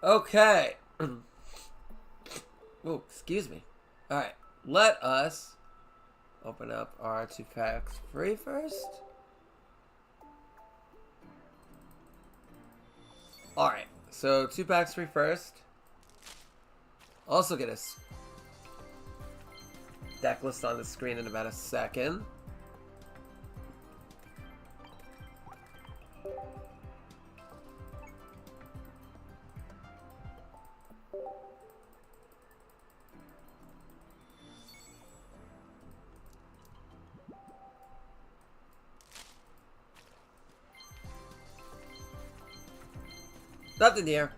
Okay. Oh, excuse me. Alright, let us open up our 2 packs free first. Alright, so 2 packs free first. Also get a deck list on the screen in about a second. Nothing here.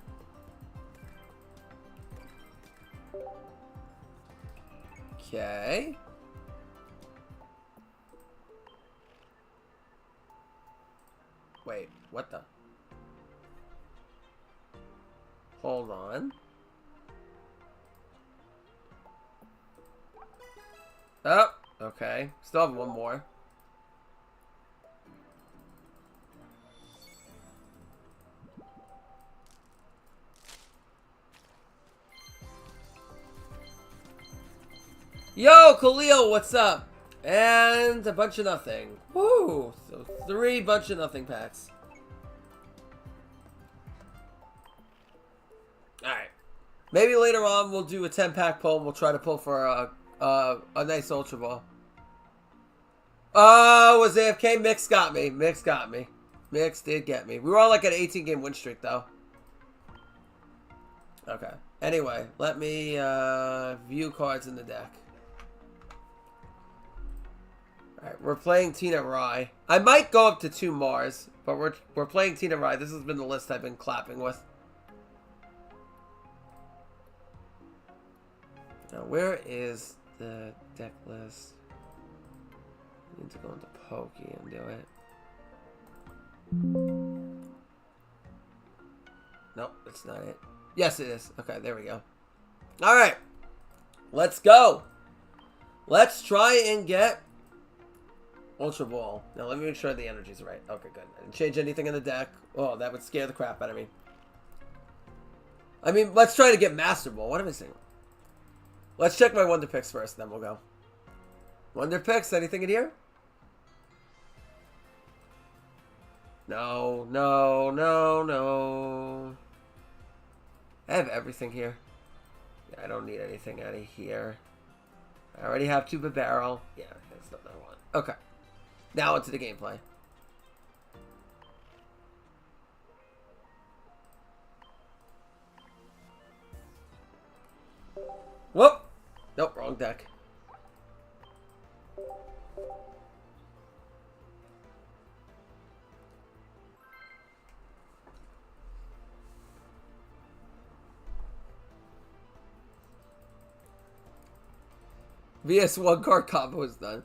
Okay. Wait, what the? Hold on. Oh, okay. Still have one more. Yo, Khalil, what's up? And a bunch of nothing. Woo! So 3 bunch of nothing packs. Alright. Maybe later on we'll do a 10-pack pull and we'll try to pull for a nice Ultra Ball. Oh, was AFK? Mix got me. Mix got me. Mix did get me. We were on like an 18-game win streak, though. Okay. Anyway, let me view cards in the deck. Alright, we're playing Tina Rye. I might go up to 2 Mars, but we're playing Tina Rye. This has been the list I've been clapping with. Now, where is the deck list? I need to go into Pokey and do it. Nope, that's not it. Yes, it is. Okay, there we go. Alright. Let's go. Let's try and get Ultra Ball. Now, let me make sure the energy's right. Okay, good. I didn't change anything in the deck. Oh, that would scare the crap out of me. I mean, let's try to get Masterball. What am I saying? Let's check my Wonder Picks first, then we'll go. Wonder Picks, anything in here? No, no, no, no. I have everything here. Yeah, I don't need anything out of here. I already have Tuba Barrel. Yeah, that's not what I want. Okay. Now into the gameplay. Whoop! Nope, wrong deck. VS1 card combo is done.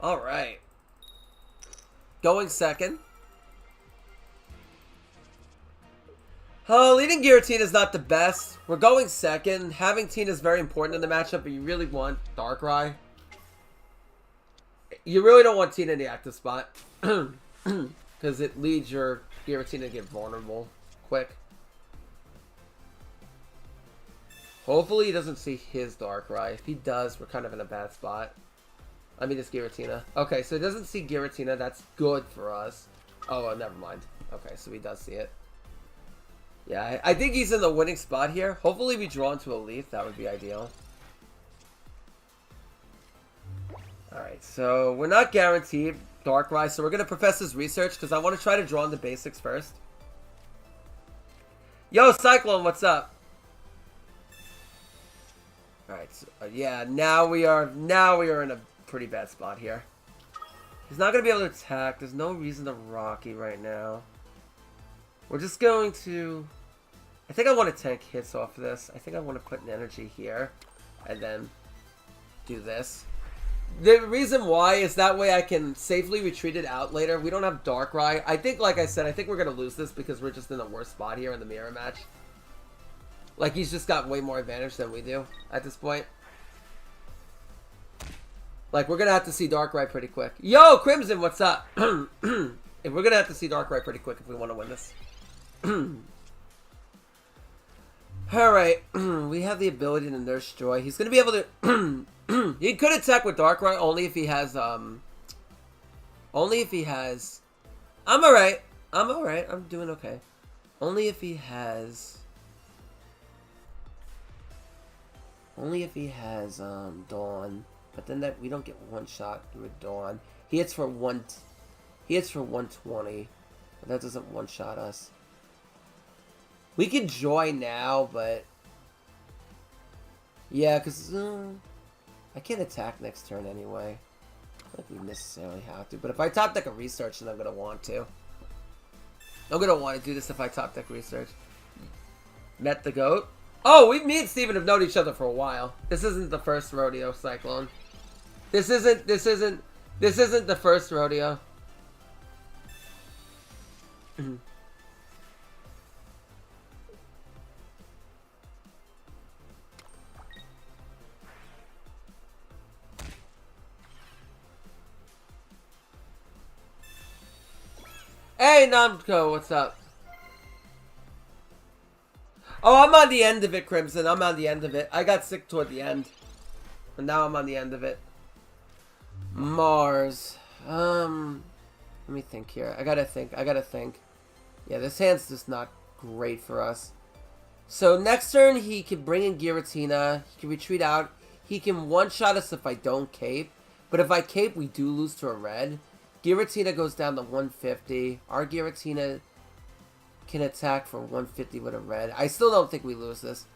Alright. Going second. Leading Giratina is not the best. We're going second. Having Tina is very important in the matchup, but you really want Darkrai. You really don't want Tina in the active spot. Because it leads your Giratina to get vulnerable quick. Hopefully he doesn't see his Darkrai. If he does, we're kind of in a bad spot. I mean, it's Giratina. Okay, so he doesn't see Giratina. That's good for us. Oh, never mind. Okay, so he does see it. Yeah, I think he's in the winning spot here. Hopefully we draw into a Leaf. That would be ideal. Alright, so we're not guaranteed Darkrai, so we're going to Professor's Research because I want to try to draw into basics first. Yo, Cyclone, what's up? Alright, so, yeah, now we are in a pretty bad spot here. He's not going to be able to attack. There's no reason to Rocky right now. We're just going to... I think I want to tank hits off of this. I think I want to put an energy here. And then do this. The reason why is that way I can safely retreat it out later. We don't have Darkrai. I think, like I said, I think we're going to lose this because we're just in a worse spot here in the mirror match. Like, he's just got way more advantage than we do at this point. Like, we're going to have to see Darkrai pretty quick. Yo, Crimson, what's up? We're going to have to see Darkrai pretty quick if we want to win this. Alright, we have the ability to Nurse Joy. He's going to be able to... he could attack with Darkrai only if he has, Only if he has... I'm alright. I'm alright. I'm doing okay. Only if he has... Only if he has, Dawn. But then that we don't get one shot with Dawn. He hits for 120. But that doesn't one shot us. We can Joy now, but... Yeah, because... I can't attack next turn anyway. I don't think we necessarily have to. But if I top deck a research, then I'm going to want to. I'm going to want to do this if I top deck research. Met the goat. Oh, me and Steven have known each other for a while. This isn't the first rodeo, Cyclone. This isn't the first rodeo. Hey, Namco, what's up? Oh, I'm on the end of it, Crimson. I'm on the end of it. I got sick toward the end. And now I'm on the end of it. Mars. Let me think here. I gotta think. Yeah, this hand's just not great for us. So next turn, he can bring in Giratina. He can retreat out. He can one-shot us if I don't cape. But if I cape, we do lose to a red. Giratina goes down to 150. Our Giratina can attack for 150 with a red. I still don't think we lose this.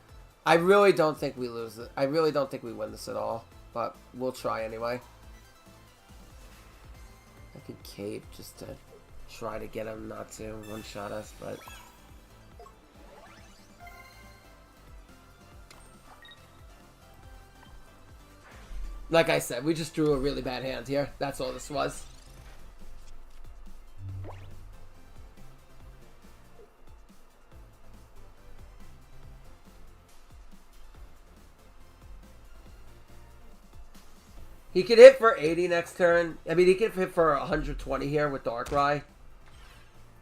I really don't think we lose it. I really don't think we win this at all. But we'll try anyway. I could cape just to try to get him not to one-shot us, but... Like I said, we just drew a really bad hand here. That's all this was. He could hit for 80 next turn. I mean, he could hit for 120 here with Darkrai.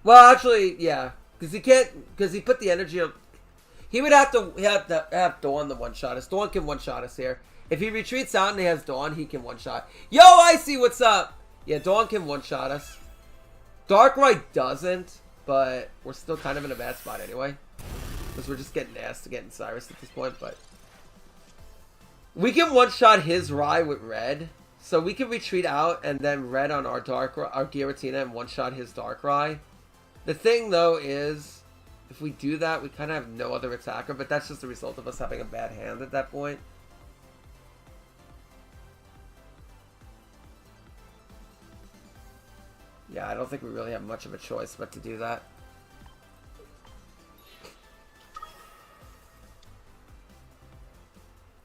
Well, actually, yeah. Because he can't... Because he put the energy up... He would have to have Dawn the one-shot us. Dawn can one-shot us here. If he retreats out and he has Dawn, he can one-shot. Yo, I see what's up! Yeah, Dawn can one-shot us. Darkrai doesn't, but we're still kind of in a bad spot anyway. Because we're just getting asked to get in Cyrus at this point, but... We can one-shot his Rye with red. So we can retreat out and then red on our Giratina and one-shot his Darkrai. The thing, though, is... If we do that, we kind of have no other attacker, but that's just the result of us having a bad hand at that point. Yeah, I don't think we really have much of a choice but to do that.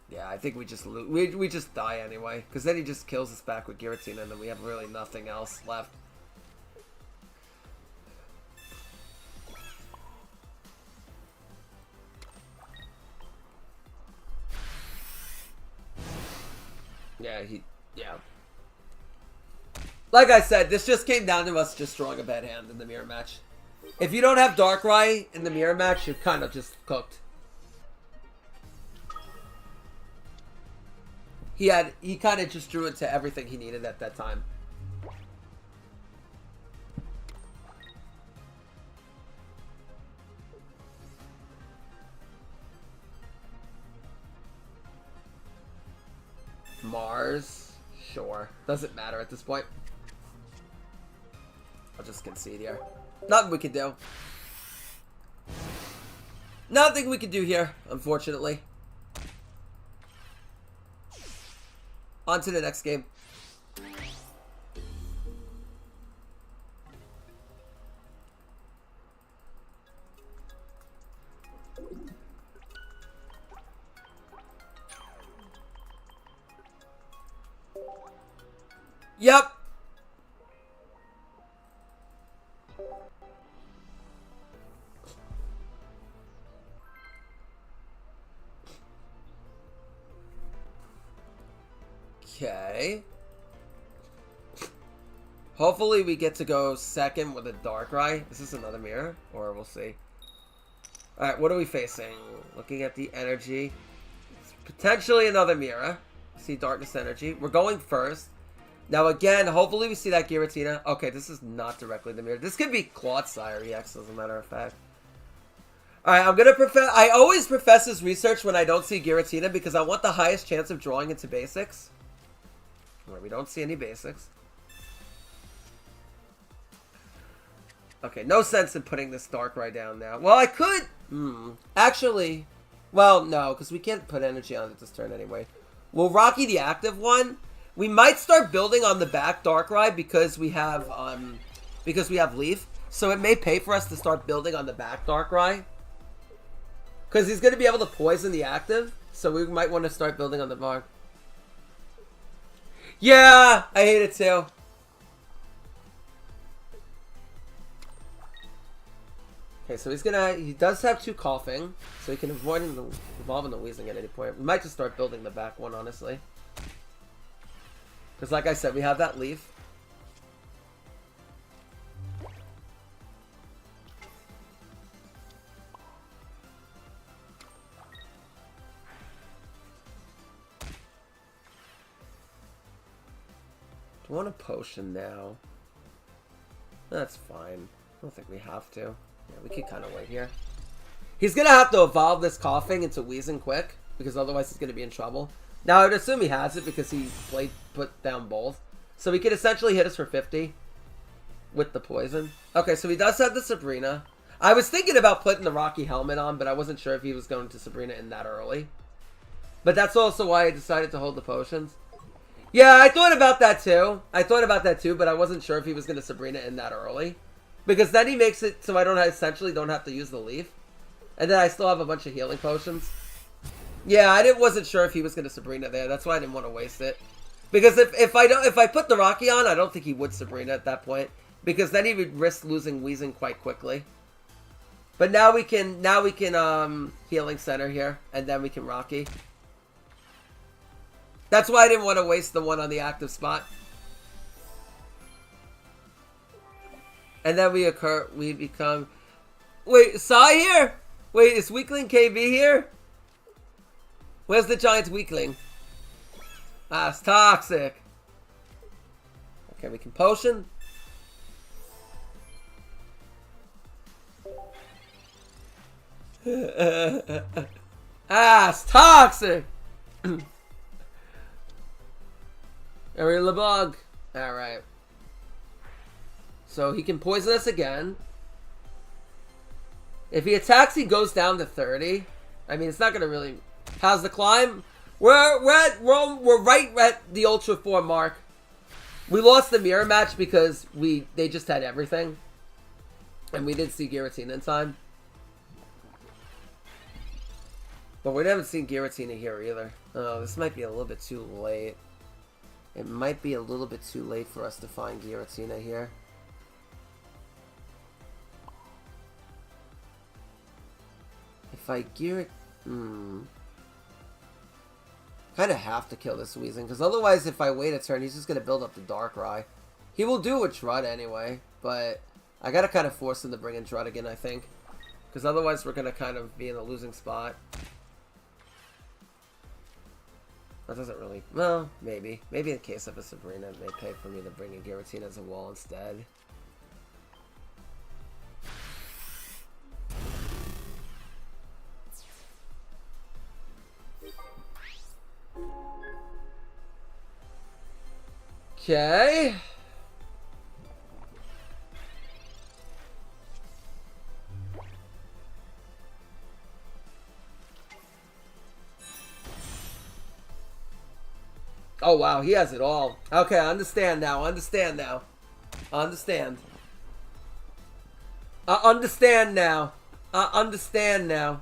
Yeah, I think we just lose. We just die anyway, because then he just kills us back with Giratina, and then we have really nothing else left. Yeah. Like I said, this just came down to us just drawing a bad hand in the mirror match. If you don't have Darkrai in the mirror match, you're kind of just cooked. He kind of just drew into everything he needed at that time. Mars, sure. Doesn't matter at this point. I'll just concede here. Nothing we can do. Nothing we can do here, unfortunately. On to the next game. Yep. Okay. Hopefully we get to go second with a Darkrai. Is this another mirror? Or we'll see. Alright, what are we facing? Looking at the energy. It's potentially another mirror. See Darkness Energy. We're going first. Now again, hopefully we see that Giratina. Okay, this is not directly the mirror. This could be Clodsire EX, as a matter of fact. Alright, I'm gonna profess. I always profess this research when I don't see Giratina because I want the highest chance of drawing into basics. Where we don't see any basics. Okay, no sense in putting this Darkrai down now. Well, I could... Actually... Well, no, because we can't put energy on it this turn anyway. We'll Rocky the active one. We might start building on the back Darkrai because we have Leaf. So it may pay for us to start building on the back Darkrai. Because he's going to be able to poison the active. So we might want to start building on the back. Yeah, I hate it too. Okay, so he does have 2 coughing, so he can avoid evolving the Weezing at any point. We might just start building the back one, honestly. Because like I said, we have that Leaf. Do I want a potion now? That's fine. I don't think we have to. Yeah, we could kind of wait here. He's going to have to evolve this coughing into Weezing quick, because otherwise he's going to be in trouble. Now, I would assume he has it because he put down both. So he could essentially hit us for 50 with the poison. Okay, so he does have the Sabrina. I was thinking about putting the Rocky helmet on, but I wasn't sure if he was going to Sabrina in that early. But that's also why I decided to hold the potions. Yeah, I thought about that too. But I wasn't sure if he was going to Sabrina in that early. Because then he makes it so I essentially don't have to use the Leaf. And then I still have a bunch of healing potions. Yeah, I wasn't sure if he was going to Sabrina there. That's why I didn't want to waste it. Because if I put the Rocky on, I don't think he would Sabrina at that point. Because then he would risk losing Weezing quite quickly. But now we can Healing Center here. And then we can Rocky. That's why I didn't want to waste the one on the active spot. And then we become... Wait, Sai here? Wait, is Weakling KB here? Where's the Giants Weakling? Ah, it's toxic. Okay, we can potion. Ah, it's toxic. Area LeBlanc. Alright. So he can poison us again. If he attacks, he goes down to 30. I mean, it's not gonna really... How's the climb? We're right at the Ultra 4 mark. We lost the mirror match because they just had everything. And we didn't see Giratina in time. But we haven't seen Giratina here either. Oh, this might be a little bit too late. It might be a little bit too late for us to find Giratina here. If I kind of have to kill this Weezing, because otherwise if I wait a turn, he's just going to build up the Darkrai. He will do a Drud anyway, but I got to kind of force him to bring in Drud again, I think. Because otherwise we're going to kind of be in a losing spot. That doesn't really... Well, maybe. Maybe in case of a Sabrina, it may pay for me to bring in Giratina as a wall instead. Okay. Oh, wow. He has it all. Okay, I understand now. I understand now. I understand. I understand now. I understand now.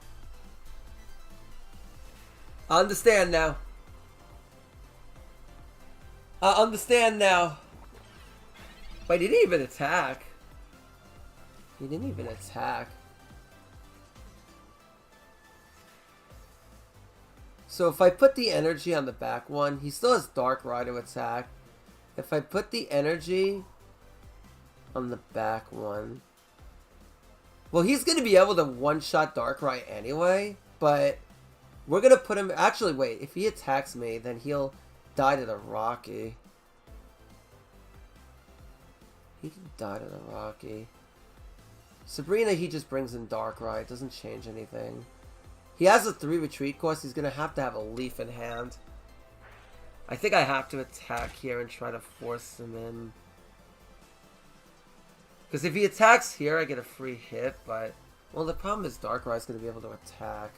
I understand now. I understand now. Wait, he didn't even attack. He didn't even attack. So if I put the energy on the back one, he still has Darkrai to attack. If I put the energy on the back one... Well, he's going to be able to one-shot Darkrai anyway, but we're going to put him... Actually, wait, if he attacks me, then he'll die to the Rocky. He can die to the Rocky. Sabrina, he just brings in Darkrai. It doesn't change anything. He has a 3 retreat course. He's going to have a leaf in hand. I think I have to attack here and try to force him in. Because if he attacks here, I get a free hit, but... Well, the problem is Darkrai is going to be able to attack.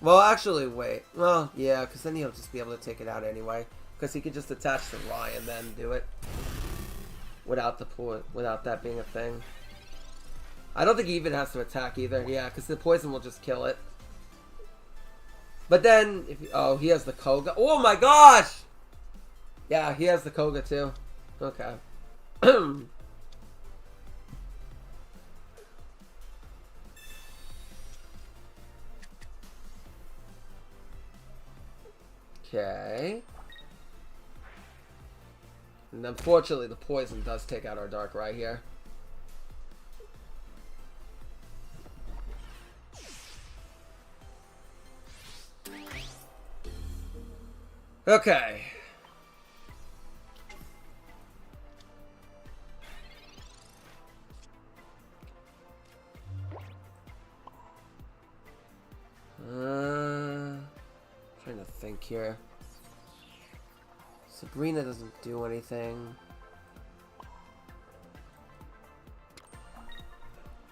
Well, actually, wait. Well, yeah, because then he'll just be able to take it out anyway. Because he can just attach the Rye and then do it. Without that being a thing. I don't think he even has to attack either. Yeah, because the poison will just kill it. But then, he has the Koga. Oh my gosh! Yeah, he has the Koga too. Okay. Okay. And unfortunately, the poison does take out our Darkrai here. Okay. Trying to think here. Sabrina doesn't do anything.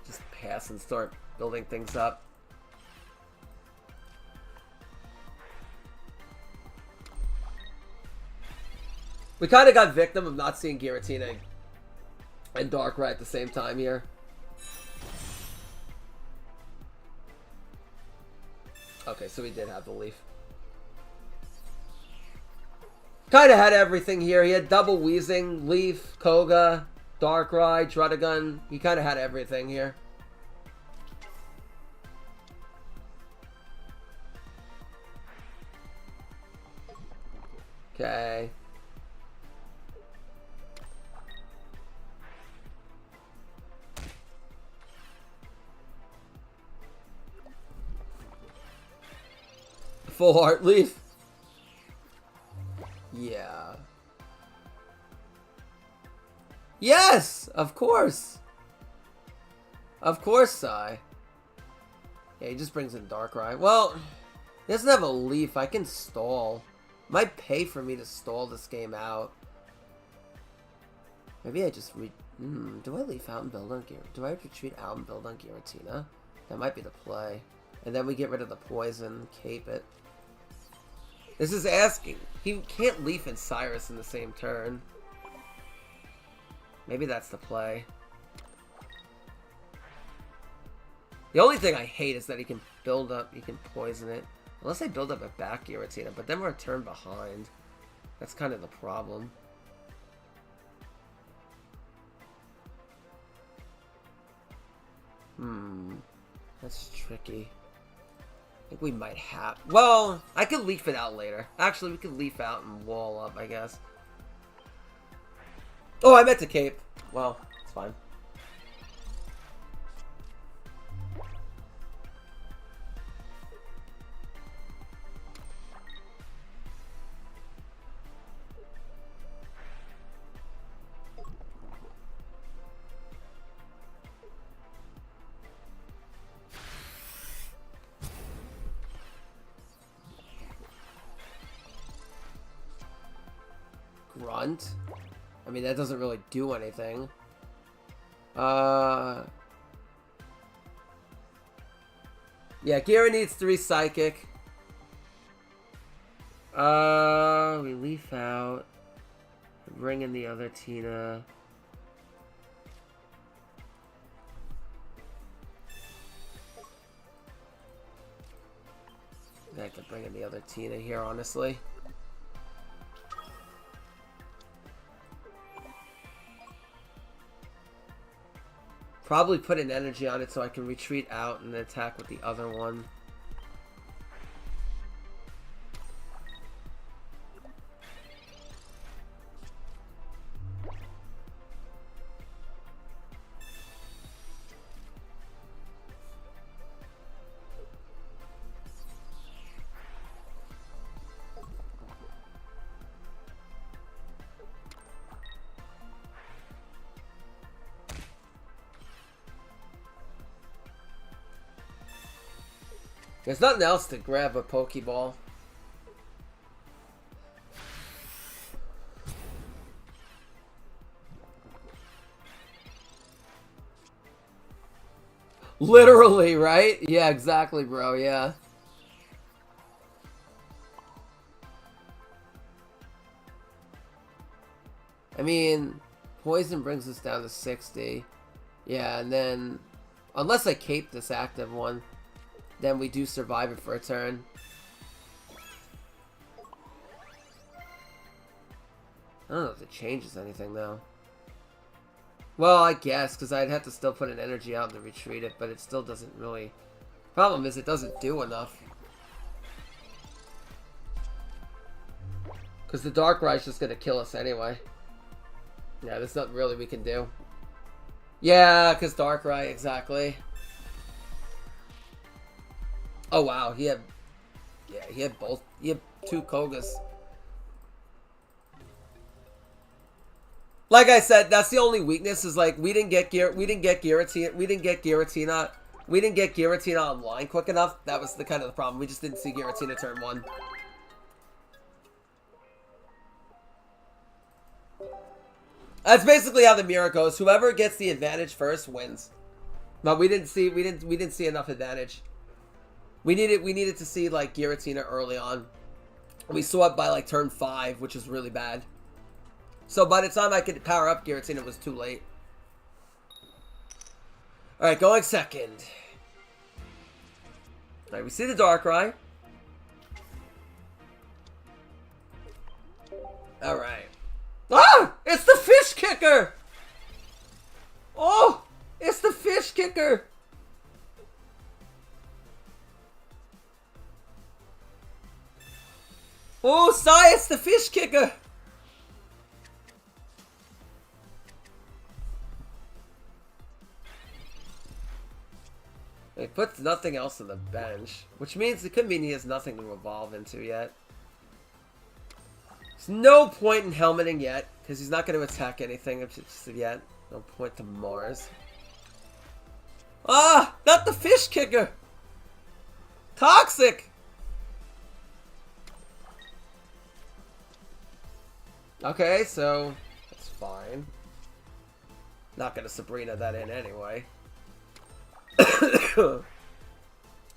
Just pass and start building things up. We kind of got victim of not seeing Giratina and Darkrai at the same time here. Okay, so he did have the leaf. Kind of had everything here. He had double Weezing, Leaf, Koga, Darkrai, Druddigon. He kind of had everything here. Okay. Full Heart Leaf. Yeah. Yes! Of course! Of course, Sai. Yeah, he just brings in Darkrai. Well, he doesn't have a leaf. I can stall. Might pay for me to stall this game out. Maybe I just do I leaf out and build on Giratina? Do I retreat out and build on Giratina? That might be the play. And then we get rid of the poison, cape it. This is asking. He can't leaf in Cyrus in the same turn. Maybe that's the play. The only thing I hate is that he can build up, he can poison it. Unless I build up a back Giratina, but then we're a turn behind. That's kind of the problem. That's tricky. I think we might have... Well, I could leaf it out later. Actually, we could leaf out and wall up, I guess. Oh, I meant to cape. Well, it's fine. Grunt? I mean, that doesn't really do anything. Yeah, Gira needs 3 Psychic. We leaf out. Bring in the other Tina. I could bring in the other Tina here, honestly. Probably put an energy on it so I can retreat out and attack with the other one. There's nothing else to grab a Pokeball. Literally, right? Yeah, exactly, bro. Yeah. I mean, poison brings us down to 60. Yeah, and then, unless I cape this active one, then we do survive it for a turn. I don't know if it changes anything, though. Well, I guess, because I'd have to still put an energy out to retreat it, but it still doesn't really... Problem is, it doesn't do enough. Because the Darkrai's just going to kill us anyway. Yeah, there's nothing really we can do. Yeah, because Darkrai, exactly. Oh wow, he had both. He had 2 Kogas. Like I said, that's the only weakness. Is like we didn't get Giratina online quick enough. That was the kind of the problem. We just didn't see Giratina turn 1. That's basically how the mirror goes. Whoever gets the advantage first wins. But we didn't see enough advantage. We needed to see like Giratina early on. We saw it by like turn 5, which is really bad. So by the time I could power up Giratina, it was too late. Alright, going second. Alright, we see the Darkrai. Alright. Ah! It's the fish kicker! Oh! It's the fish kicker! Oh, Sai, it's the fish kicker! He puts nothing else on the bench, which means it could mean he has nothing to evolve into yet. There's no point in helmeting yet, because he's not going to attack anything yet. No point to Mars. Ah! Not the fish kicker! Toxic! Okay, so that's fine. Not gonna Sabrina that in anyway.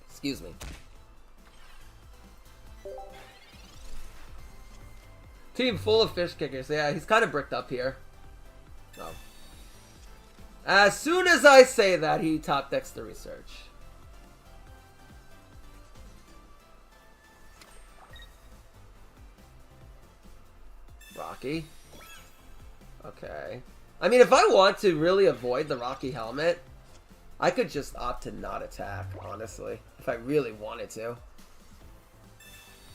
Excuse me. Team full of fish kickers. Yeah, he's kind of bricked up here. Oh. As soon as I say that, he top decks the research. Rocky. Okay. I mean, if I want to really avoid the Rocky helmet, I could just opt to not attack, honestly. If I really wanted to.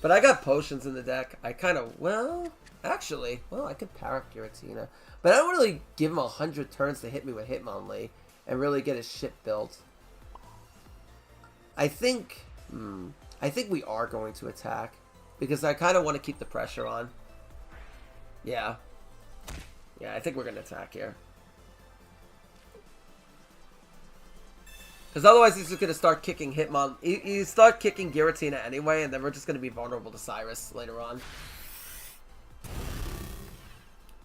But I got potions in the deck. I kind of, well, actually, well, I could power up Giratina. But I don't really give him 100 turns to hit me with Hitmonlee and really get his shit built. I think we are going to attack because I kind of want to keep the pressure on. Yeah. Yeah, I think we're going to attack here. Because otherwise he's just going to start kicking Hitmon. He start kicking Giratina anyway, and then we're just going to be vulnerable to Cyrus later on.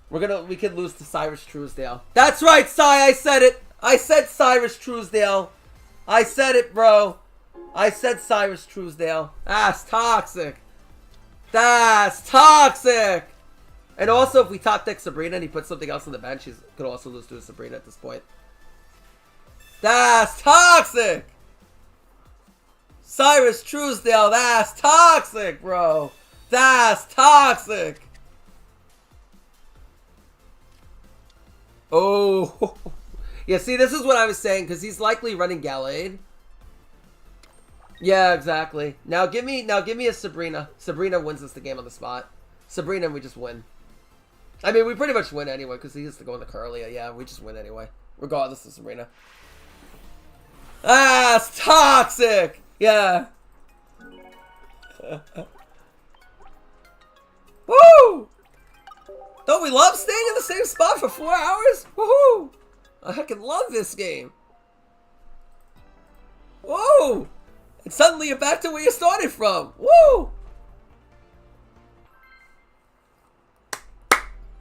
We could lose to Cyrus Truesdale. That's right, Cy, I said it! I said Cyrus Truesdale. I said it, bro. I said Cyrus Truesdale. That's toxic. That's toxic. And also, if we top deck Sabrina and he puts something else on the bench, he could also lose to a Sabrina at this point. That's toxic. Cyrus Truesdale, that's toxic, bro. That's toxic. Oh. Yeah, see, this is what I was saying, because he's likely running Gallade. Yeah, exactly. Now give me a Sabrina. Sabrina wins us the game on the spot. Sabrina and we just win. I mean, we pretty much win anyway, because he has to go in the Curlia. Yeah, we just win anyway. Regardless of Sabrina. Ah, it's toxic! Yeah. Woo! Don't we love staying in the same spot for 4 hours? Woohoo! I fucking love this game. Whoa! And suddenly you're back to where you started from. Woo!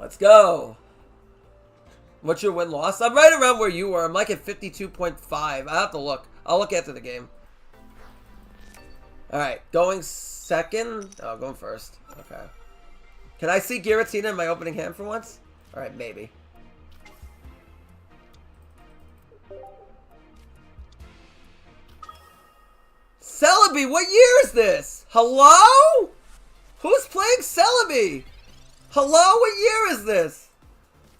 Let's go. What's your win-loss? I'm right around where you were. I'm like at 52.5. I have to look. I'll look after the game. Alright, going second. Oh, going first. Okay. Can I see Giratina in my opening hand for once? Alright, maybe. Celebi, what year is this? Hello? Who's playing Celebi? Hello, what year is this?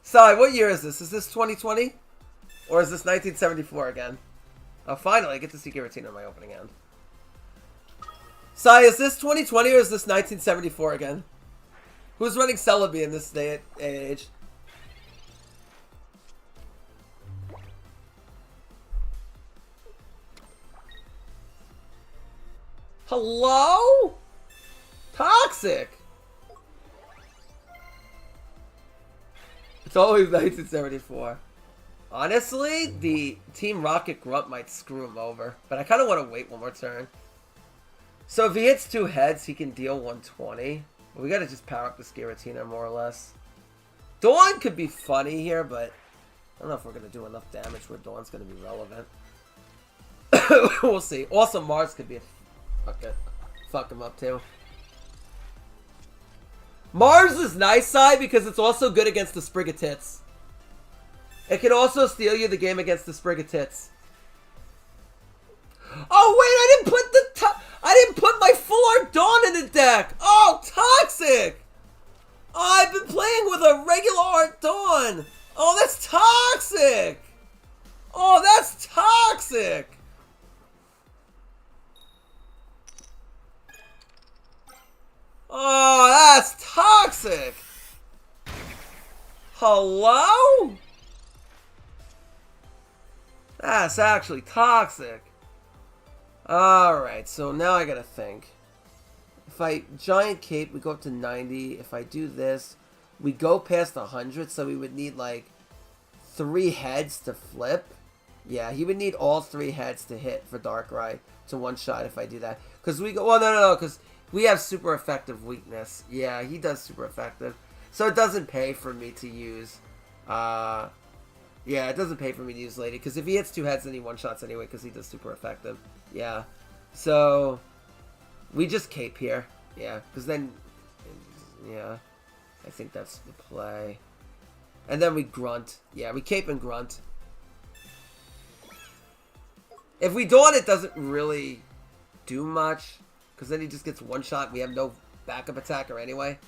Sorry, what year is this? Is this 2020? Or is this 1974 again? Oh, finally, I get to see Giratina in my opening hand. Sorry, is this 2020 or is this 1974 again? Who's running Celebi in this day and age? Hello? Toxic. It's always 1974. Honestly, the Team Rocket Grunt might screw him over. But I kind of want to wait one more turn. So if he hits 2 heads, he can deal 120. But we got to just power up this Giratina more or less. Dawn could be funny here, but I don't know if we're going to do enough damage where Dawn's going to be relevant. We'll see. Also, Mars could be a... Fuck him up too. Mars is nice side because it's also good against the Sprig of Tits. It can also steal you the game against the Sprig of Tits. Oh wait, I didn't put my full art Dawn in the deck. Oh, toxic. Oh, I've been playing with a regular art Dawn. Oh, that's toxic. Oh, that's toxic. Oh, that's toxic! Hello? That's actually toxic. Alright, so now I gotta think. If I Giant Cape, we go up to 90. If I do this, we go past 100, so we would need like 3 heads to flip. Yeah, he would need all 3 heads to hit for Darkrai to one-shot if I do that. Because we go... Well, no, because... We have super effective weakness. Yeah, he does super effective. So it doesn't pay for me to use... yeah, it doesn't pay for me to use Lady. Because if he hits 2 heads, then he one-shots anyway. Because he does super effective. Yeah. So... We just cape here. Yeah. Because then... Yeah. I think that's the play. And then we grunt. Yeah, we cape and grunt. If we Dawn, it doesn't really do much. Because then he just gets one shot. We have no backup attacker anyway.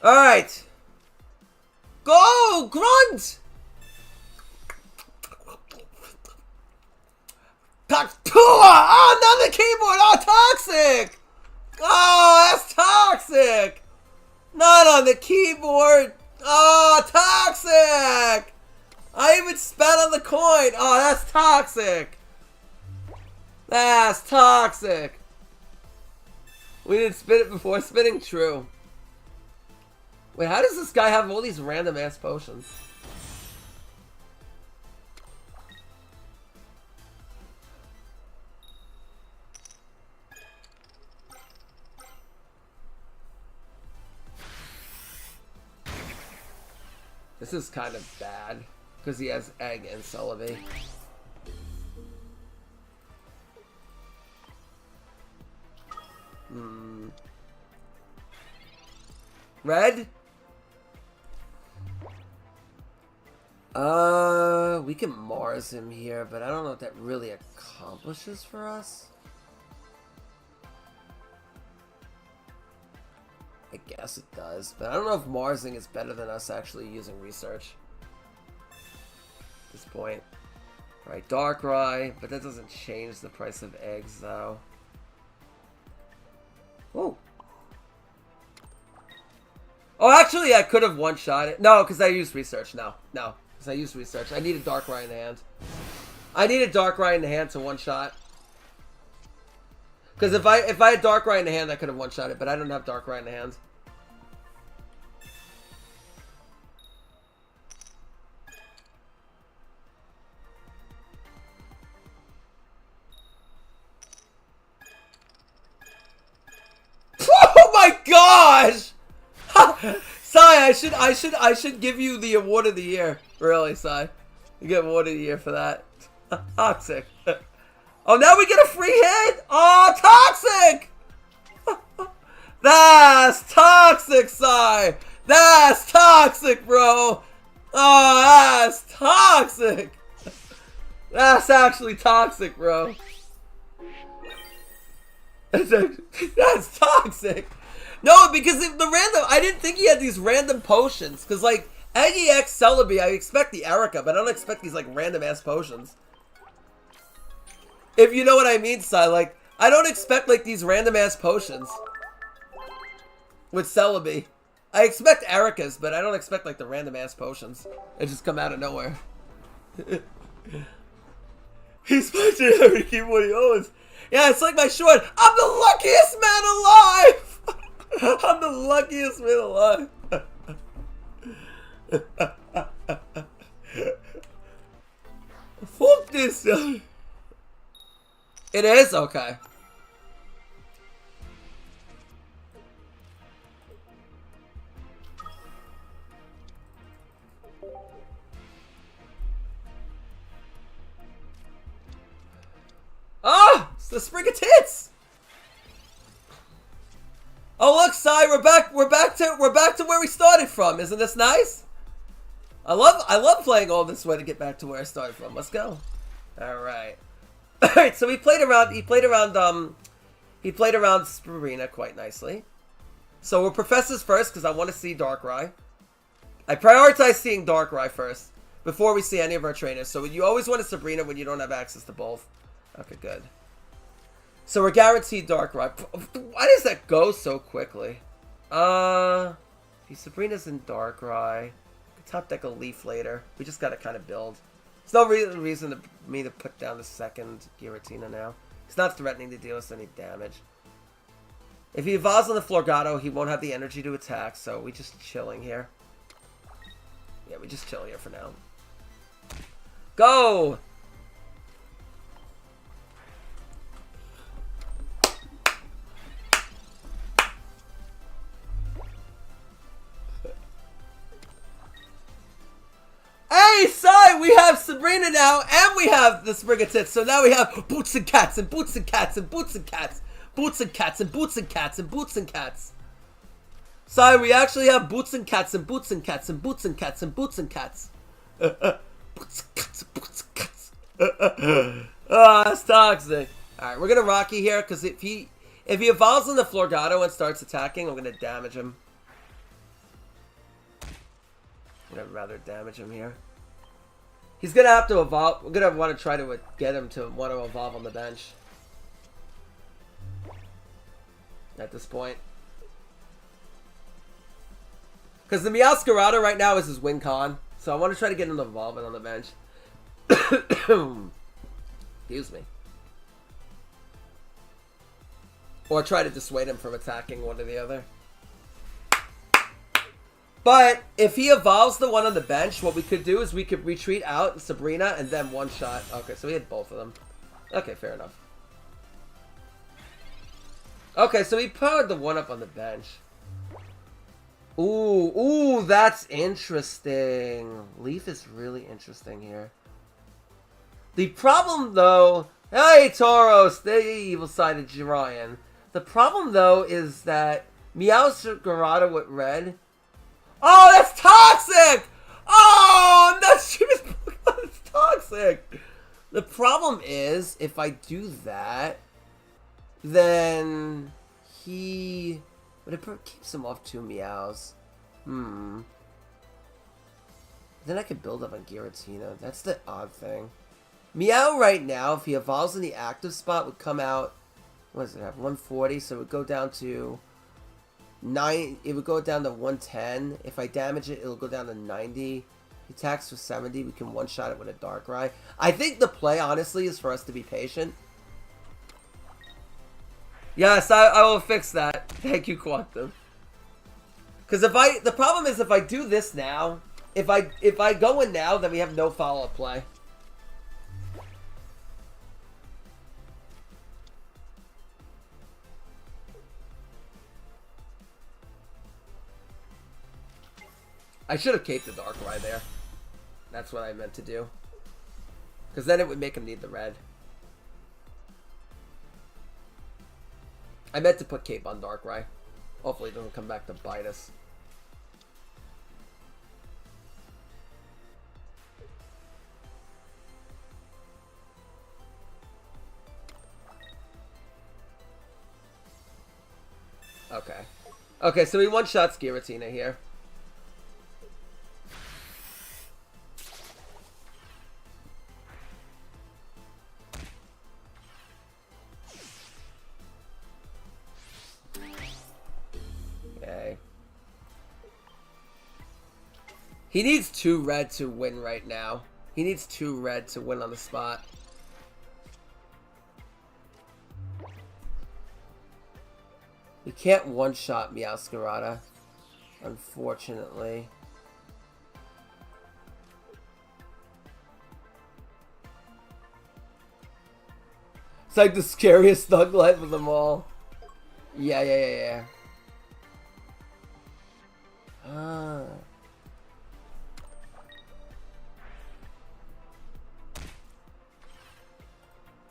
Alright. Go! Grunt! Oh, not the keyboard! Oh, toxic! Oh, that's toxic! Not on the keyboard! Oh, toxic! I even spat on the coin! Oh, that's toxic! That's toxic. We didn't spin it before spinning? True. Wait, how does this guy have all these random ass potions? This is kind of bad because he has Egg and Celebi. Red? We can Mars him here, but I don't know what that really accomplishes for us. I guess it does, but I don't know if Marsing is better than us actually using research at this point. Alright, Darkrai, but that doesn't change the price of eggs, though. Oh. Oh, actually, I could have one-shot it. No, because I used research. No, because I used research. I needed Darkrai in the hand. I needed Darkrai in the hand to one-shot. Because if I had Darkrai in the hand, I could have one-shot it, but I don't have Darkrai in the hand. Oh my gosh! Sai, I should give you the award of the year. Really, Sai. You get award of the year for that. Toxic. Oh, now we get a free hit! Oh, toxic! That's toxic, Sai! That's toxic, bro! Oh, that's toxic! That's actually toxic, bro. That's toxic. No, because if the random, I didn't think he had these random potions. Because, like, Aggie X Celebi, I expect the Erica, but I don't expect these, like, random-ass potions. If you know what I mean, Sai, like, I don't expect, like, these random-ass potions. With Celebi. I expect Ericas, but I don't expect, like, the random-ass potions. They just come out of nowhere. He's punching every keyboard he owns. Yeah, it's like my short. I'm the luckiest man alive! I'm the luckiest man alive. Fuck this. It is? Okay. Ah! It's the spring of tits! Oh look, Sai, we're back to where we started from. Isn't this nice? I love playing all this way to get back to where I started from. Let's go. Alright. Alright, so he played around Spirina quite nicely. So we're Professors first, because I want to see Darkrai. I prioritize seeing Darkrai first, before we see any of our trainers. So you always want a Sabrina when you don't have access to both. Okay, good. So we're guaranteed Darkrai. Why does that go so quickly? If Sabrina's in Darkrai, top deck a Leaf later. We just gotta kind of build. There's no reason for me to put down the second Giratina now. He's not threatening to deal us any damage. If he evolves on the Florgato, he won't have the energy to attack, so we just chilling here. Yeah, we just chill here for now. Go! Hey, Sai, we have Sabrina now, and we have the Spring of Tits. So now we have Boots and Cats, and Boots and Cats, and Boots and Cats. Boots and Cats, and Boots and Cats, and Boots and Cats. Sai, we actually have Boots and Cats, and Boots and Cats, and Boots and Cats, and Boots and Cats. Boots and Cats, and Boots and Cats. Oh, that's toxic. Alright, we're gonna Rocky here, because if he evolves on the Florgato and starts attacking, I'm gonna damage him. I'd rather damage him here. He's gonna have to evolve. We're gonna want to try to get him to want to evolve on the bench. At this point. Because the Meowscarada right now is his win con. So I want to try to get him to evolve it on the bench. Excuse me. Or try to dissuade him from attacking one or the other. But if he evolves the one on the bench, what we could do is we could retreat out Sabrina and then one shot. Okay, so we had both of them. Okay, fair enough. Okay, so he powered the one up on the bench. Ooh, that's interesting. Leaf is really interesting here. The problem, though... Hey, Tauros! The evil side of Jirayan. The problem, though, is that Meowscarada with red... Oh, that's toxic! Oh, that's stupid Pokemon. It's toxic. The problem is, if I do that, then he... But it keeps him off 2 Meows. Then I could build up on Giratina. That's the odd thing. Meow right now, if he evolves in the active spot, would come out... What does it have? 140, so it would go down to 9. It would go down to 110. If I damage it, it'll go down to 90. He attacks for 70. We can one-shot it with a Darkrai. I think the play, honestly, is for us to be patient. Yes, I will fix that. Thank you, Quantum. Because the problem is if I do this now, if I go in now, then we have no follow-up play. I should have caped the Darkrai there. That's what I meant to do. Because then it would make him need the red. I meant to put cape on Darkrai. Hopefully it doesn't come back to bite us. Okay. Okay, so we one-shots Giratina here. He needs 2 red to win right now. He needs 2 red to win on the spot. We can't one-shot Meowscarada, unfortunately. It's like the scariest thug life of them all. Yeah.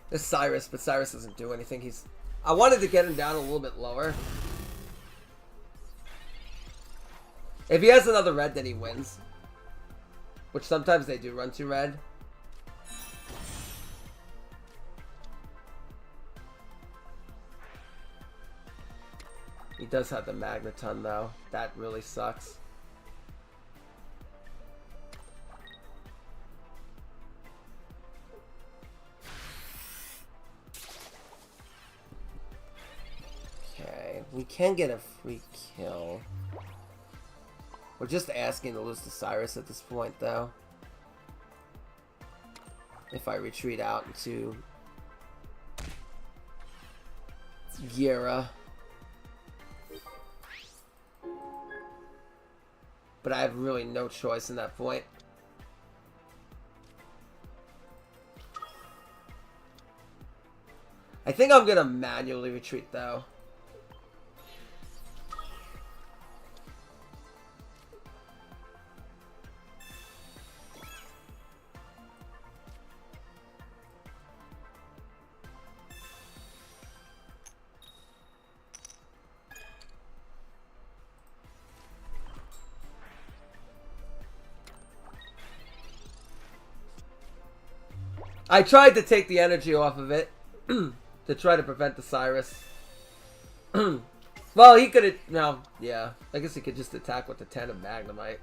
This Cyrus, but Cyrus doesn't do anything. I wanted to get him down a little bit lower. If he has another red, then he wins. Which sometimes they do run to red. He does have the Magneton, though. That really sucks. We can get a free kill. We're just asking to lose to Cyrus at this point, though. If I retreat out into Gira. But I have really no choice in that point. I think I'm gonna manually retreat, though. I tried to take the energy off of it to try to prevent the Cyrus. Well, he could have... No, yeah. I guess he could just attack with the 10 of Magnemite.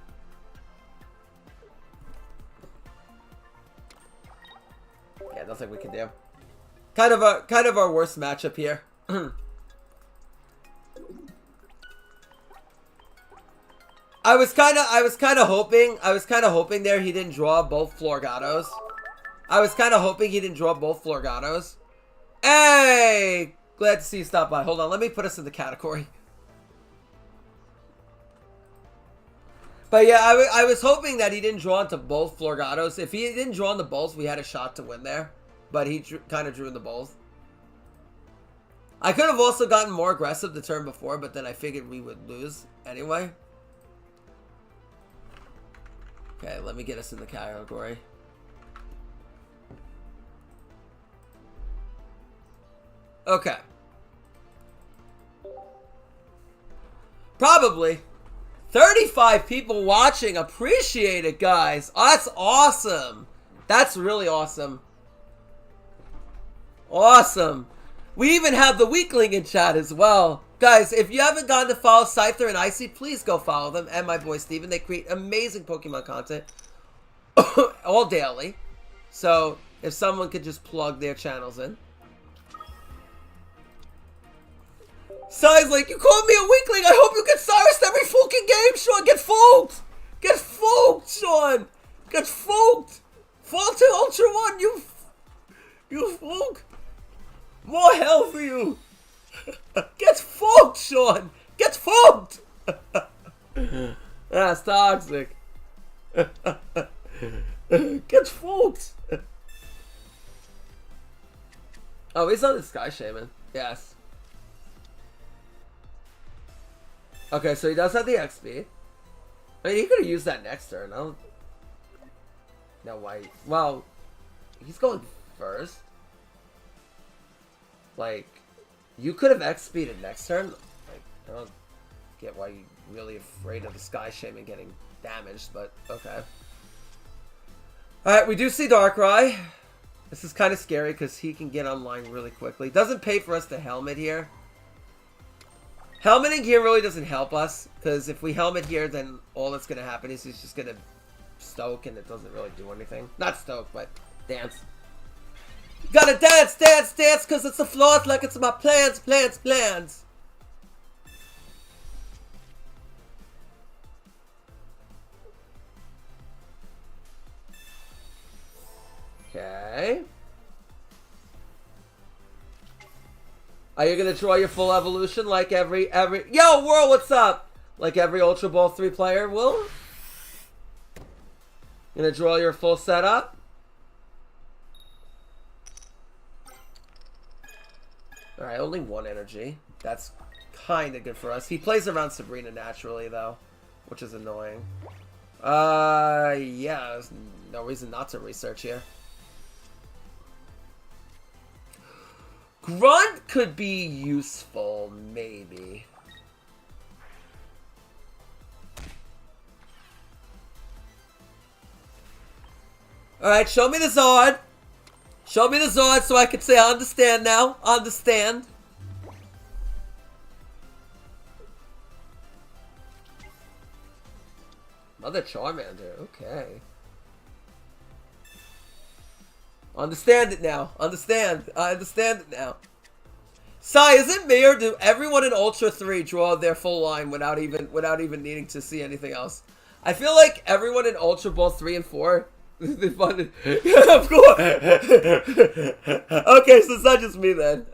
Yeah, nothing we can do. Kind of our worst matchup here. I was kind of hoping there he didn't draw both Florgatos. I was kind of hoping he didn't draw both Florgatos. Hey! Glad to see you stop by. Hold on, let me put us in the category. But yeah, I was hoping that he didn't draw into both Florgatos. If he didn't draw into both, we had a shot to win there. But he kind of drew into both. I could have also gotten more aggressive the turn before, but then I figured we would lose anyway. Okay, let me get us in the category. Okay. Probably. 35 people watching. Appreciate it, guys. Oh, that's awesome. That's really awesome. Awesome. We even have the weakling in chat as well. Guys, if you haven't gotten to follow Scyther and Icy, please go follow them. And my boy Steven. They create amazing Pokemon content. All daily. So, if someone could just plug their channels in. Sai's like, you called me a weakling. I hope you get Cyrus every fucking game, Sean. Get folked. Get folked, Sean. Get folked. Fall to Ultra 1, you folk. More hell for you. Get folked, Sean. Get folked. That's toxic. Get folked. Oh, he's on the Sky Shaman. Yes. Okay, so he does have the XP. I mean, he could have used that next turn. I don't know why. Well, he's going first. Like, you could have XP'd it next turn. Like, I don't get why you're really afraid of the Sky Shaman getting damaged, but okay. Alright, we do see Darkrai. This is kind of scary because he can get online really quickly. Doesn't pay for us to helmet here. Helmeting here really doesn't help us, because if we helmet here, then all that's going to happen is he's just going to stoke, and it doesn't really do anything. Not stoke, but dance. You gotta dance, dance, dance, because it's the flaws like it's my plans, plans, plans. Okay. Are you gonna draw your full evolution like every Yo, World, what's up? Like every Ultra Ball 3 player will? Gonna draw your full setup? Alright, only one energy. That's kinda good for us. He plays around Sabrina naturally though, which is annoying. Yeah, there's no reason not to research here. Grunt could be useful, maybe. Alright, show me the Zord. Show me the Zord so I can say I understand now. Understand. Mother Charmander, okay. Understand it now. Understand. I understand it now. Sai, is it me or do everyone in Ultra 3 draw their full line without even needing to see anything else? I feel like everyone in Ultra Ball 3 and 4 they funded. Yeah, of course. Okay, so it's not just me then.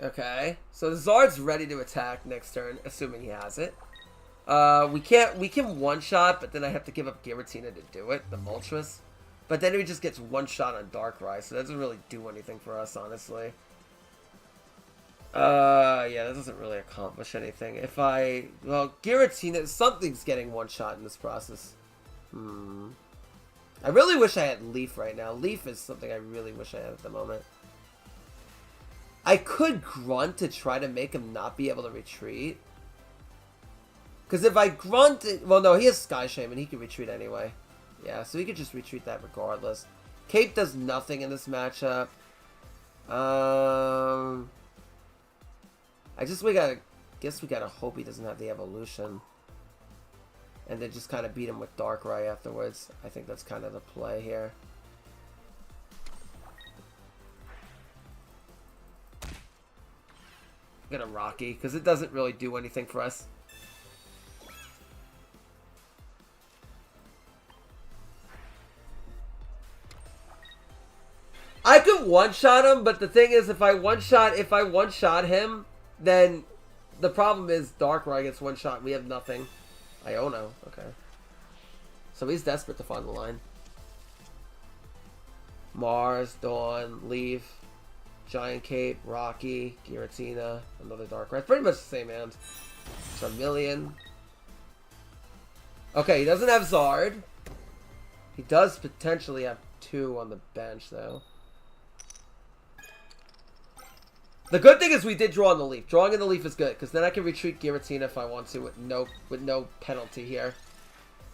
Okay, so the Zard's ready to attack next turn, assuming he has it. We can one-shot, but then I have to give up Giratina to do it, the Moltres. But then he just gets one-shot on Darkrai, so that doesn't really do anything for us, honestly. Yeah, that doesn't really accomplish anything. Well, Giratina, something's getting one-shot in this process. I really wish I had Leaf right now. Leaf is something I really wish I had at the moment. I could Grunt to try to make him not be able to retreat. Because if I Grunt... Well, no, he has Sky Shaman. He can retreat anyway. Yeah, so he could just retreat that regardless. Cape does nothing in this matchup. Guess we gotta hope he doesn't have the evolution. And then just kind of beat him with Darkrai afterwards. I think that's kind of the play here. I'm gonna Rocky, because it doesn't really do anything for us. I could one-shot him, but the thing is, if I one-shot him, then the problem is Darkrai gets one-shot. We have nothing. Iono, okay. So he's desperate to find the line. Mars, Dawn, Leaf, Giant Cape, Rocky, Giratina, another Darkrai. It's pretty much the same hand. Charmeleon. Okay, he doesn't have Zard. He does potentially have 2 on the bench, though. The good thing is we did draw on the leaf. Drawing in the leaf is good, because then I can retreat Giratina if I want to with no penalty here.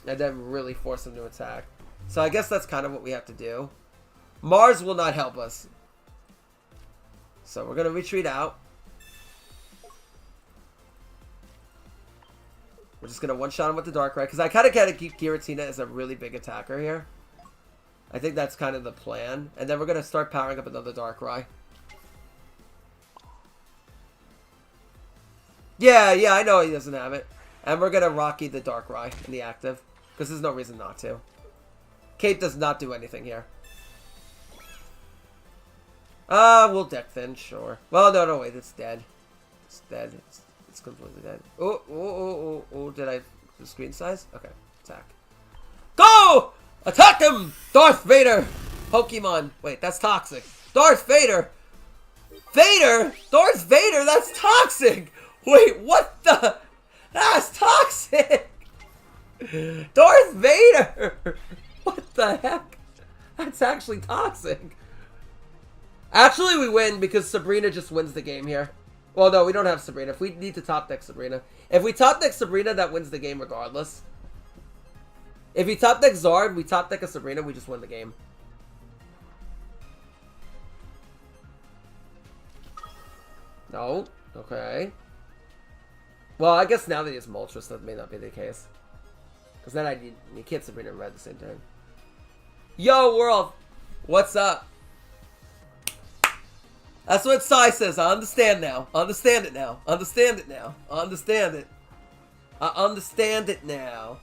And then really force him to attack. So I guess that's kind of what we have to do. Mars will not help us. So we're going to retreat out. We're just going to one-shot him with the Darkrai, because I kind of got to keep Giratina as a really big attacker here. I think that's kind of the plan. And then we're going to start powering up another Darkrai. Yeah, I know he doesn't have it. And we're going to Rocky the Darkrai in the active. Because there's no reason not to. Cape does not do anything here. We'll deck thin, sure. Well, no, wait, it's dead. It's dead. It's completely dead. Oh, did I... The screen size? Okay, attack. Go! Attack him! Darth Vader! Pokemon. Wait, that's toxic. Darth Vader! Vader? Darth Vader? That's toxic! Wait, what the? That's toxic! Darth Vader! What the heck? That's actually toxic. Actually, we win because Sabrina just wins the game here. Well, no, we don't have Sabrina. If we need to top deck Sabrina. If we top deck Sabrina, that wins the game regardless. If we top deck Zard, we top deck a Sabrina, we just win the game. No. Okay. Well, I guess now that he has Moltres, that may not be the case. Because then you can't Sabrina and Red at the same time. Yo, world! What's up? That's what Sai says. I understand now. Understand it now. Understand it now. Understand it. I understand it now.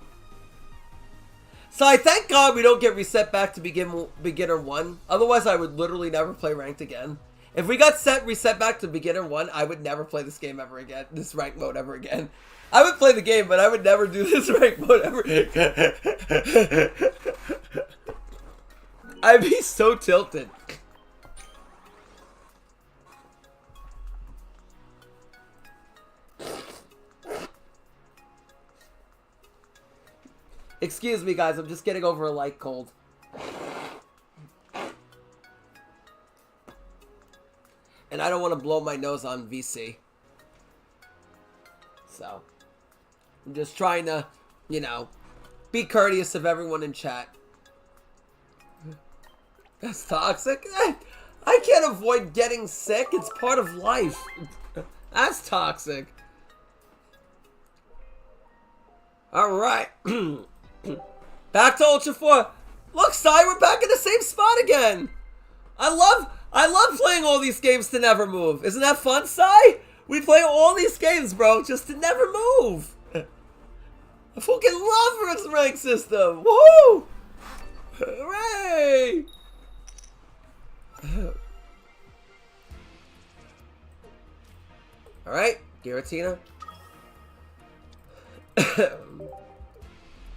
Sai, thank God we don't get reset back to beginner 1. Otherwise, I would literally never play ranked again. If we got reset back to beginner 1, I would never play this game ever again. This rank mode ever again. I would play the game, but I would never do this rank mode ever again. I'd be so tilted. Excuse me, guys. I'm just getting over a light cold. And I don't want to blow my nose on VC. So, I'm just trying to, you know, be courteous of everyone in chat. That's toxic. I can't avoid getting sick. It's part of life. That's toxic. Alright. Back to Ultra 4. Look, Sai, we're back in the same spot again. I love playing all these games to never move. Isn't that fun, Sai? We play all these games, bro, just to never move. I fucking love this rank system. Woo! Hooray! Alright, Giratina.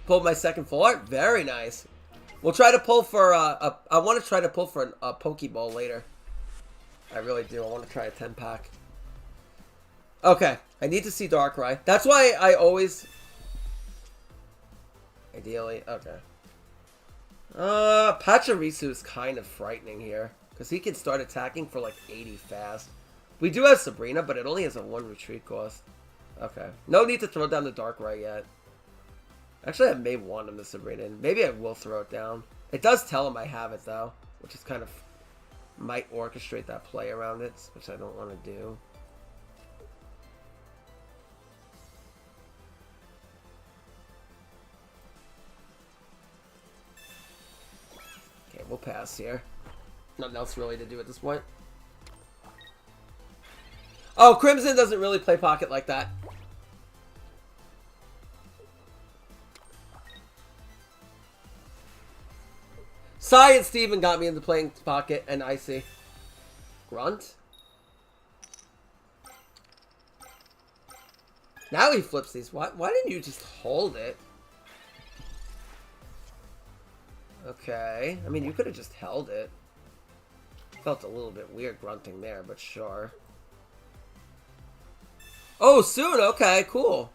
Pulled my second full art. Very nice. We'll try to pull for I want to try to pull for a Pokeball later. I really do. I want to try a 10-pack. Okay. I need to see Darkrai. That's why I always... Ideally. Okay. Pachirisu is kind of frightening here. Because he can start attacking for like 80 fast. We do have Sabrina, but it only has a 1 retreat cost. Okay. No need to throw down the Darkrai yet. Actually, I may want him to Sabrina. Maybe I will throw it down. It does tell him I have it, though. Which is kind of... Might orchestrate that play around it. Which I don't want to do. Okay, we'll pass here. Nothing else really to do at this point. Oh, Crimson doesn't really play Pocket like that. Sai and Steven got me into playing Pocket and Icy. Grunt? Now he flips these. Why didn't you just hold it? Okay. I mean, you could have just held it. Felt a little bit weird grunting there, but sure. Oh, soon. Okay, cool.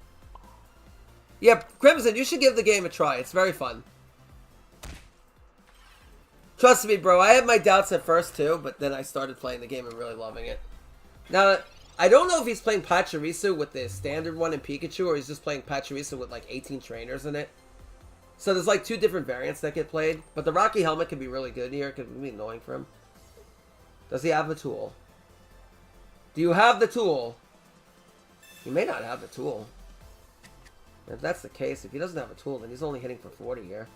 Yeah, Crimson, you should give the game a try. It's very fun. Trust me, bro. I had my doubts at first, too, but then I started playing the game and really loving it. Now, I don't know if he's playing Pachirisu with the standard one in Pikachu, or he's just playing Pachirisu with like 18 trainers in it. So there's like 2 different variants that get played. But the Rocky Helmet can be really good here, because it would be annoying for him. Does he have the tool? Do you have the tool? He may not have the tool. If that's the case, if he doesn't have a tool, then he's only hitting for 40 here.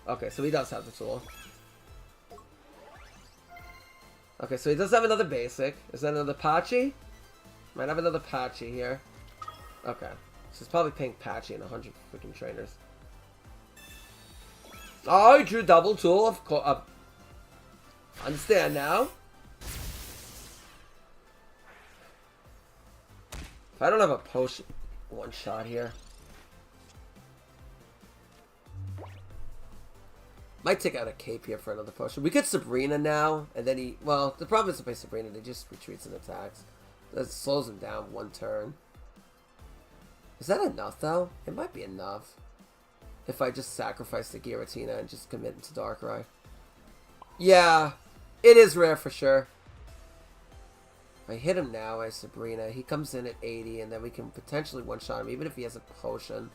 Okay, so he does have the tool. Okay, so he does have another basic. Is that another Pachi? Might have another Pachi here. Okay. So he's probably paying Pachi and 100 freaking trainers. Oh, he drew double tool. Of course. Understand now. If I don't have a potion, one shot here. Might take out a cape here for another potion. We could Sabrina now, and then he... Well, the problem is to play Sabrina. They just retreats and attacks. That slows him down 1 turn. Is that enough, though? It might be enough. If I just sacrifice the Giratina and just commit into Darkrai. Yeah, it is rare for sure. If I hit him now as Sabrina, he comes in at 80, and then we can potentially one-shot him, even if he has a potion.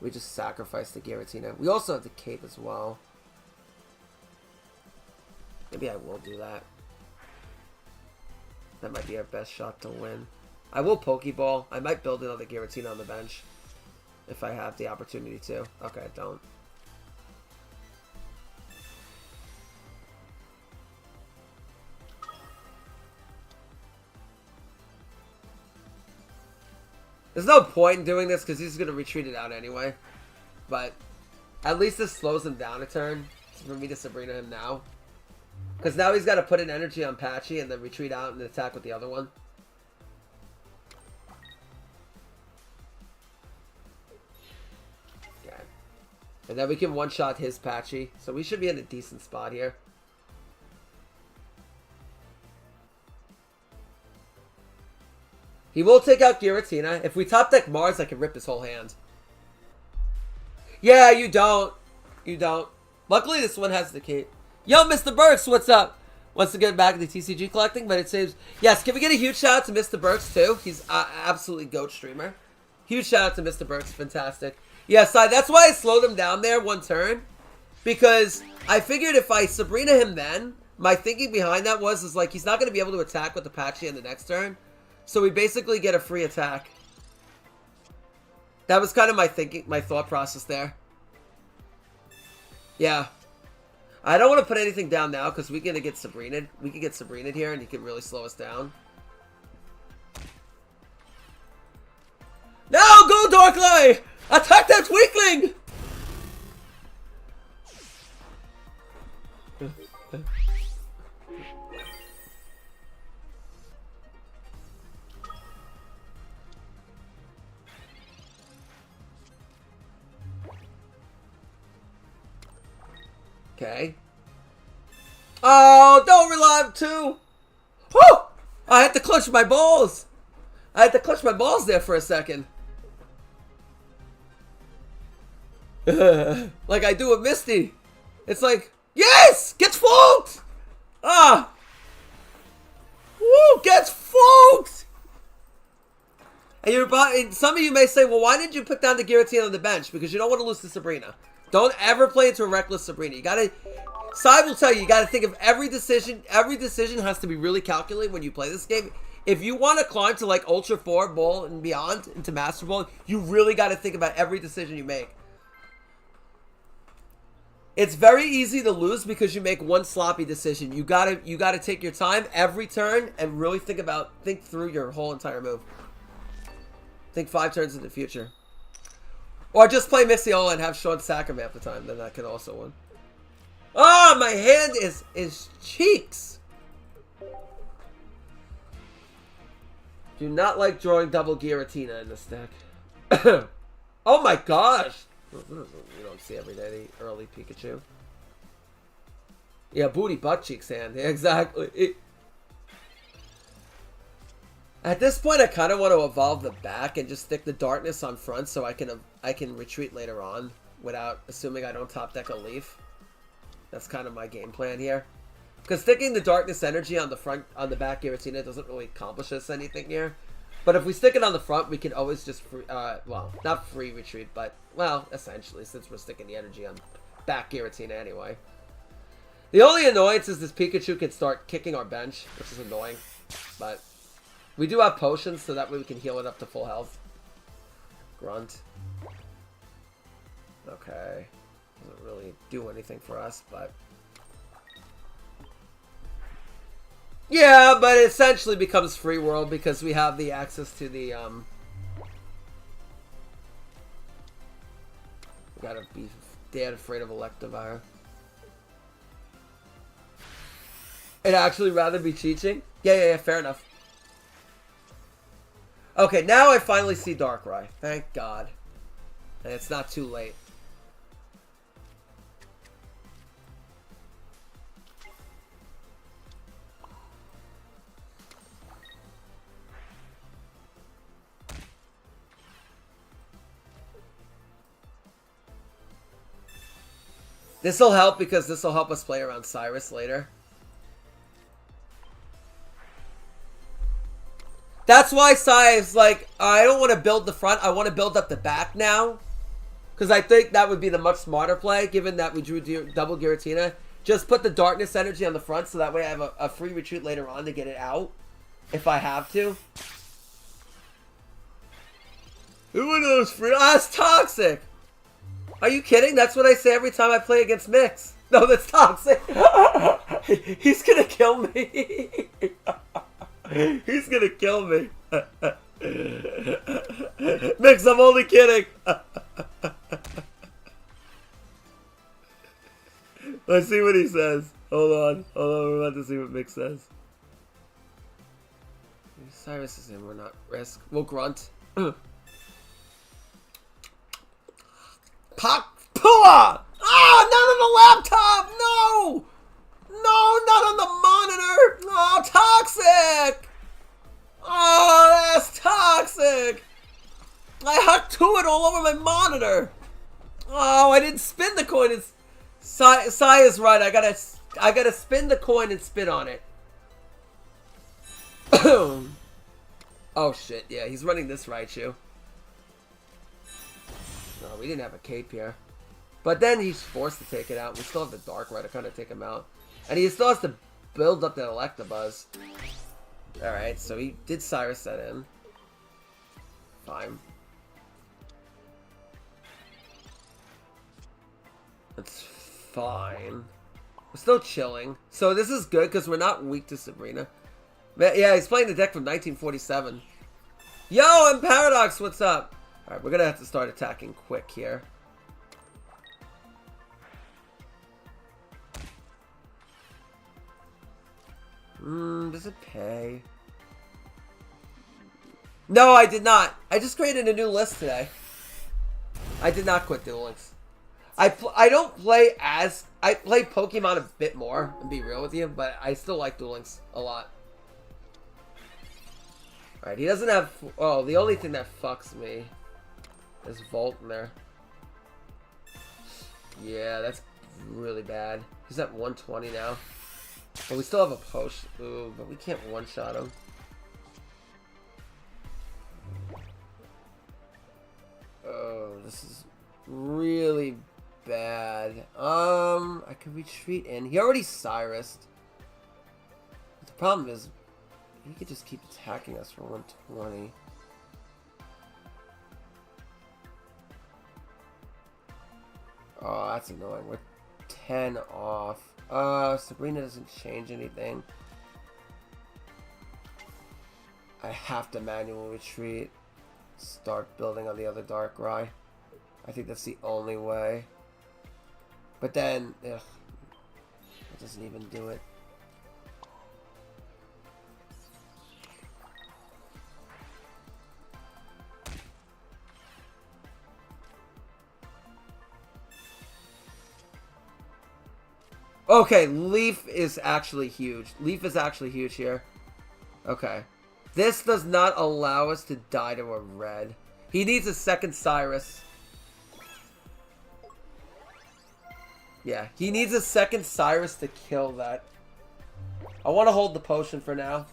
We just sacrifice the Giratina. We also have the cape as well. Maybe I will do that. That might be our best shot to win. I will Pokeball. I might build another Giratina on the bench. If I have the opportunity to. Okay, I don't. There's no point in doing this because he's going to retreat it out anyway. But at least this slows him down a turn for me to Sabrina him now. Because now he's got to put an energy on Patchy and then retreat out and attack with the other one. Okay. And then we can one-shot his Patchy. So we should be in a decent spot here. He will take out Giratina. If we top deck Mars, I can rip his whole hand. Yeah, you don't. You don't. Luckily, this one has the cape. Yo, Mr. Burks, what's up? Wants to get back into TCG collecting, but it saves... Yes, can we get a huge shout out to Mr. Burks, too? He's absolutely GOAT streamer. Huge shout out to Mr. Burks. Fantastic. Yeah, so that's why I slowed him down there 1 turn. Because I figured if I Sabrina him then, my thinking behind that was like he's not going to be able to attack with Apache in the next turn. So we basically get a free attack. That was kind of my thinking, my thought process there. Yeah. I don't want to put anything down now because we're going to get Sabrina. We can get Sabrina here and he can really slow us down. No! Go Darkrai! Attack that weakling! Okay. Oh, don't rely on 2. Whew! I had to clutch my balls. I had to clutch my balls there for a second. Like I do with Misty. It's like, yes! Gets folked! Ah! Woo! Gets folked! And some of you may say, well, why didn't you put down the Giratina on the bench? Because you don't want to lose to Sabrina. Don't ever play into a reckless Sabrina. You gotta... Sai will tell you, you gotta think of every decision. Every decision has to be really calculated when you play this game. If you want to climb to like Ultra 4 Ball and beyond into Master Ball, you really gotta think about every decision you make. It's very easy to lose because you make one sloppy decision. You gotta take your time every turn and really think through your whole entire move. Think 5 turns in the future. Or just play Missiola and have Sean sack him half the time. Then that can also win. Oh, my hand is cheeks. Do not like drawing double Giratina in this deck. Oh my gosh. You don't see every day the early Pikachu. Yeah, booty butt cheeks hand. Yeah, exactly. At this point, I kind of want to evolve the back and just stick the darkness on front so I can retreat later on without assuming I don't top deck a leaf. That's kind of my game plan here. Because sticking the darkness energy on the front, on the back Giratina doesn't really accomplish us anything here. But if we stick it on the front, we can always just free, well, not free retreat, but, well, essentially, since we're sticking the energy on back Giratina anyway. The only annoyance is this Pikachu can start kicking our bench, which is annoying. But we do have potions, so that way we can heal it up to full health. Grunt. Okay. Doesn't really do anything for us, but... yeah, but it essentially becomes free world because we have the access to the, we gotta be dead afraid of Electivire. It'd actually rather be teaching? Yeah, fair enough. Okay, now I finally see Darkrai. Thank God. And it's not too late. This will help because this will help us play around Cyrus later. That's why Sai is like, I don't want to build the front. I want to build up the back now. Because I think that would be the much smarter play, given that we drew double Giratina. Just put the darkness energy on the front so that way I have a free retreat later on to get it out. If I have to. Who are those free? Ah, it's toxic! Are you kidding? That's what I say every time I play against Mix. No, that's toxic. He's gonna kill me. He's gonna kill me. Mix, I'm only kidding. Let's see what he says. Hold on, we're about to see what Mix says. Cyrus is in, we're not risk. We'll grunt. Pua! Ah, not on the laptop! No! No, not on the monitor! Oh, toxic! Oh, that's toxic! I hucked to it all over my monitor! Oh, I didn't spin the coin. It's Sai is right. I gotta spin the coin and spit on it. Oh shit, yeah, he's running this Raichu. No, we didn't have a cape here. But then he's forced to take it out. We still have the Darkrai to kind of take him out. And he still has to build up that Electabuzz. Alright, so he did Cyrus set in. Fine. That's fine. We're still chilling. So this is good because we're not weak to Sabrina. But yeah, he's playing the deck from 1947. Yo, and Paradox, what's up? Alright, we're going to have to start attacking quick here. Does it pay? No, I did not. I just created a new list today. I did not quit Duel Links. I don't play as... I play Pokemon a bit more, and be real with you, but I still like Duel Links a lot. Alright, he doesn't have... Oh, the only thing that fucks me is Volt in there. Yeah, that's really bad. He's at 120 now. But we still have a potion. Ooh, but we can't one-shot him. Oh, this is really bad. I could retreat in. He already Cyrused. The problem is, he could just keep attacking us for 120. Oh, that's annoying. We're 10 off. Sabrina doesn't change anything. I have to manual retreat. Start building on the other Darkrai. I think that's the only way. But then, ugh, it doesn't even do it. Okay, Leaf is actually huge. Leaf is actually huge here. Okay. This does not allow us to die to a red. He needs a second Cyrus. Yeah, he needs a second Cyrus to kill that. I want to hold the potion for now.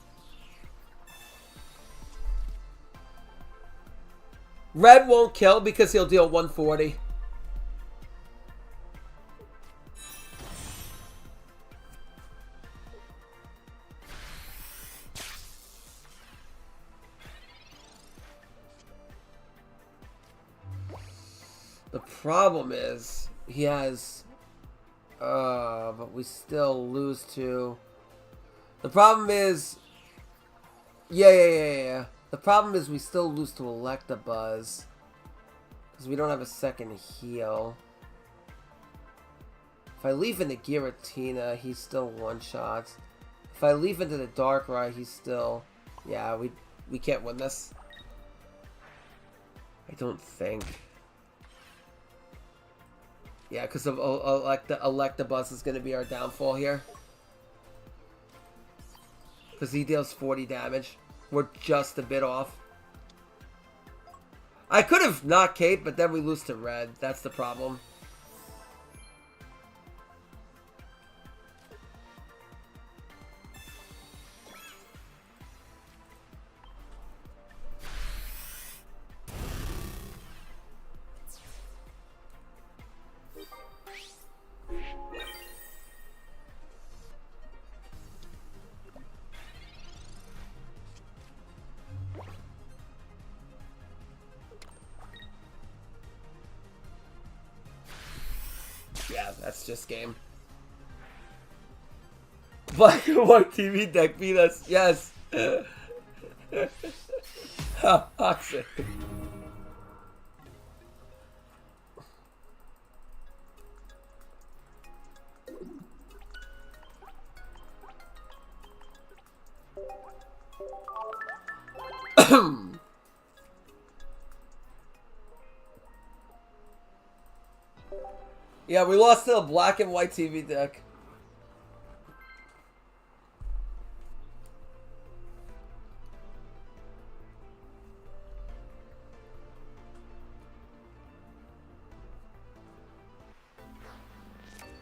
Red won't kill because he'll deal 140. The problem is he has but we still lose to. The problem is yeah. The problem is we still lose to Electabuzz because we don't have a second heal. If I leave into Giratina, he's still one-shots. If I leave into the Darkrai, he's still... Yeah, we can't win this. I don't think. Yeah, because of Electabuzz is going to be our downfall here. Because he deals 40 damage. We're just a bit off. I could have not Cape, but then we lose to Red. That's the problem. Yeah, that's just game. Black and white TV deck beat us. Yes. How toxic. Yeah, we lost to a black and white TV deck.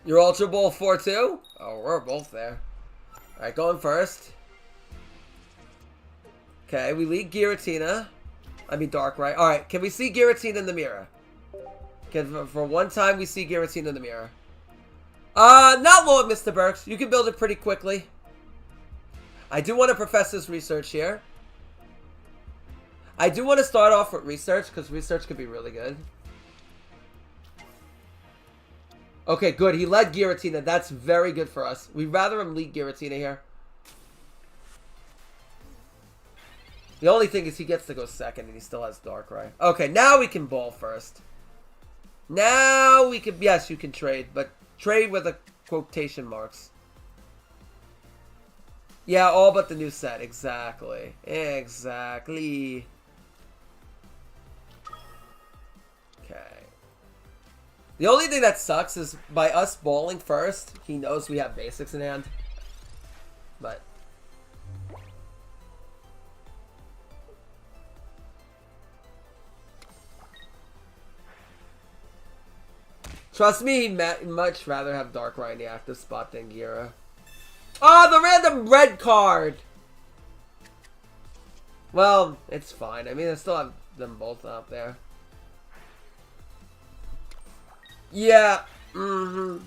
You're Ultra Ball 4-2? Oh, we're both there. Alright, going first. Okay, we lead Giratina. I mean Darkrai. Alright, can we see Giratina in the mirror? Because for one time we see Giratina in the mirror. Not long, Mr. Burks. You can build it pretty quickly. I do want to Professor's Research here. I do want to start off with Research, because Research could be really good. Okay, good. He led Giratina. That's very good for us. We'd rather him lead Giratina here. The only thing is he gets to go second, and he still has Darkrai. Okay, now we can ball first. Now we can... Yes, you can trade, but trade with a quotation marks. Yeah, all but the new set. Exactly. Exactly. Okay. The only thing that sucks is by us balling first, he knows we have basics in hand. But... Trust me, he'd much rather have Darkrai in the active spot than Gira. Oh, the random red card! Well, it's fine. I mean, I still have them both out there. Yeah. I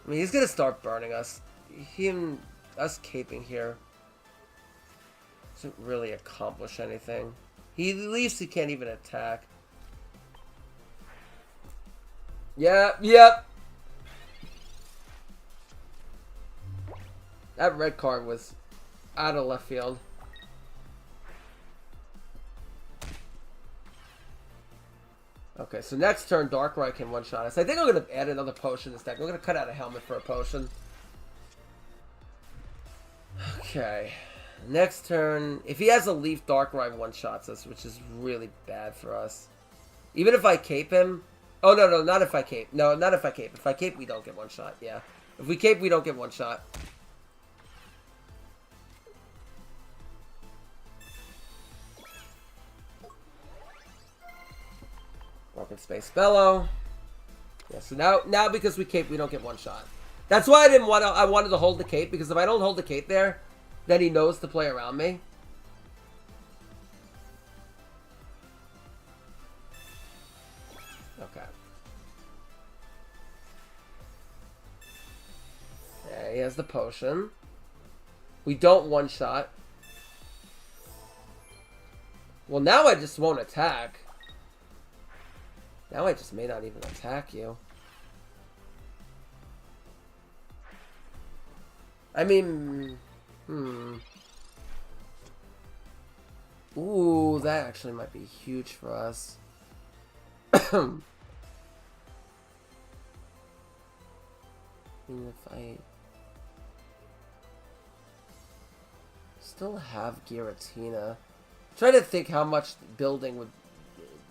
mean, he's gonna start burning us. Us caping here doesn't really accomplish anything. At least he can't even attack. Yeah, yep. That red card was out of left field. Okay, so next turn, Darkrai can one-shot us. I think I'm going to add another potion in this deck. I'm going to cut out a helmet for a potion. Okay. Next turn, if he has a Leaf, Darkrai one-shots us, which is really bad for us. Even if I cape him... Oh, no, not if I cape. No, not if I cape. If I cape, we don't get one-shot, yeah. If we cape, we don't get one-shot. Fucking Space Bellow. Yeah, so now because we cape, we don't get one shot. That's why I wanted to hold the cape, because if I don't hold the cape there, then he knows to play around me. Okay. Yeah, he has the potion. We don't one shot. Well, now I just won't attack. Now I just may not even attack you. I mean, Ooh, that actually might be huge for us. Even if I still have Giratina. Try to think how much building would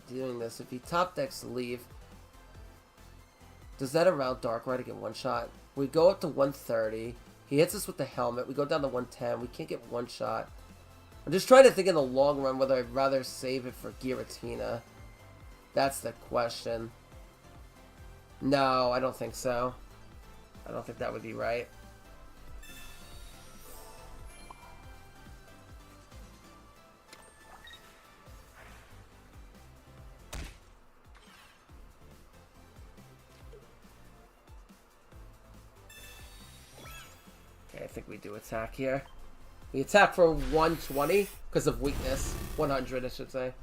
doing this. If he top decks Leaf, does that allow Darkrai to get one shot? We go up to 130. He hits us with the helmet. We go down to 110. We can't get one shot. I'm just trying to think in the long run whether I'd rather save it for Giratina. That's the question. No, I don't think so. I don't think that would be right. Okay, I think we do attack here. We attack for 120 because of weakness. 100, I should say.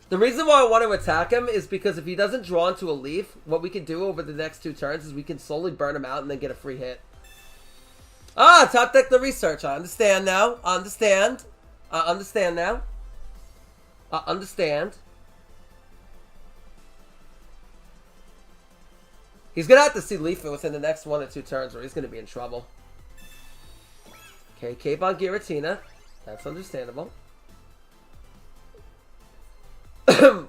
The reason why I want to attack him is because if he doesn't draw into a leaf, what we can do over the next 2 turns is we can slowly burn him out and then get a free hit. Ah, top deck the research. I understand now. I understand. I understand now. I understand. He's going to have to see Leaf within the next 1 or 2 turns or he's going to be in trouble. Okay, Cape on Giratina. That's understandable.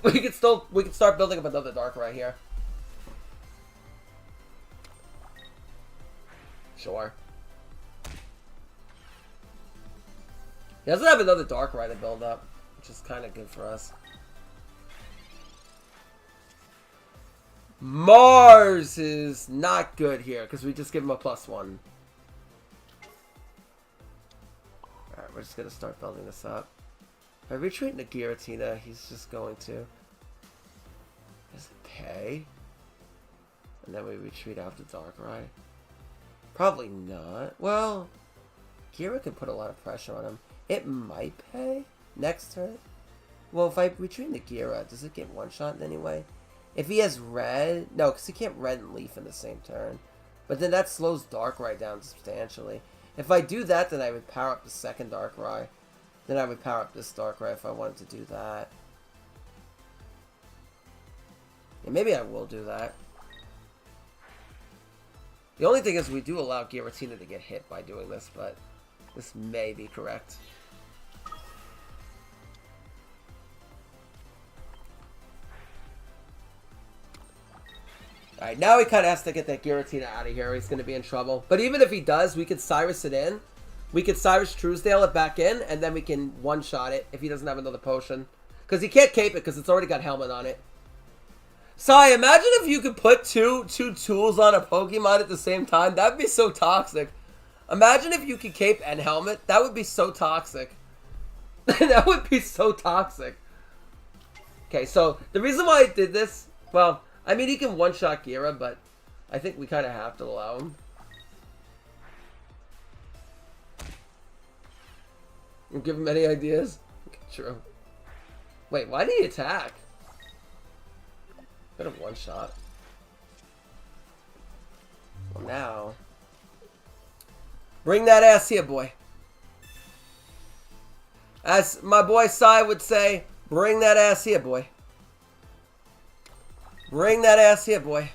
we could start building up another Darkrai here. Sure. He doesn't have another Darkrai to build up, which is kind of good for us. Mars is not good here because we just give him a +1. Alright, we're just going to start building this up. If I retreat into Giratina, he's just going to... Does it pay? And then we retreat out to Darkrai. Probably not. Well, Gira can put a lot of pressure on him. It might pay next turn. Well, if I retreat into Gira, does it get one shot in any way? If he has red... No, because he can't red and leaf in the same turn. But then that slows Darkrai down substantially. If I do that, then I would power up the second Darkrai. Then I would power up this Darkrai if I wanted to do that. And maybe I will do that. The only thing is we do allow Giratina to get hit by doing this, but this may be correct. Alright, now he kind of has to get that Giratina out of here or he's going to be in trouble. But even if he does, we could Cyrus it in. We could Cyrus Truesdale it back in, and then we can one-shot it if he doesn't have another potion. Because he can't cape it because it's already got helmet on it. Sai, imagine if you could put two tools on a Pokemon at the same time. That'd be so toxic. Imagine if you could cape and helmet. That would be so toxic. That would be so toxic. Okay, so the reason why I did this, well... I mean, he can one-shot Gira, but I think we kind of have to allow him. And give him any ideas? True. Wait, why did he attack? Could have one-shot. Well, now... Bring that ass here, boy. As my boy Sai would say, bring that ass here, boy. Bring that ass here, boy.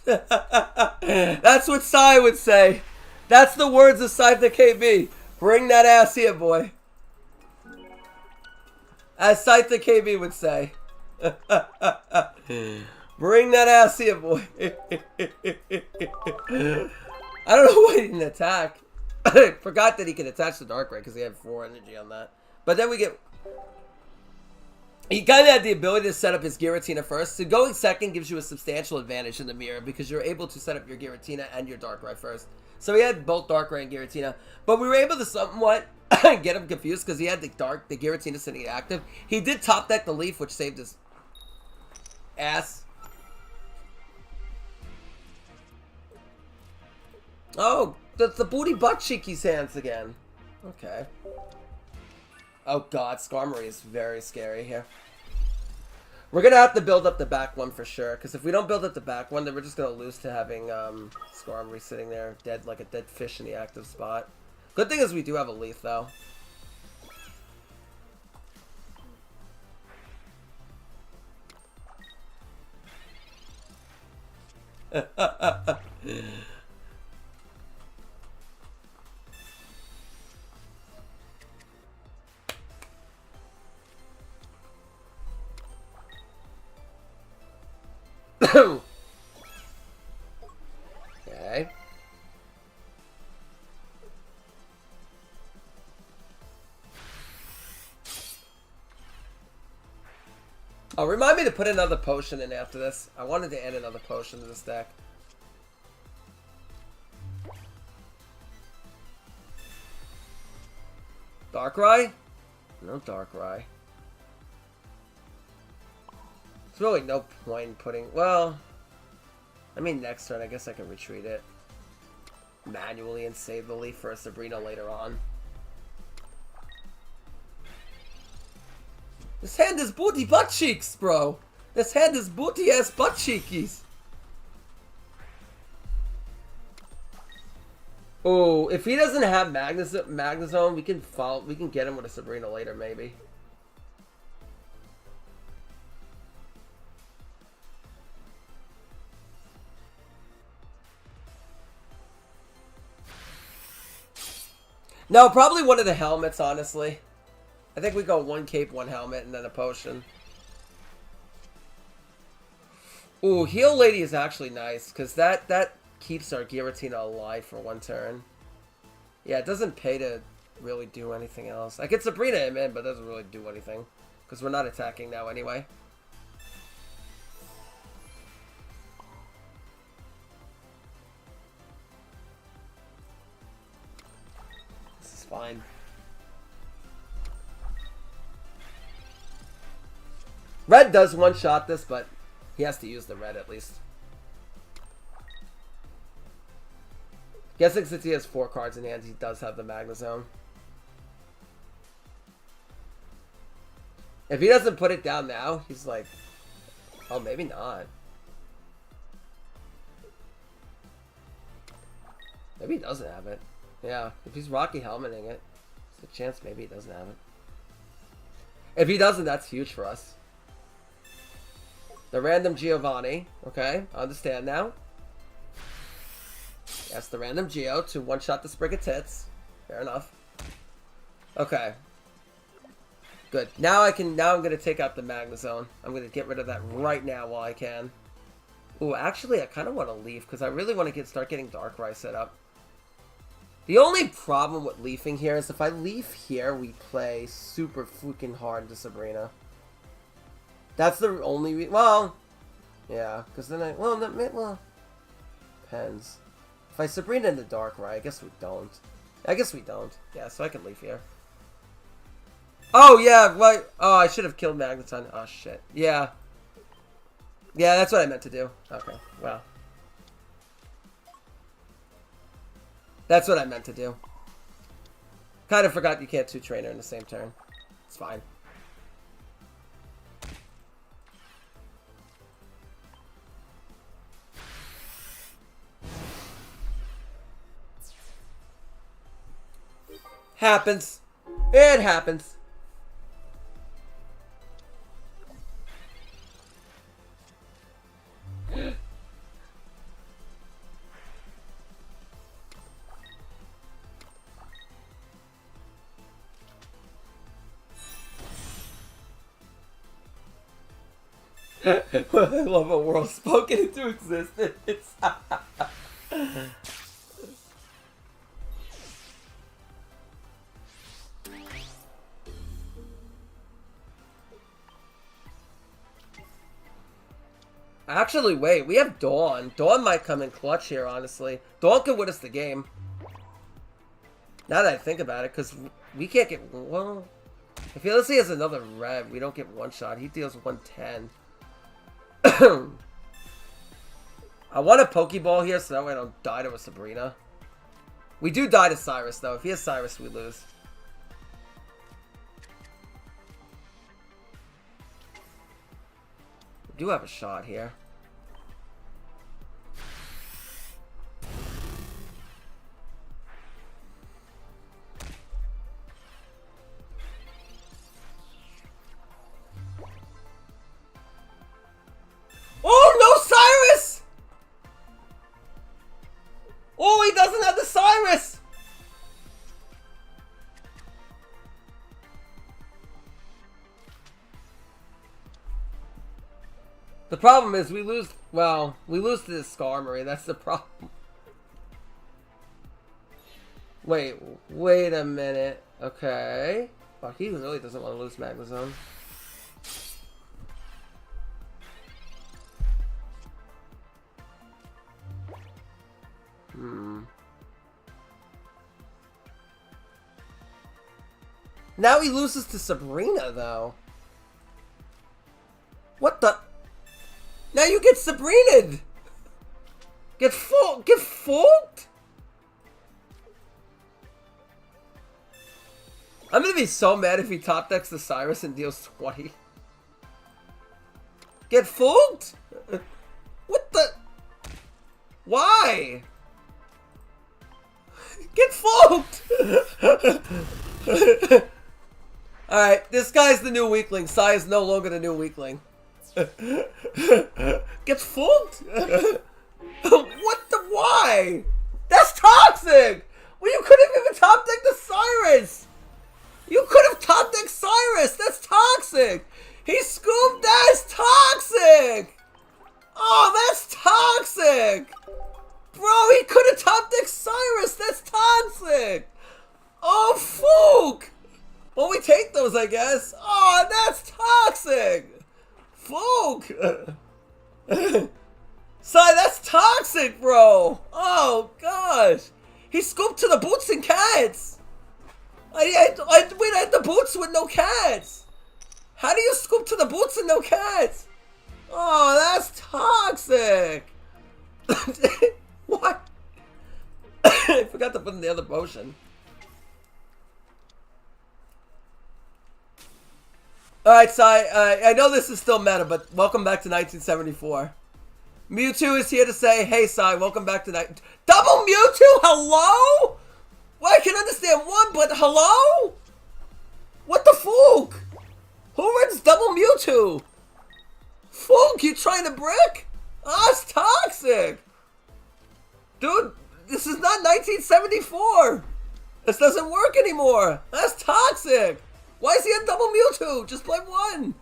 That's what Sai would say. That's the words of Sai the KB. Bring that ass here, boy. As Sai the KB would say. Bring that ass here, boy. I don't know why he didn't attack. I forgot that he could attach the Dark Ray because he had 4 energy on that. But then we get... He kind of had the ability to set up his Giratina first. So going second gives you a substantial advantage in the mirror because you're able to set up your Giratina and your Dark Ray first. So he had both Dark Ray and Giratina. But we were able to somewhat get him confused because he had the Giratina sitting active. He did top deck the Leaf, which saved his ass. Oh, that's the booty butt cheeky's hands again. Okay. Oh god, Skarmory is very scary here. We're gonna have to build up the back one for sure, because if we don't build up the back one, then we're just gonna lose to having Skarmory sitting there dead like a dead fish in the active spot. Good thing is we do have a Leaf though. Okay. Oh, remind me to put another potion in after this. I wanted to add another potion to this deck. Darkrai? No Darkrai. There's really no point in putting... Well... I mean, next turn, I guess I can retreat it manually and save the Leaf for a Sabrina later on. This hand is booty butt cheeks, bro. This hand is booty ass butt cheekies. Oh, if he doesn't have Magnezone, we can follow. We can get him with a Sabrina later, maybe. No, probably one of the helmets, honestly. I think we go 1 cape, 1 helmet, and then a potion. Ooh, Heal Lady is actually nice, because that keeps our Giratina alive for 1 turn. Yeah, it doesn't pay to really do anything else. I could Sabrina him in, but it doesn't really do anything, because we're not attacking now anyway. Fine. Red does one-shot this, but he has to use the red at least. Guessing since he has 4 cards in hand, he does have the Magnezone. If he doesn't put it down now, he's like, oh, maybe not. Maybe he doesn't have it. Yeah, if he's Rocky Helmeting it, there's a chance maybe he doesn't have it. If he doesn't, that's huge for us. The random Giovanni. Okay, understand now. Yes, the random Geo to one-shot the Sprig of Tits. Fair enough. Okay. Good. Now I'm gonna take out the Magnezone. I'm gonna get rid of that right now while I can. Ooh, actually I kinda wanna leave because I really want to start getting Darkrai set up. The only problem with leafing here is if I leaf here, we play super freaking hard to Sabrina. That's the only well, yeah, because then well, depends. If I Sabrina in the Darkrai, I guess we don't. Yeah, so I can leave here. Oh, yeah, right. Oh, I should have killed Magneton. Oh, shit. Yeah. Yeah, that's what I meant to do. Okay, well. That's what I meant to do. Kind of forgot you can't 2-trainer in the same turn. It's fine. Happens. It happens. I love a world spoken into existence. Actually, wait, we have Dawn. Dawn might come in clutch here, honestly. Dawn could win us the game. Now that I think about it, because we can't get... Well, if he, let's say he has another red, we don't get one shot. He deals 110. I want a Pokeball here, so that way I don't die to a Sabrina. We do die to Cyrus, though. If he has Cyrus, we lose. We do have a shot here. Oh, no Cyrus! Oh, he doesn't have the Cyrus! The problem is we lose, well, we lose to the Skarmory, that's the problem. Wait a minute. Okay. Well, he really doesn't want to lose Magnezone. Now he loses to Sabrina, though. What the? Now you get Sabrina'd! Get fooled? I'm gonna be so mad if he top decks the Cyrus and deals 20. Get fooled? What the? Why? Get fooled! Alright, this guy's the new weakling. Sai is no longer the new weakling. Get fooled? What the? Why? That's toxic! Well, you couldn't even top deck the Cyrus! You could have top decked Cyrus! That's toxic! He scooped! That's toxic! Oh, that's toxic! Bro, he could have top decked Cyrus! That's toxic! Oh, Fook! Well, we take those, I guess. Oh, that's toxic! Fook! Sai, that's toxic, bro! Oh, gosh! He scooped to the boots and cats! I had the boots with no cats! How do you scoop to the boots and no cats? Oh, that's toxic! What? I forgot to put in the other potion. Alright, Sai, I know this is still meta, but welcome back to 1974. Mewtwo is here to say, hey, Sai, welcome back to Double Mewtwo? Hello? Well, I can understand one, but hello? What the fuck? Who runs Double Mewtwo? Fuck, you trying to brick? Ah, it's toxic. Dude, this is not 1974. This doesn't work anymore. That's toxic. Why is he on Double Mewtwo? Just play one.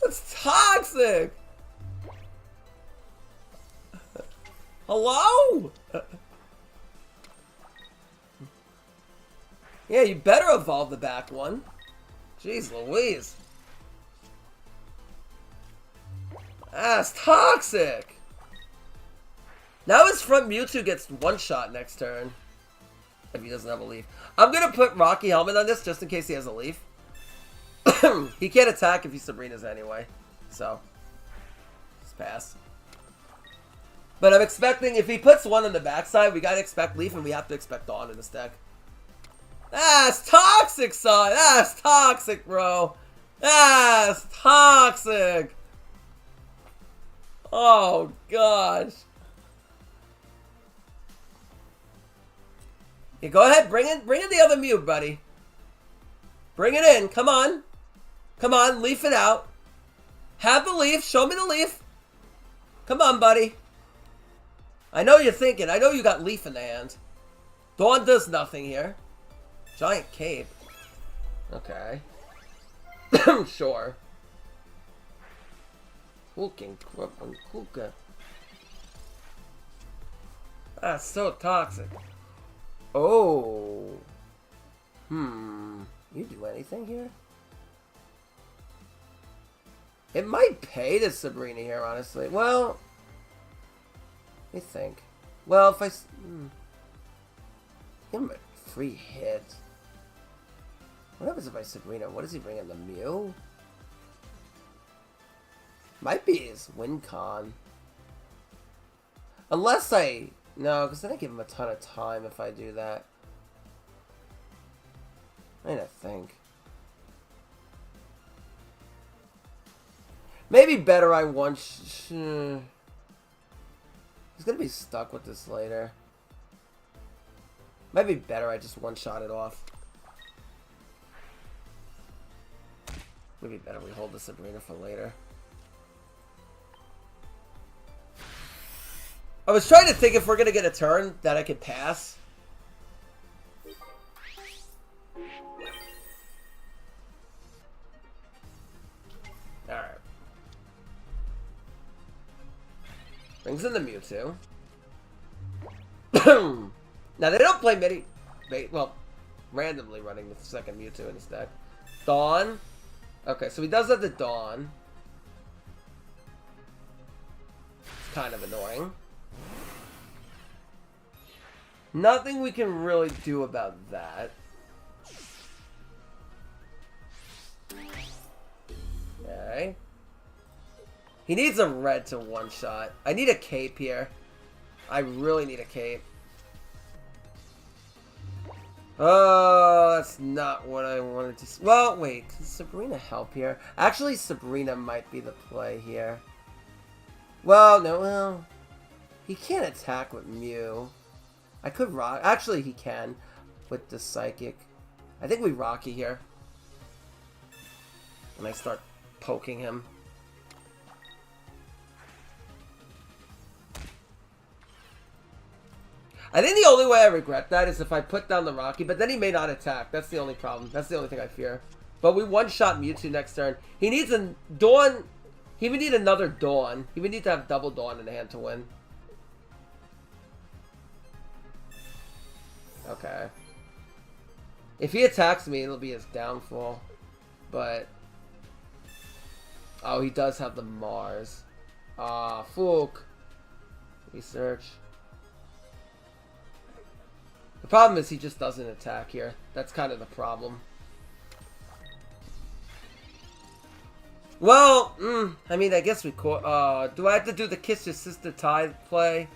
That's toxic. Hello? Yeah, you better evolve the back one. Jeez Louise. That's toxic. Now his front Mewtwo gets one shot next turn. If he doesn't have a leaf. I'm going to put Rocky Helmet on this just in case he has a leaf. He can't attack if he's Sabrina's anyway. So, just pass. But I'm expecting, if he puts one on the backside, we got to expect leaf and we have to expect Dawn in this deck. That's toxic, son. That's toxic, bro. That's toxic. Oh, gosh. Yeah, go ahead. Bring in the other Mew, buddy. Bring it in. Come on. Come on. Leaf it out. Have the leaf. Show me the leaf. Come on, buddy. I know you're thinking. I know you got leaf in the hand. Dawn does nothing here. Giant cape. Okay. Sure. Hulking Crop and Kuka. That's so toxic. Oh. You do anything here? It might pay to Sabrina here, honestly. Well, let me think. Well, if I... give him a free hit. What happens if I Sabrina? What does he bring in? The Mew? Might be his win con. Unless I... No, because then I give him a ton of time if I do that. I need to think. Maybe better I one... He's gonna be stuck with this later. Might be better I just one-shot it off. Maybe better we hold the Sabrina for later. I was trying to think if we're gonna get a turn that I could pass. Alright. Brings in the Mewtwo. Now they don't play many... well, randomly running the second Mewtwo in his deck. Dawn. Okay, so he does have the Dawn. It's kind of annoying. Nothing we can really do about that. Okay. He needs a red to one-shot. I need a cape here. I really need a cape. Oh, that's not what I wanted to... Well, wait. Can Sabrina help here? Actually, Sabrina might be the play here. Well, no, well... He can't attack with Mew. I could rock... Actually, he can. With the Psychic. I think we Rocky here. And I start poking him. I think the only way I regret that is if I put down the Rocky, but then he may not attack. That's the only problem. That's the only thing I fear. But we one-shot Mewtwo next turn. He needs a Dawn. He would need another Dawn. He would need to have double Dawn in the hand to win. Okay. If he attacks me, it'll be his downfall. But... Oh, he does have the Mars. Ah, Fook. Research. The problem is he just doesn't attack here. That's kind of the problem. Well, I mean, I guess we do I have to do the Kiss Your Sister tie play?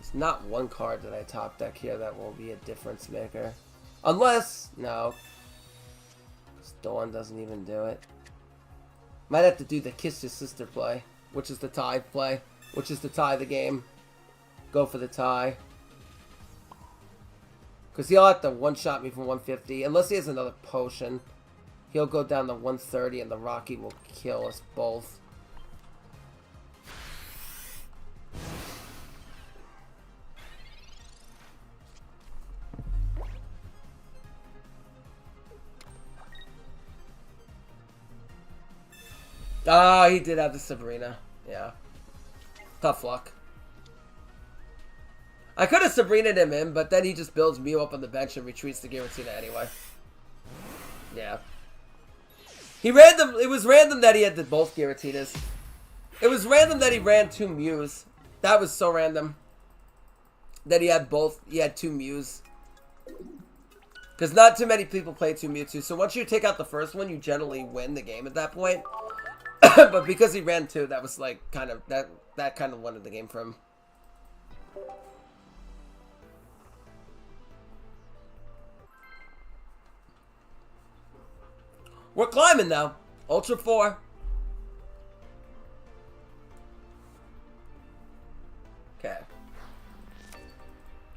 There's not one card that I top deck here that will be a difference maker. Unless, no. Dawn doesn't even do it. Might have to do the Kiss Your Sister play, which is the tie play, which is to tie the game. Go for the tie. Because he'll have to one-shot me from 150. Unless he has another potion. He'll go down to 130 and the Rocky will kill us both. Ah, he did have the Sabrina. Yeah. Tough luck. I could have Sabrinaed him in, but then he just builds Mew up on the bench and retreats to Giratina anyway. Yeah. He it was random that he had both Giratinas. It was random that he ran two Mews. That was so random. That he had two Mews. Because not too many people play two Mewtwo. So once you take out the first one, you generally win the game at that point. But because he ran two, that was like kind of, that kind of won the game for him. We're climbing though. Ultra 4. Okay.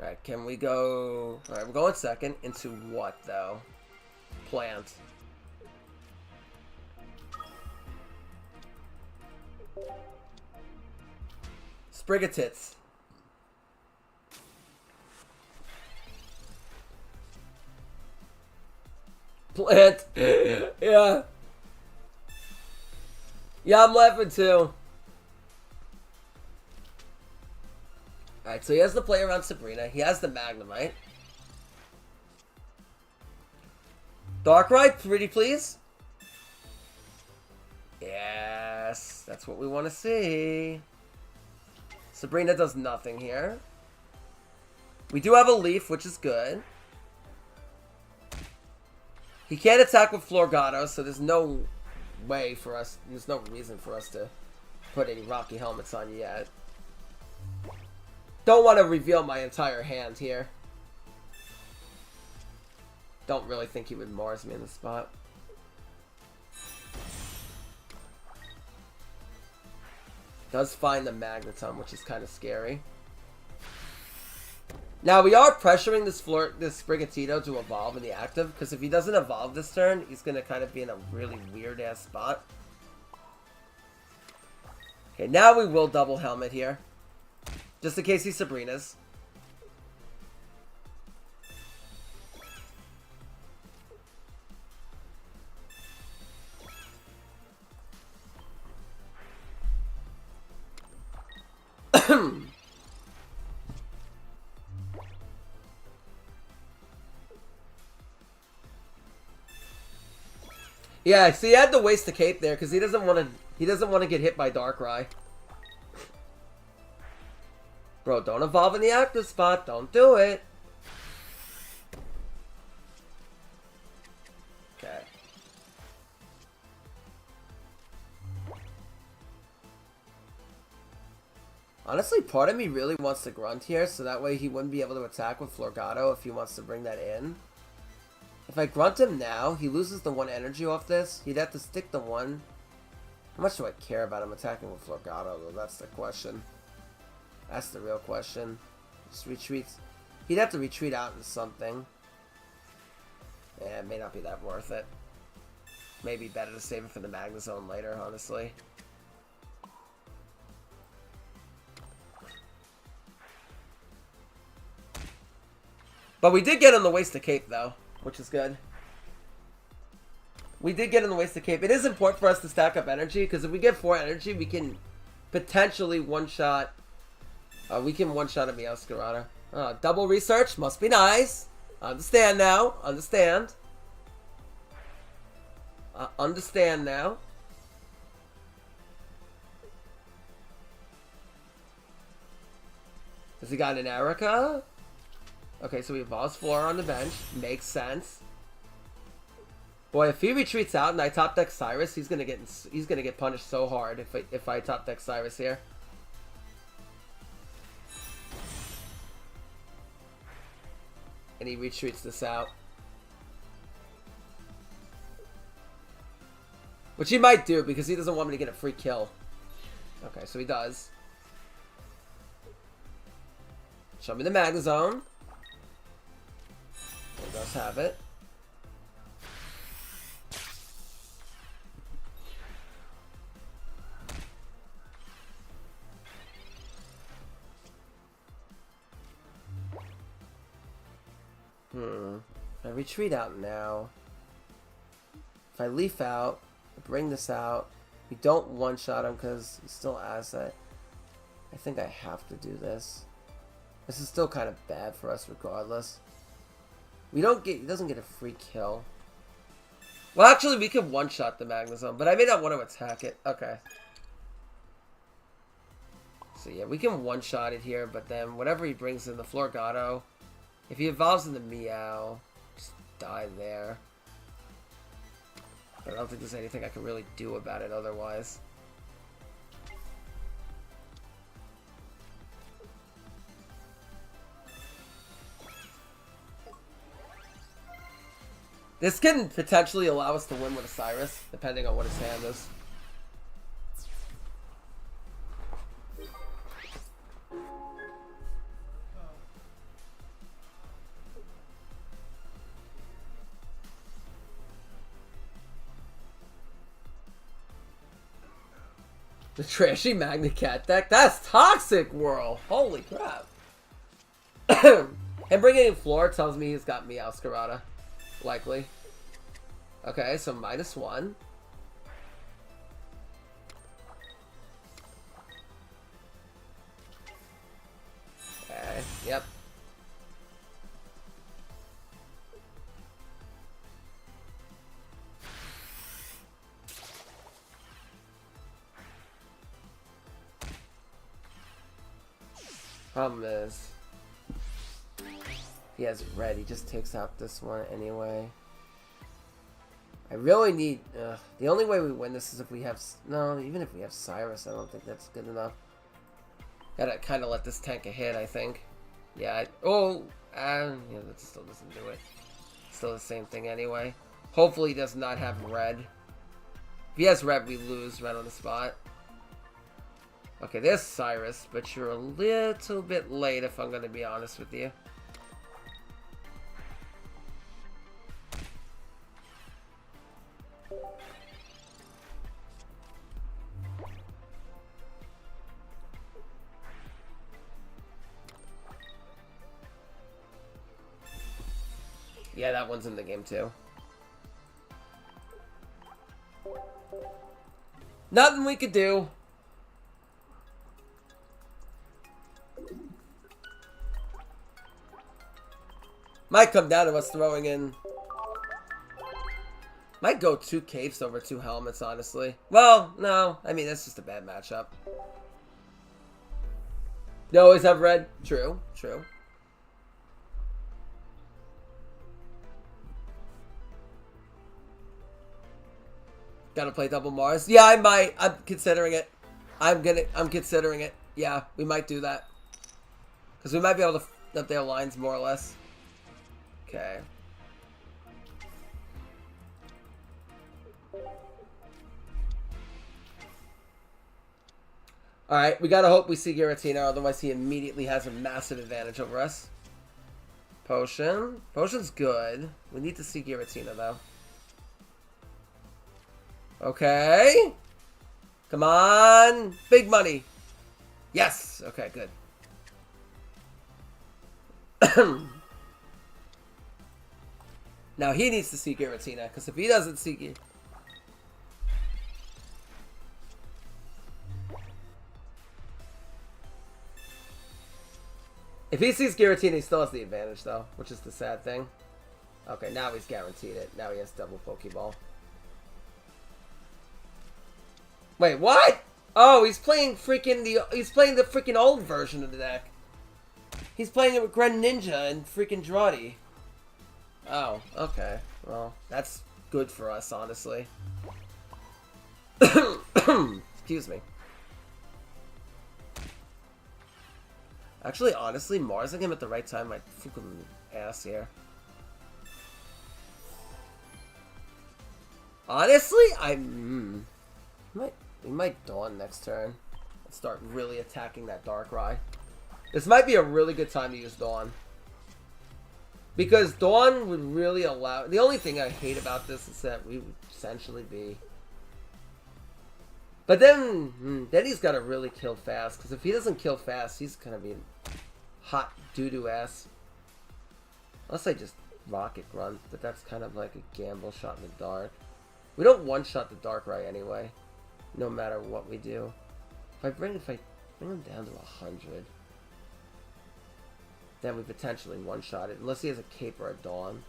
Alright, can we go... Alright, we're going second. Into what though? Plant. Sprigatits. Plant. Yeah. Yeah, I'm laughing too. Alright, so he has the play around Sabrina. He has the Magnemite. Darkrai, pretty please. Yes, that's what we want to see. Sabrina does nothing here. We do have a Leaf, which is good. He can't attack with Florgato, so there's no way for us, there's no reason for us to put any Rocky Helmets on yet. Don't want to reveal my entire hand here. Don't really think he would Mars me in the spot. Does find the Magneton, which is kind of scary. Now, we are pressuring this Sprigatito to evolve in the active, because if he doesn't evolve this turn, he's going to kind of be in a really weird-ass spot. Okay, now we will double Helmet here. Just in case he Sabrina's. Yeah, so he had to waste the cape there because he doesn't want to get hit by Darkrai. Bro, don't evolve in the active spot. Don't do it. Okay. Honestly, part of me really wants to grunt here, so that way he wouldn't be able to attack with Florgato if he wants to bring that in. If I grunt him now, he loses the 1 energy off this. He'd have to stick the 1. How much do I care about him attacking with Florgato, though? That's the question. That's the real question. Just retreats. He'd have to retreat out into something. Yeah, it may not be that worth it. Maybe better to save it for the Magnezone later, honestly. But we did get him the waste of cape, though, which is good. We did get him the waste of cape. It is important for us to stack up energy, because if we get 4 energy, we can potentially one-shot... we can one-shot a Meowscarada. Double research must be nice. Understand now. Understand. Understand now. Has he got an Erica? Okay, so he evolves Flora on the bench. Makes sense. Boy, if he retreats out and I top deck Cyrus, he's gonna get punished so hard if I top deck Cyrus here. And he retreats this out. Which he might do because he doesn't want me to get a free kill. Okay, so he does. Show me the Magnezone. He does have it. I retreat out now. If I leaf out, I bring this out. We don't one-shot him because he's still asset. I think I have to do this. This is still kind of bad for us regardless. He doesn't get a free kill. Well, actually, we could one-shot the Magnezone, but I may not want to attack it. Okay. So yeah, we can one-shot it here, but then whatever he brings in, the Florgato, if he evolves in the Meow, just die there. But I don't think there's anything I can really do about it otherwise. This can potentially allow us to win with a Cyrus, depending on what his hand is. The trashy Magnicat deck? That's toxic, Whirl! Holy crap. And bringing in Floor tells me he's got Meowscarada. Likely. Okay, so -1. Yep. Problem is, he has red. He just takes out this one anyway. I really need... the only way we win this is if we have... No, even if we have Cyrus, I don't think that's good enough. Gotta kind of let this tank a hit, I think. Yeah, yeah, that still doesn't do it. Still the same thing anyway. Hopefully he does not have red. If he has red, we lose right on the spot. Okay, there's Cyrus, but you're a little bit late if I'm going to be honest with you. Yeah, that one's in the game too. Nothing we could do. Might come down to us throwing in... Might go 2 capes over 2 helmets, honestly. Well, no. I mean, that's just a bad matchup. You always have red? True, true. Gotta play double Mars. Yeah, I might. I'm considering it. I'm considering it. Yeah, we might do that. Because we might be able to f up their lines more or less. Okay. Alright, we gotta hope we see Giratina, otherwise he immediately has a massive advantage over us. Potion. Potion's good. We need to see Giratina, though. Okay. Come on. Big money. Yes. Okay, good. Now he needs to see Giratina, because if he doesn't see Giratina... If he sees Giratina, he still has the advantage, though, which is the sad thing. Okay, now he's guaranteed it. Now he has double Pokeball. Wait, what? Oh, he's playing freaking he's playing the freaking old version of the deck. He's playing it with Greninja and freaking Draughty. Oh, okay. Well, that's good for us, honestly. Excuse me. Actually, honestly, Marsing him at the right time might fucking ass here. Honestly, we might Dawn next turn and start really attacking that Darkrai. This might be a really good time to use Dawn. Because Dawn would really allow... The only thing I hate about this is that we would essentially be... But then he's got to really kill fast. Because if he doesn't kill fast, he's going to be hot doo-doo ass. Unless I just Rocket Grunt. But that's kind of like a gamble shot in the dark. We don't one-shot the Darkrai anyway. No matter what we do. If I bring him down to 100... then we potentially one-shot it. Unless he has a Cape or a Dawn.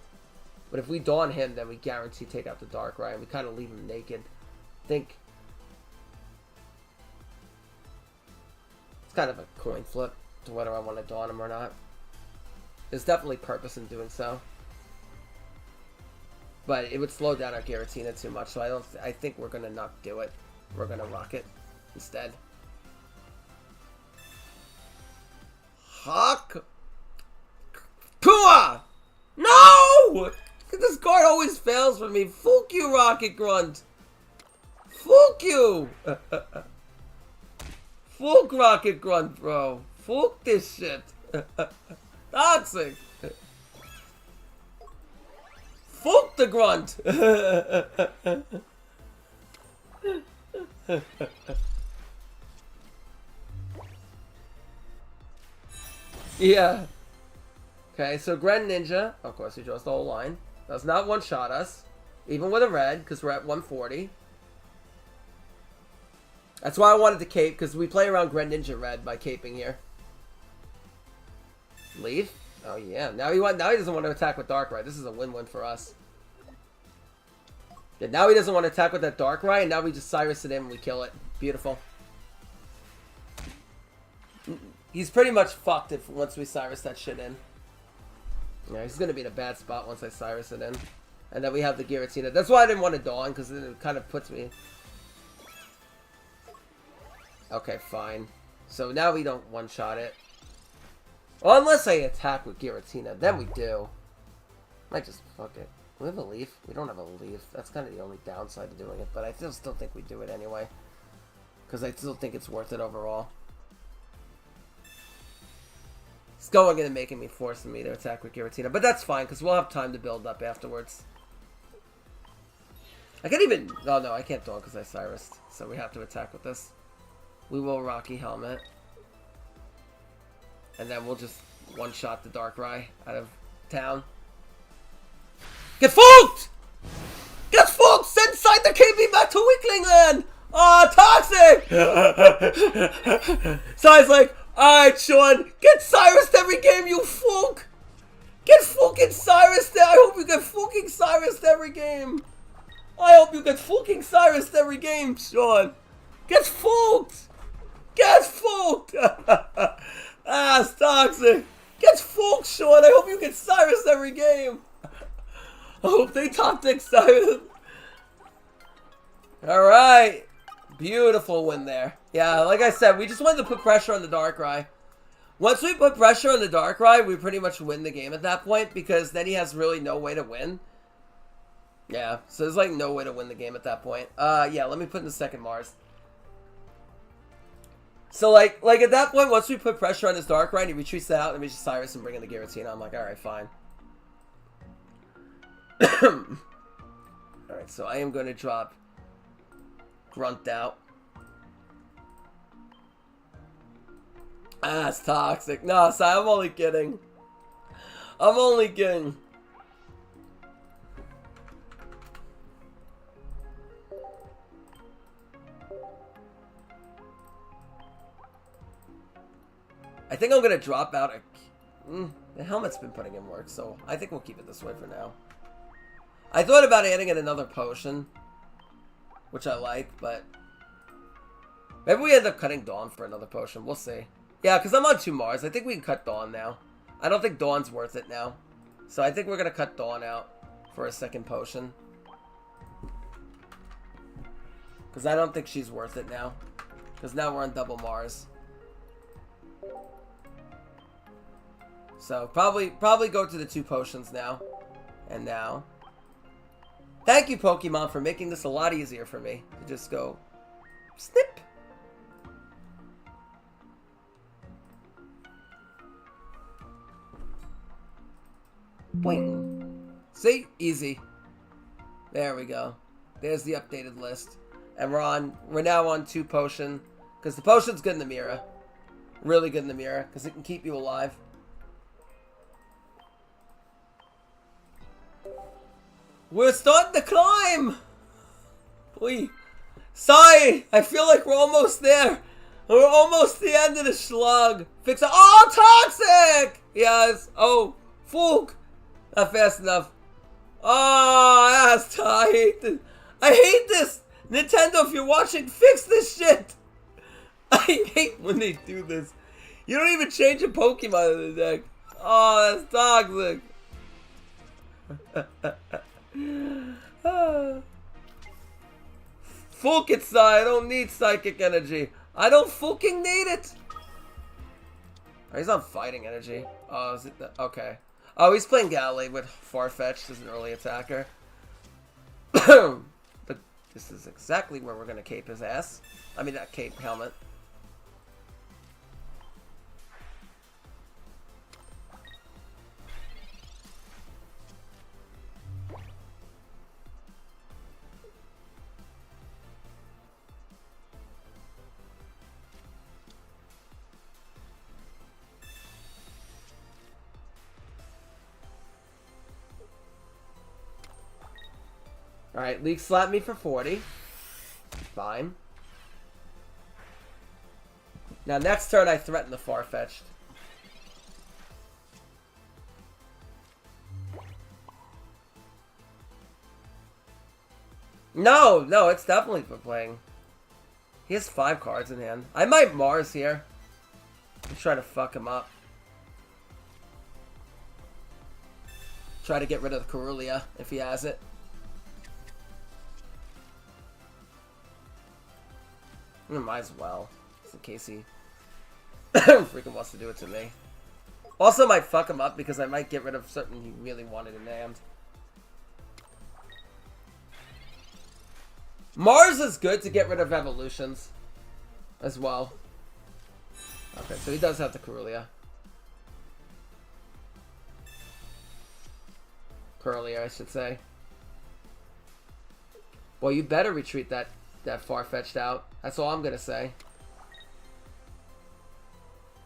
But if we Dawn him, then we guarantee take out the Darkrai. And we kind of leave him naked. I think... It's kind of a coin flip to whether I want to Dawn him or not. There's definitely purpose in doing so. But it would slow down our Giratina too much. So I think we're going to not do it. We're going to Rocket instead. Hawk! Pua! No! This card always fails for me. Fuck you, Rocket Grunt. Fuck you. Fuck Rocket Grunt, bro. Fuck this shit. Toxic. Fuck the Grunt. Yeah. Okay, so Greninja, of course, he draws the whole line. Does not one-shot us, even with a red, because we're at 140. That's why I wanted to cape, because we play around Greninja red by caping here. Leave? Oh yeah. Now he doesn't want to attack with Darkrai. This is a win-win for us. Yeah, now he doesn't want to attack with that Darkrai, and now we just Cyrus it in and we kill it. Beautiful. He's pretty much fucked if once we Cyrus that shit in. Yeah, he's gonna be in a bad spot once I Cyrus it in. And then we have the Giratina. That's why I didn't want to Dawn, because it kind of puts me... Okay, fine. So now we don't one-shot it. Well, unless I attack with Giratina, then we do. Might just fuck it. We have a leaf? We don't have a leaf. That's kind of the only downside to doing it, but I still think we do it anyway. Because I still think it's worth it overall. It's going and making me forcing me to attack with Giratina, but that's fine, because we'll have time to build up afterwards. I can't even... Oh no, I can't Dawn because I Cyrused, so we have to attack with this. We will Rocky Helmet. And then we'll just one-shot the Darkrai out of town. Get Fooked! Get Fooked! Send Side the KB back to Weakling Land! Oh, toxic! Side's like, alright, Sean, get Cyrused every game, you Fook! Get fucking Cyrused! I hope you get fucking Cyrused every game! I hope you get fucking Cyrused every game, Sean! Get Fooked! Get Fooked! Ah, it's toxic! Get Fooked, Sean! I hope you get Cyrus every game! I hope they top deck Cyrus! Alright! Beautiful win there. Yeah, like I said, we just wanted to put pressure on the Darkrai. Once we put pressure on the Darkrai, we pretty much win the game at that point, because then he has really no way to win. Yeah, so there's like no way to win the game at that point. Yeah, let me put in the second Mars. So like at that point, once we put pressure on his Darkrai, he retreats that out, and we just Cyrus and bring in the Giratina. I'm like, alright, fine. Alright, so I am going to drop Grunt out. Ah, it's toxic. No, so I'm only kidding. I'm only kidding. I think I'm going to drop out a... the helmet's been putting in work, so I think we'll keep it this way for now. I thought about adding in another potion, which I like, but... maybe we end up cutting Dawn for another potion. We'll see. Yeah, because I'm on 2 Mars. I think we can cut Dawn now. I don't think Dawn's worth it now. So I think we're going to cut Dawn out for a second potion. Because I don't think she's worth it now. Because now we're on double Mars. So probably go to the 2 potions now. And now. Thank you, Pokemon, for making this a lot easier for me. To just go snip. Boing. See? Easy. There we go. There's the updated list. And we're now on 2 potion. Because the potion's good in the mirror. Really good in the mirror. Because it can keep you alive. We're starting to climb! Oi. Sigh! I feel like we're almost there. We're almost the end of the slug. Fix it. Oh, toxic! Yes. Oh, Fook. Not fast enough. Oh, that's tight. I hate this. Nintendo, if you're watching, fix this shit. I hate when they do this. You don't even change a Pokemon in the deck. Oh, that's toxic. Fuck it, Sai. I don't need psychic energy. I don't fucking need it. Oh, he's on fighting energy. Oh, is it okay. Oh, he's playing Gallade with Farfetch'd as an early attacker. But this is exactly where we're gonna cape his ass. I mean, not cape, helmet. Alright, Leak slapped me for 40. Fine. Now, next turn, I threaten the Farfetch'd. No, no, it's definitely for playing. He has 5 cards in hand. I might Mars here. Let's try to fuck him up. Try to get rid of the Carulia if he has it. Might as well, just in case he freaking wants to do it to me. Also might fuck him up because I might get rid of something he really wanted in hand. Mars is good to get rid of evolutions as well. Okay, so he does have the Carulia. Curlier, I should say. Well, you better retreat that far-fetched out. That's all I'm gonna say.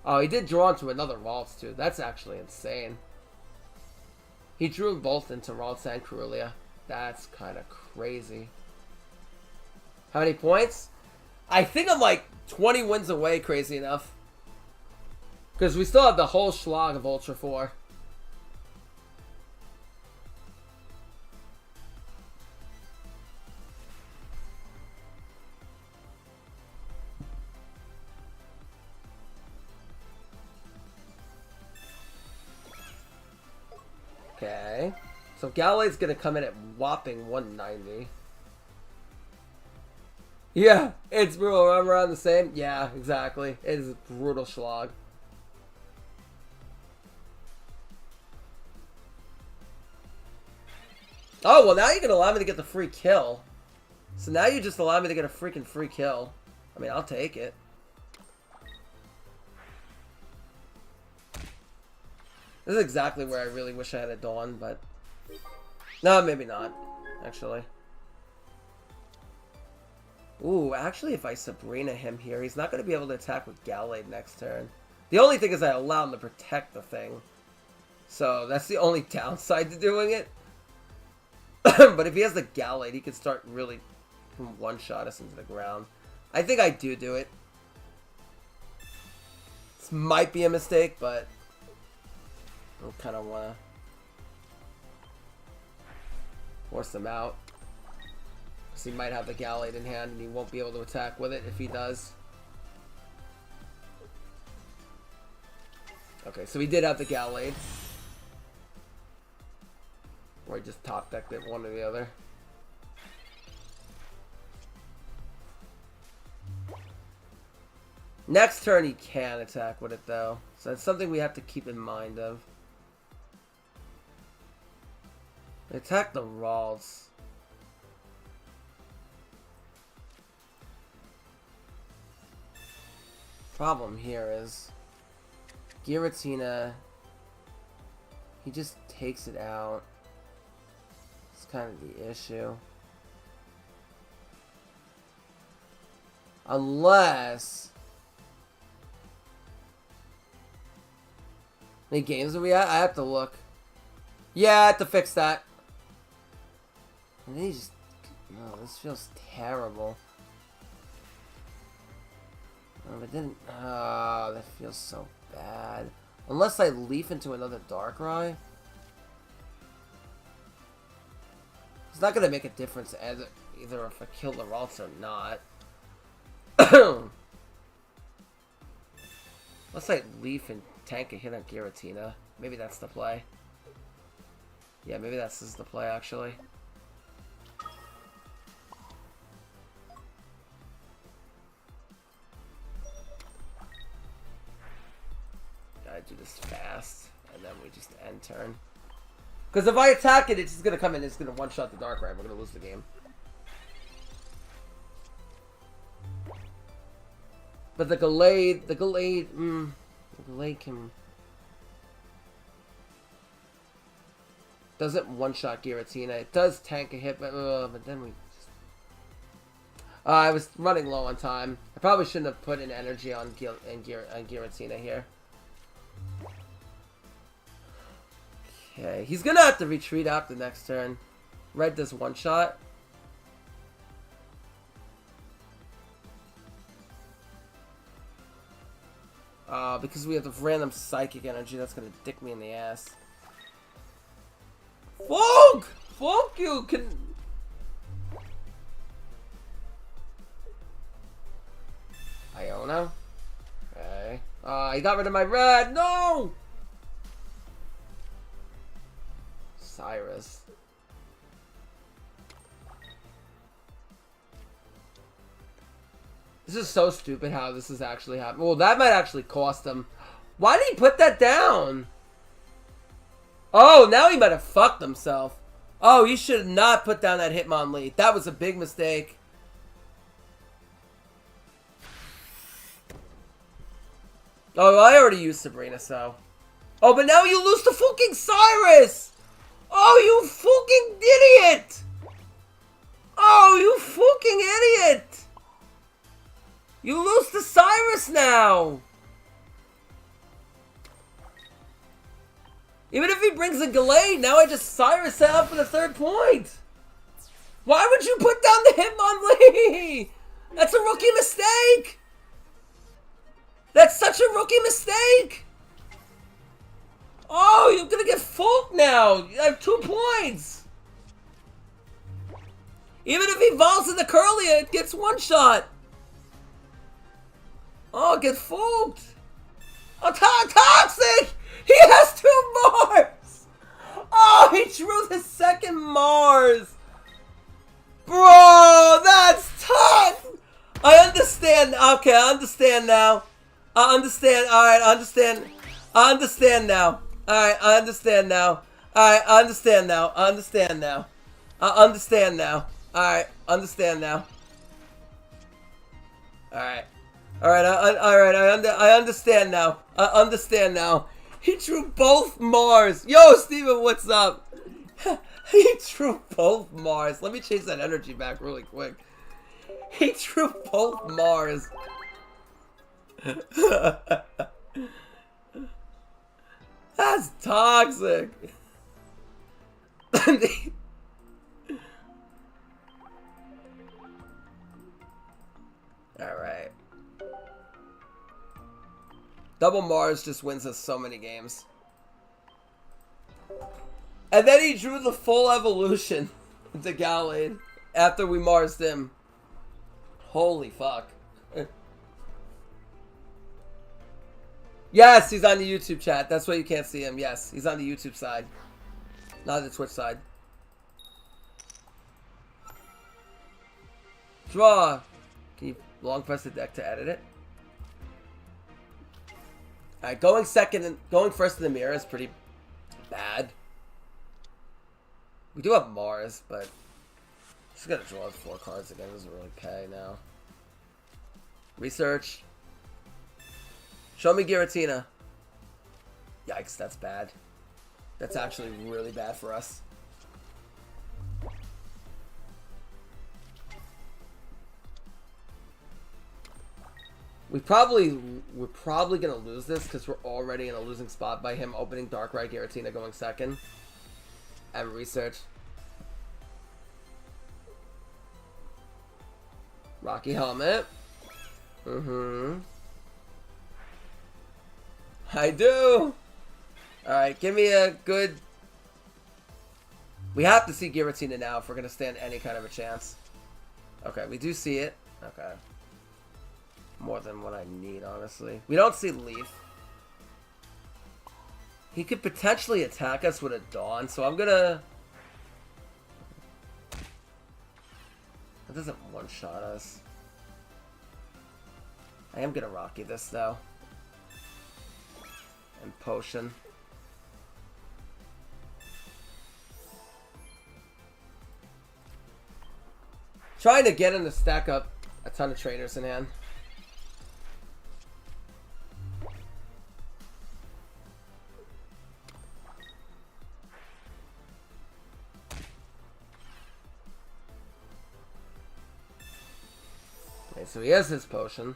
Oh, he did draw into another Ralts too. That's actually insane. He drew both into Ralts and Carulia. That's kind of crazy. How many points? I think I'm like 20 wins away, crazy enough. Because we still have the whole schlag of Ultra 4. Okay. So Gallade's gonna come in at whopping 190. Yeah, it's brutal. I'm around the same. Yeah, exactly. It is a brutal schlag. Oh, well now you can allow me to get the free kill. So now you just allow me to get a freaking free kill. I mean, I'll take it. This is exactly where I really wish I had a Dawn, but... No, maybe not, actually. Ooh, actually if I Sabrina him here, he's not going to be able to attack with Gallade next turn. The only thing is I allow him to protect the thing. So that's the only downside to doing it. But if he has the Gallade, he could start really one-shot us into the ground. I think I do it. This might be a mistake, but... I kind of want to force him out. Because he might have the Gallade in hand and he won't be able to attack with it if he does. Okay, so he did have the Gallade. Or he just top decked it, one or the other. Next turn he can attack with it though. So that's something we have to keep in mind of. Attack the Ralts. Problem here is Giratina, he just takes it out. It's kind of the issue. Unless... How many games are we at? I have to look. Yeah, I have to fix that. And he just... Oh, this feels terrible. Oh, but then... Oh, that feels so bad. Unless I leaf into another Darkrai. It's not going to make a difference either if I kill the Ralts or not. Unless I leaf and tank a hit on Giratina. Maybe that's the play. Yeah, maybe this is the play, actually. Gotta do this fast, and then we just end turn. Because if I attack it, it's just gonna come in, it's gonna one-shot the Darkrai, we're gonna lose the game. But the Gallade can... Doesn't one-shot Giratina. It does tank a hit, but then we... I was running low on time. I probably shouldn't have put in energy on Giratina here. Okay, he's gonna have to retreat after next turn. Red does one-shot. Because we have the random psychic energy, that's gonna dick me in the ass. Fuck! Fuck you! Iona. Okay. He got rid of my red. No! Cyrus. This is so stupid how this is actually happening. Well, that might actually cost him. Why did he put that down? Oh, now he might have fucked himself. Oh, he should not put down that Hitmonlee. That was a big mistake. Oh, I already used Sabrina, so. Oh, but now you lose to fucking Cyrus! Oh, you fucking idiot! Oh, you fucking idiot! You lose to Cyrus now! Even if he brings a Gallade, now I just Cyrus set up for the 3rd point! Why would you put down the Hitmonlee? That's a rookie mistake! That's such a rookie mistake! Oh, you're gonna get fucked now! You have 2 points! Even if he evolves in the Curlia, it gets 1 shot! Oh, get fucked! Oh, Toxic! He has 2 Mars! Oh, he drew the 2nd Mars! Bro, that's tough! I understand. Okay, I understand now. I understand. Alright, I understand. I understand now. Alright, I understand now. Alright, I understand now. I understand now. I understand now. Alright, understand now. Alright. Alright, I understand now. I understand now. He drew both Mars. Yo, Steven, what's up? He drew both Mars. Let me chase that energy back really quick. He drew both Mars. That's toxic. Alright. Double Mars just wins us so many games. And then he drew the full evolution to Gallade after we Marsed him. Holy fuck. Yes, he's on the YouTube chat. That's why you can't see him. Yes, he's on the YouTube side. Not the Twitch side. Draw. Can you long press the deck to edit it? Alright, going first in the mirror is pretty bad. We do have Mars, but just gotta draw 4 cards again. Doesn't really pay now. Research. Show me Giratina. Yikes, that's bad. That's actually really bad for us. We're probably gonna lose this because we're already in a losing spot by him opening Darkrai Giratina going second. And research. Rocky Helmet. I do. Alright, give me a good... We have to see Giratina now if we're gonna stand any kind of a chance. Okay, we do see it. Okay. More than what I need, honestly. We don't see Leaf. He could potentially attack us with a Dawn, so I'm gonna... That doesn't one-shot us. I am gonna Rocky this, though. And Potion. Trying to get him to stack up a ton of trainers in hand. Okay, so he has his potion.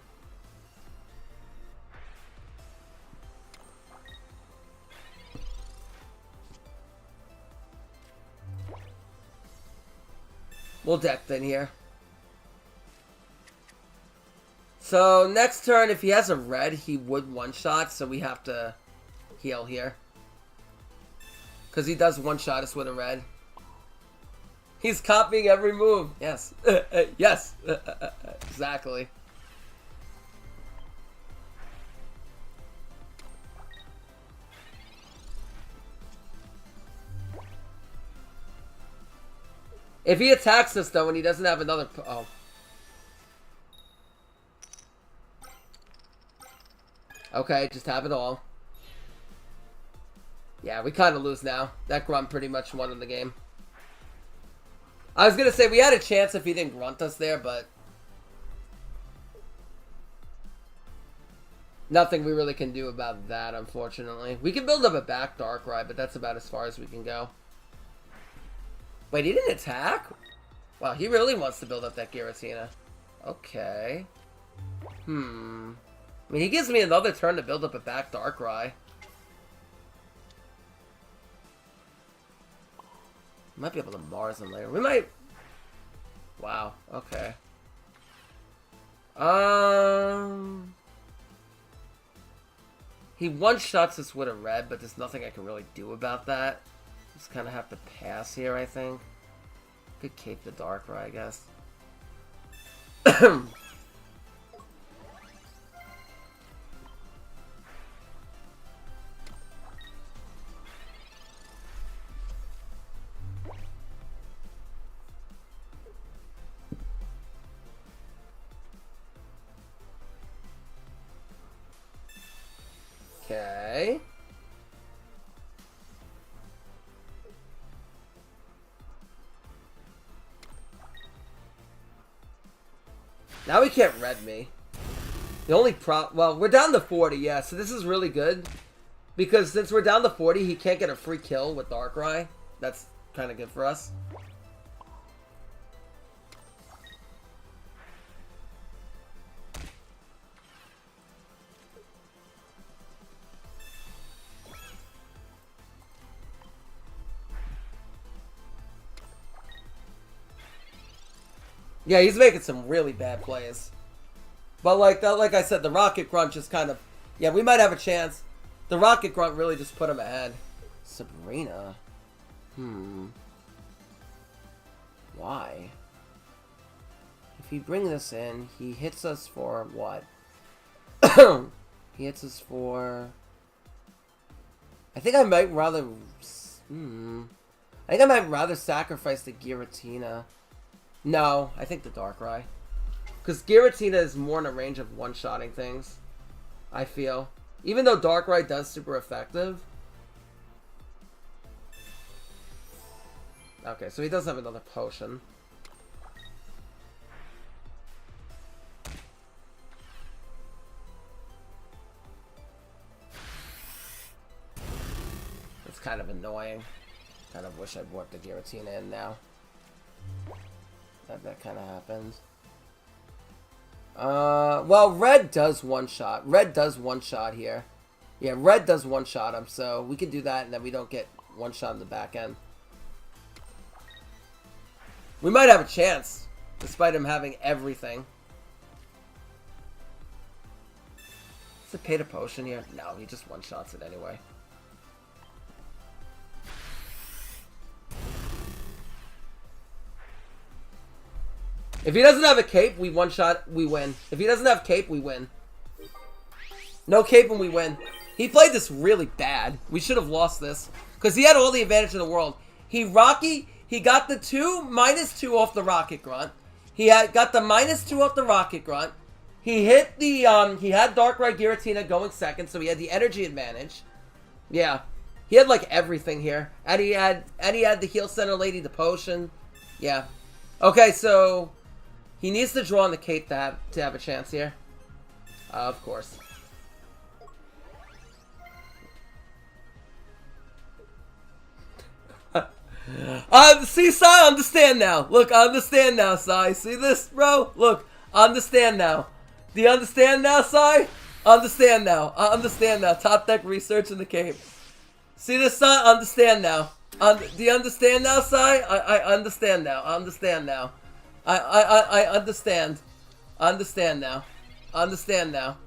We'll deck then here. So next turn, if he has a red, he would one-shot, so we have to heal here. Because he does one-shot us with a red. He's copying every move. Yes. Yes. Exactly. If he attacks us, though, and he doesn't have another... Oh. Okay, just have it all. Yeah, we kind of lose now. That grunt pretty much won in the game. I was going to say, we had a chance if he didn't grunt us there, but... nothing we really can do about that, unfortunately. We can build up a back Darkrai, but that's about as far as we can go. Wait, he didn't attack? Wow, he really wants to build up that Giratina. Okay. I mean, he gives me another turn to build up a back Darkrai. Might be able to Mars him later. We might... wow, okay. He one-shots us with a red, but there's nothing I can really do about that. Just kind of have to pass here, I think. Could cape the Darkrai, I guess. Okay. Now he can't red me. The only well, we're down to 40, yeah, so this is really good. Because since we're down to 40, he can't get a free kill with Darkrai. That's kind of good for us. Yeah, he's making some really bad plays. But like I said, the Rocket Grunt just kind of... yeah, we might have a chance. The Rocket Grunt really just put him ahead. Sabrina? Why? If we bring this in, he hits us for what? He hits us for... I think I might rather... I think I might rather sacrifice the Giratina. No, I think the Darkrai. Because Giratina is more in a range of one-shotting things, I feel. Even though Darkrai does super effective. Okay, so he does have another potion. It's kind of annoying. Kind of wish I'd worked the Giratina in now. That kind of happened. Well, red does one-shot. Red does one-shot here. Yeah, red does one-shot him, so we can do that, and then we don't get one-shot in the back end. We might have a chance, despite him having everything. Is it paid a potion here? No, he just one-shots it anyway. If he doesn't have a cape, we one-shot, we win. If he doesn't have cape, we win. No cape and we win. He played this really bad. We should have lost this. Because he had all the advantage in the world. He got the -2 off the Rocket Grunt. He got the -2 off the Rocket Grunt. He hit the, he had Darkrai Giratina going second, so he had the energy advantage. Yeah. He had, like, everything here. And he had the Heal Center Lady, the potion. Yeah. Okay, so... he needs to draw on the cape to have a chance here. Of course. See, Sai, I understand now. Look, I understand now, Sai. See this, bro? Look, I understand now. Do you understand now, Sai? Understand now. I understand now. Top deck research in the cape. See this, Sai? Understand now. Do you understand now, Sai? I understand now. I understand now. I understand. I understand now. I understand now.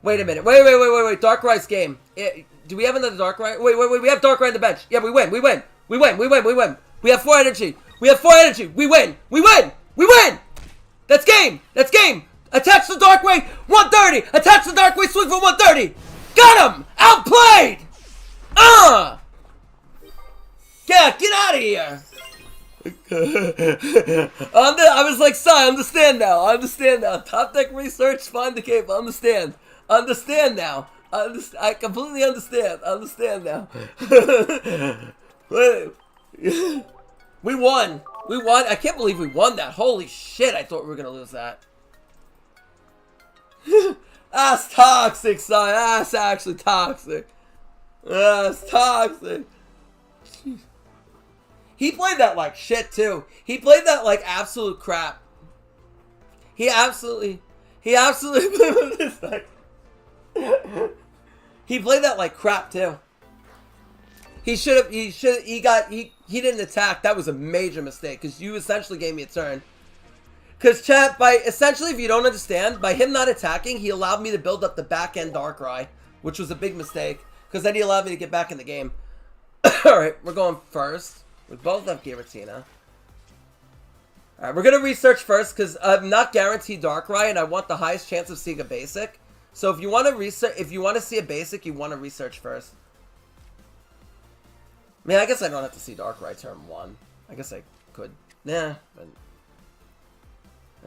Wait a minute. Wait. Darkrai's game. Do we have another Darkrai? Wait. We have Darkrai on the bench. Yeah, we win. We have 4 energy. We win. That's game. Attach the Darkrai. 130. Attach the Darkrai. Swing for 130. Got him. Outplayed. Yeah, get out of here. I was like, "Son, understand now. Understand now. Top deck research, find the cape. Understand. Understand now. I completely understand. Understand now." We won. We won. I can't believe we won that. Holy shit! I thought we were gonna lose that. That's toxic, son. That's actually toxic. That's toxic. Jeez. He played that like shit too. He played that like absolute crap. He absolutely he played that like crap too. He didn't attack. That was a major mistake because you essentially gave me a turn. Because chat, essentially, if you don't understand, by him not attacking, he allowed me to build up the back end Darkrai, which was a big mistake because then he allowed me to get back in the game. Alright, we're going first. We both have Giratina. Alright, we're going to research first because I'm not guaranteed Darkrai and I want the highest chance of seeing a basic. So if you want to research, if you want to see a basic, you want to research first. I mean, I guess I don't have to see Darkrai turn 1. I guess I could. Nah, but...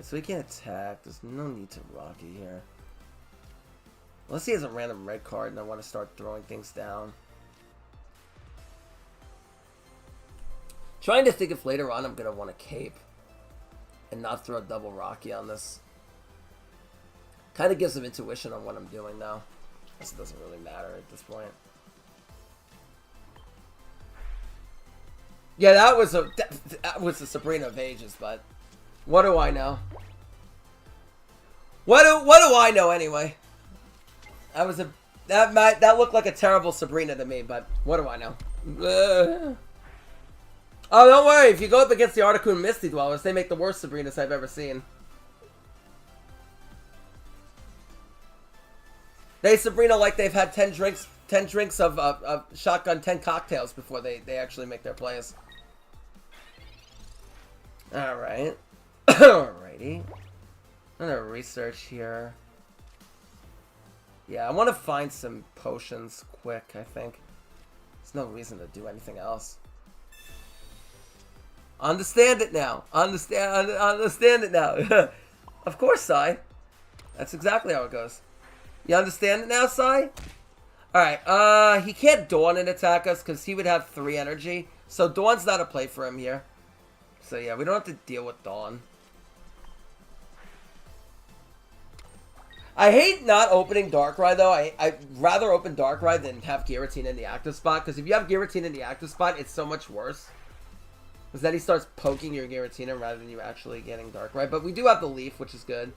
So he can't attack. There's no need to Rocky here. Unless he has a random red card and I want to start throwing things down. Trying to think if later on I'm going to want a cape. And not throw a double Rocky on this. Kind of gives some intuition on what I'm doing though. This doesn't really matter at this point. Yeah, that was a Sabrina of ages, but what do I know? What do I know anyway? That looked like a terrible Sabrina to me, but what do I know? Oh, don't worry. If you go up against the Articuno Misty Dwellers, they make the worst Sabrinas I've ever seen. They Sabrina like they've had 10 drinks of shotgun, 10 cocktails before they actually make their plays. Alright. Alrighty. I'm gonna research here. Yeah, I want to find some potions quick, I think. There's no reason to do anything else. Understand it now. Understand it now. Of course, Sai. That's exactly how it goes. You understand it now, Sai? Alright, he can't Dawn and attack us because he would have 3 energy. So Dawn's not a play for him here. So yeah, we don't have to deal with Dawn. I hate not opening Darkrai though. I'd rather open Darkrai than have Giratina in the active spot. Because if you have Giratina in the active spot, it's so much worse. Because then he starts poking your Giratina rather than you actually getting Darkrai. But we do have the Leaf, which is good.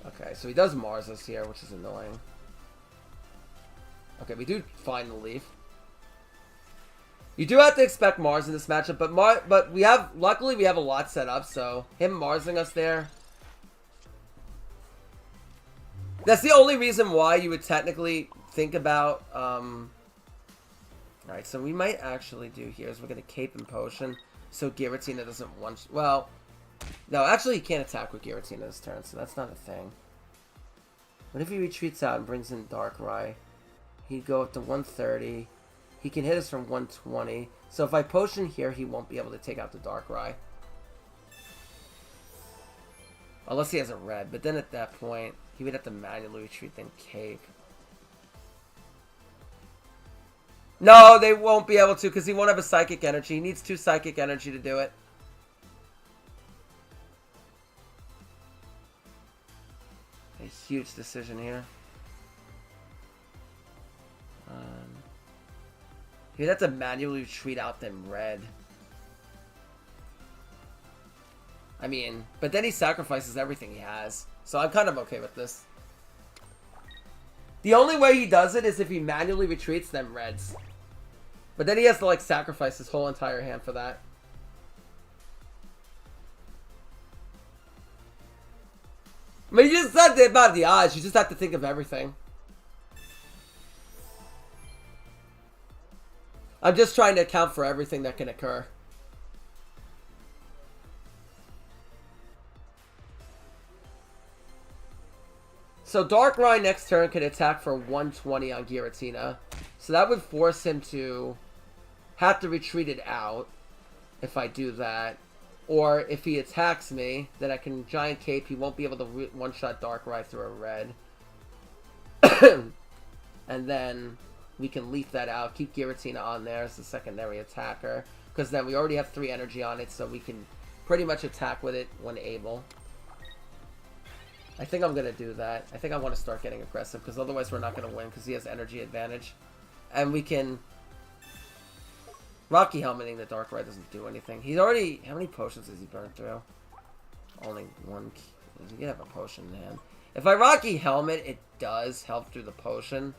Okay, so he does Mars us here, which is annoying. Okay, we do find the Leaf. You do have to expect Mars in this matchup, but we have, luckily we have a lot set up, so him Marsing us there. That's the only reason why you would technically think about, alright, so we might actually do here is we're going to Cape and Potion, so Giratina doesn't well, no, actually he can't attack with Giratina this turn, so that's not a thing. What if he retreats out and brings in Darkrai? He'd go up to 130. He can hit us from 120. So if I Potion here, he won't be able to take out the Darkrai. Unless he has a red. But then at that point, he would have to manually retreat, then Cape. No, they won't be able to because he won't have a Psychic Energy. He needs 2 Psychic Energy to do it. A huge decision here. He'd have to manually retreat out them red. I mean, but then he sacrifices everything he has. So I'm kind of okay with this. The only way he does it is if he manually retreats them reds. But then he has to like sacrifice his whole entire hand for that. I mean, you just said about the odds. You just have to think of everything. I'm just trying to account for everything that can occur. So Darkrai next turn can attack for 120 on Giratina. So that would force him to have to retreat it out if I do that. Or if he attacks me, then I can Giant Cape. He won't be able to one-shot Darkrai through a red. And then we can leaf that out. Keep Giratina on there as the secondary attacker. Because then we already have 3 energy on it, so we can pretty much attack with it when able. I think I'm going to do that. I think I want to start getting aggressive, because otherwise we're not going to win, because he has energy advantage. And we can... Rocky Helmeting the Darkrai doesn't do anything. He's already... How many potions has he burned through? Only 1. You can have a potion in hand. If I Rocky Helmet, it does help through the potion.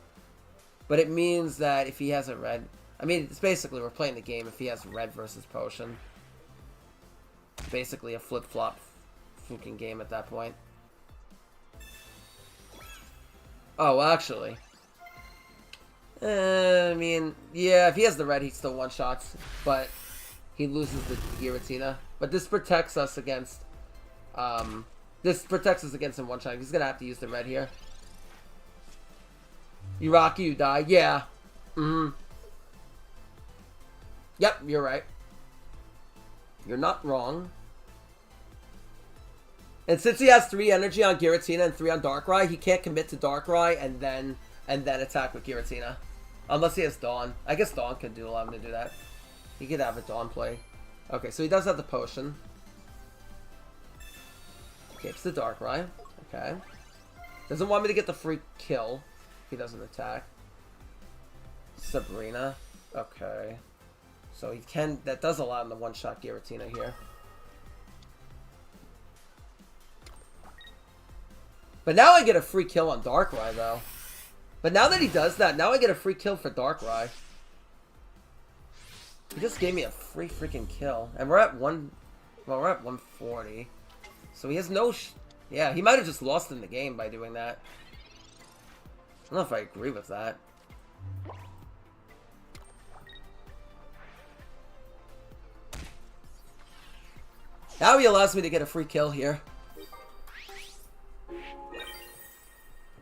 But it means that if he has a red... I mean, it's basically we're playing the game if he has red versus potion. It's basically a flip-flop freaking game at that point. Oh, actually. I mean, yeah, if he has the red, he still one-shots. But he loses the Giratina. But this protects us against... this protects us against him one-shot. He's going to have to use the red here. You Rocky, you die. Yeah. Yep, you're right. You're not wrong. And since he has 3 energy on Giratina and 3 on Darkrai, he can't commit to Darkrai and then attack with Giratina. Unless he has Dawn. I guess Dawn could allow him to do that. He could have a Dawn play. Okay, so he does have the potion. Keeps the Darkrai. Okay. Doesn't want me to get the free kill. He doesn't attack. Sabrina. Okay. So he can... That does allow him to one-shot Giratina here. But now I get a free kill on Darkrai, though. But now that he does that, now I get a free kill for Darkrai. He just gave me a free freaking kill. And we're at 1... Well, we're at 140. So he has no... Yeah, he might have just lost in the game by doing that. I don't know if I agree with that. Now he allows me to get a free kill here.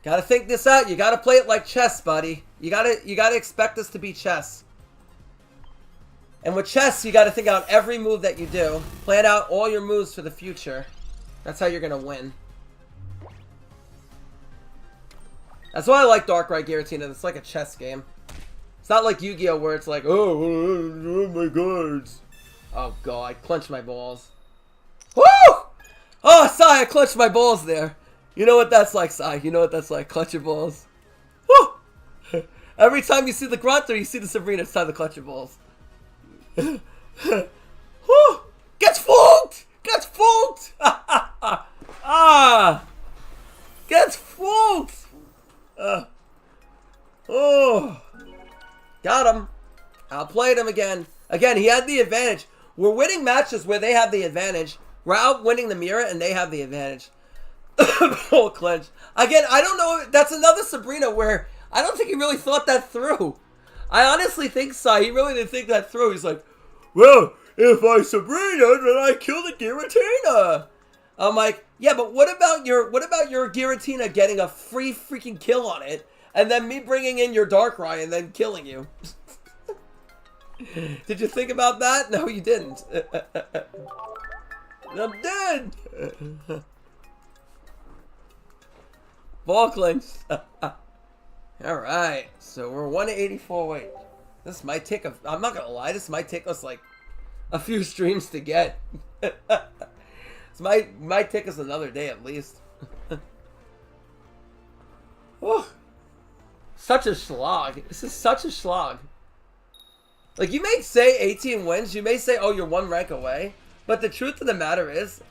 Gotta think this out. You gotta play it like chess, buddy. You gotta expect this to be chess. And with chess, you gotta think out every move that you do. Plan out all your moves for the future. That's how you're gonna win. That's why I like Darkrai Giratina. It's like a chess game. It's not like Yu-Gi-Oh! Where it's like, oh my cards. Oh god, I clenched my balls. Woo! Oh, Sai, I clenched my balls there. You know what that's like, Sai. You know what that's like. Clutch your balls. Woo! Every time you see the Grunt or you see the Sabrina, it's time to clutch your balls. Woo! Gets fooled! Gets fooled! Ah! Gets fooled! Oh! Got him. Outplayed him again. Again, he had the advantage. We're winning matches where they have the advantage. We're outwinning the mirror and they have the advantage. Full clinch. Again, I don't know. That's another Sabrina where I don't think he really thought that through. I honestly think so. He really didn't think that through. He's like, well, if I Sabrina, then I kill the Giratina. I'm like, yeah, but what about your Giratina getting a free freaking kill on it, and then me bringing in your Darkrai and then killing you? Did you think about that? No, you didn't. I'm dead. Ball clinch. Alright, so we're 184. Wait, this might take a... I'm not gonna lie, this might take us like a few streams to get. This might take us another day at least. Such a slog. This is such a slog. Like, you may say 18 wins, you may say, oh, you're 1 rank away, but the truth of the matter is,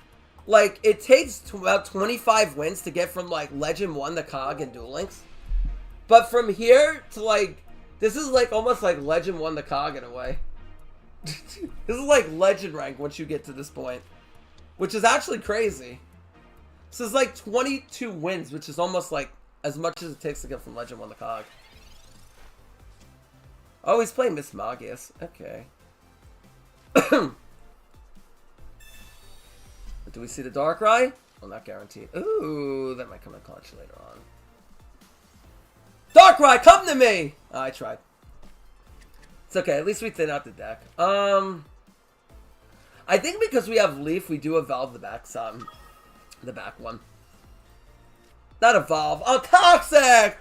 like, it takes about 25 wins to get from, like, Legend 1 to COG and Duel Links. But from here to, like, this is, like, almost like Legend 1 to COG in a way. This is, like, Legend rank once you get to this point. Which is actually crazy. This is, like, 22 wins, which is almost, like, as much as it takes to get from Legend 1 to COG. Oh, he's playing Miss Magius. Okay. Do we see the Darkrai? Well, not guaranteed. Ooh, that might come in clutch later on. Darkrai, come to me! Oh, I tried. It's okay. At least we thin out the deck. I think because we have Leaf, we do evolve the back some. The back one. Not evolve. Oh, Toxic!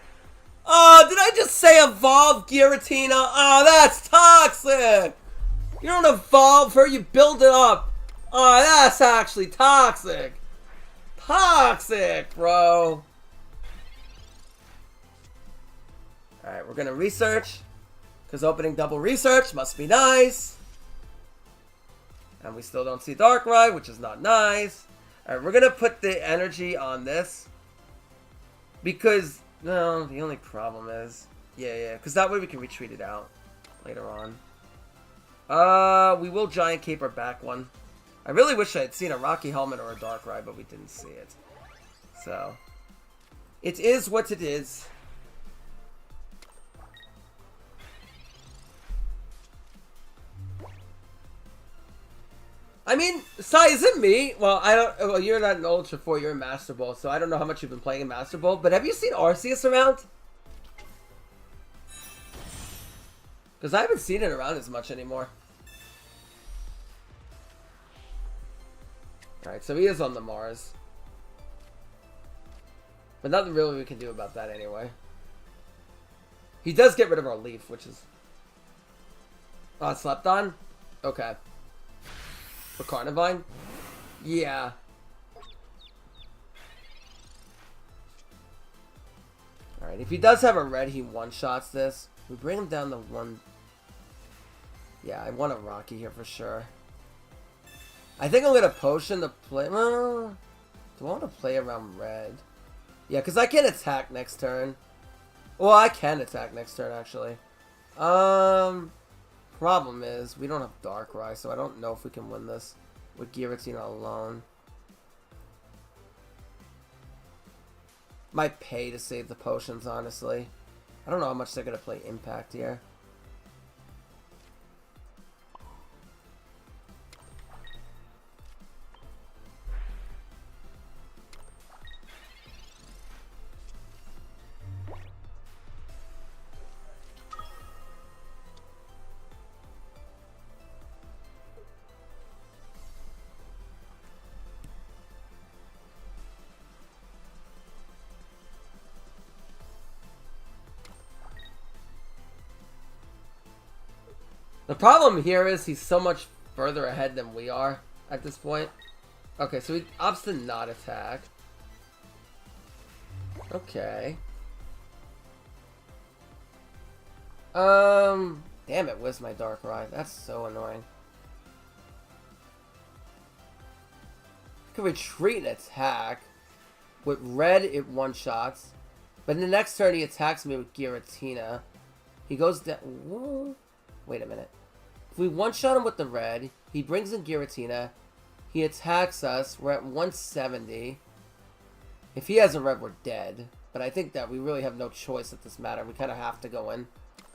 Oh, did I just say evolve, Giratina? Oh, that's toxic! You don't evolve her, you build it up. Oh, that's actually toxic. Toxic, bro. Alright, we're gonna research. Because opening double research must be nice. And we still don't see Darkrai, which is not nice. Alright, we're gonna put the energy on this. Because, no, the only problem is... Yeah, because that way we can retreat it out later on. We will Giant Cape our back one. I really wish I had seen a Rocky Helmet or a Darkrai, but we didn't see it. So, it is what it is. I mean, Sai, is it me? Well, I don't. Well, you're not an Ultra 4, you're in Master Ball, so I don't know how much you've been playing in Master Ball. But have you seen Arceus around? Because I haven't seen it around as much anymore. Alright, so he is on the Mars. But nothing really we can do about that anyway. He does get rid of our Leaf, which is... Oh, slept on? Okay. For Carnivine? Yeah. Alright, if he does have a red, he one-shots this. We bring him down to one... Yeah, I want a Rocky here for sure. I think I'm going to potion to play... Well, do I want to play around red? Yeah, because I can attack next turn. Well, I can attack next turn, actually. Problem is, we don't have Darkrai, so I don't know if we can win this with Giratina alone. Might pay to save the potions, honestly. I don't know how much they're going to play Impact here. The problem here is he's so much further ahead than we are at this point. Okay, so he opts to not attack. Okay. Damn it, where's my Darkrai? That's so annoying. I can retreat and attack. With red, it one-shots. But in the next turn, he attacks me with Giratina. He goes down... Whoa. Wait a minute. If we one-shot him with the red, he brings in Giratina, he attacks us, we're at 170. If he has a red, we're dead. But I think that we really have no choice at this matter. We kind of have to go in,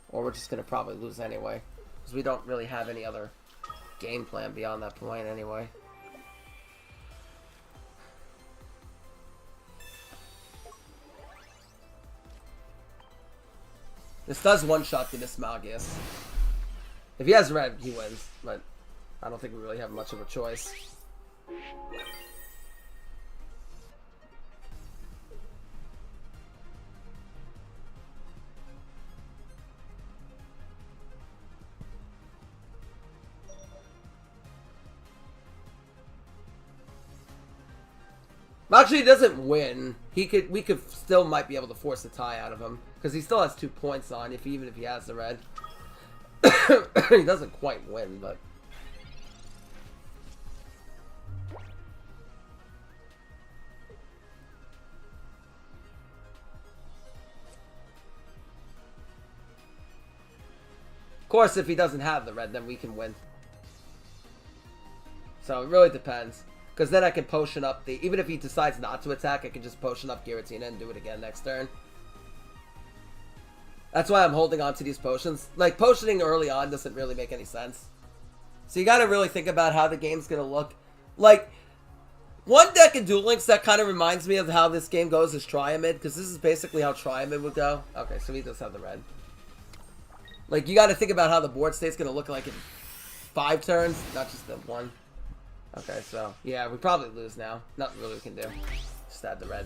or we're just going to probably lose anyway. Because we don't really have any other game plan beyond that point anyway. This does one-shot the Mismagius. If he has red, he wins, but I don't think we really have much of a choice. Actually, he doesn't win. We could still might be able to force a tie out of him because he still has 2 points on even if he has the red. He doesn't quite win, but... Of course, if he doesn't have the red, then we can win. So, it really depends. Because then I can potion up the... Even if he decides not to attack, I can just potion up Giratina and do it again next turn. That's why I'm holding on to these potions. Like, potioning early on doesn't really make any sense. So you gotta really think about how the game's gonna look. Like, one deck in Duel Links that kind of reminds me of how this game goes is Triamid, because this is basically how Triamid would go. Okay, so he does have the red. Like, you got to think about how the board state's going to look like in 5 turns, not just the 1. Okay, so, yeah, we probably lose now. Nothing really we can do. Just add the red.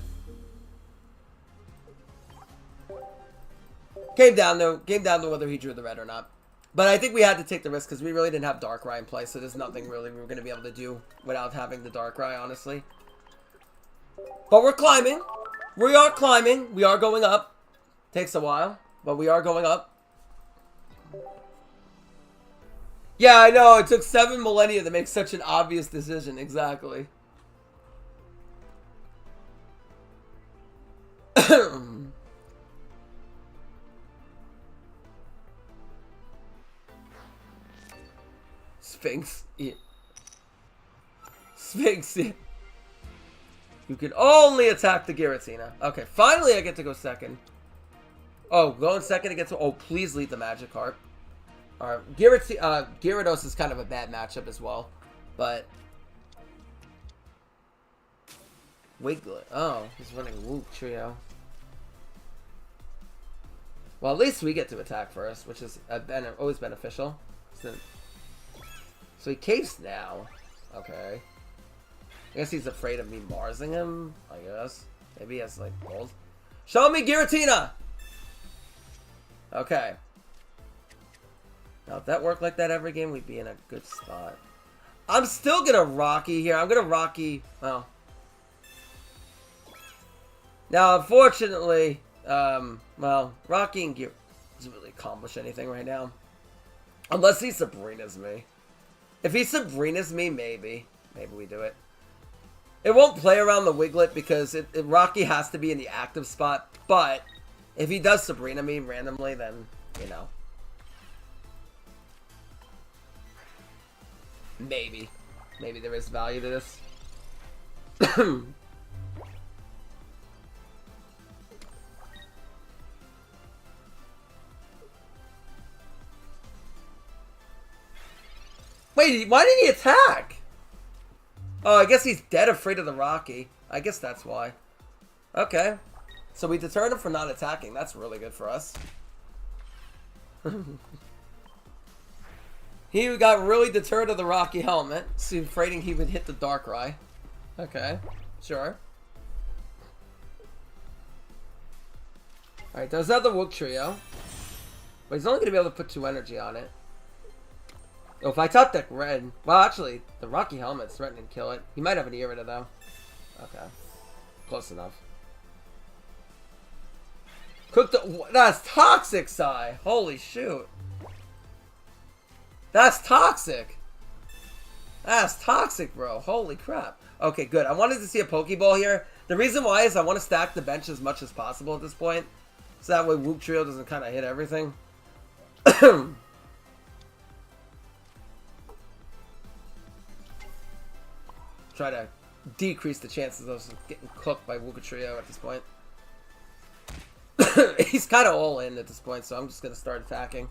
Came down to whether he drew the red or not. But I think we had to take the risk because we really didn't have Darkrai in play, so there's nothing really we were going to be able to do without having the Darkrai, honestly. But we're climbing. We are climbing. We are going up. Takes a while, but we are going up. Yeah, I know. It took 7 millennia to make such an obvious decision. Exactly. Sphinx. Yeah. Sphinx. Yeah. You can only attack the Giratina. Okay, finally I get to go second. Oh, going second against... Oh, please lead the Magikarp. Alright, Gyarados is kind of a bad matchup as well. But... Wiglet. Oh, he's running Whoop Trio. Well, at least we get to attack first, which is always beneficial. So he caves now. Okay. I guess he's afraid of me Marsing him, I guess. Maybe he has, like, gold. Show me Giratina! Okay. Now, if that worked like that every game, we'd be in a good spot. I'm still gonna Rocky here. I'm gonna Rocky... Well. Now, unfortunately, well, Rocky and Gear doesn't really accomplish anything right now. Unless he Sabrina's me. If he Sabrina's me, maybe. Maybe we do it. It won't play around the Wiglet because Rocky has to be in the active spot. But if he does Sabrina me randomly, then, you know. Maybe. Maybe there is value to this. Wait, why did he attack? Oh, I guess he's dead afraid of the Rocky. I guess that's why. Okay. So we deterred him for not attacking. That's really good for us. He got really deterred of the Rocky helmet. So afraid he would hit the Darkrai. Okay. Sure. Alright, does have the Wook Trio. But he's only going to be able to put 2 energy on it. Oh, if I top deck red... Well, actually, the Rocky helmet's threatening to kill it. He might have an Irida, though. Okay. Close enough. Cook the... That's toxic, Sai! Holy shoot. That's toxic! That's toxic, bro. Holy crap. Okay, good. I wanted to see a Pokeball here. The reason why is I want to stack the bench as much as possible at this point. So that way Wook Trio doesn't kind of hit everything. Try to decrease the chances of getting cooked by Wook Trio at this point. He's kind of all in at this point, so I'm just going to start attacking.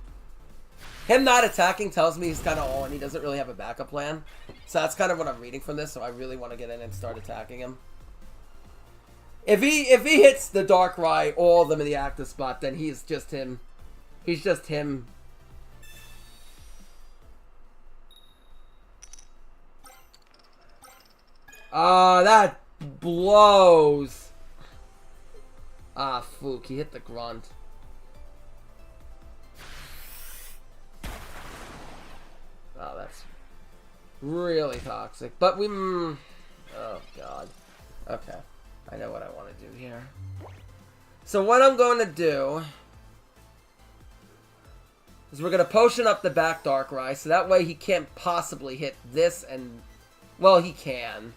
Him not attacking tells me he's kind of all in. He doesn't really have a backup plan. So that's kind of what I'm reading from this, so I really want to get in and start attacking him. If he hits the Darkrai, all of them in the active spot, then he's just him. He's just him. That blows. Ah, Fook. He hit the grunt. Oh, that's really toxic. But we... oh, God. Okay. I know what I want to do here. So what I'm going to do is we're going to potion up the back Darkrai, so that way he can't possibly hit this and... Well, he can.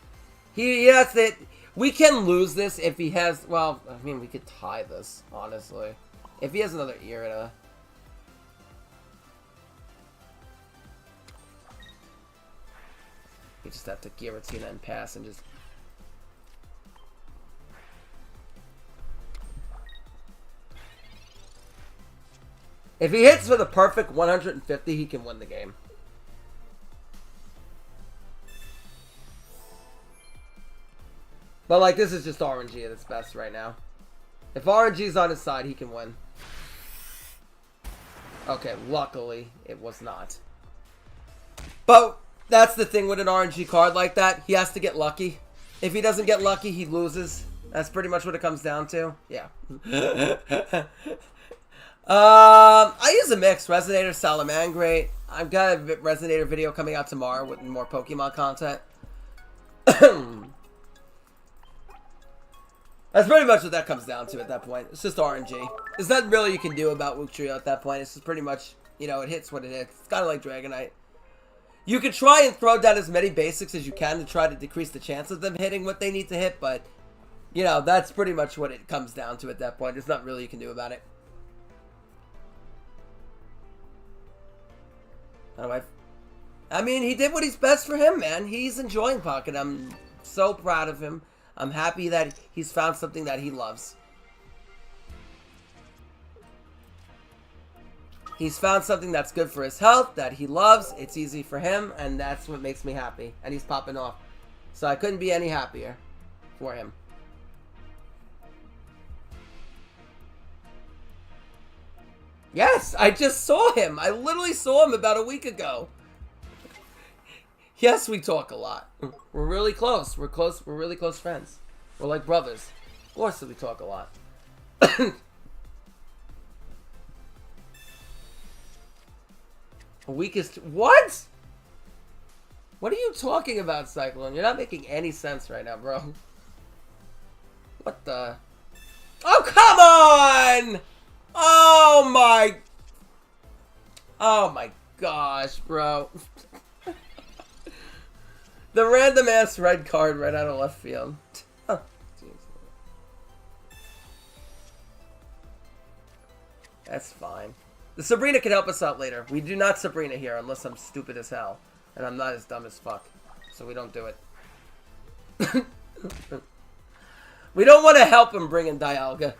He has it. We can lose this if he has... Well, I mean, we could tie this, honestly. If he has another Irida. We just have to Giratina and pass and just... If he hits for the perfect 150, he can win the game. But, like, this is just RNG at its best right now. If RNG's on his side, he can win. Okay, luckily it was not. But that's the thing with an RNG card like that. He has to get lucky. If he doesn't get lucky, he loses. That's pretty much what it comes down to. Yeah. I use a mix. Resonator, Salamangreat. I've got a Resonator video coming out tomorrow with more Pokemon content. That's pretty much what that comes down to at that point. It's just RNG. There's nothing really you can do about Wugtrio at that point. It's just pretty much, you know, it hits what it hits. It's kind of like Dragonite. You can try and throw down as many basics as you can to try to decrease the chance of them hitting what they need to hit, but, you know, that's pretty much what it comes down to at that point. There's nothing really you can do about it. I mean, he did what he's best for him, man. He's enjoying Pocket. I'm so proud of him. I'm happy that he's found something that he loves. He's found something that's good for his health, that he loves. It's easy for him, and that's what makes me happy. And he's popping off. So I couldn't be any happier for him. Yes, I just saw him. I literally saw him about a week ago. Yes, we talk a lot. We're really close. We're close. We're really close friends. We're like brothers. Of course we talk a lot. Weakest... What? What are you talking about, Cyclone? You're not making any sense right now, bro. What the... Oh, come on! Oh my gosh, bro. The random ass red card right out of left field. Oh, that's fine. The Sabrina can help us out later. We do not Sabrina here unless I'm stupid as hell. And I'm not as dumb as fuck. So we don't do it. We don't want to help him bring in Dialga.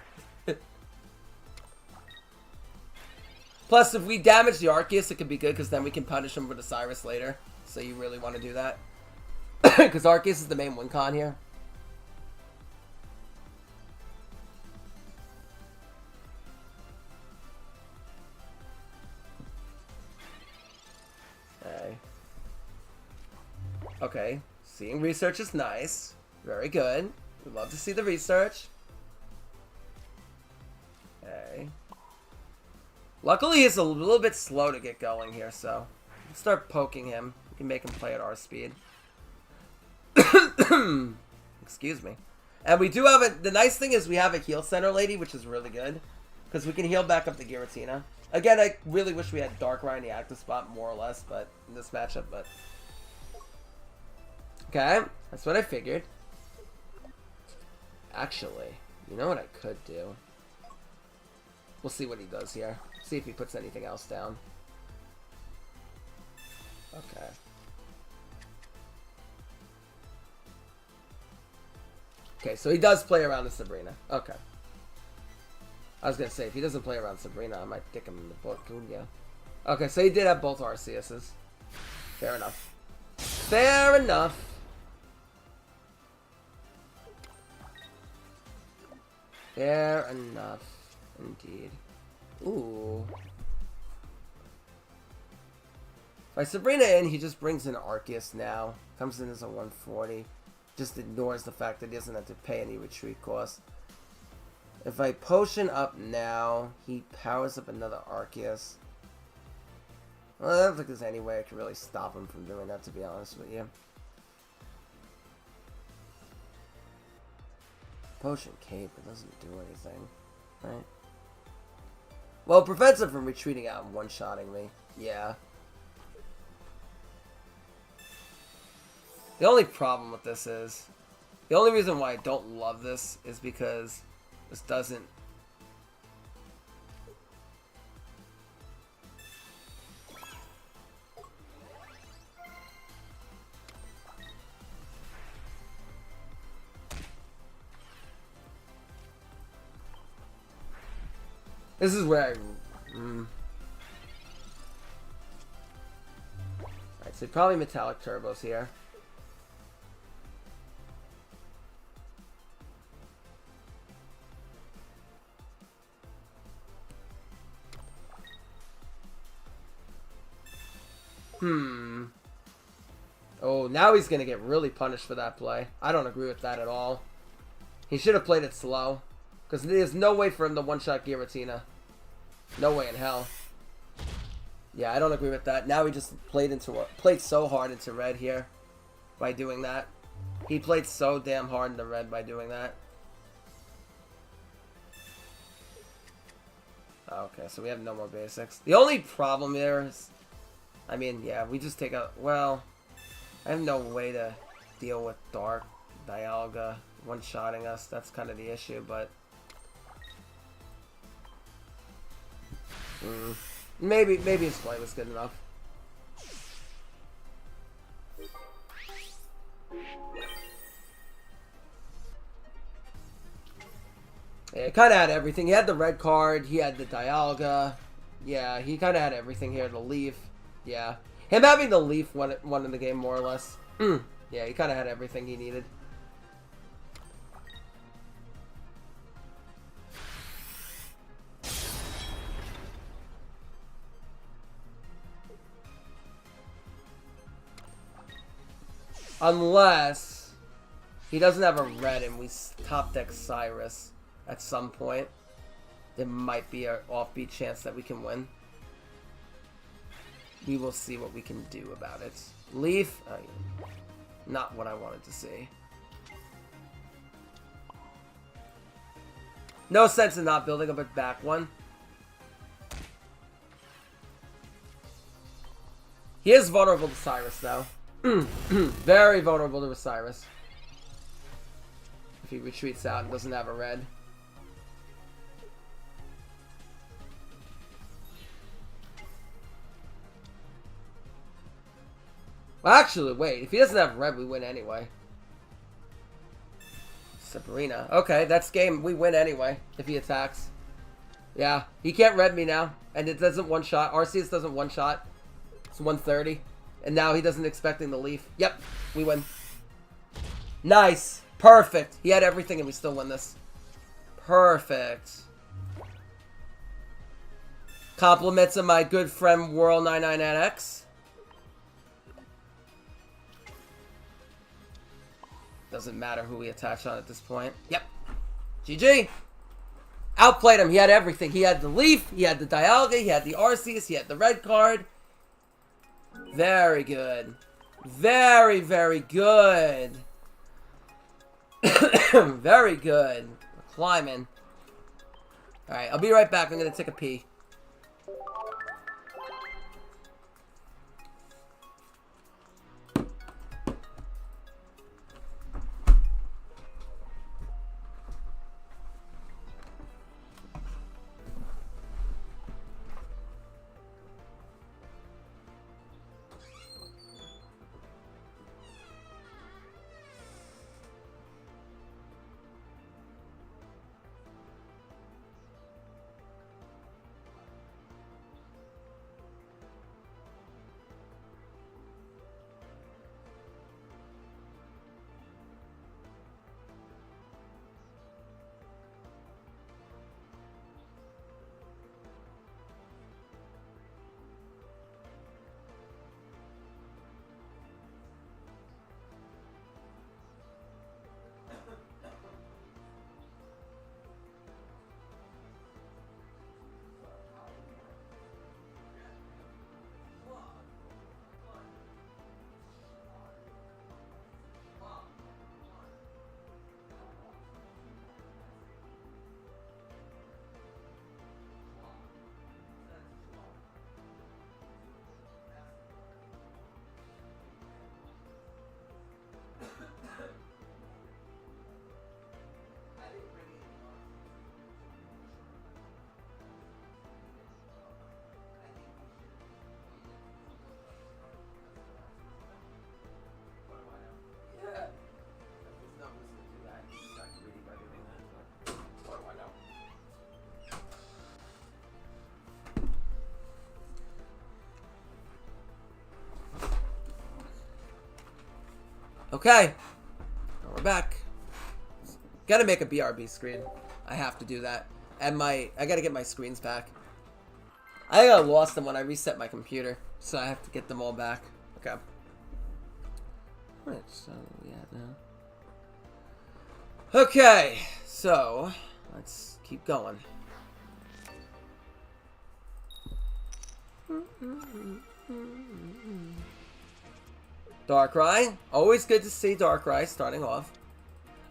Plus, if we damage the Arceus, it could be good because then we can punish him with a Cyrus later. So you really want to do that. Because Arceus is the main win con here. Okay. Okay. Seeing research is nice. Very good. We love to see the research. Okay. Luckily, he's a little bit slow to get going here, so let's start poking him. We can make him play at our speed. Excuse me. And we do have a... The nice thing is we have a heal center lady, which is really good. Because we can heal back up the Giratina. Again, I really wish we had Darkrai in the active spot, more or less, but in this matchup, but... Okay, that's what I figured. Actually, you know what I could do? We'll see what he does here. See if he puts anything else down. Okay. Okay, so he does play around with Sabrina. Okay. I was gonna say, if he doesn't play around Sabrina, I might dick him in the book. Yeah. Okay, so he did have both Arceuses. Fair enough. Fair enough. Fair enough. Indeed. Ooh. By Sabrina in, he just brings in Arceus now. Comes in as a 140. Just ignores the fact that he doesn't have to pay any retreat cost. If I potion up now, he powers up another Arceus. Well, I don't think there's any way I can really stop him from doing that, to be honest with you. Potion Cape, it doesn't do anything, right? Well, it prevents him from retreating out and one-shotting me. Yeah. The only problem with this is... The only reason why I don't love this is because this doesn't... This is where I... Alright, so probably Metallic Turbos here. Oh, now he's going to get really punished for that play. I don't agree with that at all. He should have played it slow. Because there's no way for him to one-shot Giratina. No way in hell. Yeah, I don't agree with that. Now he just played so hard into red here by doing that. He played so damn hard into red by doing that. Okay, so we have no more basics. The only problem here is... I mean, yeah, we just take a... Well, I have no way to deal with Dark Dialga one-shotting us. That's kind of the issue, but... Maybe his play was good enough. Yeah, he kind of had everything. He had the red card. He had the Dialga. Yeah, he kind of had everything here. The Leaf. Yeah. Him having the Leaf won in the game, more or less. Yeah, he kind of had everything he needed. Unless he doesn't have a red and we top deck Cyrus at some point. There might be an offbeat chance that we can win. We will see what we can do about it. Leaf, not what I wanted to see. No sense in not building up a back one. He is vulnerable to Cyrus, though. Very vulnerable to Cyrus. If he retreats out and doesn't have a red. Well, actually, wait. If he doesn't have red, we win anyway. Sabrina. Okay, that's game. We win anyway if he attacks. Yeah, he can't red me now. And it doesn't one-shot. Arceus doesn't one-shot. It's 130. And now he doesn't expecting the Leaf. Yep, we win. Nice. Perfect. He had everything and we still win this. Perfect. Compliments of my good friend Whirl99NX. Doesn't matter who we attach on at this point. Yep. GG. Outplayed him. He had everything. He had the Leaf. He had the Dialga. He had the Arceus. He had the red card. Very good. Very, very good. Very good. We're climbing. Alright, I'll be right back. I'm going to take a pee. Okay, we're back. Gotta make a BRB screen. I have to do that. And I gotta get my screens back. I think I lost them when I reset my computer, so I have to get them all back. Okay. Which are we at now? Okay, so let's keep going. Darkrai. Always good to see Darkrai starting off.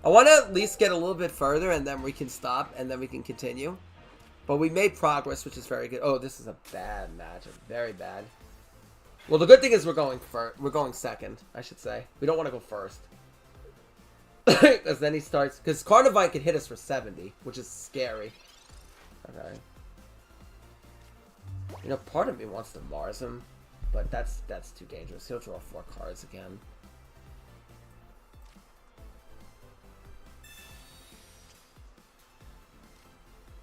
I want to at least get a little bit further, and then we can stop, and then we can continue. But we made progress, which is very good. Oh, this is a bad matchup. Very bad. Well, the good thing is we're going second, I should say. We don't want to go first. Because then he starts... Because Carnivine can hit us for 70, which is scary. Okay. You know, part of me wants to Mars him, but that's too dangerous. He'll draw 4 cards again.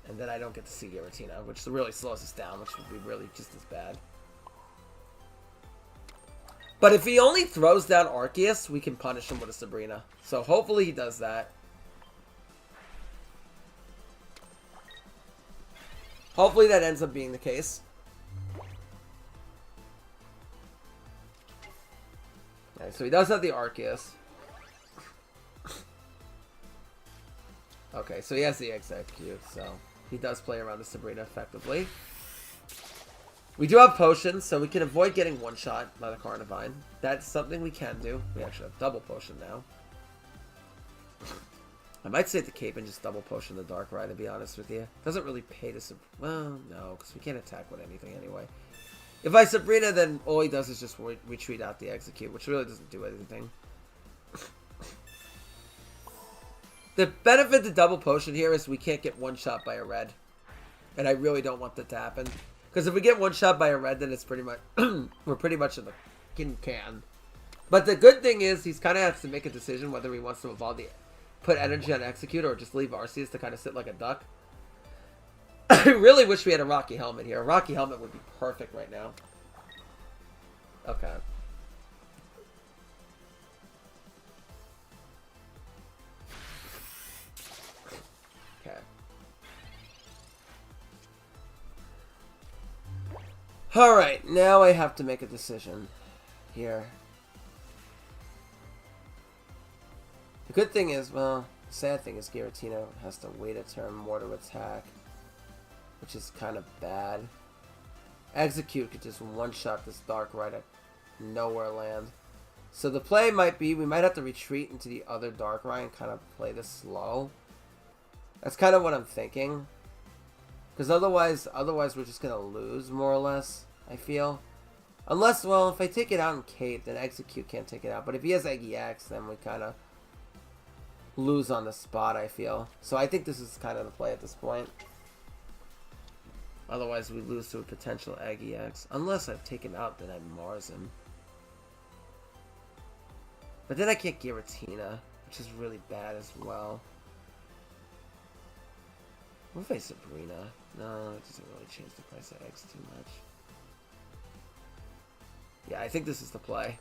And then I don't get to see Giratina, which really slows us down, which would be really just as bad. But if he only throws down Arceus, we can punish him with a Sabrina. So hopefully he does that. Hopefully that ends up being the case. Okay, so he does have the Arceus. Okay, so he has the Execute, so he does play around the Sabrina effectively. We do have potions, so we can avoid getting one-shot by the Carnivine. That's something we can do. We actually have double potion now. I might save the cape and just double potion the Darkrai, to be honest with you. Doesn't really pay to... Well, no, because we can't attack with anything anyway. If I Sabrina, then all he does is just retreat out the Execute, which really doesn't do anything. The benefit to double potion here is we can't get one-shot by a red. And I really don't want that to happen. Because if we get one shot by a red, then it's pretty much... we're pretty much in the can. But the good thing is, he's kind of has to make a decision whether he wants to evolve the... Put energy on Execute or just leave Arceus to kind of sit like a duck. I really wish we had a Rocky Helmet here. A Rocky Helmet would be perfect right now. Okay. Okay. Alright, now I have to make a decision here. The good thing is, well, the sad thing is Giratina has to wait a turn more to attack, which is kind of bad. Execute could just one-shot this Darkrai at nowhere land. So the play might be, we might have to retreat into the other Darkrai and kind of play this slow. That's kind of what I'm thinking. Because otherwise we're just going to lose, more or less, I feel. Unless, well, if I take it out in Cape, then Execute can't take it out. But if he has Eggy X, then we kind of lose on the spot, I feel. So I think this is kind of the play at this point. Otherwise, we lose to a potential Eggy X. Unless I take him out, then I Mars him. But then I can't Giratina, which is really bad as well. What if I Sabrina? No, it doesn't really change the price of X too much. Yeah, I think this is the play.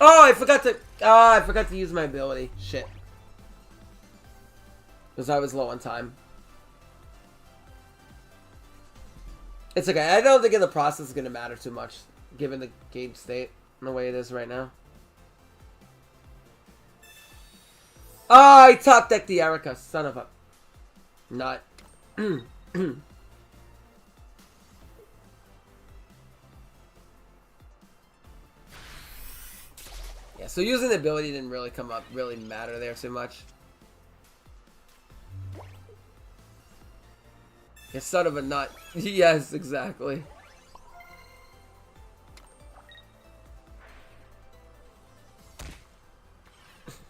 Oh, I forgot to use my ability. Shit. Because I was low on time. It's okay. I don't think in the process is going to matter too much, given the game state and the way it is right now. Oh, I top decked the Erica. Son of a nut. Yeah, so using the ability didn't really matter there too much. You son of a nut. Yes, exactly.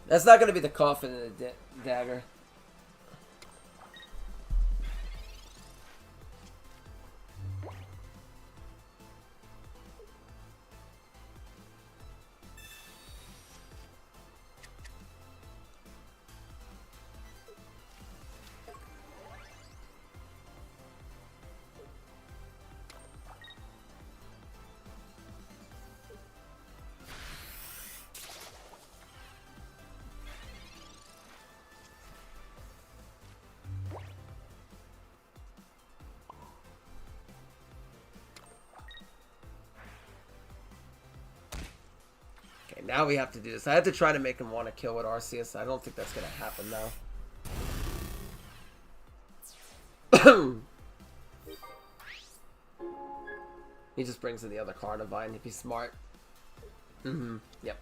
That's not going to be the coffin in the dagger. now we have to do this. I have to try to make him want to kill with Arceus. I don't think that's going to happen, though. He just brings in the other Carnivine if he's smart. Yep.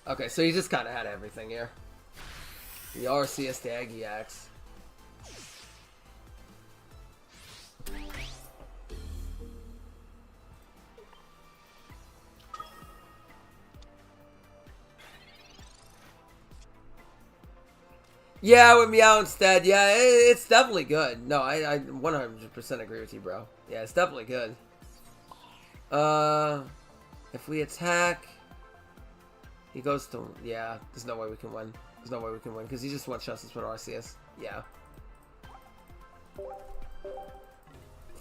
Okay, so he just kind of had everything here. The Arceus, the Agiax. Yeah, with Meow instead. Yeah, it's definitely good. No, I 100% agree with you, bro. Yeah, it's definitely good. If we attack, he goes to... Yeah, there's no way we can win. There's no way we can win, because he just one-shots us with Arceus. Yeah.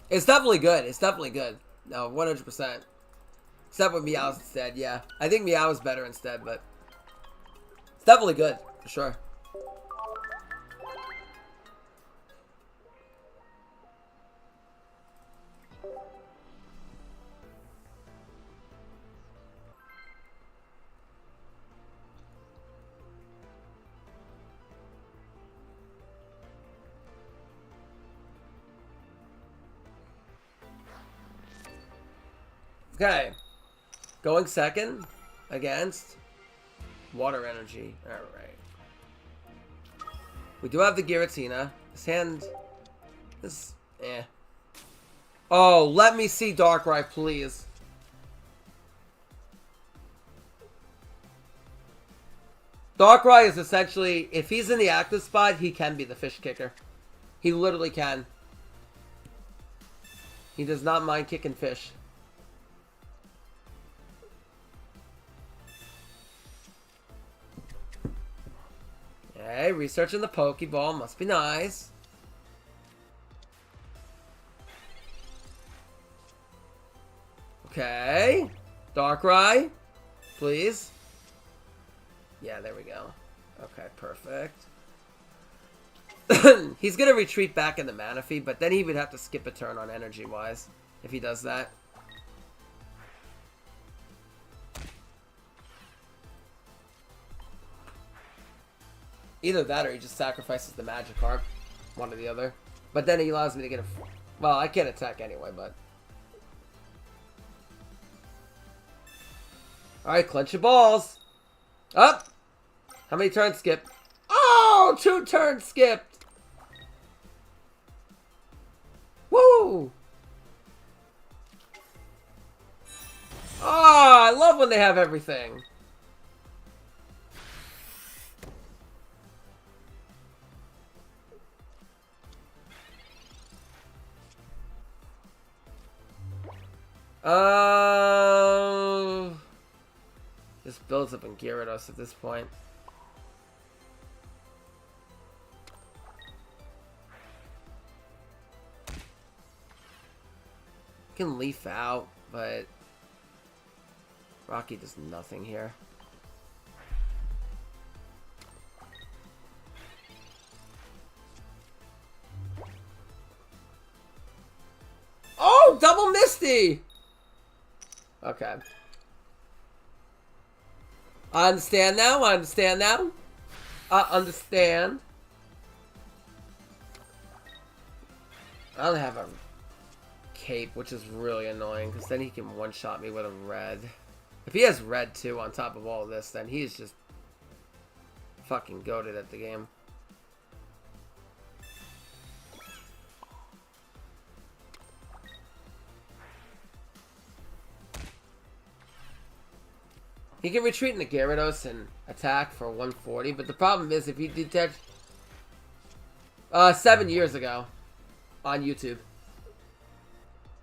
It's definitely good. It's definitely good. No, 100%. Except with Meow instead, yeah. I think Meow is better instead, but... It's definitely good, for sure. Okay. Going second against Water Energy. Alright. We do have the Giratina. His hand is... eh. Oh, let me see Darkrai, please. Darkrai is essentially... If he's in the active spot, he can be the fish kicker. He literally can. He does not mind kicking fish. Okay, researching the Pokeball. Must be nice. Okay. Darkrai. Please. Yeah, there we go. Okay, perfect. He's going to retreat back in the Manaphy, but then he would have to skip a turn on energy-wise if he does that. Either that or he just sacrifices the Magikarp. One or the other. But then he allows me to get a... Well, I can't attack anyway, but... Alright, clench your balls. Up! How many turns skipped? Oh! 2 turns skipped! Woo! Oh, I love when they have everything. This builds up in Gyarados at this point. Can leaf out, but Rocky does nothing here. Oh, double Misty! Okay. I understand now. I understand now. I understand. I don't have a cape, which is really annoying, because then he can one-shot me with a red. If he has red, too, on top of all of this, then he's just fucking goated at the game. He can retreat into Gyarados and attack for 140, but the problem is if he detects... 7 years ago on YouTube.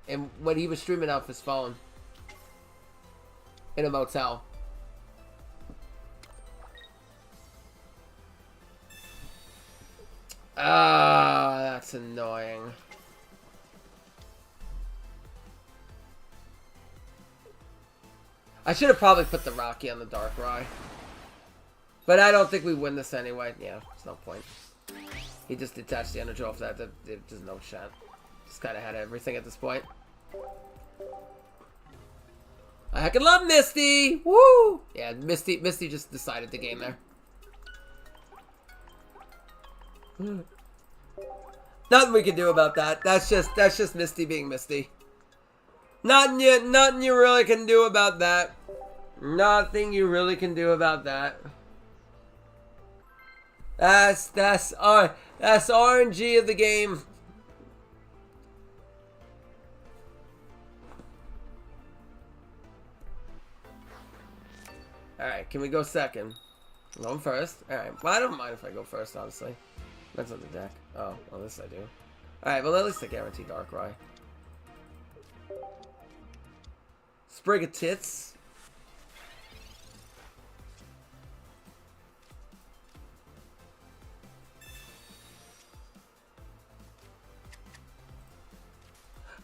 And when he was streaming off his phone. In a motel. Ah, that's annoying. I should have probably put the Rocky on the Darkrai. But I don't think we win this anyway. Yeah, there's no point. He just detached the energy off that. There's no shot. Just kind of had everything at this point. I heckin' love Misty! Woo! Yeah, Misty just decided the game there. Nothing we can do about that. That's just Misty being Misty. Nothing you really can do about that. Nothing you really can do about that. That's RNG of the game. Alright, can we go second? I'm going first. Alright, well, I don't mind if I go first, honestly. Depends on the deck. Oh, well, this I do. Alright, well, at least I guarantee Darkrai. Sprig of Tits.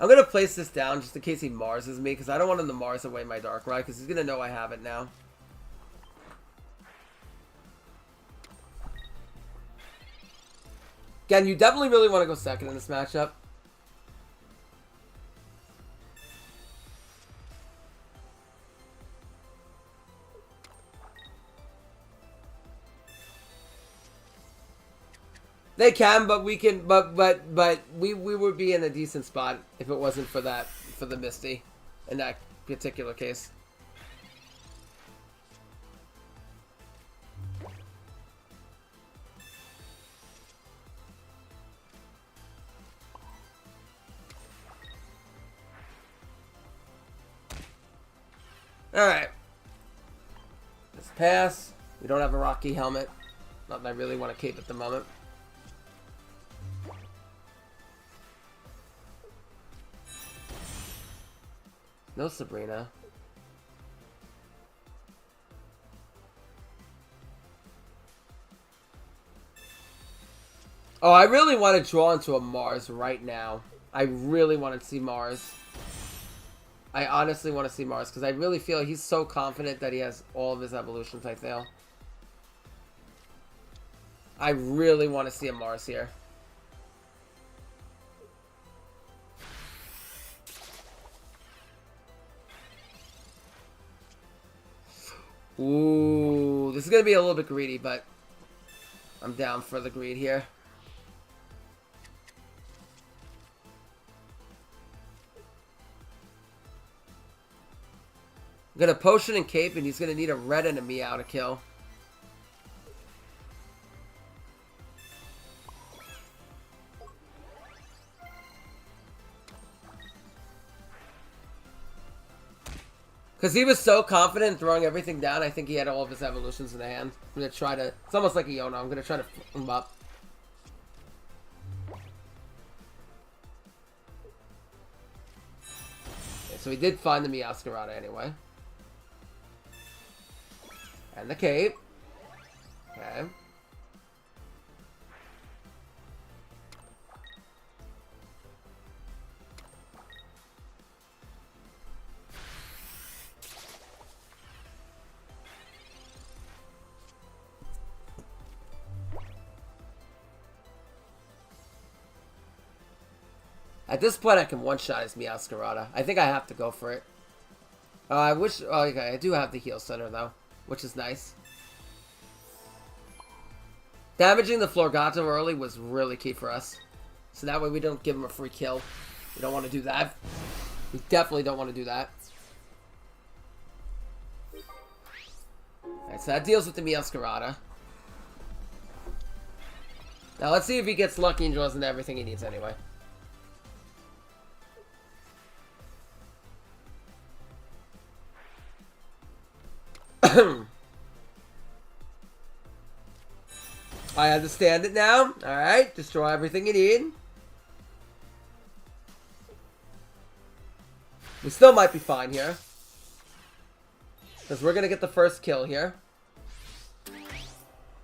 I'm going to place this down just in case he Marses me, because I don't want him to Mars away my Darkrai, because he's going to know I have it now. Again, you definitely really want to go second in this matchup. They can, but we can, but we would be in a decent spot if it wasn't for the Misty in that particular case. Alright. Let's pass. We don't have a Rocky helmet. Not that I really want to cape at the moment. No Sabrina. Oh, I really want to draw into a Mars right now. I really want to see Mars. I honestly want to see Mars because I really feel he's so confident that he has all of his evolutions, I feel. I really want to see a Mars here. Ooh, this is going to be a little bit greedy, but I'm down for the greed here. I'm going to potion and cape, and he's going to need a red and a Meow to kill. Because he was so confident in throwing everything down, I think he had all of his evolutions in the hand. I'm going to try to... It's almost like a Yono. I'm going to try to flip him up. Okay, so he did find the Meowscarada anyway. And the cape. Okay. At this point, I can one-shot his Meowscarada. I think I have to go for it. I wish... Oh, okay, I do have the heal center, though, which is nice. Damaging the Florgato early was really key for us. So that way we don't give him a free kill. We don't want to do that. We definitely don't want to do that. Alright, so that deals with the Meowscarada. Now let's see if he gets lucky and draws into everything he needs anyway. I understand it now. Alright, destroy everything you need. We still might be fine here. Because we're going to get the first kill here.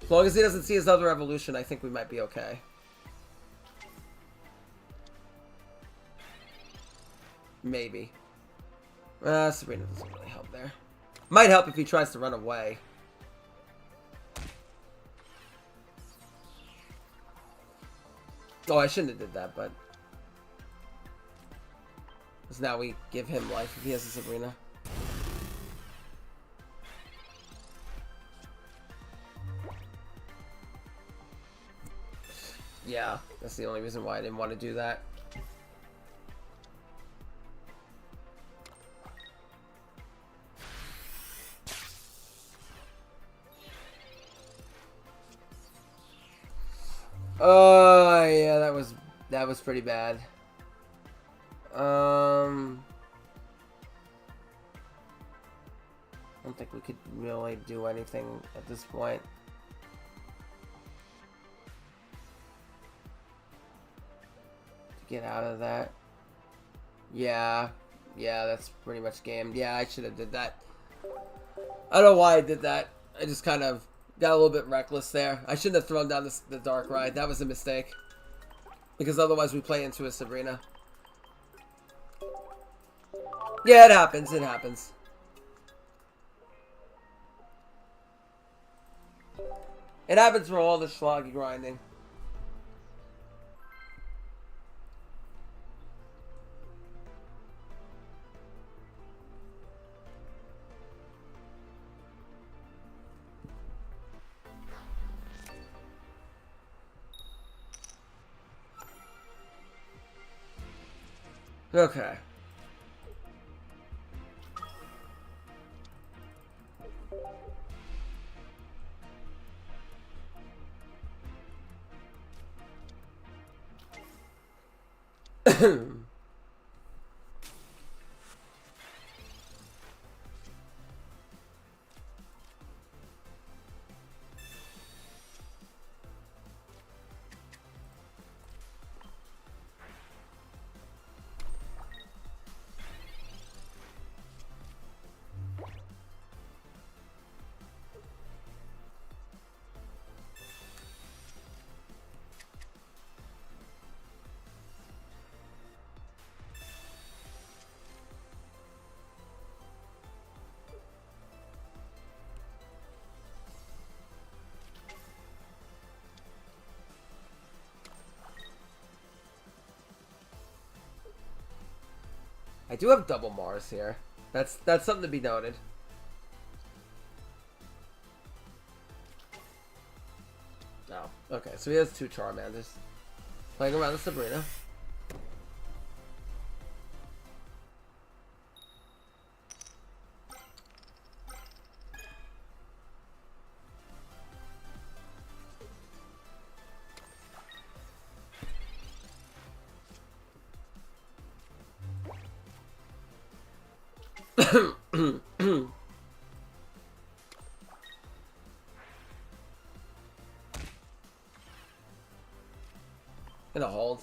As long as he doesn't see his other evolution, I think we might be okay. Maybe. Sabrina doesn't really help there. Might help if he tries to run away. Oh, I shouldn't have did that, but... Because now we give him life if he has a Sabrina. Yeah, that's the only reason why I didn't want to do that. Oh, yeah, that was pretty bad. I don't think we could really do anything at this point. To get out of that. Yeah, that's pretty much game. Yeah, I should have did that. I don't know why I did that. I just kind of got a little bit reckless there. I shouldn't have thrown down the Dark Ride. That was a mistake. Because otherwise we play into a Sabrina. Yeah, it happens. It happens. It happens for all the sloggy grinding. Okay. I do have double Mars here. That's something to be noted. Oh, okay. So he has two Charmanders. Playing around with Sabrina. Gonna hold.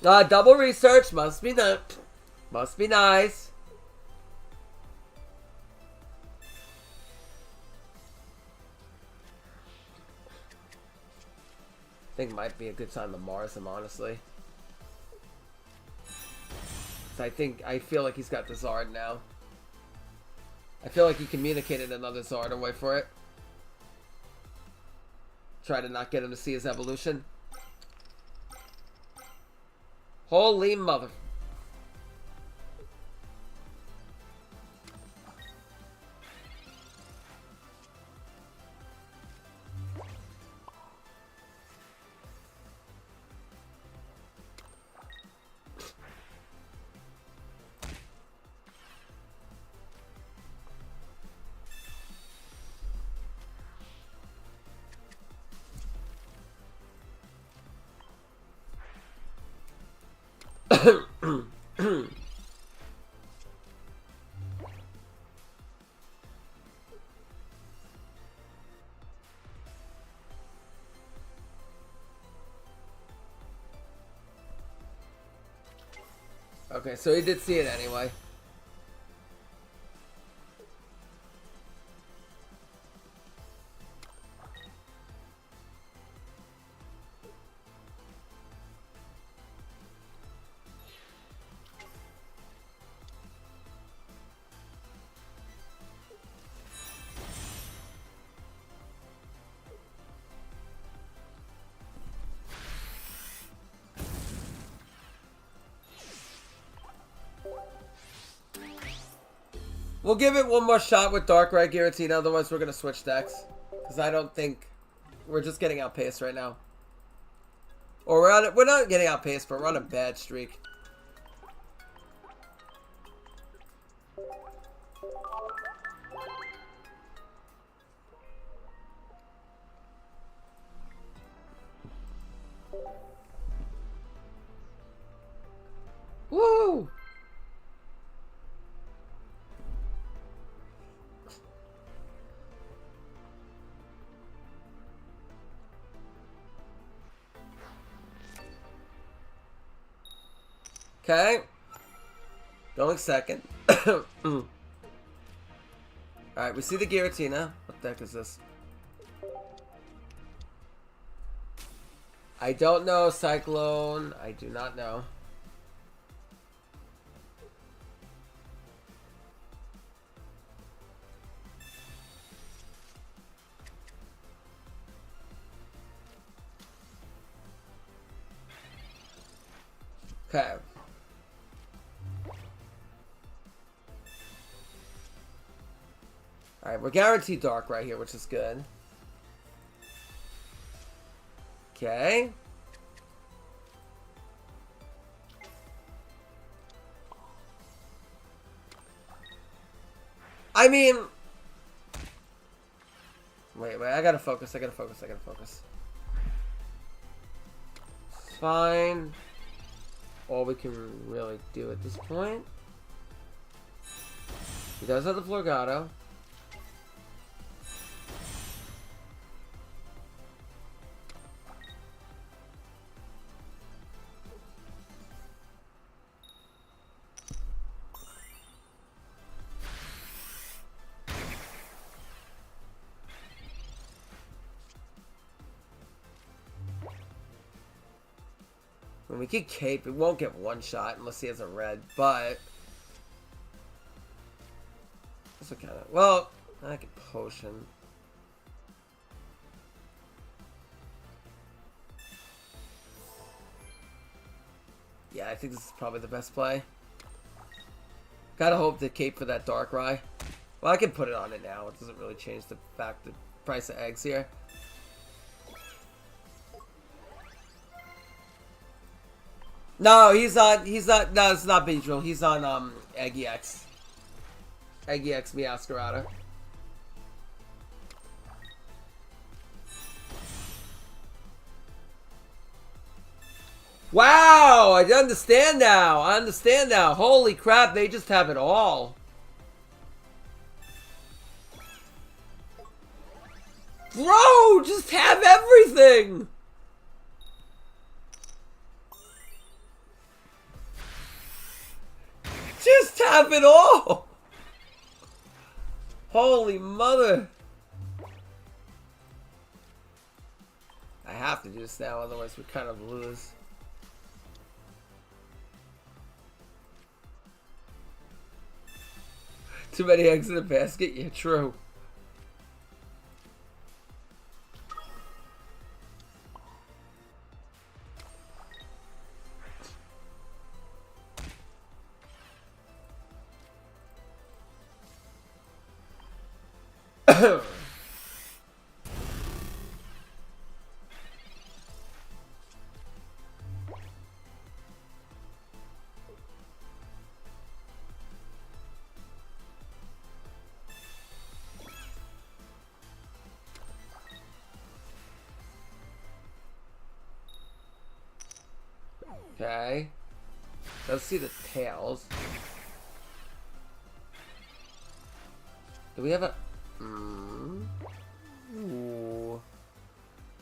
Double research must be nice. I think it might be a good time to Mars him, honestly. I feel like he's got the Zard now. I feel like he communicated another Zard and wait for it. Try to not get him to see his evolution. Holy mother. Okay, so he did see it anyway. We'll give it one more shot with Darkrai Giratina, otherwise we're going to switch decks. Because I don't think... We're just getting outpaced right now. Or we're not getting outpaced, but we're on a bad streak. Woo! Okay. Going second. Alright, we see the Giratina. What the heck is this? I don't know, Cyclone. I do not know. Okay. Alright, we're guaranteed dark right here, which is good. Okay. I mean... Wait, I gotta focus, I gotta focus. It's fine. All we can really do at this point. He does have the Florgato. When we get Cape, it won't get one shot unless he has a red, but... That's what kind of... Well, I could Potion. Yeah, I think this is probably the best play. Gotta hope to Cape for that Darkrai. Well, I can put it on it now. It doesn't really change the fact, the price of eggs here. No, he's not, no, it's not Beedrill. He's on, Eggy X. Eggy X Meowscarada. Wow, I understand now. Holy crap, they just have it all. Bro, just have everything. Just have it all! Holy mother! I have to do this now, otherwise we kind of lose. Too many eggs in a basket? Yeah, true. Okay. Let's see the tails. Do we have a... Ooh.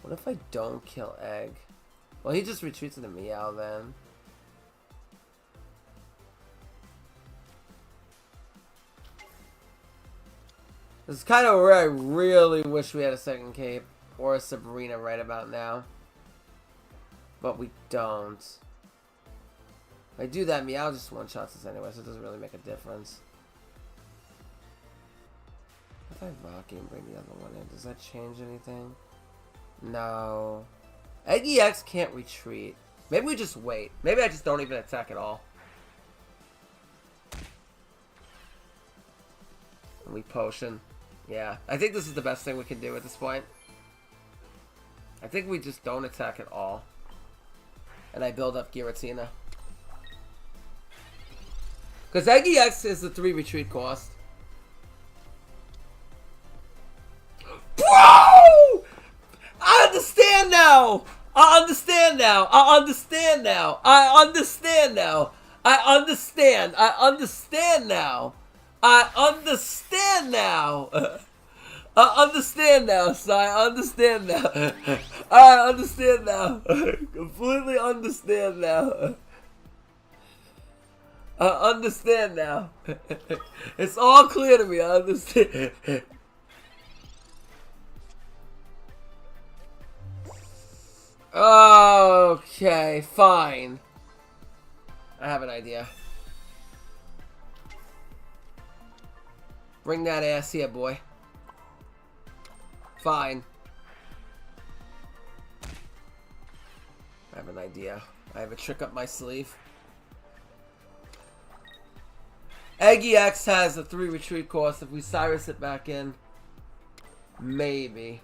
What if I don't kill Egg? Well, he just retreats into Meow then. This is kind of where I really wish we had a second Cape. Or a Sabrina right about now. But we don't. If I do that, Meow just one-shots us anyway, so it doesn't really make a difference. If I Rocky and bring the other one in, does that change anything? No. Eggy X can't retreat. Maybe we just wait. Maybe I just don't even attack at all. We potion. Yeah, I think this is the best thing we can do at this point. I think we just don't attack at all. And I build up Giratina. Because Eggy X is the 3 retreat cost. Bro! I understand now! I understand now! I understand now! I understand now! I understand! I understand now! I understand now! I understand now, son. I understand now. I understand now. Completely understand now. I understand now. It's all clear to me. I understand. Okay, fine. I have an idea. Bring that ass here, boy. Fine. I have an idea. I have a trick up my sleeve. Eggy X has a 3 retreat cost. If we Cyrus it back in, maybe.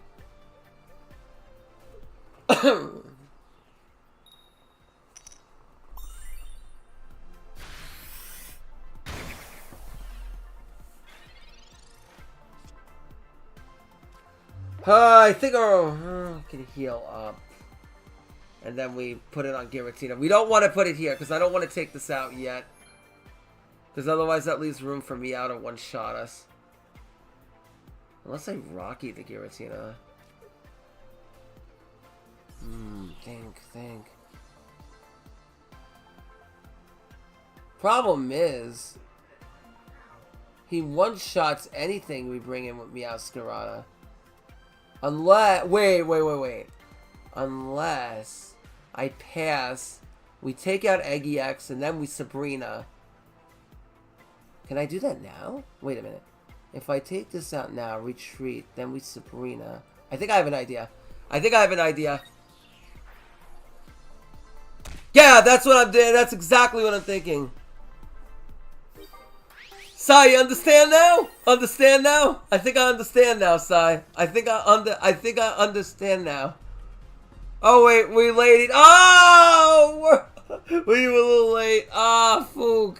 I think I can heal up. And then we put it on Giratina. We don't want to put it here because I don't want to take this out yet. Because otherwise that leaves room for me out to one-shot us. Unless I Rocky the Giratina. Think. Problem is, he one-shots anything we bring in with Meowscarada. Unless, wait. Unless I pass, we take out Eggy X and then we Sabrina. Can I do that now? Wait a minute. If I take this out now, retreat, then we Sabrina. I think I have an idea. Yeah, that's what I'm doing. That's exactly what I'm thinking. Sai, you understand now? Understand now? I think I understand now, Sai. I think I understand now. Oh wait, we late. Oh, we were a little late. Ah, Fook.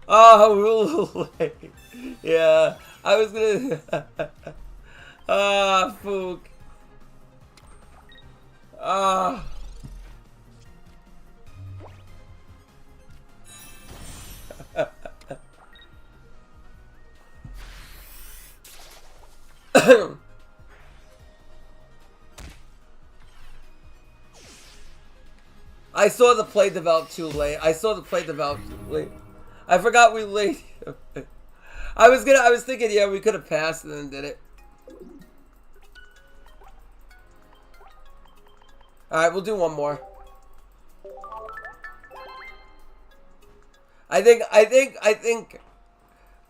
Oh, we're a little late. Yeah, I was gonna. Ah, Fook. Ah. I saw the play develop too late. I forgot we late. I was thinking, yeah, we could have passed and then did it. Alright, we'll do one more. I think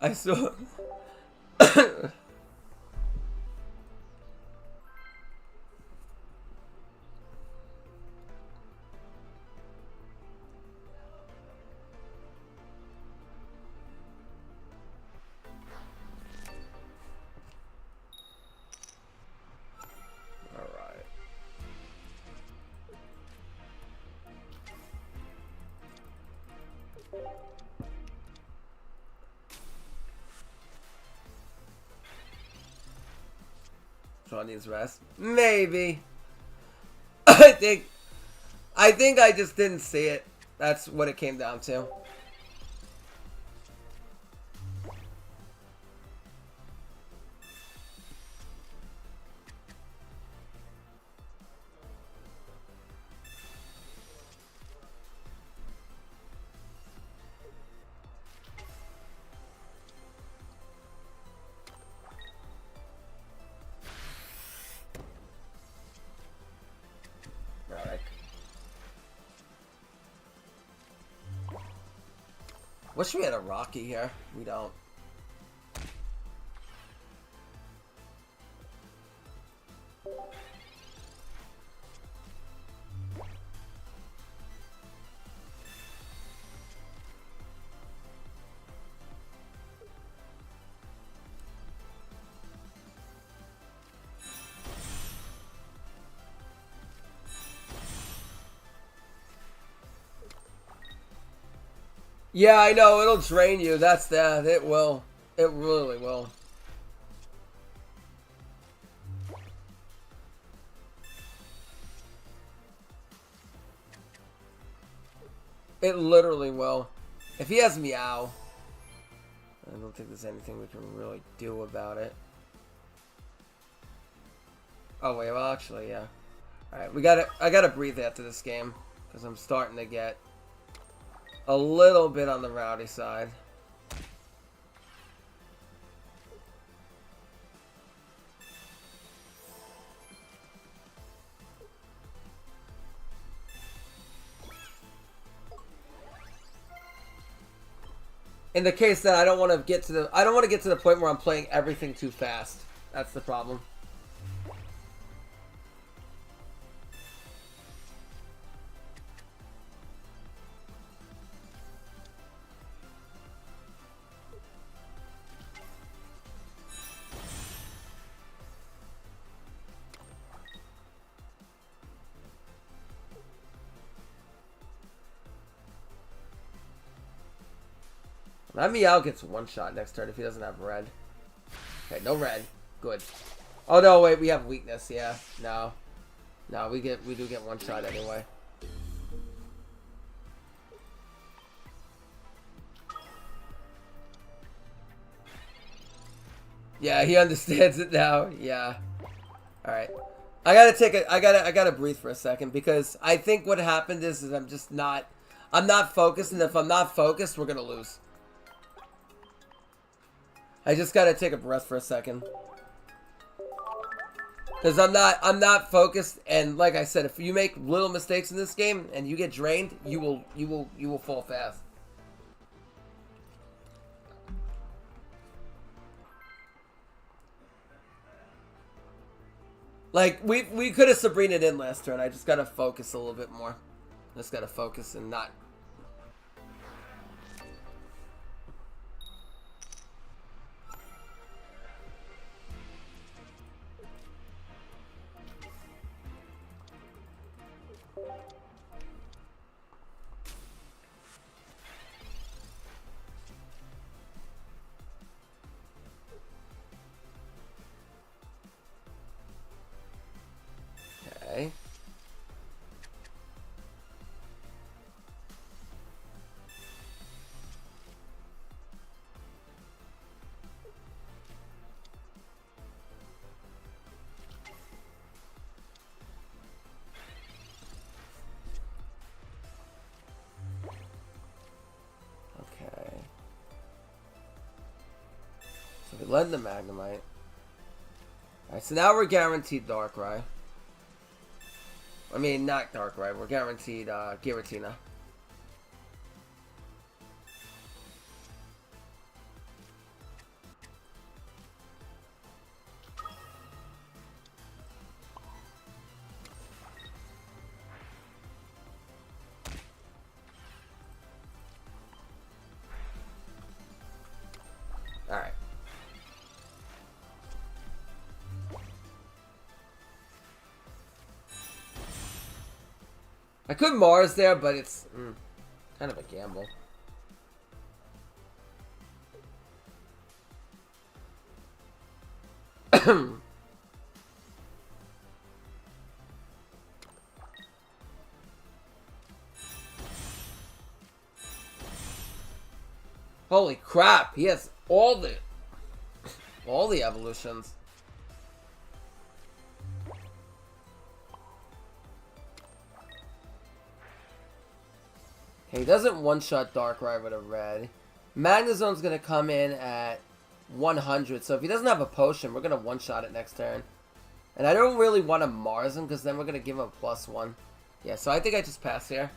I saw. Sean needs rest. Maybe. I think I just didn't see it. That's what it came down to. Wish we had a Rocky here. We don't. Yeah, I know. It'll drain you. That's that. It will. It really will. It literally will. If he has Meow, I don't think there's anything we can really do about it. Oh, wait. Well, actually, yeah. Alright, I gotta breathe after this game. Because I'm starting to get a little bit on the rowdy side. In the case that I don't want to get to the point where I'm playing everything too fast. That's the problem. That Meow gets one shot next turn if he doesn't have red. Okay, no red. Good. Oh no, wait, we have weakness. Yeah, no, we do get one shot anyway. Yeah, he understands it now. Yeah. All right. I gotta breathe for a second because I think what happened is I'm not focused, and if I'm not focused, we're gonna lose. I just gotta take a breath for a second. Because I'm not focused, and like I said, if you make little mistakes in this game and you get drained, you will fall fast. Like we could have Sabrina'd in last turn. I just gotta focus a little bit more. Just gotta focus and not. Okay. Okay. So we led the Magnemite. Alright, so now we're guaranteed Darkrai. I mean, not Darkrai, we're guaranteed Giratina. Alright. I could Mars there, but it's kind of a gamble. Holy crap, he has all the evolutions. Okay, he doesn't one-shot Darkrai with a red. Magnezone's gonna come in at 100, so if he doesn't have a potion, we're gonna one-shot it next turn. And I don't really want to Mars him, because then we're gonna give him a +1. Yeah, so I think I just pass here.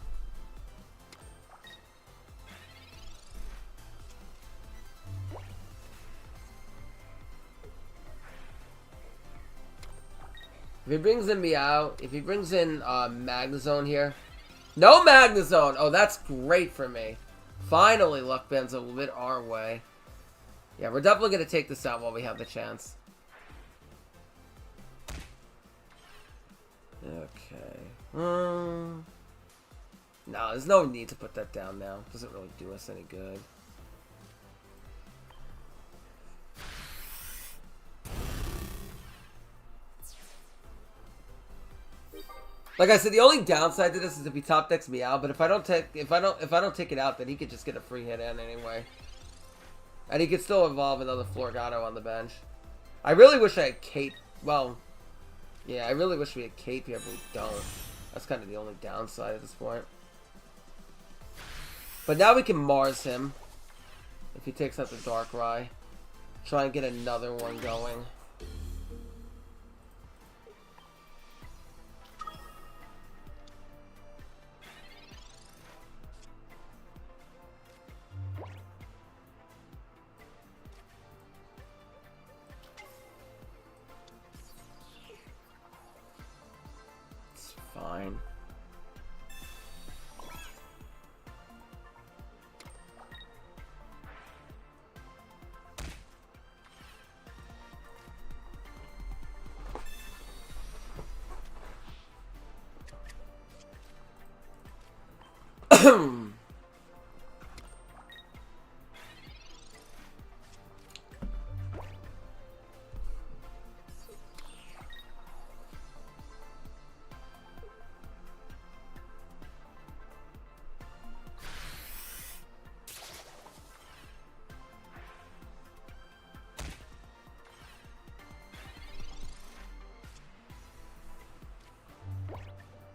If he brings in Meow, if he brings in Magnezone here. No Magnezone! Oh, that's great for me. Finally, luck bends a little bit our way. Yeah, we're definitely going to take this out while we have the chance. Okay. No, there's no need to put that down now. Doesn't really do us any good. Like I said, the only downside to this is if he top decks Meow, but if I don't take it out, then he could just get a free hit in anyway. And he could still evolve another Florgato on the bench. I really wish I had Cape. Well, yeah, I really wish we had Cape here, but we don't. That's kind of the only downside at this point. But now we can Mars him. If he takes out the Darkrai. Try and get another one going. It's fine.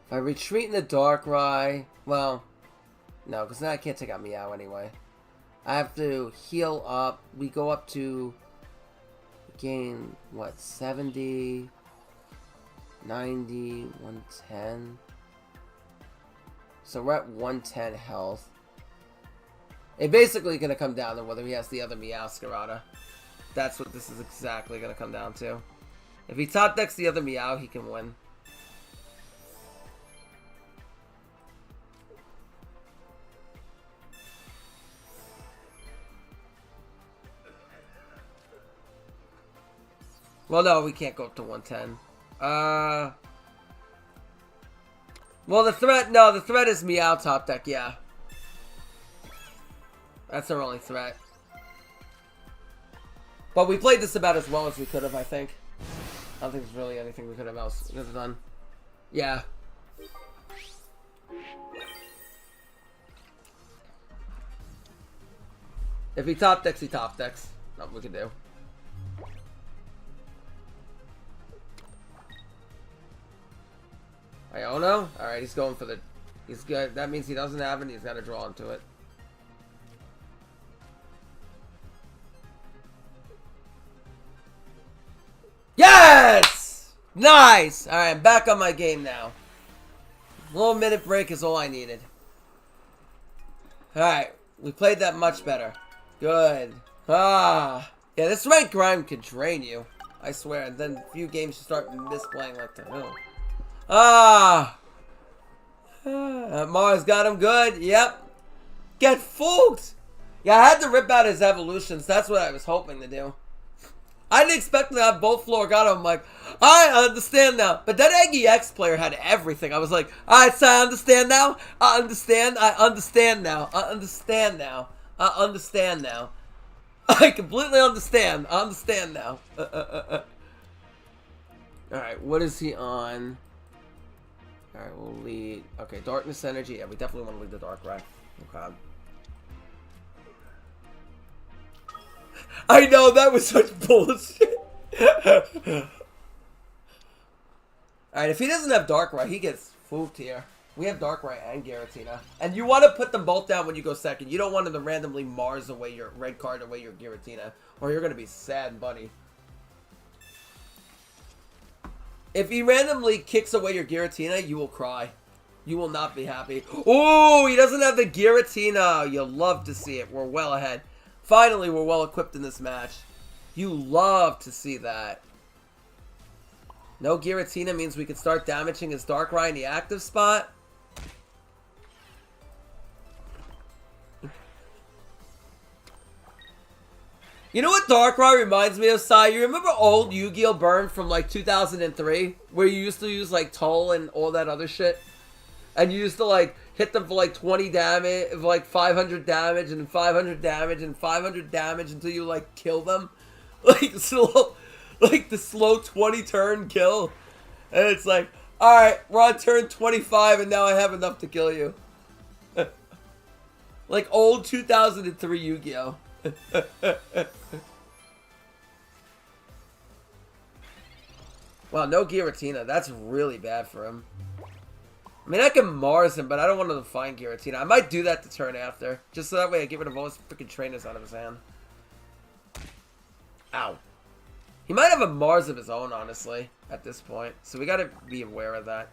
If I retreat in the Darkrai, well, no, because now I can't take out Meow anyway. I have to heal up. We go up to gain, what, 70, 90, 110. So we're at 110 health. It's basically going to come down to whether he has the other Meowscarada. That's what this is exactly going to come down to. If he top decks the other Meow, he can win. Well, no, we can't go up to 110. Well, the threat is Meow top deck, yeah. That's our only threat. But we played this about as well as we could have, I think. I don't think there's really anything we could have done. Yeah. If he top decks, he top decks. Nothing we can do. Iono? Alright, he's going for the... He's good. That means he doesn't have it, he's got to draw into it. Yes! Nice! Alright, I'm back on my game now. A little minute break is all I needed. Alright, we played that much better. Good. Ah. Yeah, this rank grind could drain you. I swear. And then a few games you start misplaying like the hell. Ah! Mars got him good. Yep. Get fooled! Yeah, I had to rip out his evolutions. That's what I was hoping to do. I didn't expect to have both Florgato. I'm like, I understand now. But that Eggy X player had everything. I was like, alright, so I understand now. I understand. I understand now. I understand now. I understand now. I completely understand. I understand now. Alright, what is he on? Alright, we'll lead. Okay, Darkness Energy. Yeah, we definitely want to lead the Darkrai. Okay. I know, that was such bullshit. Alright, if he doesn't have Darkrai, he gets foofed here. We have Darkrai and Giratina. And you want to put them both down when you go second. You don't want him to randomly Mars away your red card away your Giratina. Or you're going to be sad, buddy. If he randomly kicks away your Giratina, you will cry. You will not be happy. Oh, he doesn't have the Giratina. You'll love to see it. We're well ahead. Finally, we're well equipped in this match. You love to see that. No Giratina means we can start damaging his Darkrai in the active spot. You know what Darkrai reminds me of, Sai? You remember old Yu-Gi-Oh! Burn from like 2003? Where you used to use like Toll and all that other shit? And you used to like, hit them for like 20 damage, like 500 damage, and 500 damage, and 500 damage until you like kill them. Like slow, like the slow 20 turn kill. And it's like, alright, we're on turn 25 and now I have enough to kill you. Like old 2003 Yu-Gi-Oh! Wow, no Giratina. That's really bad for him. I mean, I can Mars him, but I don't want him to find Giratina. I might do that the turn after. Just so that way I get rid of all his freaking trainers out of his hand. Ow. He might have a Mars of his own, honestly, at this point. So we gotta be aware of that.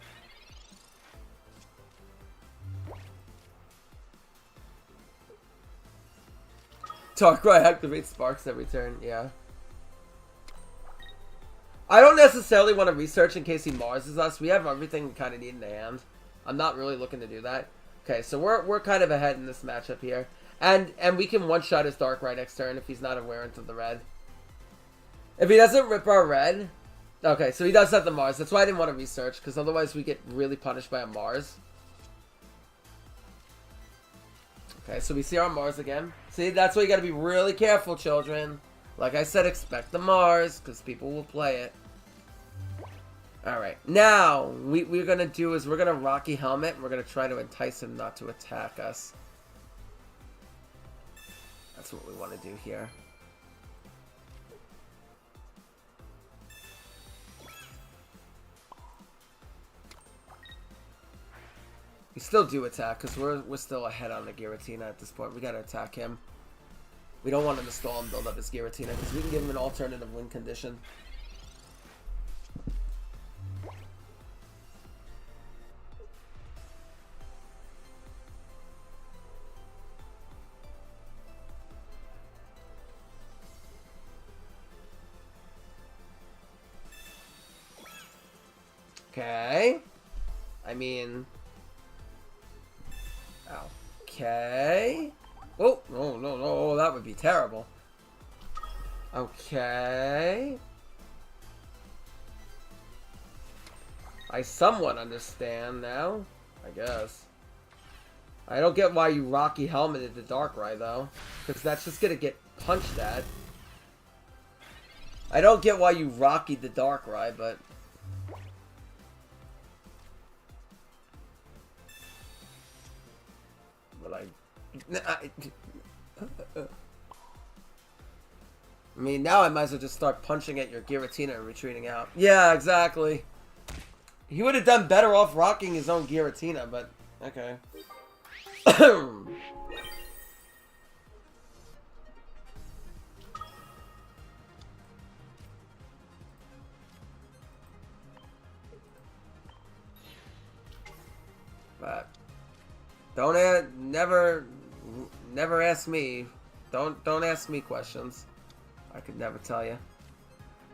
Darkrai activates Sparks every turn, yeah. I don't necessarily want to research in case he Marses us. We have everything we kind of need in the hand. I'm not really looking to do that. Okay, so we're kind of ahead in this matchup here. And we can one-shot his Darkrai next turn if he's not aware into the red. If he doesn't rip our red... Okay, so he does have the Mars. That's why I didn't want to research, because otherwise we get really punished by a Mars. Okay, so we see our Mars again. See, that's why you got to be really careful, children. Like I said, expect the Mars, because people will play it. Alright, now, we're going to do is we're going to Rocky Helmet, and we're going to try to entice him not to attack us. That's what we want to do here. We still do attack, because we're still ahead on the Giratina at this point. We got to attack him. We don't want him to stall and build up his Giratina, because we can give him an alternative win condition. Okay. I mean... Okay. Oh, no, no, no, that would be terrible. Okay. I somewhat understand now, I guess. I don't get why you Rocky Helmeted the Darkrai, though. Because that's just gonna get punched at. I don't get why you Rockied the Darkrai, but... I mean, now I might as well just start punching at your Giratina and retreating out. Yeah, exactly. He would have done better off rocking his own Giratina, but okay. But never ask me. Don't ask me questions. I could never tell you.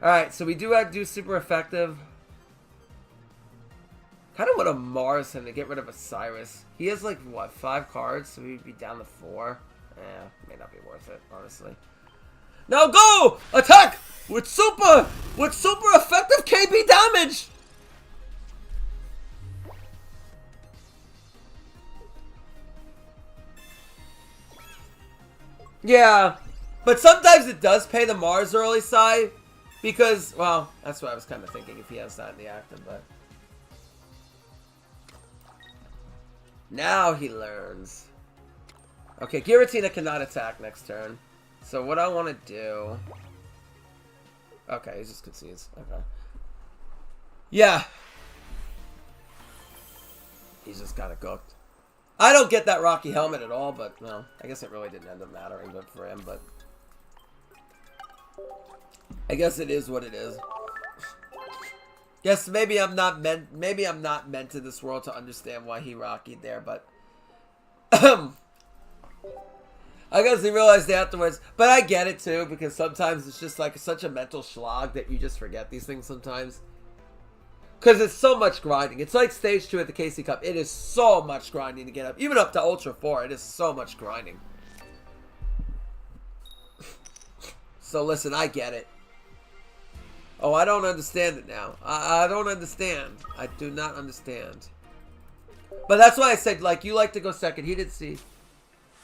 Alright, so we do have to do super effective. Kind of want to Mars him to get rid of a Cyrus. He has like, what, 5 cards? So we'd be down to 4. May not be worth it, honestly. Now go! Attack! With super effective KB damage! Yeah, but sometimes it does pay the Mars early side, because, well, that's what I was kind of thinking if he has that in the active, but... Now he learns. Okay, Giratina cannot attack next turn, so what I want to do... Okay, he just concedes, okay. Yeah. He's just kind of cooked. I don't get that Rocky Helmet at all, but, well, I guess it really didn't end up mattering but for him, but... I guess it is what it is. Yes, maybe I'm not meant to this world to understand why he Rockied there, but... I guess he realized afterwards, but I get it too, because sometimes it's just like such a mental slog that you just forget these things sometimes. Because it's so much grinding. It's like Stage 2 at the KC Cup. It is so much grinding to get up. Even up to Ultra 4, it is so much grinding. So listen, I get it. Oh, I don't understand it now. I don't understand. I do not understand. But that's why I said, like, you like to go second. He didn't see.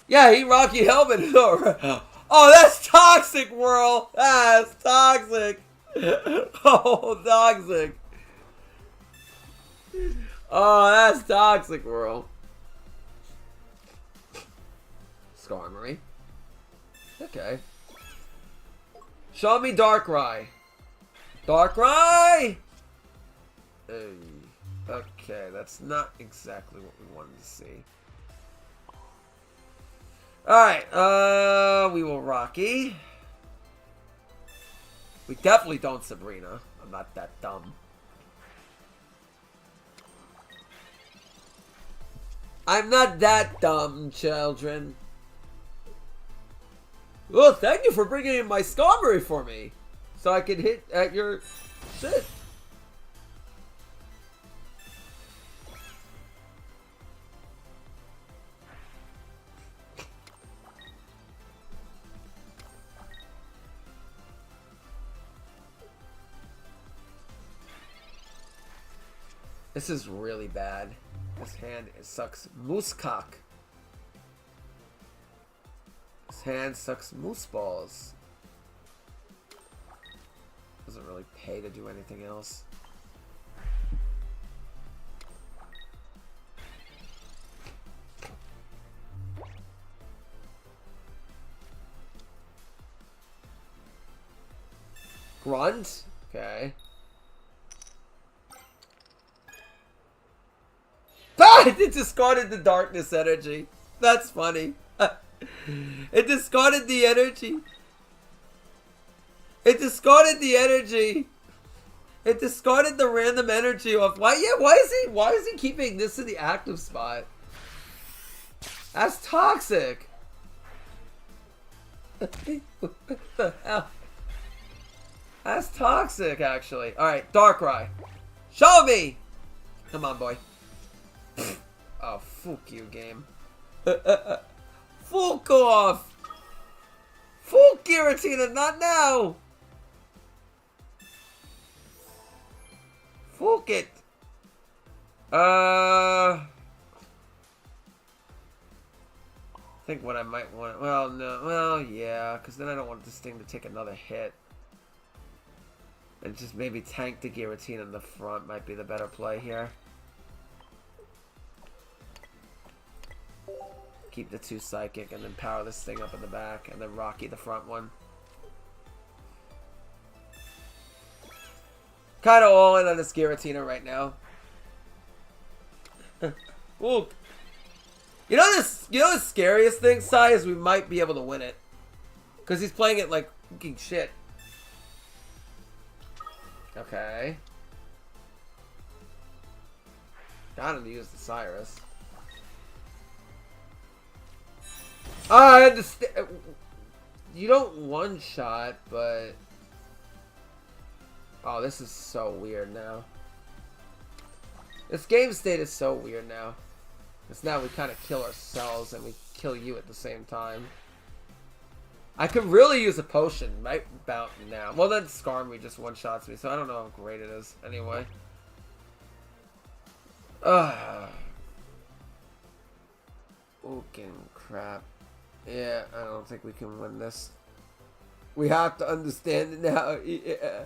Yeah, he Rocky Helmet. Oh, that's toxic, Whirl. That's toxic. Oh, toxic. Oh, that's toxic, Whirl. Skarmory. Okay. Show me Darkrai. Darkrai! Hey. Okay, that's not exactly what we wanted to see. Alright, we will Rocky. We definitely don't Sabrina. I'm not that dumb. I'm not that dumb, children. Well, thank you for bringing in my Skarmory for me. So I can hit at your shit. This is really bad. This hand sucks moose cock. This hand sucks moose balls. Doesn't really pay to do anything else. Grunt? Okay. Ah! It discarded the darkness energy. That's funny. It discarded the energy. It discarded the energy. It discarded the random energy off. Why? Yeah. Why is he keeping this in the active spot? That's toxic. What the hell? That's toxic, actually. All right, Darkrai. Show me. Come on, boy. Oh, fuck you, game. Fuck off. Fuck Giratina, not now. Fuck it. I think what I might want. Well, no. Well, yeah, because then I don't want this thing to take another hit. And just maybe tank the Giratina in the front might be the better play here. Keep the 2 Psychic and then power this thing up in the back and then Rocky the front one. Kind of all in on this Giratina right now. Ooh. You know the scariest thing, Sai, is we might be able to win it. Because he's playing it like fucking shit. Okay. Got him to use the Cyrus. I understand. You don't one-shot, but... Oh, this is so weird now. This game state is so weird now. Because now we kind of kill ourselves and we kill you at the same time. I could really use a potion right about now. Well, then Skarmory just one-shots me, so I don't know how great it is anyway. Fucking crap. Yeah, I don't think we can win this. We have to understand it now. Yeah.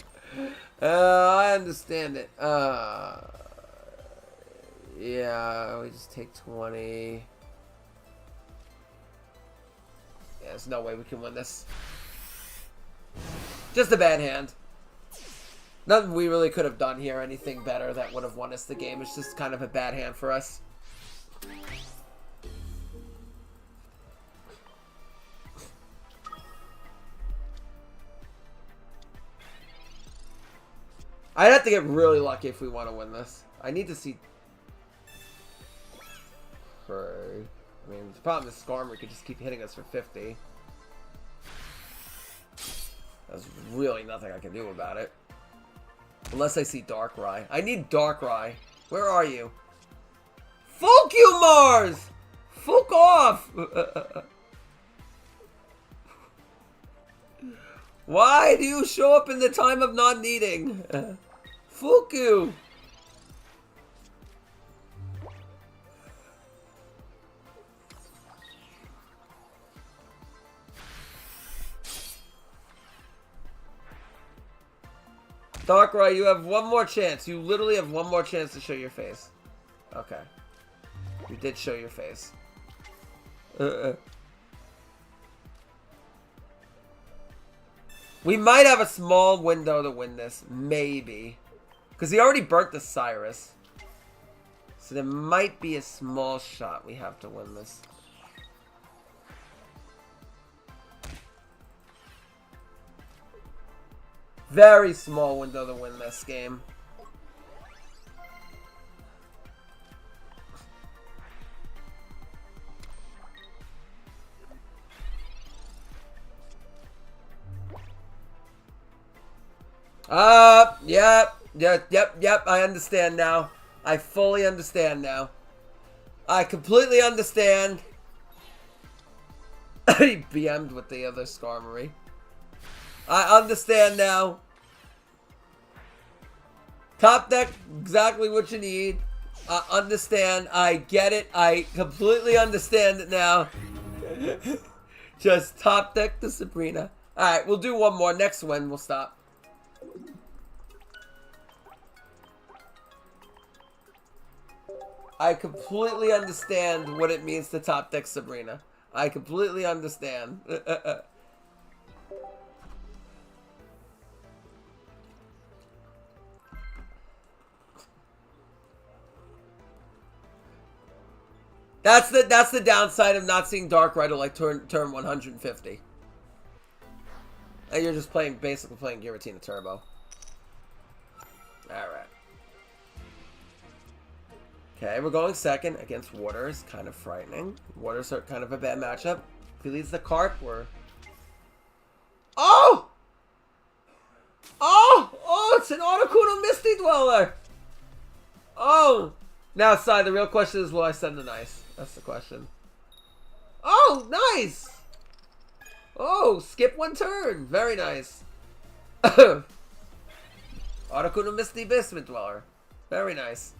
I understand it. Yeah, we just take 20. Yeah, there's no way we can win this. Just a bad hand. Nothing we really could have done here, anything better that would have won us the game. It's just kind of a bad hand for us. I'd have to get really lucky if we want to win this. I need to see... I mean, the problem is Skarmory could just keep hitting us for 50. There's really nothing I can do about it. Unless I see Darkrai. I need Darkrai. Where are you? Fuck you, Mars! Fuck off! Why do you show up in the time of not needing? Fuck you! Darkrai, you have one more chance. You literally have one more chance to show your face. Okay. You did show your face. We might have a small window to win this. Maybe. Because he already burnt the Cyrus. So there might be a small shot we have to win this. Very small window to win this game. Yep. I understand now. I fully understand now. I completely understand. He BM'd with the other Skarmory. I understand now. Top deck, exactly what you need. I understand. I get it. I completely understand it now. Just top deck the Sabrina. Alright, we'll do one more. Next one, we'll stop. I completely understand what it means to top deck Sabrina. I completely understand. That's the downside of not seeing Darkrai till like turn 150. And you're just basically playing Giratina Turbo. Alright. Okay, we're going second against Waters. Kind of frightening. Waters are kind of a bad matchup. If he leads the Carp, we're... Oh! Oh, it's an Articuno Misty Dweller! Oh! Now, Sai, the real question is, will I send an ice? That's the question. Oh, nice! Oh, skip one turn. Very nice. Articuno Misty Basement Dweller. Very nice.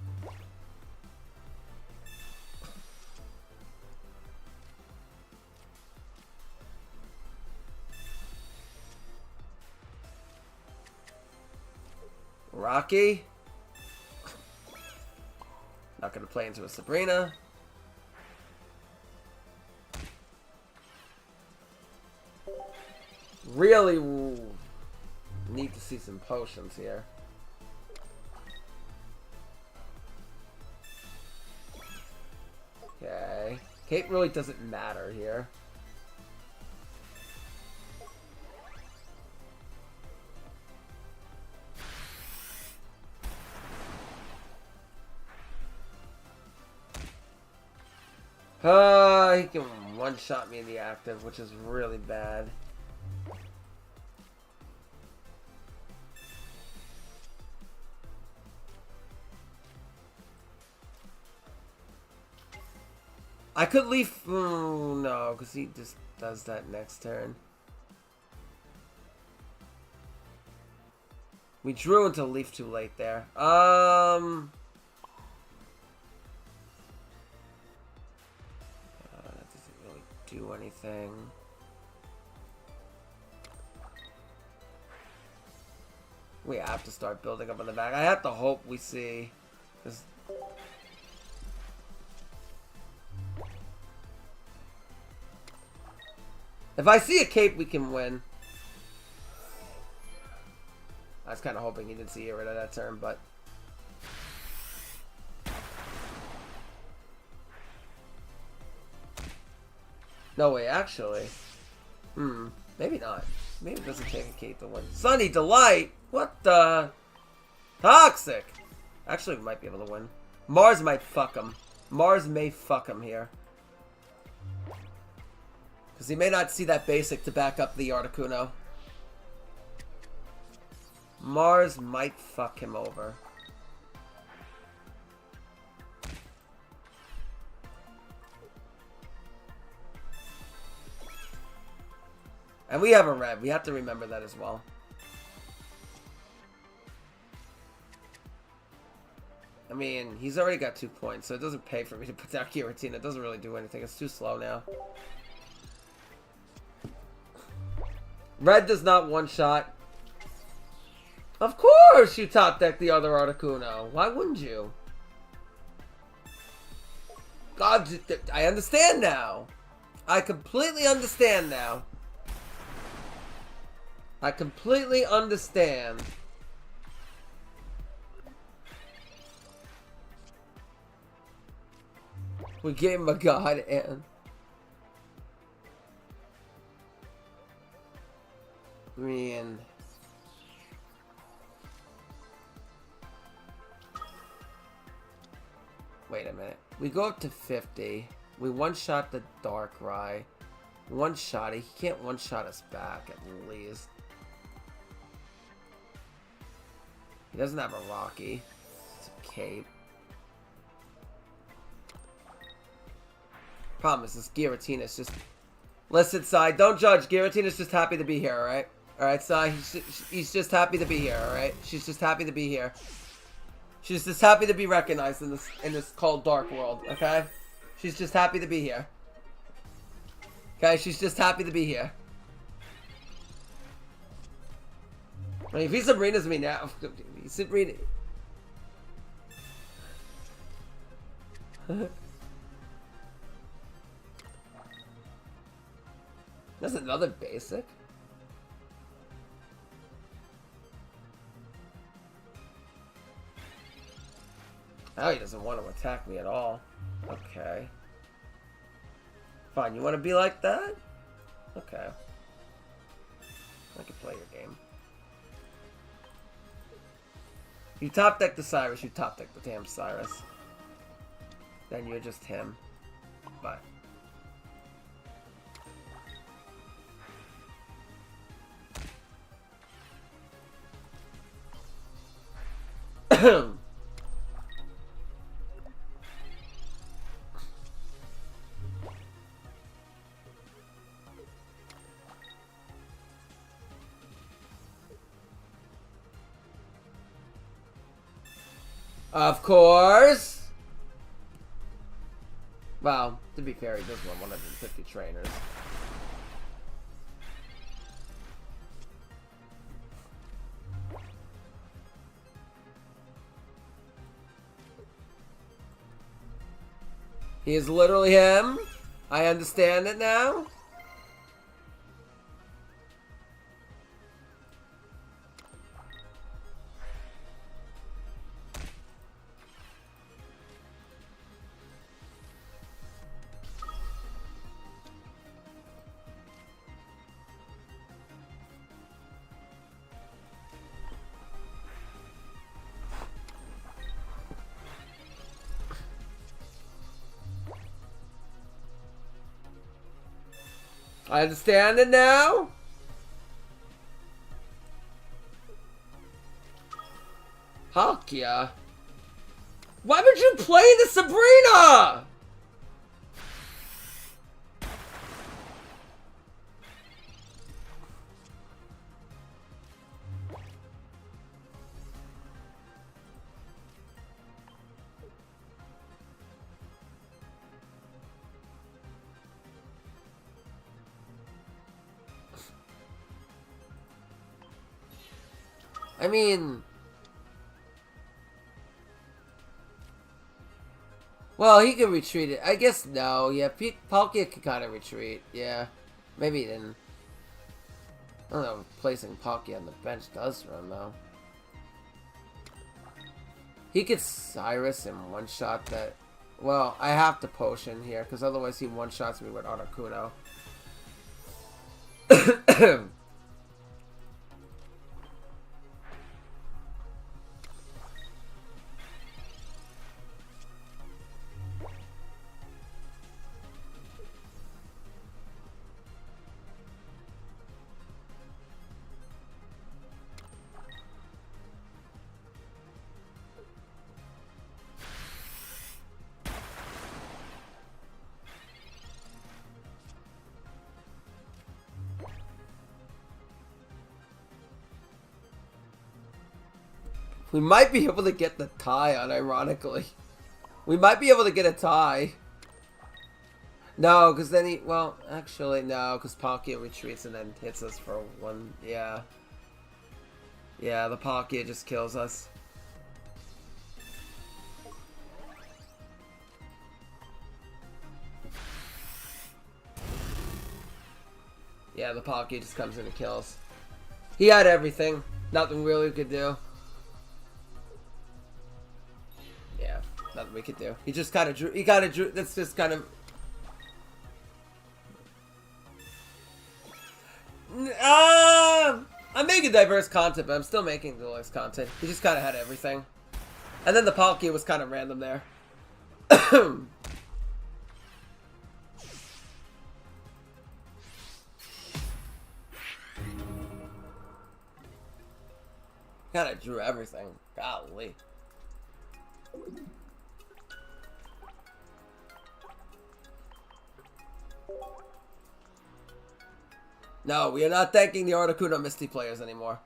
Rocky. Not going to play into a Sabrina. Really need to see some potions here. Okay. Cape really doesn't matter here. He can one-shot me in the active, which is really bad. I could leave... no, because he just does that next turn. We drew into Leaf too late there. Do anything. We have to start building up on the back. I have to hope we see this. If I see a cape, we can win. I was kind of hoping he didn't see it rid of that turn, but no way, actually. Maybe not. Maybe it doesn't take a cape to win. Sunny Delight? What the? Toxic! Actually, we might be able to win. Mars might fuck him. Mars may fuck him here. Because he may not see that basic to back up the Articuno. Mars might fuck him over. And we have a red. We have to remember that as well. I mean, he's already got 2 points, so it doesn't pay for me to put down Giratina. It doesn't really do anything. It's too slow now. Red does not one-shot. Of course you top deck the other Articuno. Why wouldn't you? God, I understand now. I completely understand now. I completely understand. We gave him a god and... I mean... Wait a minute. We go up to 50. We one-shot the Darkrai. One-shot. He can't one-shot us back, at least. He doesn't have a Rocky. It's a Cape. Problem is, this Giratina's just... Listen, Sai, don't judge. Giratina's just happy to be here, alright? Alright, Sai, he's just happy to be here, alright? She's just happy to be here. She's just happy to be recognized in this cold, dark world, okay? She's just happy to be here. Okay, she's just happy to be here. I mean, if he Sabrina's me now, he's Sabrina. That's another basic. Oh, he doesn't want to attack me at all. Okay. Fine, you want to be like that? Okay. I can play your game. You top deck the Cyrus, you top deck the damn Cyrus. Then you're just him. Bye. Of course. Well, to be fair, he does want 150 trainers. He is literally him. I understand it now. I understand it now. Palkia. Why would you play the Sabrina? I mean... Well, he can retreat it. I guess no. Yeah, Palkia can kind of retreat. Yeah. Maybe he didn't. I don't know if placing Palkia on the bench does for him, though. He could Cyrus and one-shot that... Well, I have to potion here, because otherwise he one-shots me with Articuno. We might be able to get the tie unironically. We might be able to get a tie. No, because then he... Well, actually, no, because Palkia retreats and then hits us for one... Yeah. Yeah, the Palkia just kills us. Yeah, the Palkia just comes in and kills. He had everything. Nothing really we could do. Yeah, nothing we could do. He just kind of drew. He kind of drew. That's just kind of. I'm making diverse content, but I'm still making deluxe content. He just kind of had everything. And then the Palkia was kind of random there. Kind of drew everything. Golly. No, we are not thanking the Articuno Misty players anymore.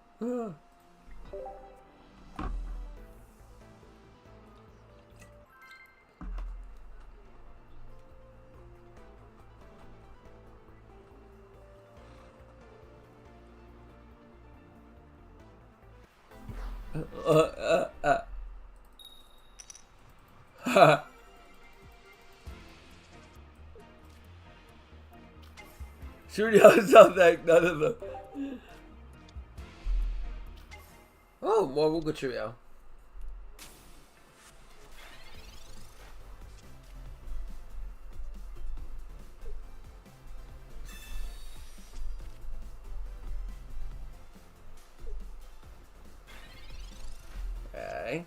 Studios don't thank none of them. Oh, more Wuga Trio. Okay.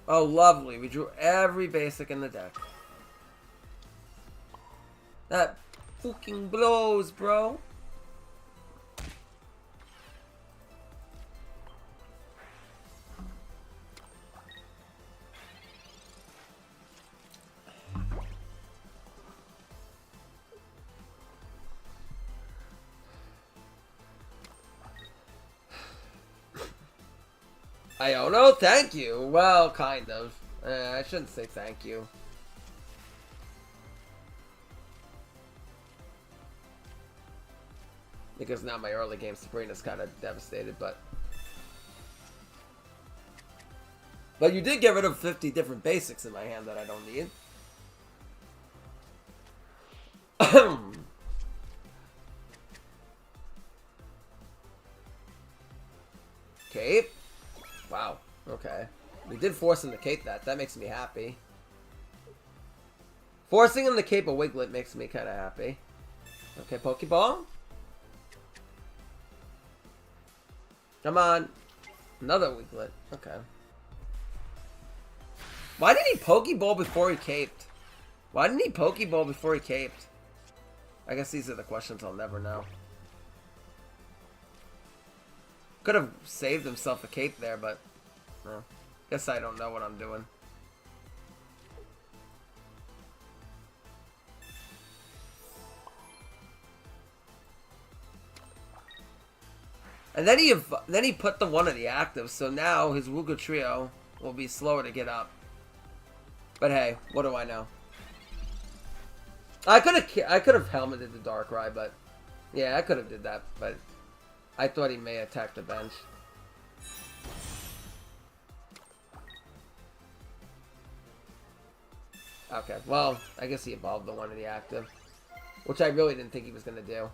Oh, lovely. We drew every basic in the deck. That fucking blows, bro. Iono, thank you. Well, kind of. I shouldn't say thank you. Because now my early game Sabrina's kind of devastated, but you did get rid of 50 different basics in my hand that I don't need. Cape? Wow, okay. We did force him to cape that. That makes me happy. Forcing him to cape a Wiglet makes me kind of happy. Okay, Pokeball. Come on. Another Wiglet. Okay. Why did he Pokeball before he caped? Why didn't he Pokeball before he caped? I guess these are the questions I'll never know. Could have saved himself a cape there, but well, guess I don't know what I'm doing. And then he put the one of the active, so now his Wuga Trio will be slower to get up. But hey, what do I know? I could have helmeted the Darkrai, but yeah, I could have did that, but I thought he may attack the bench. Okay, well, I guess he evolved the one of the active, which I really didn't think he was gonna do.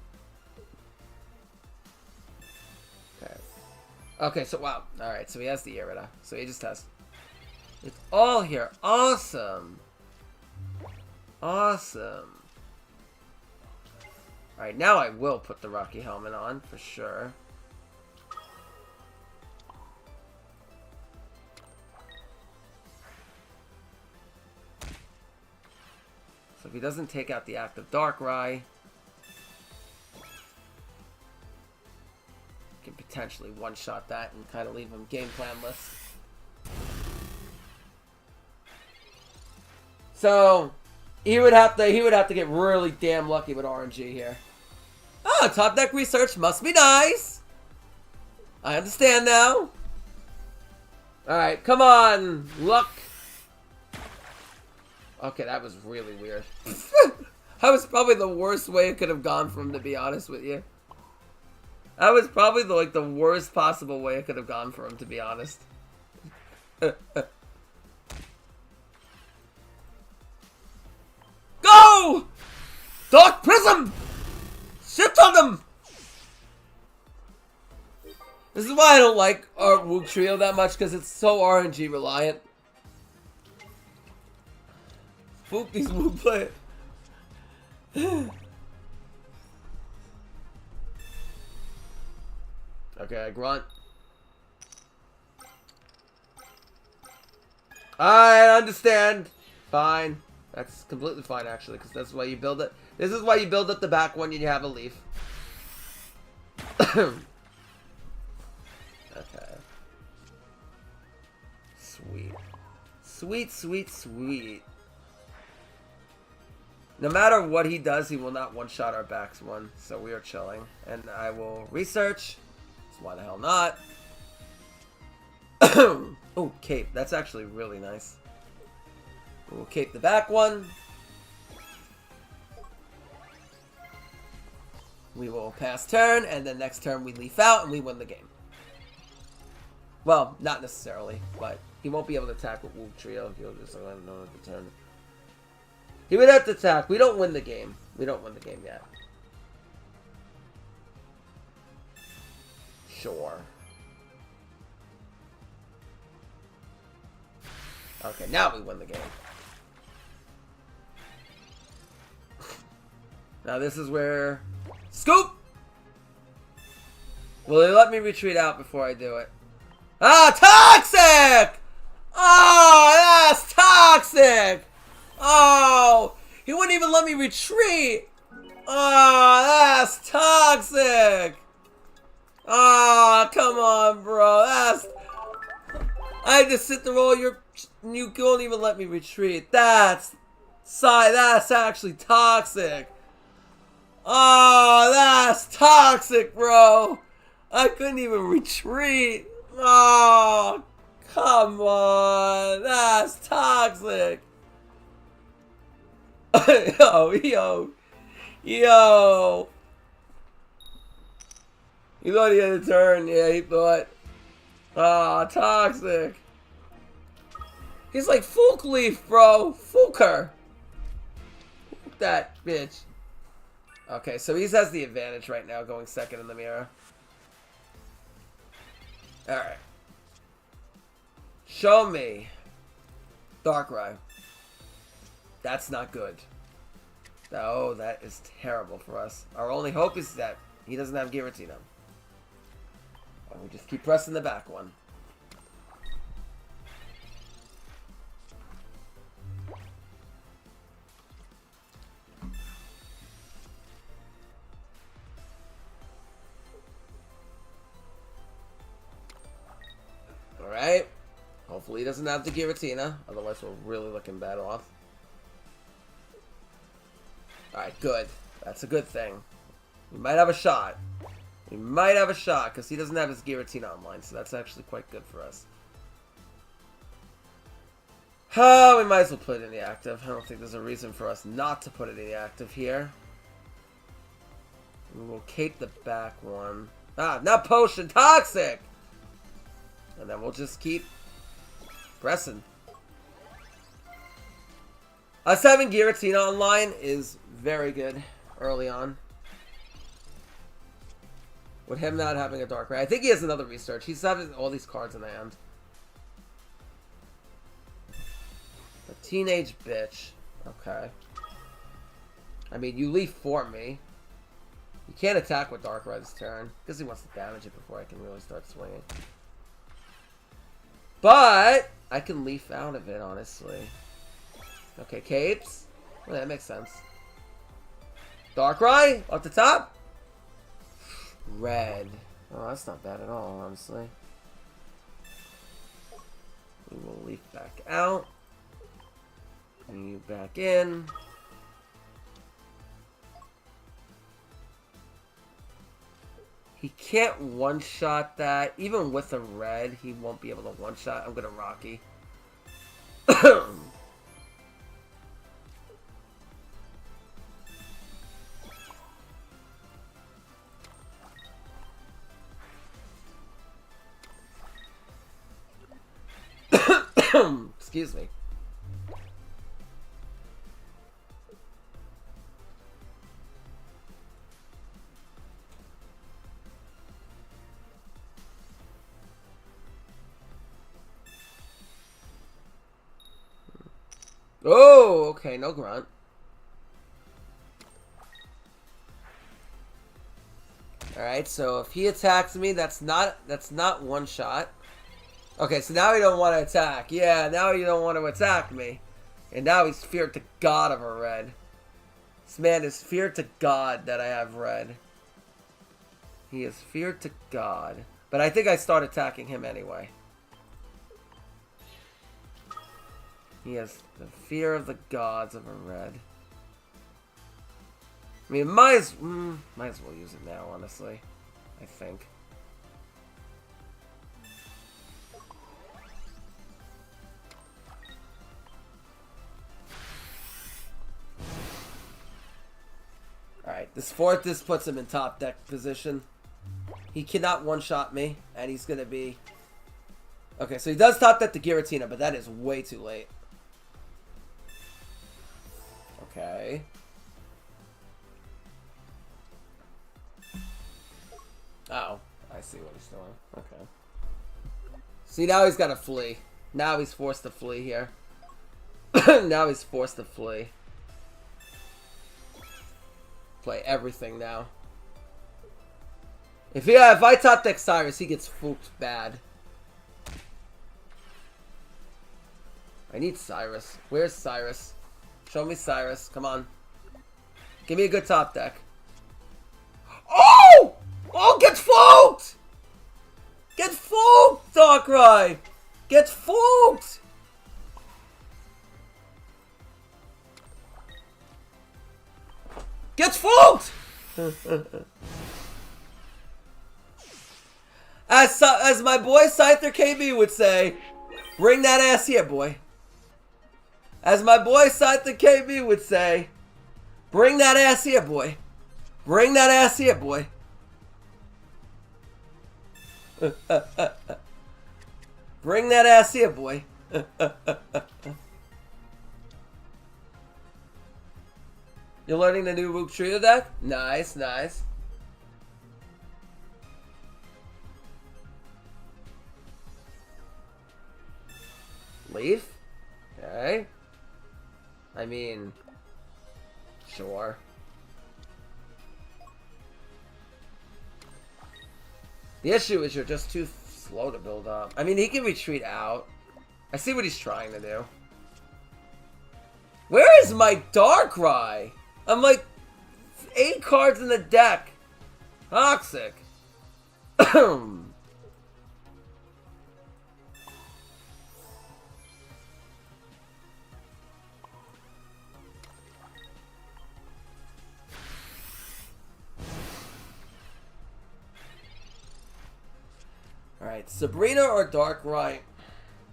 Okay. Okay, so wow. Alright, so he has the Irida. So he just has. It's all here. Awesome. Awesome. Alright, now I will put the Rocky helmet on for sure. So if he doesn't take out the active Darkrai, can potentially one-shot that and kind of leave him game planless. So he would have to get really damn lucky with RNG here. Oh, top deck research must be nice. I understand now. All right, come on, luck. Okay, that was really weird. That was probably the worst way it could have gone for him, to be honest with you. That was probably the worst possible way it could have gone for him, to be honest. Go! Dark Prism! Shit on them! This is why I don't like our Woog Trio that much, because it's so RNG reliant. Spook these Woog players. Okay, I grunt. I understand. Fine. That's completely fine, actually, because that's why you build it. This is why you build up the back one and you have a leaf. Okay. Sweet. Sweet, sweet, sweet. No matter what he does, he will not one-shot our backs one, so we are chilling. And I will research. So why the hell not? Oh, cape. That's actually really nice. We'll cape the back one. We will pass turn, and then next turn we leaf out, and we win the game. Well, not necessarily, but he won't be able to attack with Woog Trio. He'll just let him know at the turn. He would have to attack. We don't win the game. We don't win the game yet. Sure. Okay, now we win the game. Now this is where... Scoop! Will they let me retreat out before I do it? Ah, toxic! Oh, that's toxic! Oh, he wouldn't even let me retreat! Oh, that's toxic! Oh, come on, bro. That's... I had to sit there all your... You don't even let me retreat. That's actually toxic. Oh, that's toxic, bro. I couldn't even retreat. Oh, come on. That's toxic. Yo. He thought he had a turn. Yeah, he thought. Ah, toxic. He's like Fulk Leaf, bro. Fulker. Fuck that bitch. Okay, so he has the advantage right now, going second in the mirror. Alright. Show me. Darkrai. That's not good. Oh, that is terrible for us. Our only hope is that he doesn't have Giratina. Oh, we just keep pressing the back one. Alright. Hopefully he doesn't have the Giratina. Otherwise we're really looking bad off. Alright, good. That's a good thing. We might have a shot. We might have a shot, because he doesn't have his Giratina online, so that's actually quite good for us. Oh, we might as well put it in the active. I don't think there's a reason for us not to put it in the active here. We will cape the back one. Ah, not potion, toxic! And then we'll just keep pressing. Us having Giratina online is very good early on. With him not having a Darkrai. I think he has another research. He's having all these cards in the hand. A teenage bitch. Okay. I mean, you leaf for me. You can't attack with Darkrai this turn. Because he wants to damage it before I can really start swinging. But I can leaf out of it, honestly. Okay, capes. Well, that makes sense. Darkrai off the top. Red. Oh, that's not bad at all, honestly. We will leaf back out. Bring you back in. He can't one-shot that. Even with a red, he won't be able to one-shot. I'm going to Rocky. Excuse me. Oh, okay, no grunt. Alright, so if he attacks me, that's not one shot. Okay, so now he don't want to attack. Yeah, now you don't want to attack me. And now he's feared to God of a red. This man is feared to God that I have red. He is feared to God. But I think I start attacking him anyway. He has the fear of the gods of a red. I mean, might as well use it now, honestly. I think. Alright, this puts him in top deck position. He cannot one-shot me, and he's gonna be... Okay, so he does top deck the Giratina, but that is way too late. Okay. Oh, I see what he's doing. Okay. See, now he's got to flee. Now he's forced to flee here. Now he's forced to flee. Play everything now. If I top deck Cyrus, he gets fooped bad. I need Cyrus. Where's Cyrus? Show me Cyrus. Come on. Give me a good top deck. Oh! Oh, get fooped! Get fooped, Darkrai! Get fooped! Get fooped! As my boy Scyther KB would say, bring that ass here, boy. As my boy Scyther KB would say, bring that ass here, boy. Bring that ass here, boy. Bring that ass here, boy. You're learning the new Rook Trio deck? Nice, nice. Leaf? Okay. I mean, sure. The issue is you're just too slow to build up. I mean, he can retreat out. I see what he's trying to do. Where is my Darkrai? I'm like 8 cards in the deck. Toxic. Alright, Sabrina or Darkrai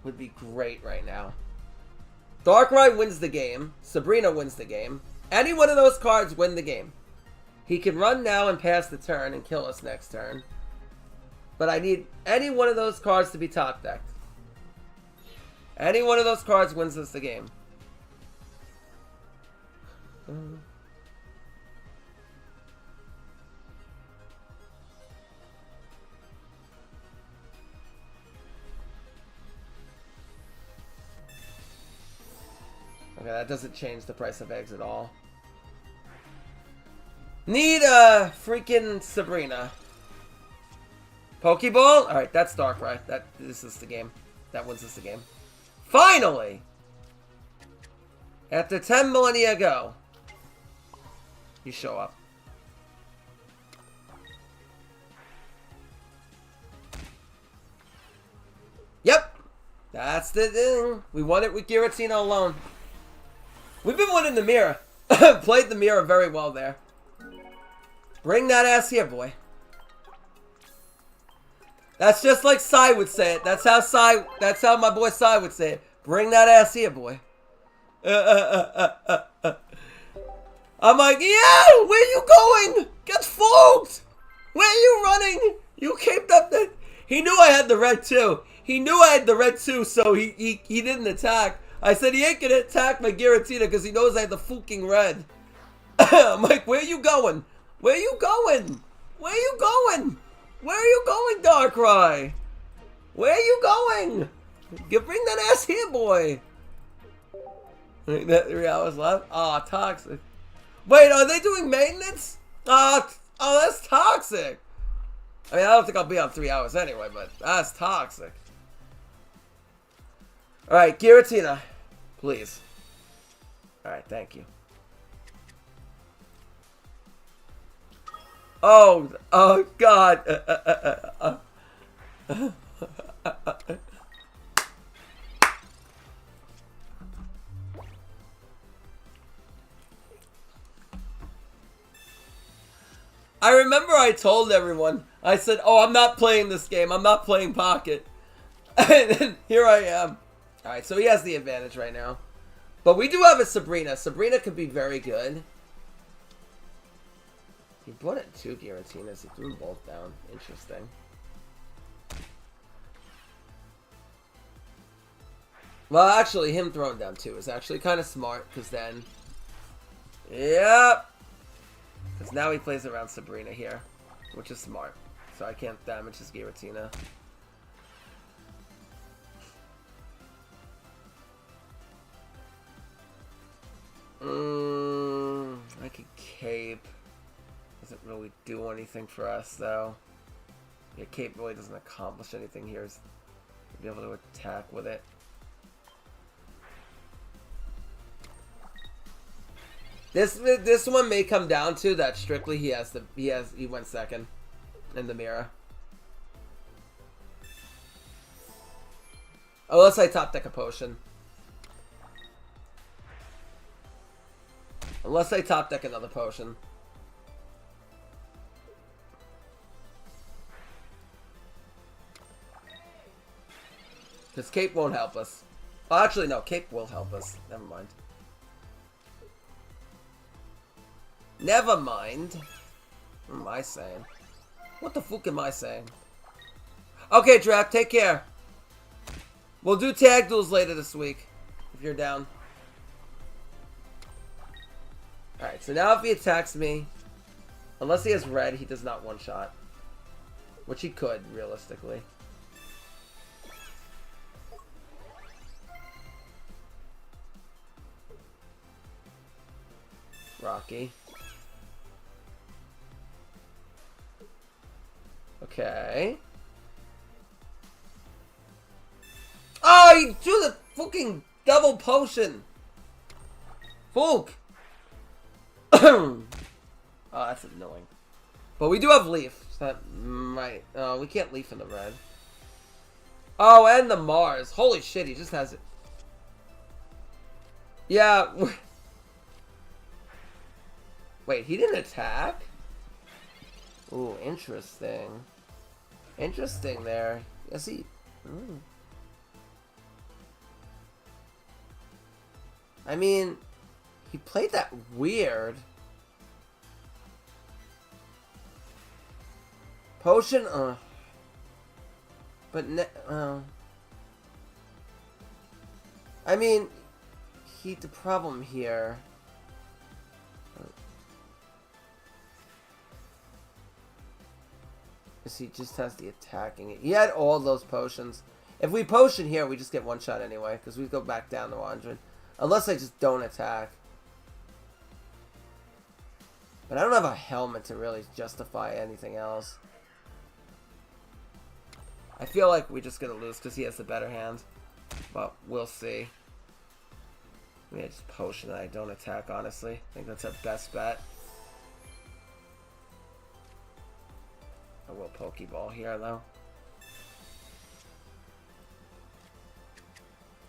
would be great right now. Darkrai wins the game. Sabrina wins the game. Any one of those cards win the game. He can run now and pass the turn and kill us next turn. But I need any one of those cards to be top decked. Any one of those cards wins us the game. Okay, that doesn't change the price of eggs at all. Need a freaking Sabrina. Pokeball? Alright, that's Darkrai. This is the game. That wins us the game. Finally! After 10 millennia ago, you show up. Yep! That's the thing. We won it with Giratina alone. We've been winning the mirror. Played the mirror very well there. Bring that ass here, boy. That's just like Sai would say it. That's how my boy Sai would say it. Bring that ass here, boy. I'm like, yeah, where you going? Get fooled. Where are you running? You came up there. He knew I had the red too. He knew I had the red too, so he didn't attack. I said he ain't gonna attack my Giratina because he knows I have the fucking red. I'm like, where you going? Where you going? Where you going? Where are you going, Darkrai? Where are you going? Bring that ass here, boy. That 3 hours left? Aw, toxic. Wait, are they doing maintenance? Oh, that's toxic. I mean, I don't think I'll be on 3 hours anyway, but that's toxic. Alright, Giratina. Please. Alright, thank you. Oh God. I remember I told everyone, I said, oh, I'm not playing this game. I'm not playing Pocket. And then here I am. Alright, so he has the advantage right now. But we do have a Sabrina. Sabrina could be very good. He brought in 2 Giratinas. He threw them both down. Interesting. Well, actually, him throwing down 2 is actually kind of smart, because then... Yep! Because now he plays around Sabrina here, which is smart. So I can't damage his Giratina. I could cape. Doesn't really do anything for us, though. Yeah, cape really doesn't accomplish anything here. Is be able to attack with it. This one may come down to that strictly he went second in the mirror. Unless I top deck a potion. Unless I top deck another potion. Because cape won't help us. Oh, actually, no. Cape will help us. Never mind. Never mind. What am I saying? What the fuck am I saying? Okay, Draft, take care. We'll do tag duels later this week. If you're down. Alright, so now if he attacks me, unless he has red, he does not one-shot. Which he could, realistically. Rocky. Okay. Oh, he drew the fucking double potion. Fuck. Oh, that's annoying. But we do have Leaf. So that might... Oh, we can't Leaf in the red. Oh, and the Mars. Holy shit, he just has it. Yeah. Wait, he didn't attack? Ooh, interesting. Interesting there. Yes, he... I mean, he played that weird. Potion? But, I mean, the problem here... is he just has the attacking. He had all those potions. If we potion here, we just get one shot anyway, because we go back down to 100. Unless I just don't attack. But I don't have a helmet to really justify anything else. I feel like we're just going to lose because he has the better hand. But we'll see. Maybe I just potion and I don't attack, honestly. I think that's our best bet. I will Pokeball here, though.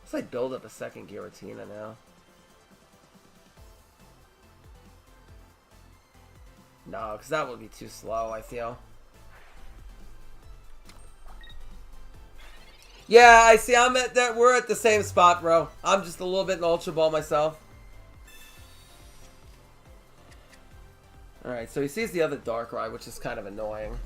Let's like build up a second Giratina now. No, because that would be too slow, I feel. Yeah, I see. I'm at that. We're at the same spot, bro. I'm just a little bit in Ultra Ball myself. Alright, so he sees the other Darkrai, which is kind of annoying.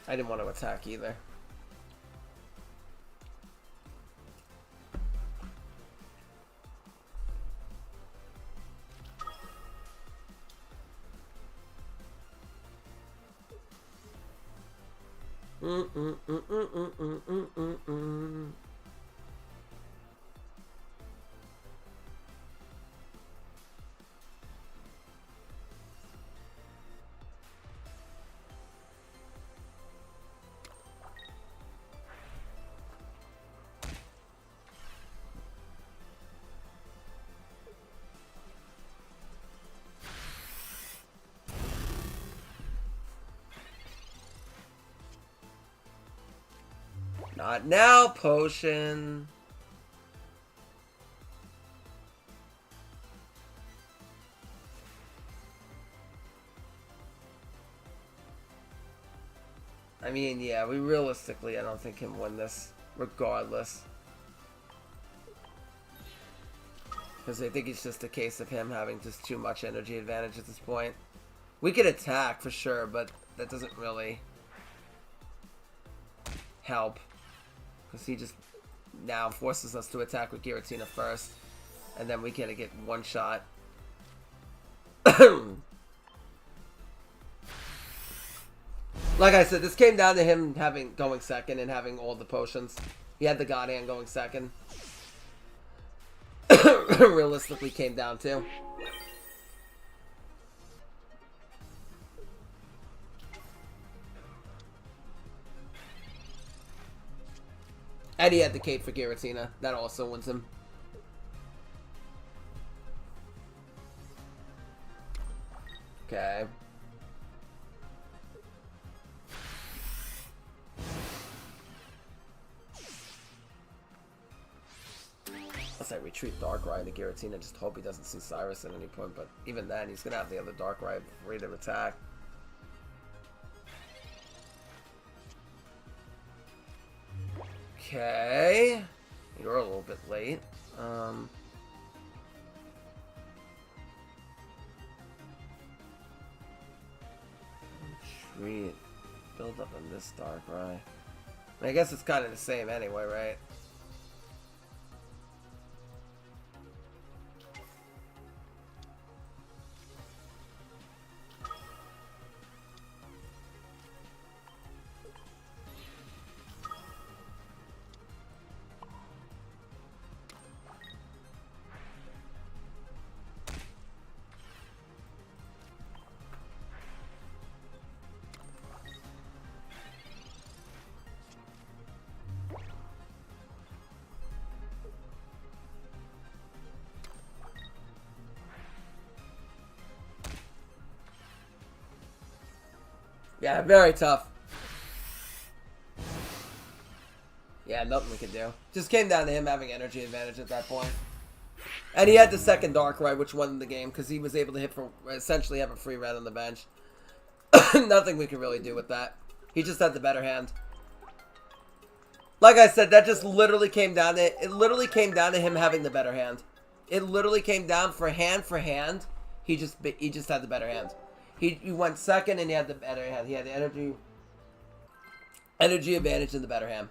I didn't want to attack either. Not now, potion. I mean, yeah, we realistically, I don't think can win this, regardless. Because I think it's just a case of him having just too much energy advantage at this point. We could attack for sure, but that doesn't really help. Because he just now forces us to attack with Giratina first. And then we gotta get one shot. Like I said, this came down to him going second and having all the potions. He had the God Hand going second. Realistically came down to. And he had the cape for Giratina. That also wins him. Okay. Unless I retreat Darkrai to Giratina, just hope he doesn't see Cyrus at any point, but even then, he's gonna have the other Darkrai ready to attack. Okay. You're a little bit late. Retreat. Build up on this Darkrai. I guess it's kind of the same anyway, right? Yeah, very tough. Yeah, nothing we could do. Just came down to him having energy advantage at that point. And he had the second Darkrai, which won the game, because he was able to hit for essentially have a free red on the bench. Nothing we could really do with that. He just had the better hand. Like I said, that just literally came down to it. Literally came down to him having the better hand. It literally came down for hand. He just had the better hand. He went second and he had the better hand. He had the energy advantage in the better hand.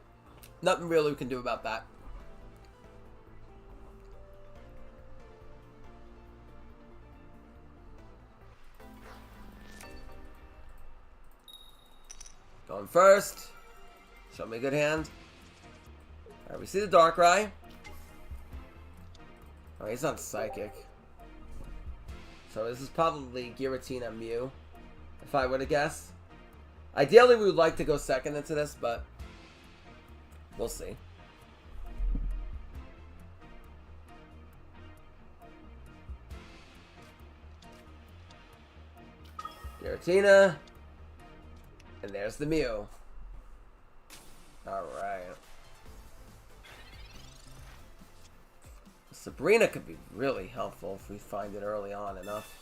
Nothing really we can do about that. Going first. Show me a good hand. Alright, we see the Darkrai. Oh, he's on Psychic. So this is probably Giratina Mew, if I were to guess. Ideally, we would like to go second into this, but we'll see. Giratina. And there's the Mew. Alright. Sabrina could be really helpful if we find it early on enough.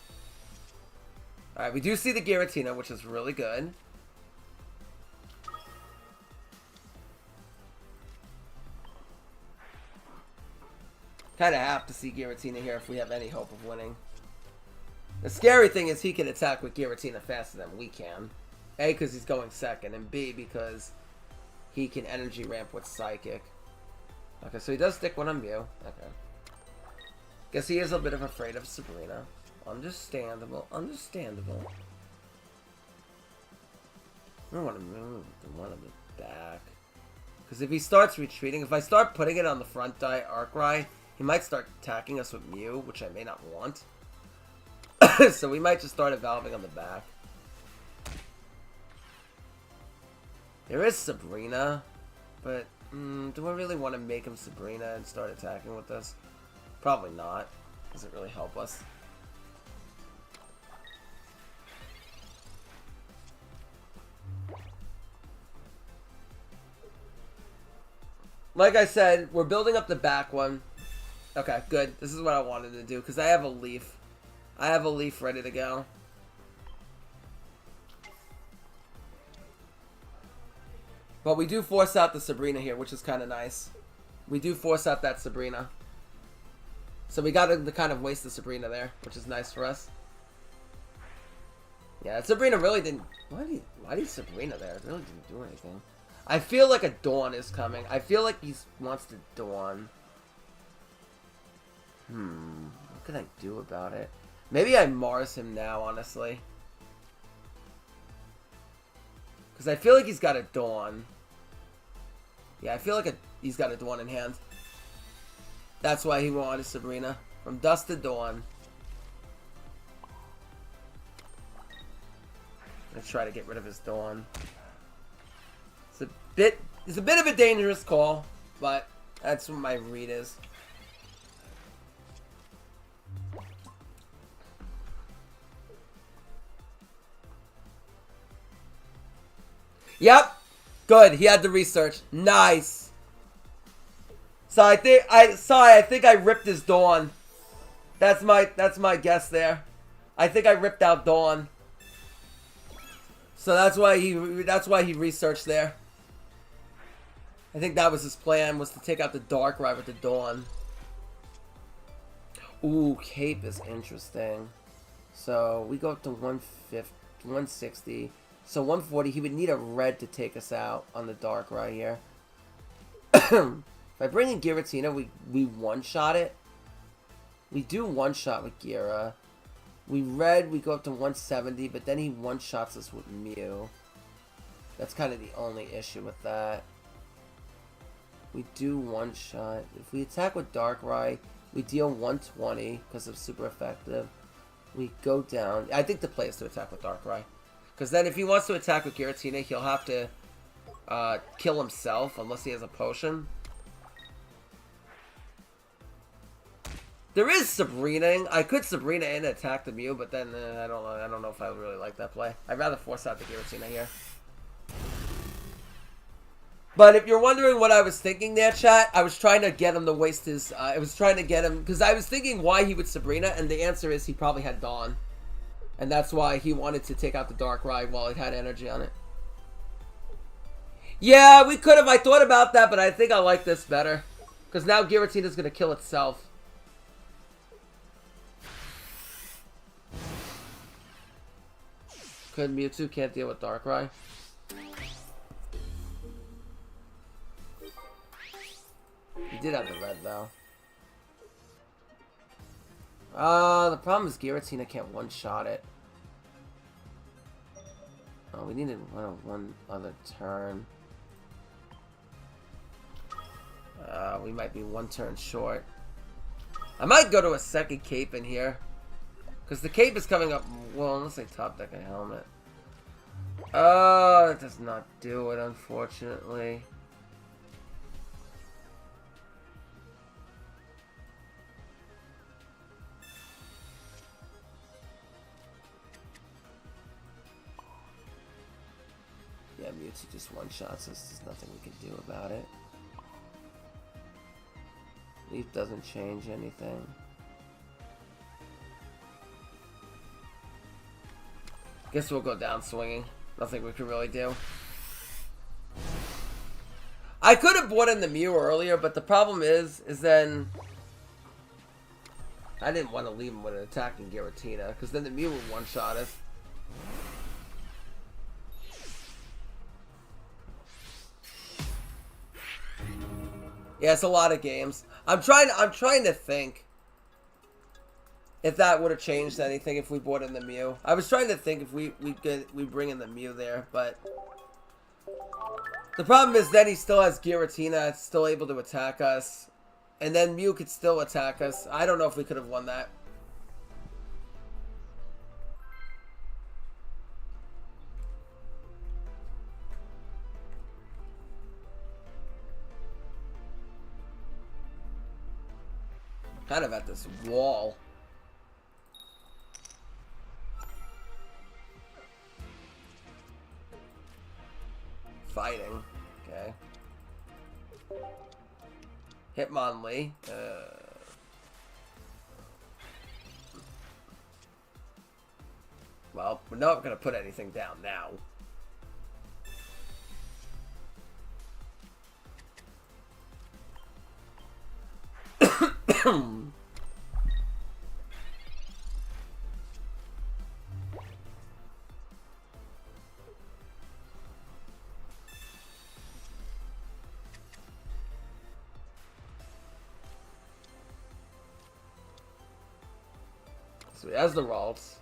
Alright, we do see the Giratina, which is really good. Kind of have to see Giratina here if we have any hope of winning. The scary thing is he can attack with Giratina faster than we can. A, because he's going second, and B, because he can energy ramp with Psychic. Okay, so he does stick one on Mew. Okay. Guess he is a bit afraid of Sabrina. Understandable. Understandable. I don't want to move the one on the back. Because if he starts retreating, if I start putting it on the front Arcrai, he might start attacking us with Mew, which I may not want. So we might just start evolving on the back. There is Sabrina, but do I really want to make him Sabrina and start attacking with this? Probably not. Doesn't really help us. Like I said, we're building up the back one. Okay, good. This is what I wanted to do, because I have a leaf. I have a leaf ready to go. But we do force out the Sabrina here, which is kind of nice. We do force out that Sabrina. So we got to kind of waste the Sabrina there, which is nice for us. Yeah, Sabrina really didn't... Why did Sabrina there? It really didn't do anything. I feel like a Dawn is coming. I feel like he wants to Dawn. What can I do about it? Maybe I Mars him now, honestly. Because I feel like he's got a Dawn. Yeah, I feel like he's got a Dawn in hand. That's why he wanted Sabrina. From Dusk to Dawn. I'm going to try to get rid of his Dawn. It's a bit of a dangerous call, but that's what my read is. Yep. Good. He had the research. Nice. So I think I ripped his Dawn. That's my guess there. I think I ripped out Dawn. So that's why he researched there. I think that was his plan, was to take out the Darkrai with the Dawn. Ooh, Cape is interesting. So we go up to 160. So 140, he would need a red to take us out on the Darkrai here. If I bring in Giratina, we one-shot it. We do one-shot with Gira. We go up to 170, but then he one-shots us with Mew. That's kind of the only issue with that. We do one-shot. If we attack with Darkrai, we deal 120 because of super effective. We go down. I think the play is to attack with Darkrai. Because then if he wants to attack with Giratina, he'll have to kill himself unless he has a potion. There is Sabrina. I could Sabrina in and attack the Mew, but then I don't know if I really like that play. I'd rather force out the Giratina here. But if you're wondering what I was thinking there, chat, I was trying to get him to waste his... I was trying to get him... Because I was thinking why he would Sabrina, and the answer is he probably had Dawn. And that's why he wanted to take out the Darkrai while it had energy on it. Yeah, we could have. I thought about that, but I think I like this better. Because now Giratina's going to kill itself. Because Mewtwo can't deal with Darkrai. He did have the red, though. The problem is Giratina can't one-shot it. Oh, we needed one other turn. We might be one turn short. I might go to a second cape in here. Because the cape is coming up... Well, unless I top deck a helmet. It does not do it, unfortunately. Yeah, Mewtwo just one-shots us. There's nothing we can do about it. Leaf doesn't change anything. Guess we'll go down swinging. Nothing we can really do. I could have brought in the Mew earlier, but the problem is then... I didn't want to leave him with an attacking Giratina, because then the Mew would one-shot us. Yeah, it's a lot of games. I'm trying to think if that would have changed anything if we brought in the Mew. I was trying to think if we bring in the Mew there, but the problem is then he still has Giratina, still able to attack us, and then Mew could still attack us. I don't know if we could have won that. Kind of at this wall. Fighting. Okay. Hitmonlee. Well, we're not going to put anything down now. So he has the Ralts.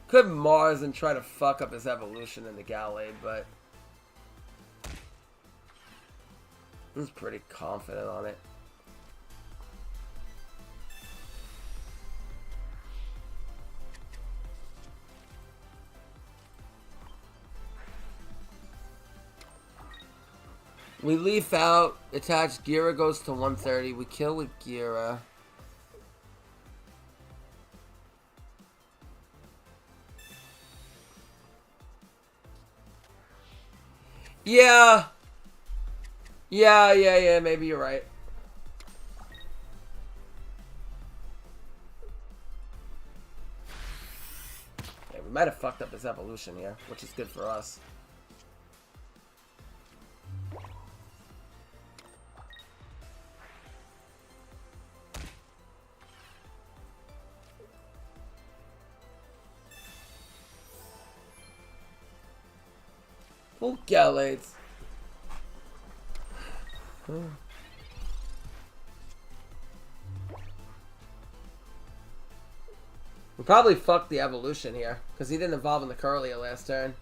Could Mars and try to fuck up his evolution in the Gallade, but I was pretty confident on it. We leaf out, attach Gira goes to 130, we kill with Gira. Yeah, maybe you're right. Yeah, we might have fucked up his evolution here, which is good for us. Full Gallades. We probably fucked the evolution here, because he didn't evolve in the Curlia last turn.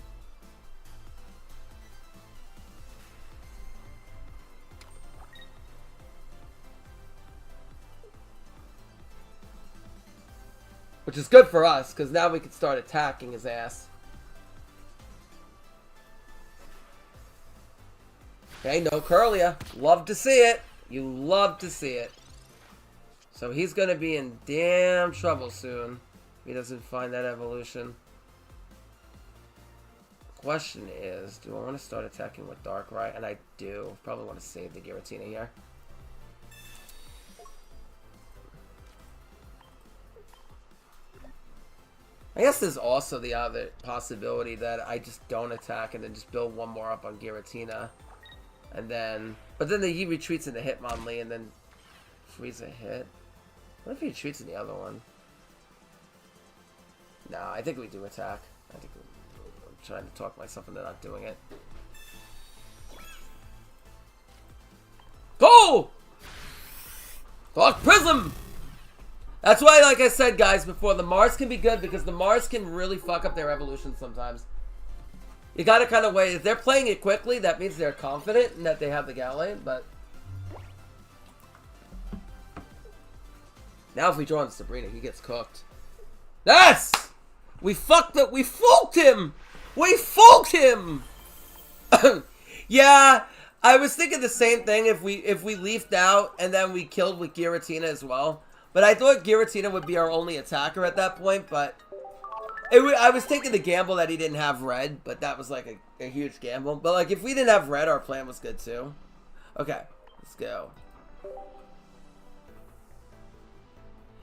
Which is good for us, because now we can start attacking his ass. Okay, no Curlia. Love to see it. You love to see it. So he's going to be in damn trouble soon if he doesn't find that evolution. Question is, do I want to start attacking with Darkrai? And I do. Probably want to save the Giratina here. I guess there's also the other possibility that I just don't attack and then just build one more up on Giratina. And then, but then he retreats into Hitmonlee and then frees a hit. What if he retreats in the other one? No, I think we do attack. I'm trying to talk myself into not doing it. Go! Dark Prism! That's why, like I said, guys, before, the Mars can be good because the Mars can really fuck up their evolution sometimes. You gotta kind of wait. If they're playing it quickly, that means they're confident and that they have the Gallade, but now if we draw on Sabrina, he gets cooked. Yes! We fucked it. We folked him! We folked him! Yeah, I was thinking the same thing if we leafed out and then we killed with Giratina as well. But I thought Giratina would be our only attacker at that point, but I was taking the gamble that he didn't have red, but that was like a huge gamble. But like if we didn't have red, our plan was good too. Okay, let's go.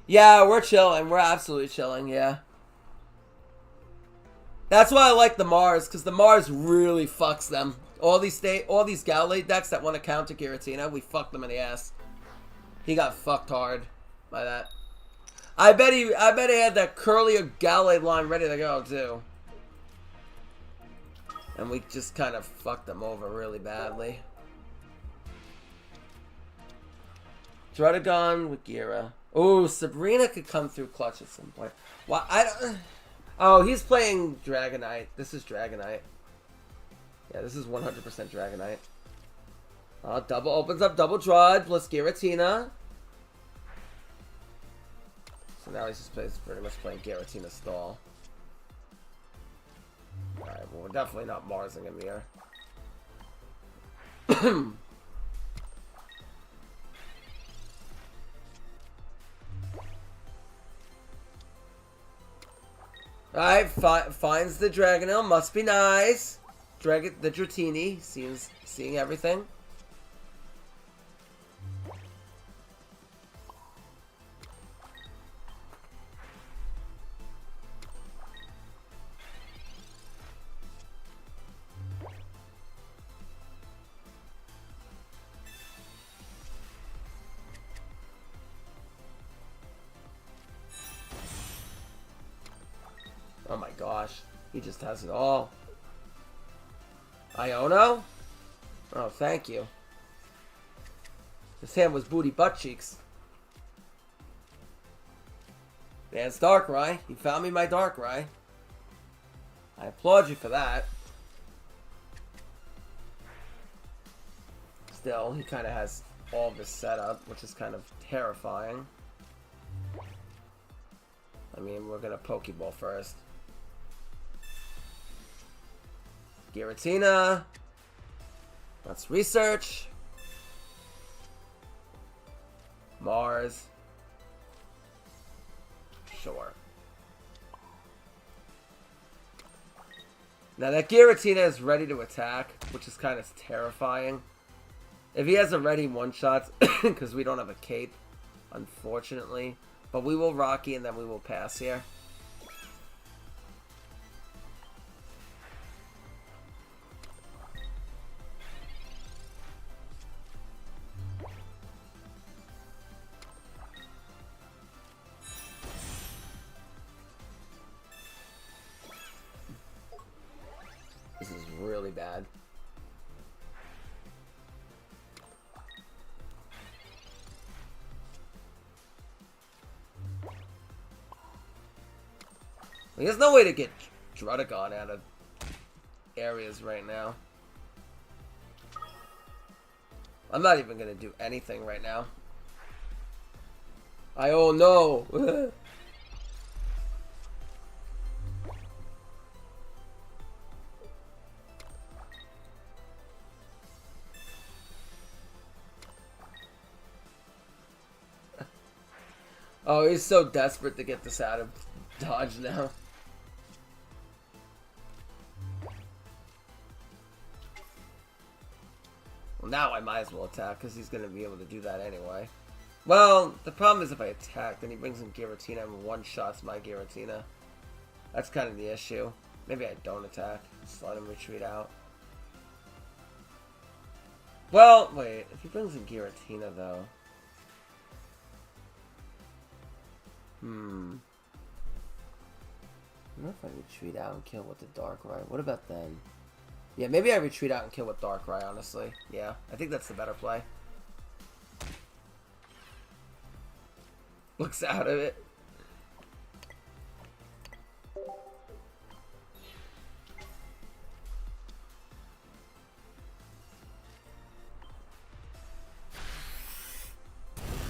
Yeah, we're chilling. We're absolutely chilling, yeah. That's why I like the Mars, because the Mars really fucks them. All these Gallade decks that want to counter Giratina, we fucked them in the ass. He got fucked hard by that. I bet he had that curly or galley line ready to go too. And we just kind of fucked them over really badly. Drudagon with Gira. Oh, Sabrina could come through clutch at some point. Why? I don't. Oh, he's playing Dragonite. This is Dragonite. Yeah, this is 100% Dragonite. Double opens up double Drud plus Giratina. So now he's just pretty much playing Giratina stall. Alright, well, we're definitely not Marsing him here. Alright, finds the Dragonil. Must be nice. The Dratini, seeing everything. Oh my gosh, he just has it all. Iono? Oh, thank you. His hand was booty butt cheeks. Man, it's Darkrai. You found me my Darkrai. I applaud you for that. Still, he kind of has all of this setup, which is kind of terrifying. I mean, we're gonna Pokeball first. Giratina. Let's research. Mars. Sure. Now that Giratina is ready to attack, which is kind of terrifying. If he has a ready one-shot, because we don't have a cape, unfortunately. But we will Rocky and then we will pass here. This is really bad. There's no way to get Drudagon out of areas right now. I'm not even gonna do anything right now. Oh no! Oh, he's so desperate to get this out of dodge now. Well, now I might as well attack, because he's going to be able to do that anyway. Well, the problem is if I attack, then he brings in Giratina and one-shots my Giratina. That's kind of the issue. Maybe I don't attack. Just let him retreat out. Well, wait. If he brings in Giratina, though... I don't know if I retreat out and kill with the Darkrai. What about then? Yeah, maybe I retreat out and kill with Darkrai, honestly. Yeah, I think that's the better play. Looks out of it.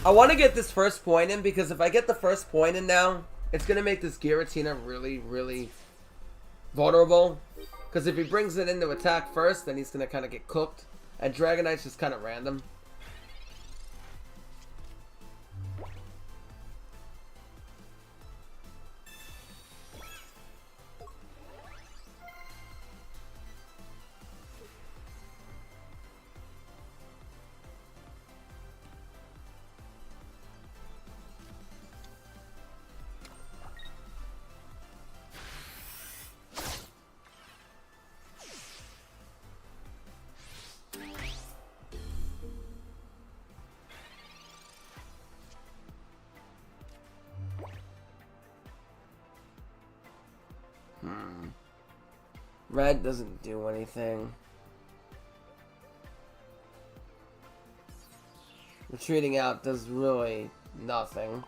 I want to get this first point in, because if I get the first point in now, it's going to make this Giratina really, really vulnerable. Because if he brings it in to attack first, then he's going to kind of get cooked. And Dragonite's just kind of random. Red doesn't do anything. Retreating out does really nothing.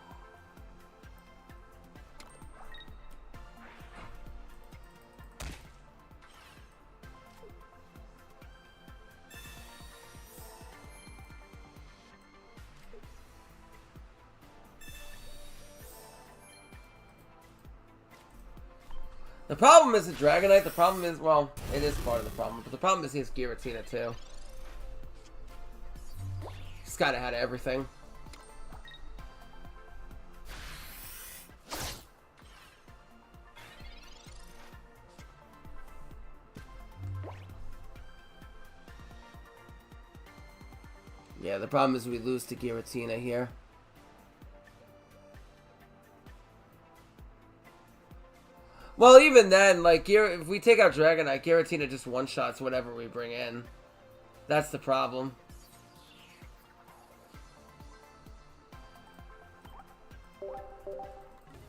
The problem is the Dragonite. The problem is, well, it is part of the problem. But the problem is he has Giratina too. He's kind of had everything. Yeah, the problem is we lose to Giratina here. Well, even then, like, if we take out Dragonite, Giratina just one-shots whatever we bring in. That's the problem.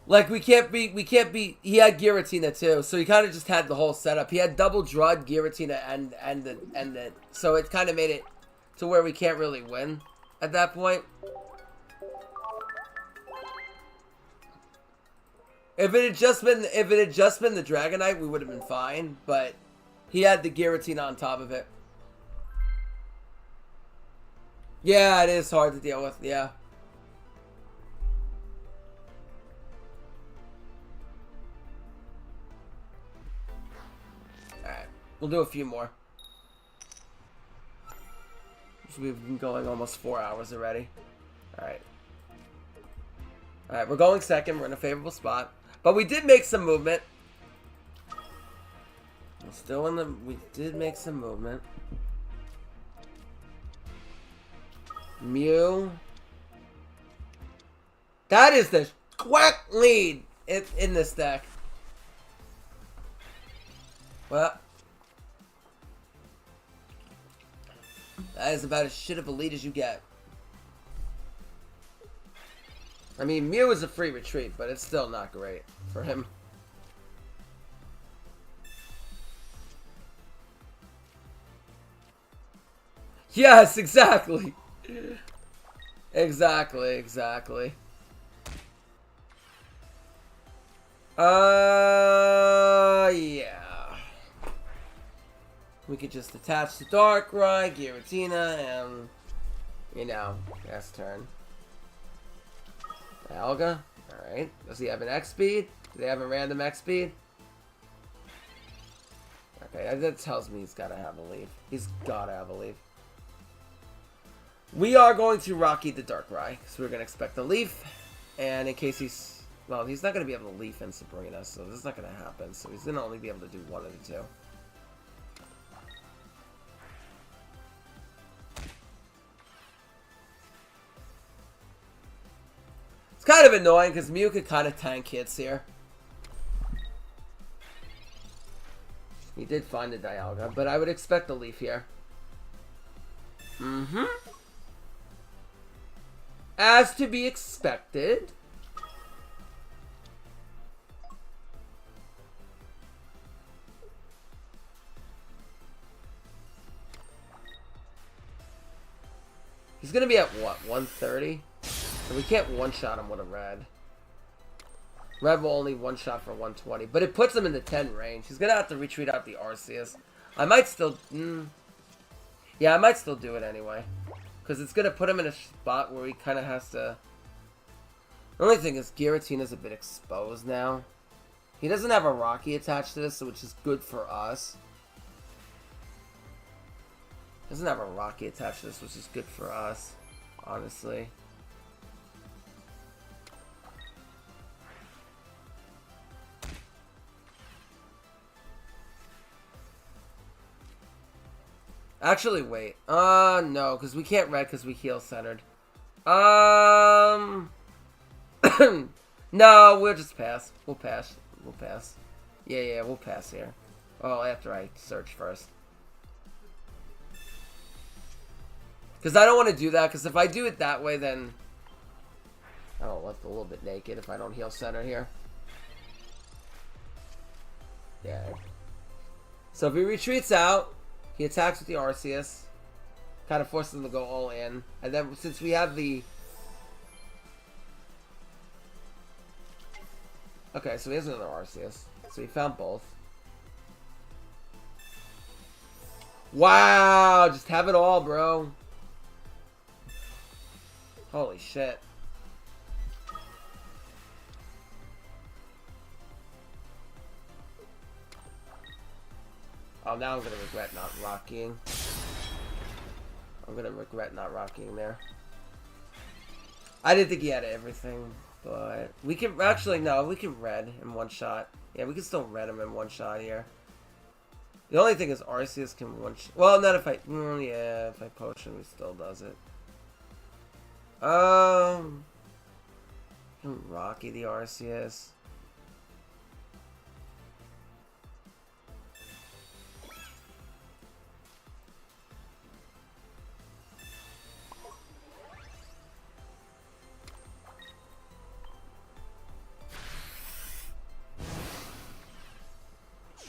Like, we can't beat, he had Giratina too, so he kind of just had the whole setup. He had double Drud, Giratina, and so it kind of made it to where we can't really win at that point. If it had just been the Dragonite, we would have been fine, but he had the Giratina on top of it. Yeah, it is hard to deal with, yeah. Alright, we'll do a few more. We've been going almost 4 hours already. Alright. Alright, we're going second. We're in a favorable spot. But we did make some movement. We're still in the... We did make some movement. Mew. That is the quack lead in this deck. Well... That is about as shit of a lead as you get. I mean, Mew is a free retreat, but it's still not great for him. Yes, exactly. Exactly. Yeah. We could just attach the Darkrai, Giratina, and, you know, last turn. Alga. Alright. Does he have an X speed? Do they have a random X speed? Okay, that tells me he's gotta have a leaf. He's gotta have a leaf. We are going to Rocky the Darkrai, because we're gonna expect a leaf. And in case he's... Well, he's not gonna be able to leaf in Sabrina, so this is not gonna happen. So he's gonna only be able to do one of the two. Kind of annoying because Mew could kind of tank hits here. He did find a Dialga, but I would expect a leaf here. As to be expected. He's gonna be at what, 130? So we can't one-shot him with a red. Red will only one-shot for 120. But it puts him in the 10 range. He's going to have to retreat out the Arceus. I might still... Yeah, I might still do it anyway. Because it's going to put him in a spot where he kind of has to... The only thing is Giratina's a bit exposed now. He doesn't have a Rocky attached to this, which is good for us. Doesn't have a Rocky attached to this, which is good for us. Honestly. Actually, wait. No, because we can't red because we heal centered. No, we'll just pass. We'll pass. Yeah, we'll pass here. Well, after I search first. Because I don't want to do that, because if I do it that way, then... Oh, left a little bit naked if I don't heal center here. Yeah. So if he retreats out, he attacks with the Arceus. Kind of forces him to go all in. And then since we have the... Okay, so he has another Arceus. So he found both. Wow! Just have it all, bro. Holy shit. Oh, now I'm gonna regret not rocking. I'm gonna regret not rocking there. I didn't think he had everything, but we can actually no, we can red in one shot. Yeah, we can still red him in one shot here. The only thing is Arceus can one shot. Well, not if I yeah, if I potion, he still does it. Can Rocky the Arceus.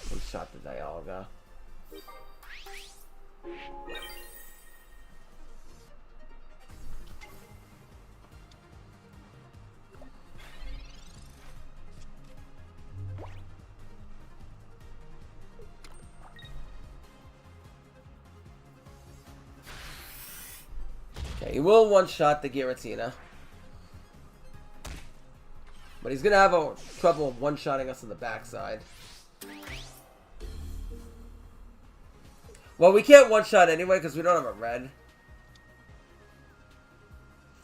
We shot the Dialga. Okay, he will one-shot the Giratina. But he's gonna have a trouble one-shotting us on the backside. Well, we can't one-shot anyway because we don't have a red.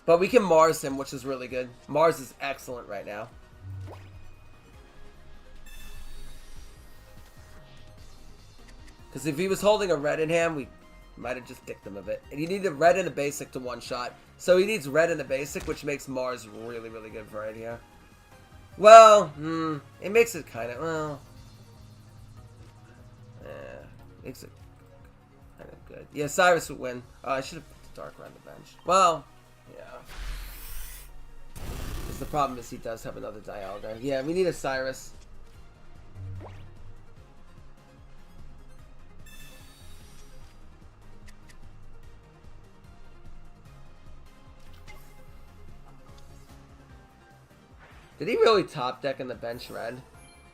But we can Mars him, which is really good. Mars is excellent right now. Because if he was holding a red in hand, we might have just dicked him a bit. And you need a red and a basic to one-shot. So he needs red and a basic, which makes Mars really, really good for right here. Well, it makes it kind of, well... Yeah, makes it kind of good. Yeah, Cyrus would win. I should have put the Darkrai on the bench. Well, yeah. Because the problem is he does have another Dialga. Yeah, we need a Cyrus. Did he really top deck in the bench red?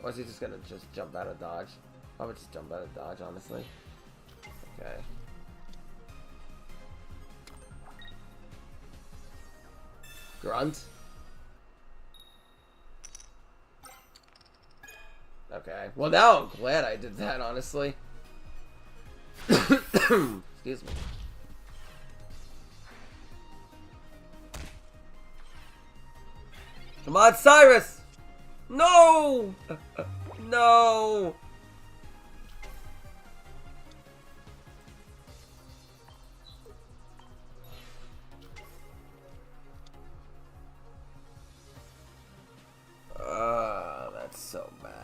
Or is he just gonna just jump out of dodge? I would just jump out of dodge, honestly. Okay. Grunt. Okay. Well, now I'm glad I did that, honestly. Excuse me. Come on, Cyrus! No! No! That's so bad.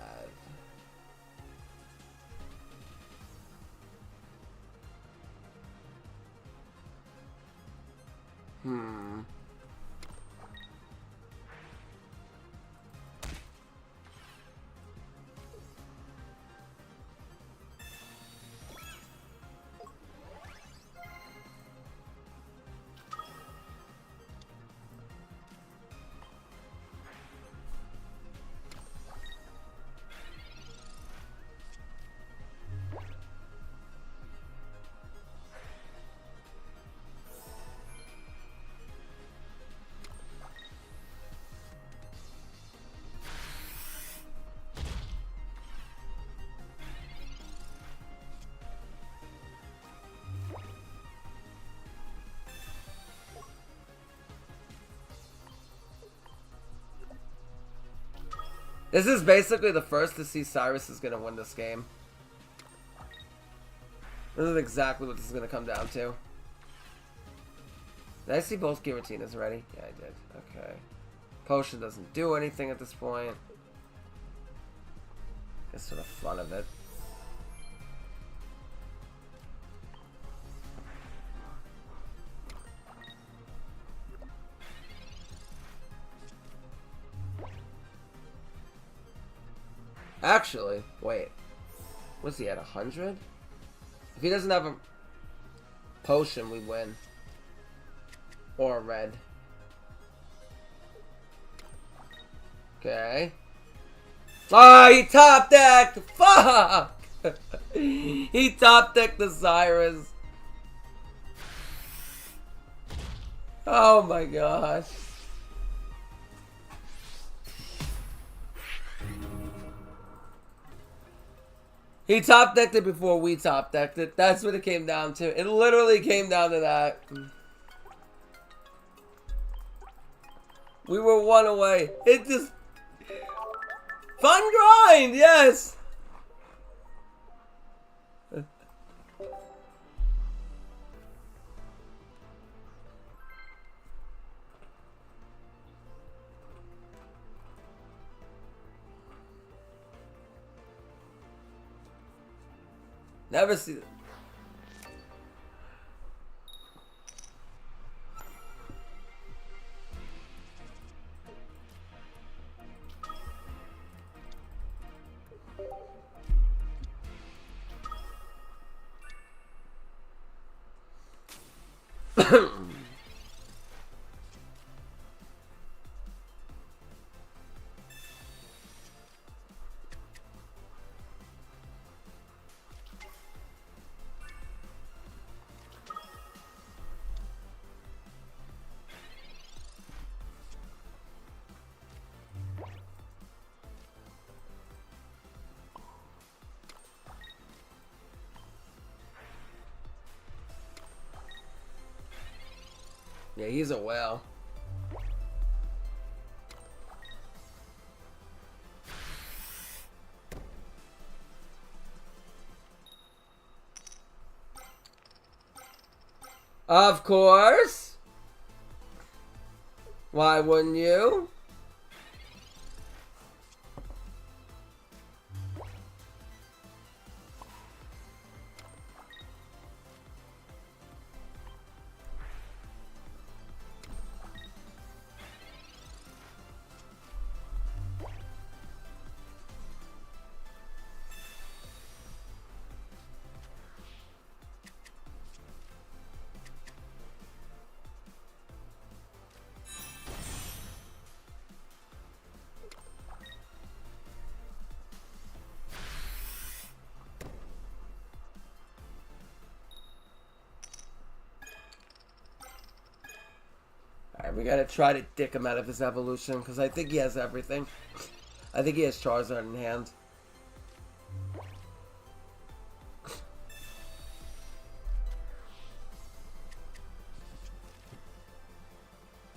This is basically the first to see Cyrus is going to win this game. This is exactly what this is going to come down to. Did I see both Giratinas already? Yeah, I did. Okay. Potion doesn't do anything at this point. Just for the fun of it. Actually, wait. What's he at, 100? If he doesn't have a potion, we win. Or a red. Okay. Ah, he top decked! Fuck! He top decked the Cyrus. Oh my gosh. He top decked it before we top decked it. That's what it came down to. It literally came down to that. We were one away. It just... Fun grind, yes! Never see it. Yeah, he's a whale. Of course. Why wouldn't you? Alright, we gotta try to dick him out of his evolution, because I think he has everything. I think he has Charizard in hand.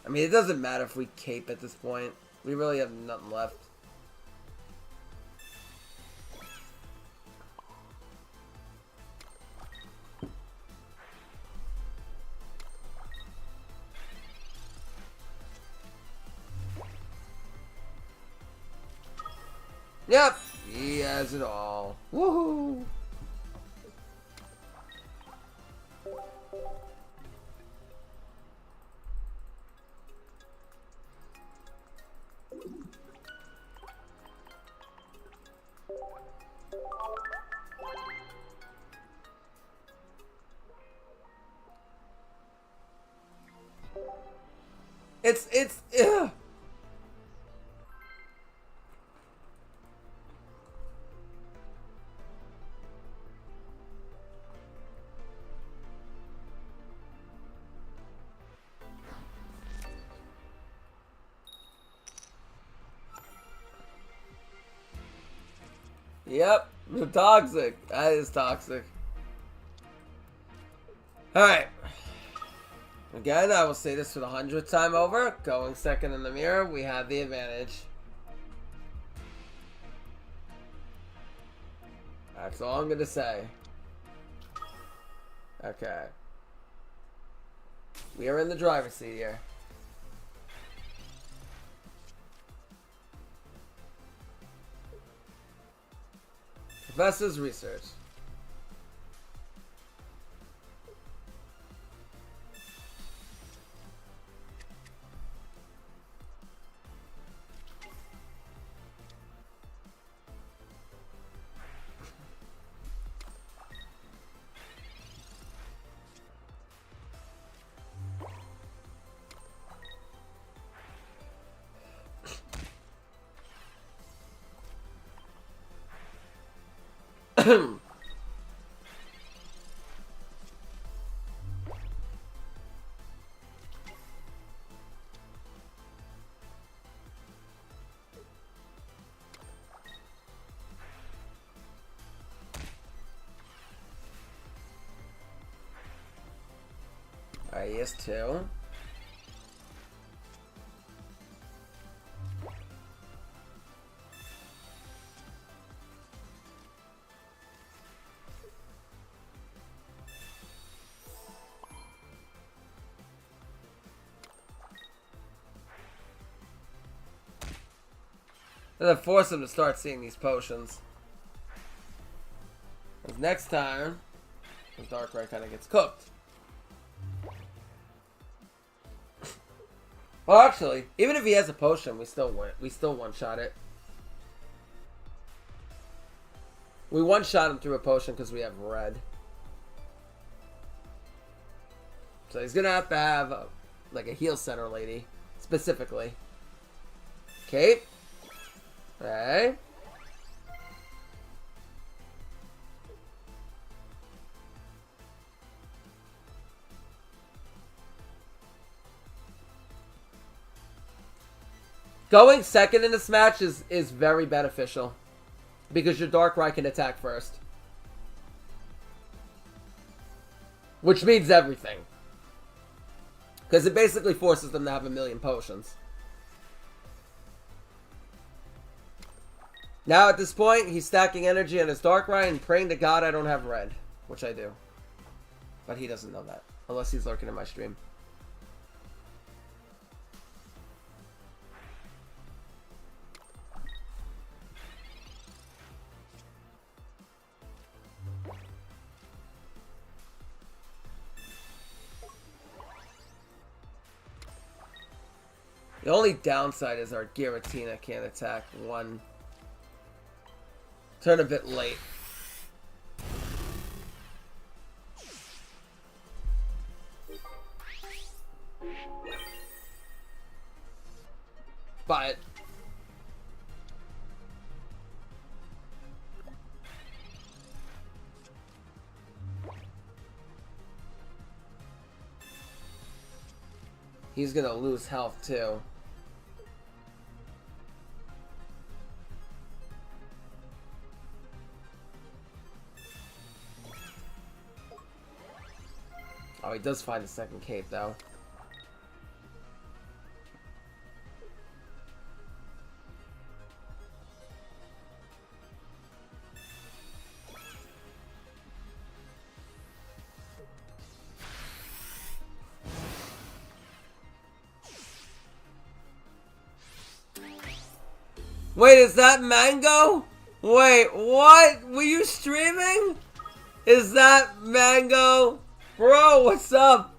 I mean, it doesn't matter if we cape at this point. We really have nothing left. Yep, he has it all. Woohoo! It's ugh. Yep, they're toxic. That is toxic. Alright. Again, I will say this for the 100th time over. Going second in the mirror, we have the advantage. That's all I'm going to say. Okay. We are in the driver's seat here. Professor's research. Alright, he has 2. I'm gonna force him to start seeing these potions. Because next time, his Darkrai kind of gets cooked. Well, actually, even if he has a potion, we still one-shot it. We one-shot him through a potion because we have red. So he's gonna have to have like a heal center lady, specifically. Okay. Okay. Going second in this match is very beneficial. Because your Darkrai can attack first. Which means everything. Because it basically forces them to have a million potions. Now at this point, he's stacking energy on his Darkrai and praying to God I don't have red. Which I do. But he doesn't know that. Unless he's lurking in my stream. The only downside is our Giratina can't attack one turn a bit late. But he's gonna lose health too. Oh, he does find the second cape, though. Wait, is that Mango? Wait, what? Were you streaming? Is that Mango? Bro, what's up?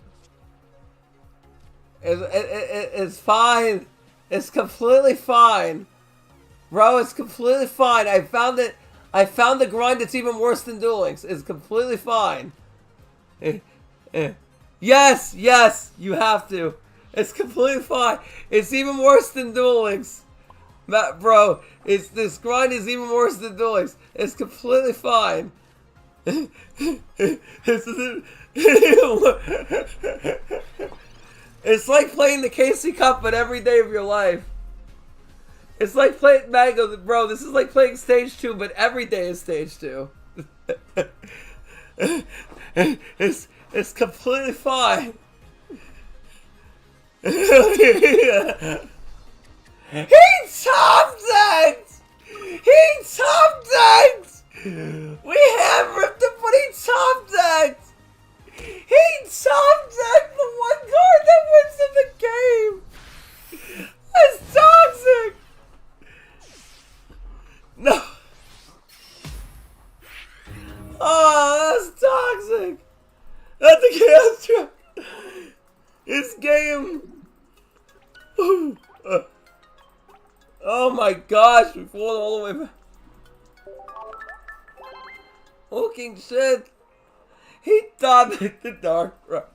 It's fine. It's completely fine. Bro, it's completely fine. I found it. I found the grind that's even worse than Duel Links. It's completely fine. Yes, yes, you have to. It's completely fine. It's even worse than Duel Links. Bro, this grind is even worse than Duel Links. It's completely fine. It's like playing the KC Cup, but every day of your life. It's like playing Mango, bro. This is like playing Stage 2, but every day is Stage 2. It's completely fine. He top decked! He top decked! We have ripped him, but he top decked! He top decked the one card that wins in the game! That's toxic! No! Oh, that's toxic! That's a chaos trap! This game... Oh my gosh, we fall all the way back. Fucking shit. He dominated the dark ride.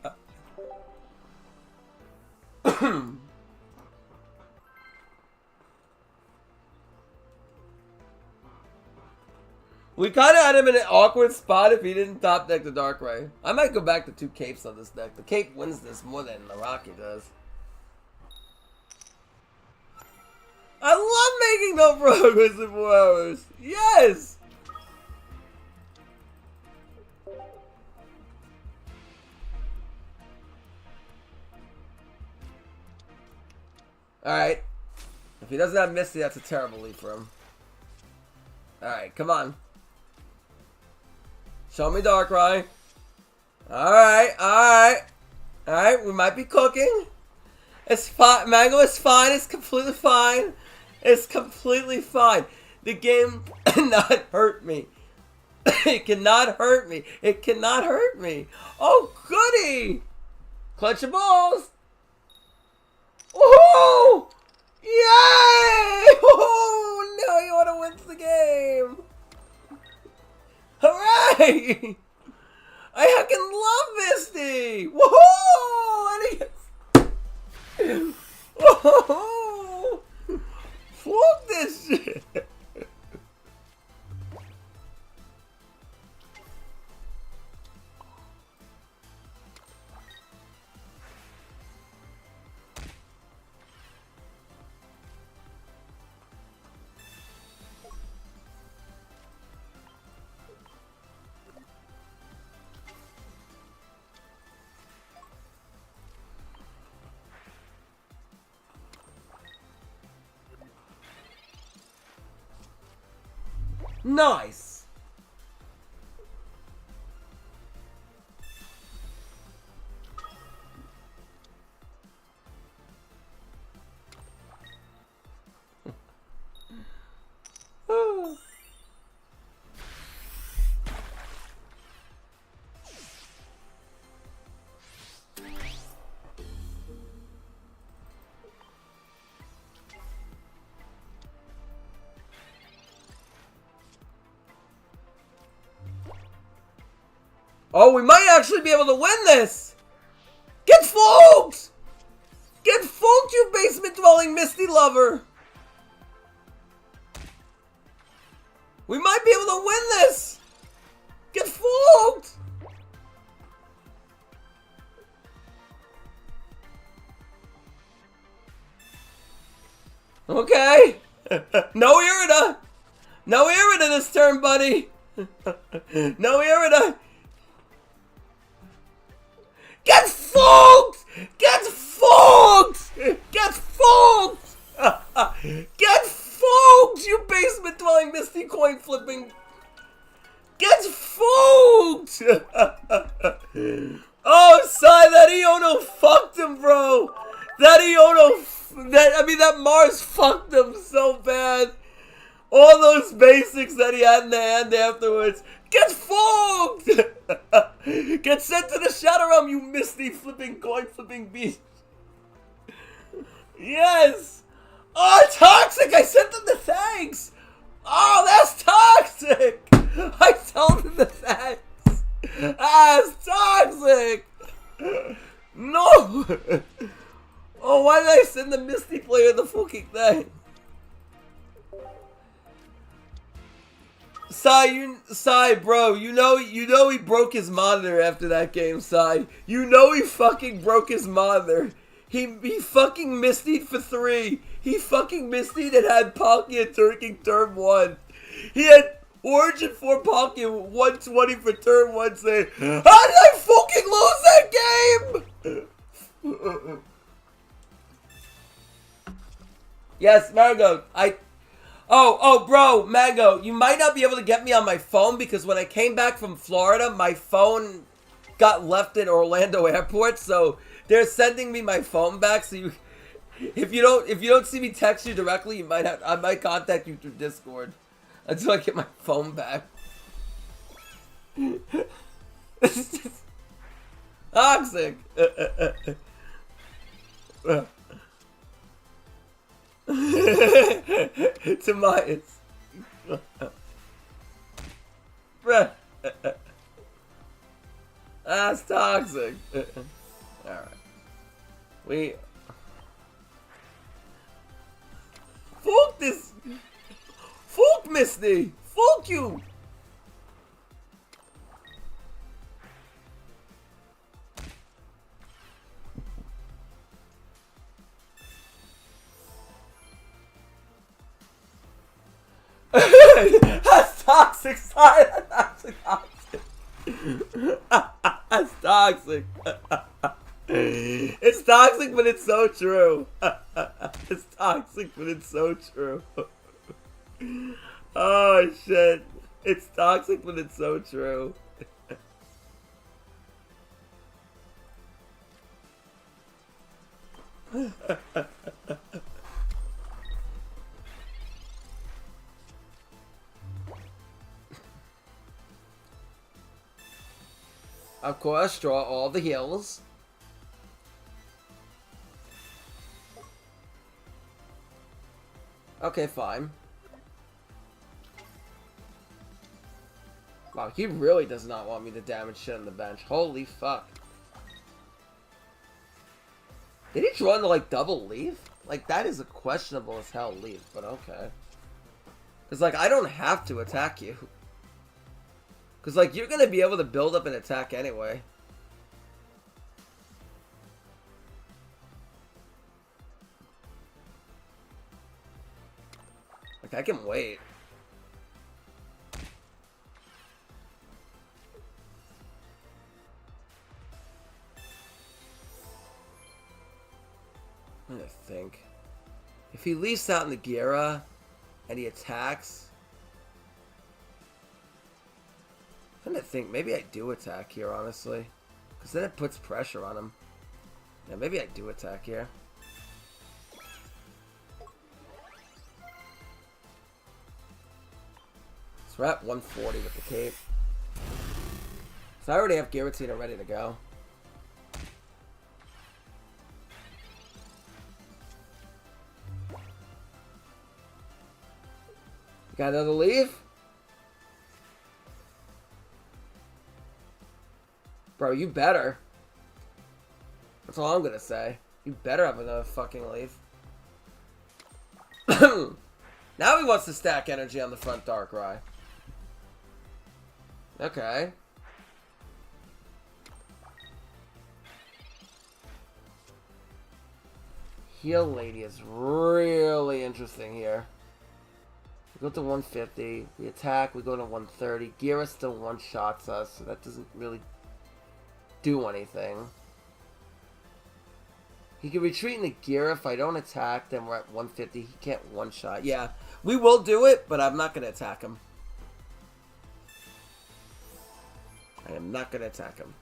We kind of had him in an awkward spot if he didn't top deck the Darkrai. I might go back to 2 Capes on this deck. The Cape wins this more than the Rocky does. I love making no progress in 4 hours. Yes! Alright. If he doesn't have Misty, that's a terrible lead for him. Alright, come on. Show me Darkrai. Alright, alright. Alright, we might be cooking. It's fine. Mango is fine. It's completely fine. It's completely fine. The game cannot hurt me. It cannot hurt me. It cannot hurt me. Oh, goody. Clutch your balls. Woohoo! Yay! Oh, no, Yoda wins the game. Hooray! I fucking love Misty! Woohoo! And he woohoo! Fuck this shit! Nice! Oh, we might actually be able to win this! Get fooled! Get fooled, you basement-dwelling Misty lover! We might be able to win this! Get fooled! Okay. No Irida! No Irida this turn, buddy! No Irida! Get fooled! Get fooled! Get fooled! Get fooled, you basement-dwelling Misty coin flipping! Get fooled! Oh, Sai, that Iono fucked him, bro! That Iono, that Mars fucked him so bad. All those basics that he had in the hand afterwards. Get fooled! Get sent to the Shadow Realm, you Misty flipping coin flipping beast. Yes! Oh, toxic! I sent them the thanks! Oh, that's toxic! I told him the thanks! That's toxic! No! Oh, why did I send the Misty player the fucking thing? Sai, bro, you know he broke his monitor after that game, Sai. You know he fucking broke his monitor. He fucking Mistied for 3. He fucking Mistied and had Palkia turning turn 1. He had Origin 4 Palkia 120 for turn 1 saying, how did I fucking lose that game? Yes, Mango, Oh, bro, Mango, you might not be able to get me on my phone because when I came back from Florida, my phone got left at Orlando Airport, so they're sending me my phone back. So if you don't see me text you directly, I might contact you through Discord until I get my phone back. Toxic. Tobias. Bruh. That's toxic. Alright. Fuck this. Fuck Misty. Fuck you. toxic side. Toxic. That's toxic. It's toxic, but it's so true. It's toxic, but it's so true. Oh shit. It's toxic, but it's so true. Of course, draw all the heals. Okay, fine. Wow, he really does not want me to damage shit on the bench. Holy fuck. Did he draw into, like, double leaf? Like, that is a questionable as hell leaf, but okay. Because, like, I don't have to attack you. Because, like, you're going to be able to build up an attack anyway. Like, I can wait. I'm gonna think. If he leaves out in the Gira and he attacks, I'm gonna think maybe I do attack here, honestly, because then it puts pressure on him. Yeah, maybe I do attack here. So we're at 140 with the cape. So I already have Giratina ready to go. Got another leaf? Bro, you better. That's all I'm gonna say. You better have another fucking leaf. Now he wants to stack energy on the front Darkrai. Okay. Heal Lady is really interesting here. We go to 150, we attack, we go to 130. Gira still one-shots us, so that doesn't really do anything. He can retreat in the Gira. If I don't attack, then we're at 150. He can't one-shot. Yeah, we will do it, but I'm not going to attack him. I am not going to attack him.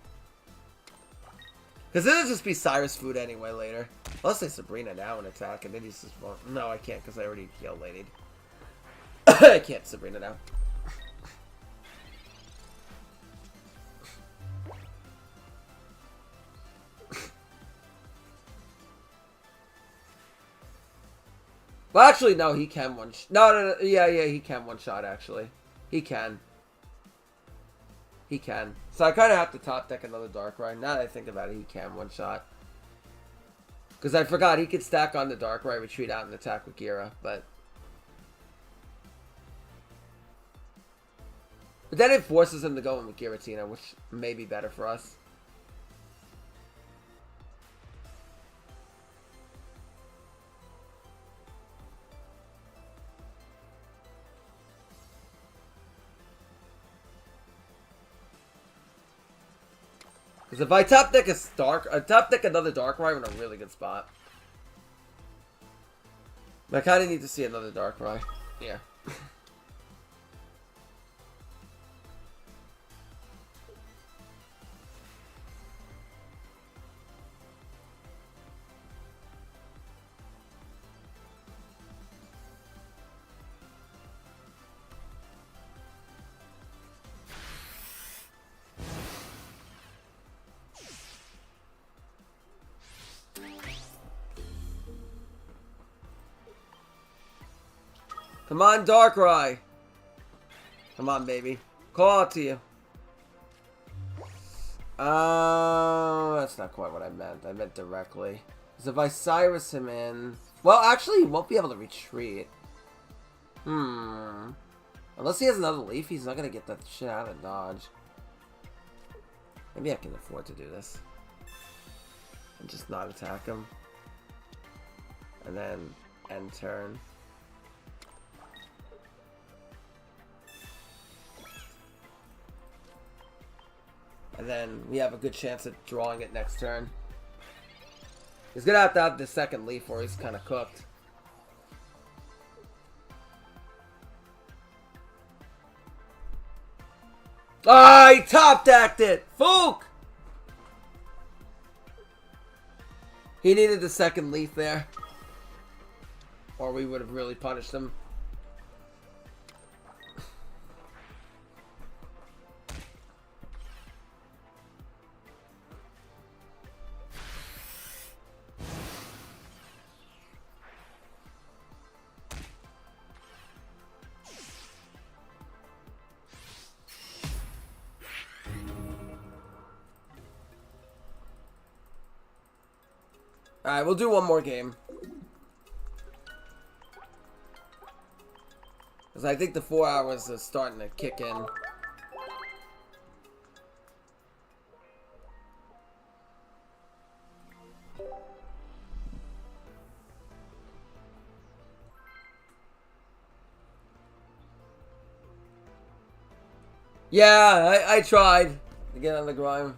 Because it'll just be Cyrus food anyway later. I'll say Sabrina now and attack, and then he's just... Well, no, I can't, because I already healed Lady. I can't Sabrina now. Well, actually, no, he can one. No, yeah, he can one shot. Actually, he can. He can. So I kind of have to top deck another Darkrai. Now that I think about it, he can one shot. Because I forgot he could stack on the Darkrai, retreat out, and attack with Gira, but then it forces him to go in with Giratina, which may be better for us. Because if I top deck another Darkrai, we're in a really good spot. But I kind of need to see another Darkrai. Yeah. Come on, Darkrai. Come on, baby. Call out to you. That's not quite what I meant. I meant directly. Because if I Cyrus him in... Well, actually, he won't be able to retreat. Unless he has another leaf, he's not going to get that shit out of dodge. Maybe I can afford to do this. And just not attack him. And then end turn. And then we have a good chance of drawing it next turn. He's gonna have to have the second leaf or he's kind of cooked. Ah, he top decked it! Fook! He needed the second leaf there. Or we would have really punished him. Alright, we'll do one more game. Because I think the 4 hours is starting to kick in. Yeah, I tried to get on the grind.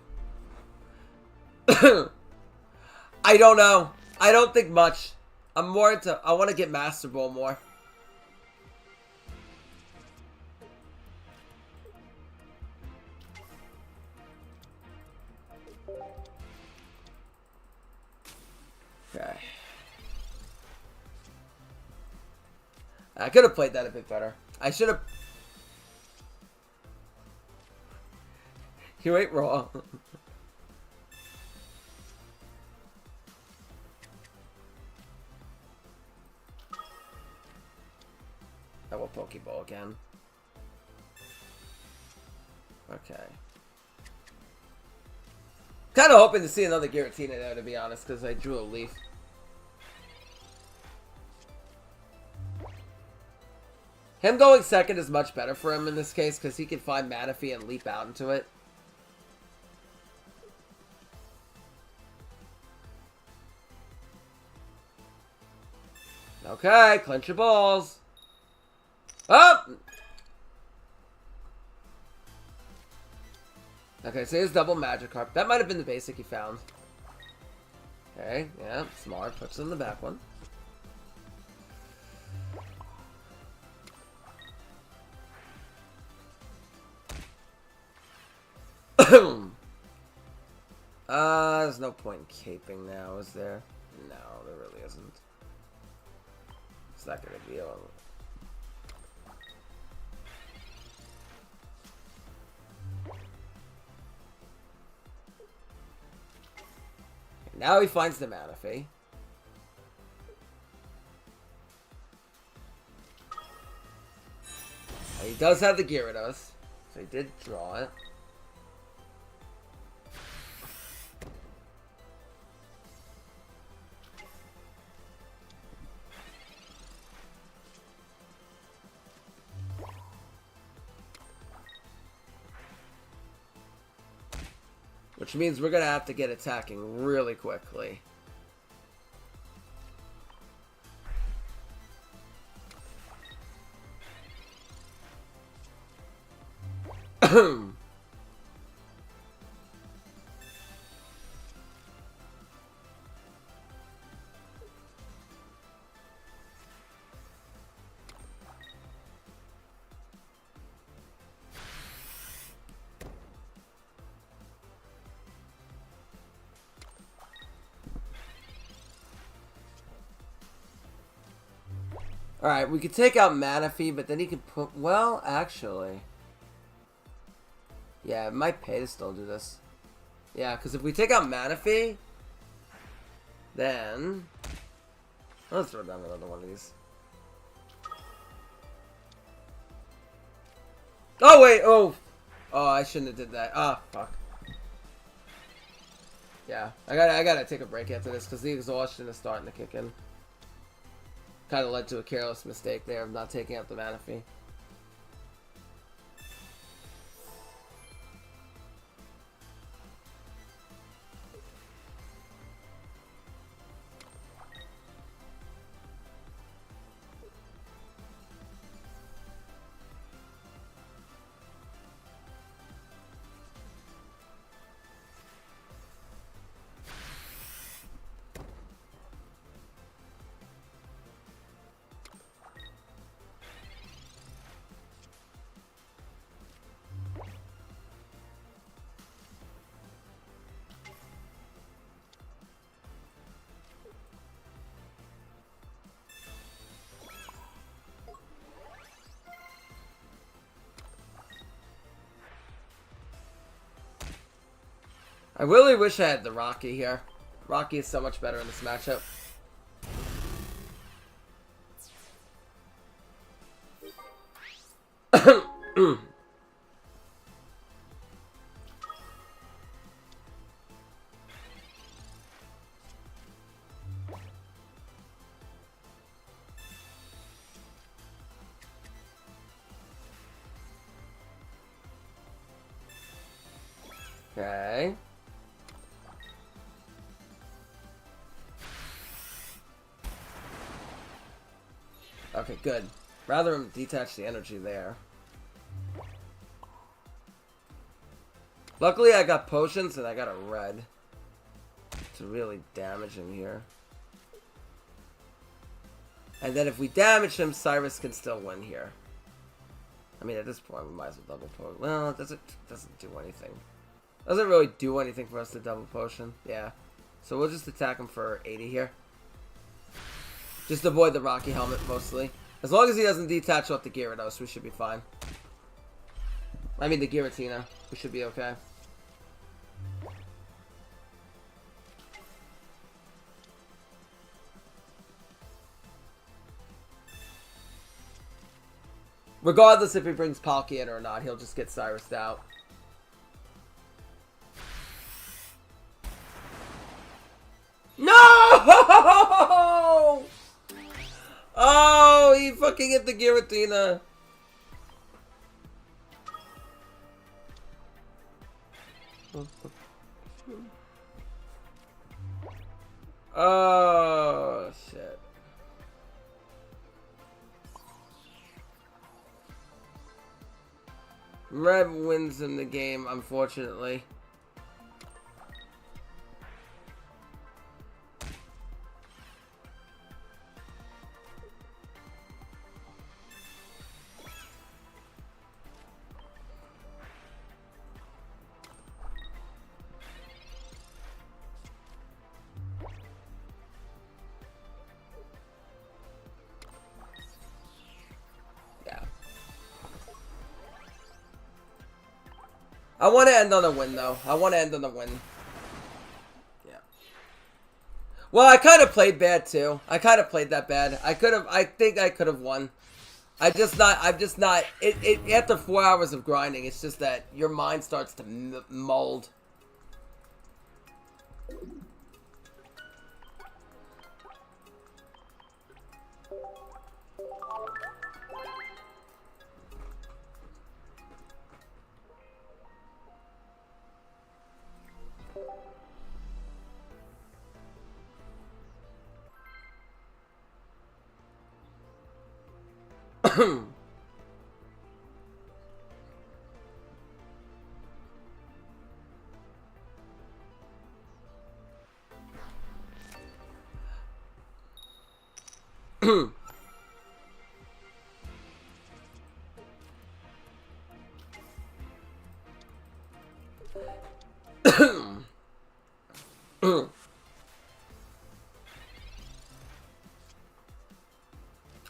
I don't know. I don't think much. I'm more into... I want to get Masterball more. Okay. I could have played that a bit better. I should have... You ain't wrong. I will Pokeball again. Okay. Kind of hoping to see another Giratina there, to be honest, because I drew a leaf. Him going second is much better for him in this case, because he can find Manaphy and leap out into it. Okay, clench your balls. Up! Oh! Okay, so here's double Magikarp. That might have been the basic he found. Okay, yeah, smart. Puts it in the back one. There's no point in caping now, is there? No, there really isn't. It's not gonna be on. Now he finds the Manaphy. He does have the Gyarados, so he did draw it. Which means we're going to have to get attacking really quickly. Alright, we could take out Manaphy, but then he could put... Well, actually... Yeah, it might pay to still do this. Yeah, because if we take out Manaphy... Then... Let's throw down another one of these. Oh, wait! Oh! Oh, I shouldn't have did that. Ah, fuck. Yeah, I gotta take a break after this, because the exhaustion is starting to kick in. Kind of led to a careless mistake there of not taking out the Manaphy. really wish I had the Rocky here. Rocky is so much better in this matchup. Okay. Okay, good. Rather him detach the energy there. Luckily I got potions and I got a red to really damage him here. And then if we damage him, Cyrus can still win here. I mean, at this point, we might as well double potion. Well, it doesn't do anything. Doesn't really do anything for us to double potion. Yeah. So we'll just attack him for 80 here. Just avoid the Rocky helmet, mostly. As long as he doesn't detach off the Gyarados, we should be fine. I mean, the Giratina. We should be okay. Regardless if he brings Palkia in or not, he'll just get Cyrused out. No! Oh, he fucking hit the Giratina. Oh, shit. Red wins in the game, unfortunately. I want to end on a win, though. I want to end on a win. Yeah. Well, I kind of played bad, too. I kind of played that bad. I think I could have won. I'm just not, after 4 hours of grinding, it's just that your mind starts to mold.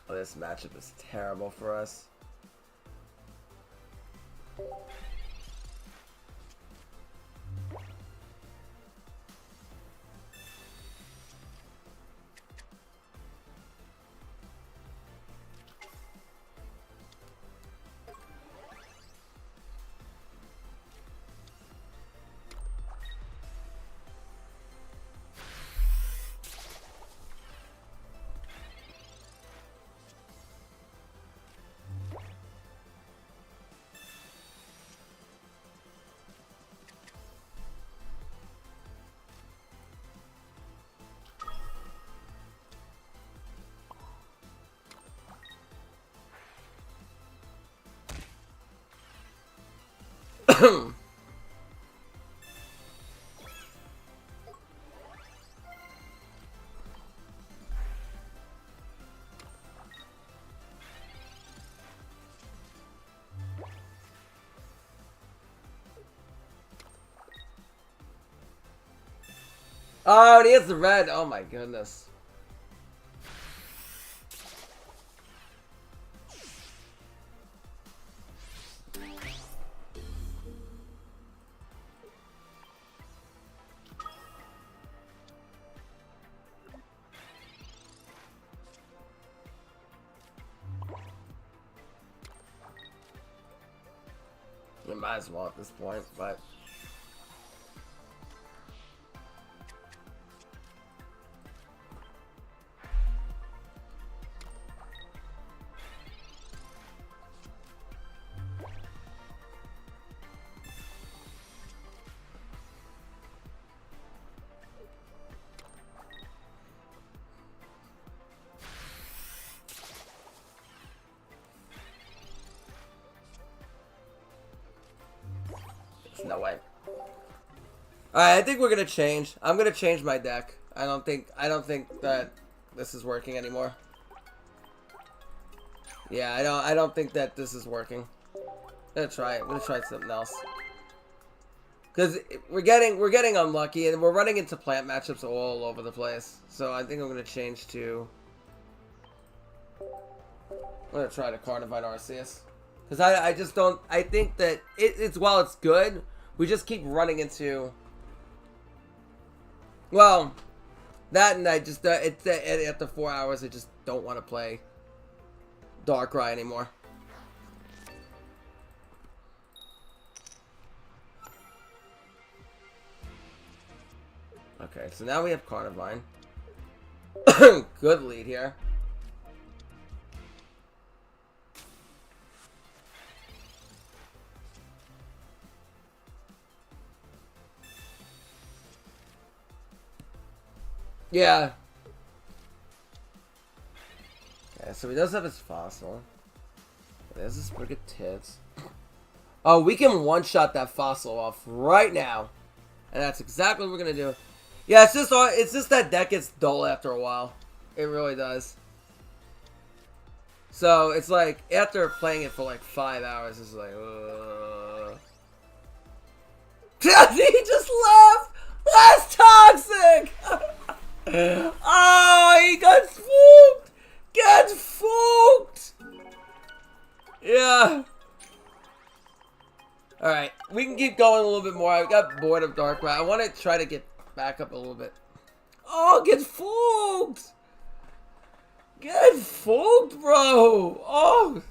Oh, this matchup is terrible for us. Oh, and he has the red. Oh my goodness. We might as well at this point, but... No way. Alright, I think we're gonna change. I'm gonna change my deck. I don't think that this is working anymore. Yeah, I don't think that this is working. I'm gonna try it. I'm gonna try something else. Cause we're getting unlucky and we're running into plant matchups all over the place. So I think I'm gonna change to I'm gonna try to Carnivine Arceus. Cause I just don't think that it's while it's good, we just keep running into, well, that, and I just it's after 4 hours I just don't want to play Darkrai anymore. Okay, so now we have Carnivine. Good lead here. Yeah. Okay, so he does have his fossil. There's his Sprig of Tits. Oh, we can one-shot that fossil off right now. And that's exactly what we're gonna do. Yeah, it's just that deck gets dull after a while. It really does. So it's like after playing it for like 5 hours, it's like, he just left. That's toxic. Oh, he got spooked! Get spooked! Yeah. Alright, we can keep going a little bit more. I got bored of Darkrai. I want to try to get back up a little bit. Oh, get spooked! Get spooked, bro! Oh!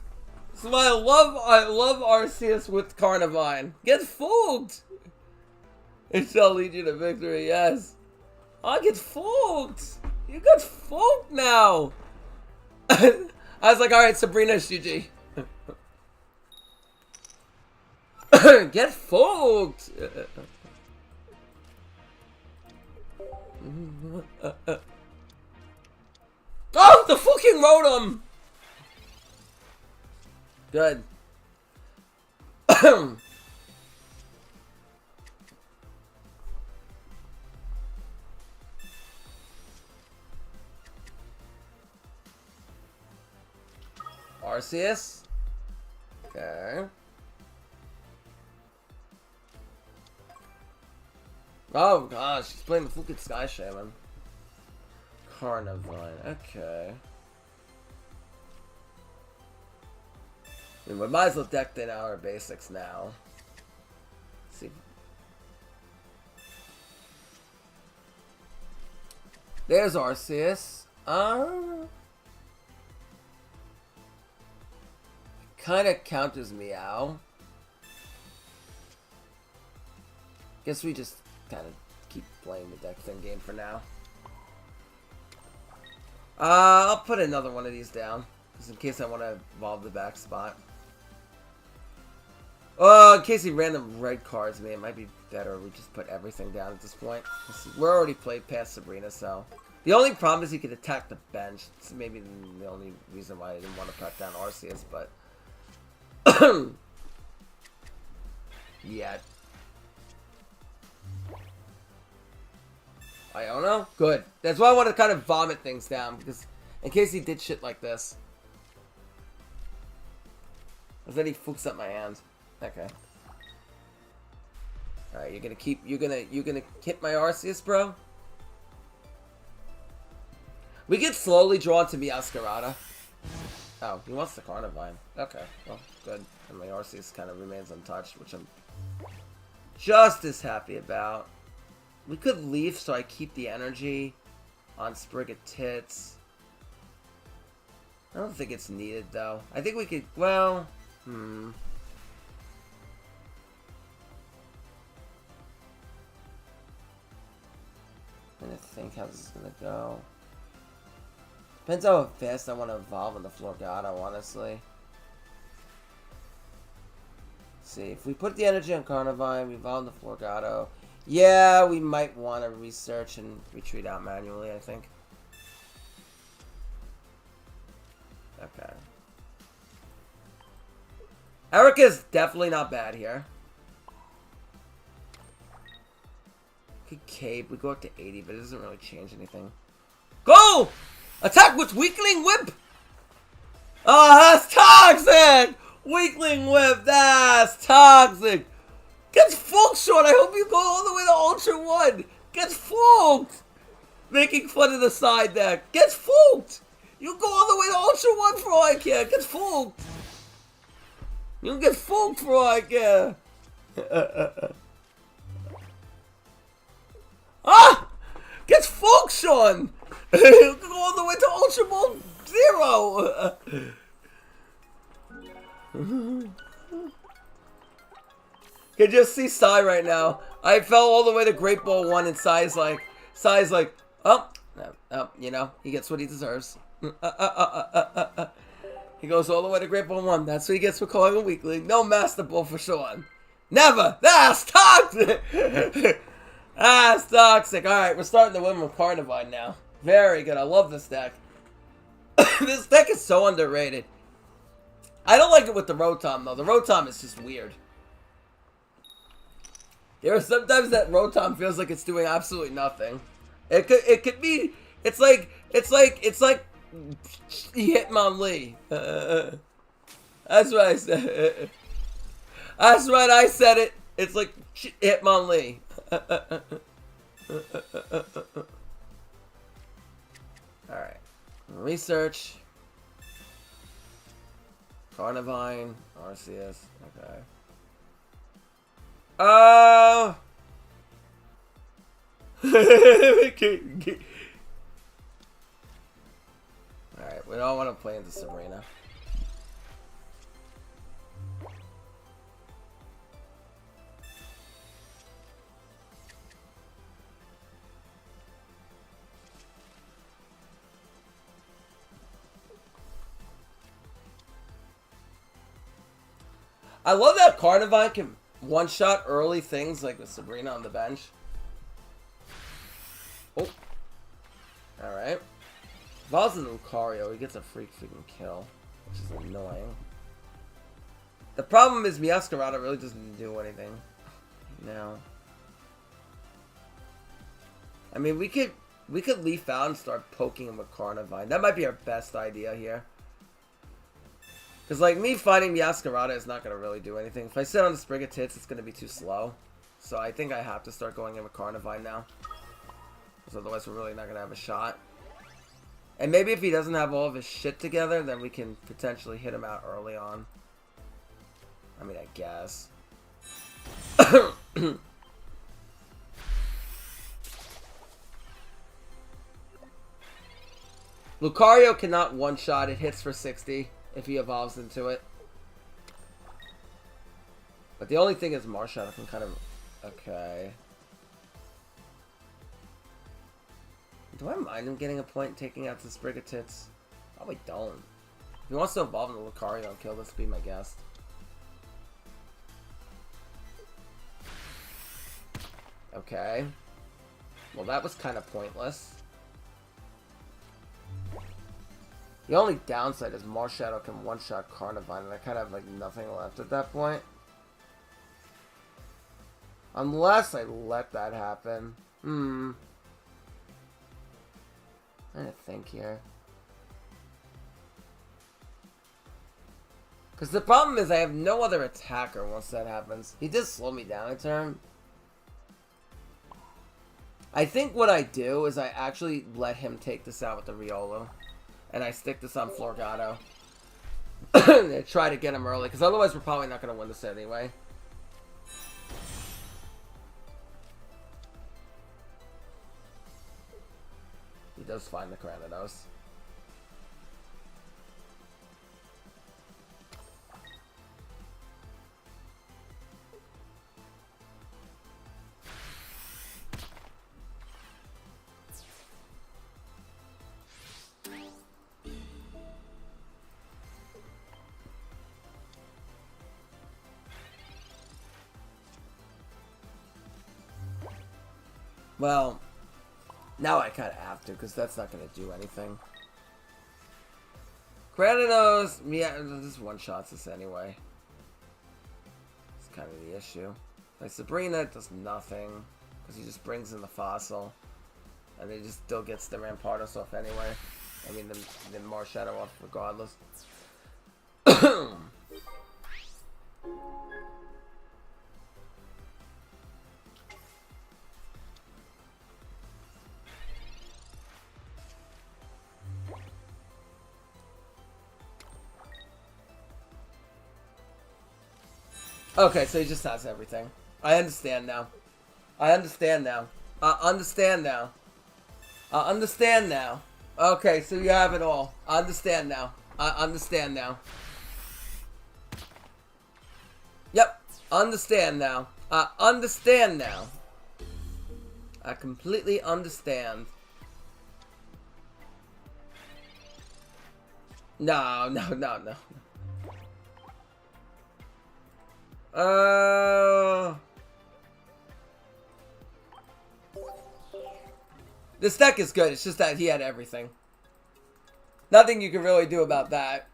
So I love Arceus with Carnivine. Get spooked! It shall lead you to victory, yes. Oh, get fucked! You got fucked now! I was like, alright, Sabrina, GG. Get fucked! Oh, the fucking Rotom! Good. Arceus. Okay. Oh gosh, he's playing the fucking Sky Shaman. Carnivine. Okay. I mean, we might as well deck in our basics now. Let's see. There's Arceus. Kind of counters Meow. Guess we just kind of keep playing the deck thing game for now. I'll put another one of these down, just in case I want to evolve the back spot. Oh, in case he random red cards me, it might be better we just put everything down at this point. We're already played past Sabrina, so... The only problem is he could attack the bench. It's maybe the only reason why I didn't want to cut down Arceus, but... Yeah. Iono? Good. That's why I want to kind of vomit things down, because in case he did shit like this. Because then he fucks up my hand. Okay. Alright, you're gonna hit my Arceus, bro? We get slowly drawn to Meowscarada. Oh, he wants the Carnivine. Okay, well, good. And my Arceus kind of remains untouched, which I'm just as happy about. We could leave so I keep the energy on Sprig of Tits. I don't think it's needed, though. I think we could, well, I'm trying to think how this is gonna go. Depends how fast I want to evolve in the Florgato, honestly. Let's see, if we put the energy on Carnivine, we evolve the Florgato. Yeah, we might want to research and retreat out manually, I think. Okay. Erica's definitely not bad here. Could Cape, we go up to 80, but it doesn't really change anything. Go! Attack with Weakling Whip! Oh, that's toxic! Weakling Whip, that's toxic! Gets Fulked, Sean! I hope you go all the way to Ultra 1! Gets Fulked! Making fun of the side deck. Gets Fulked! You go all the way to Ultra 1 for all I care. Gets Fulked! You get Fulked for all I care. Ah! Gets Fulked, Sean! You go all the way to Ultra Ball 0! You can just see Sai right now. I fell all the way to Great Ball 1 and Sai's like, oh, you know, he gets what he deserves. He goes all the way to Great Ball 1. That's what he gets for calling a weakling. No Masterball for Sean. Never! That's toxic! That's toxic. Alright, we're starting to win with Carnivine now. Very good. I love this deck. This deck is so underrated. I don't like it with the Rotom, though. The Rotom is just weird. There are sometimes that Rotom feels like it's doing absolutely nothing. It could be. It's like Hitmonlee. That's what I said. That's right. I said it. It's like Hitmonlee. All right. Research. Carnivine. Arceus. Okay. Alright, we don't want to play into Sabrina. I love that Carnivine can one-shot early things like with Sabrina on the bench. Oh. Alright. Evolves into Lucario, he gets a freaking kill, which is annoying. The problem is Masquerada really doesn't do anything. No. I mean, we could leaf out and start poking him with Carnivine. That might be our best idea here. Because, like, me fighting Masquerada is not going to really do anything. If I sit on the Sprig of Tits, it's going to be too slow. So I think I have to start going in with Carnivine now. Because otherwise we're really not going to have a shot. And maybe if he doesn't have all of his shit together, then we can potentially hit him out early on. I mean, I guess. Lucario cannot one-shot. It hits for 60. If he evolves into it. But the only thing is Marshadow can kind of... Okay. Do I mind him getting a point and taking out the Sprig of Tits? Probably don't. If he wants to evolve into Lucario and kill this, be my guest. Okay. Well, that was kind of pointless. The only downside is Marshadow can one-shot Carnivine, and I kind of have like nothing left at that point. Unless I let that happen. I'm trying to think here. Because the problem is I have no other attacker once that happens. He does slow me down a turn. I think what I do is I actually let him take this out with the Riolu. And I stick this on Florgato. And try to get him early, because otherwise we're probably not going to win this anyway. He does find the Cranidos. Well, now I kind of have to, because that's not going to do anything. Granados, yeah, this one-shots this anyway. It's kind of the issue. Like Sabrina does nothing, because he just brings in the fossil. And he just still gets the Rampardos off anyway. I mean, the Marshadow off regardless. Okay, so he just has everything. I understand now. I understand now. I understand now. I understand now. Okay, so you have it all. I understand now. I understand now. Yep. Understand now. I understand now. I completely understand. No, no, no, no. This deck is good, it's just that he had everything. Nothing you can really do about that.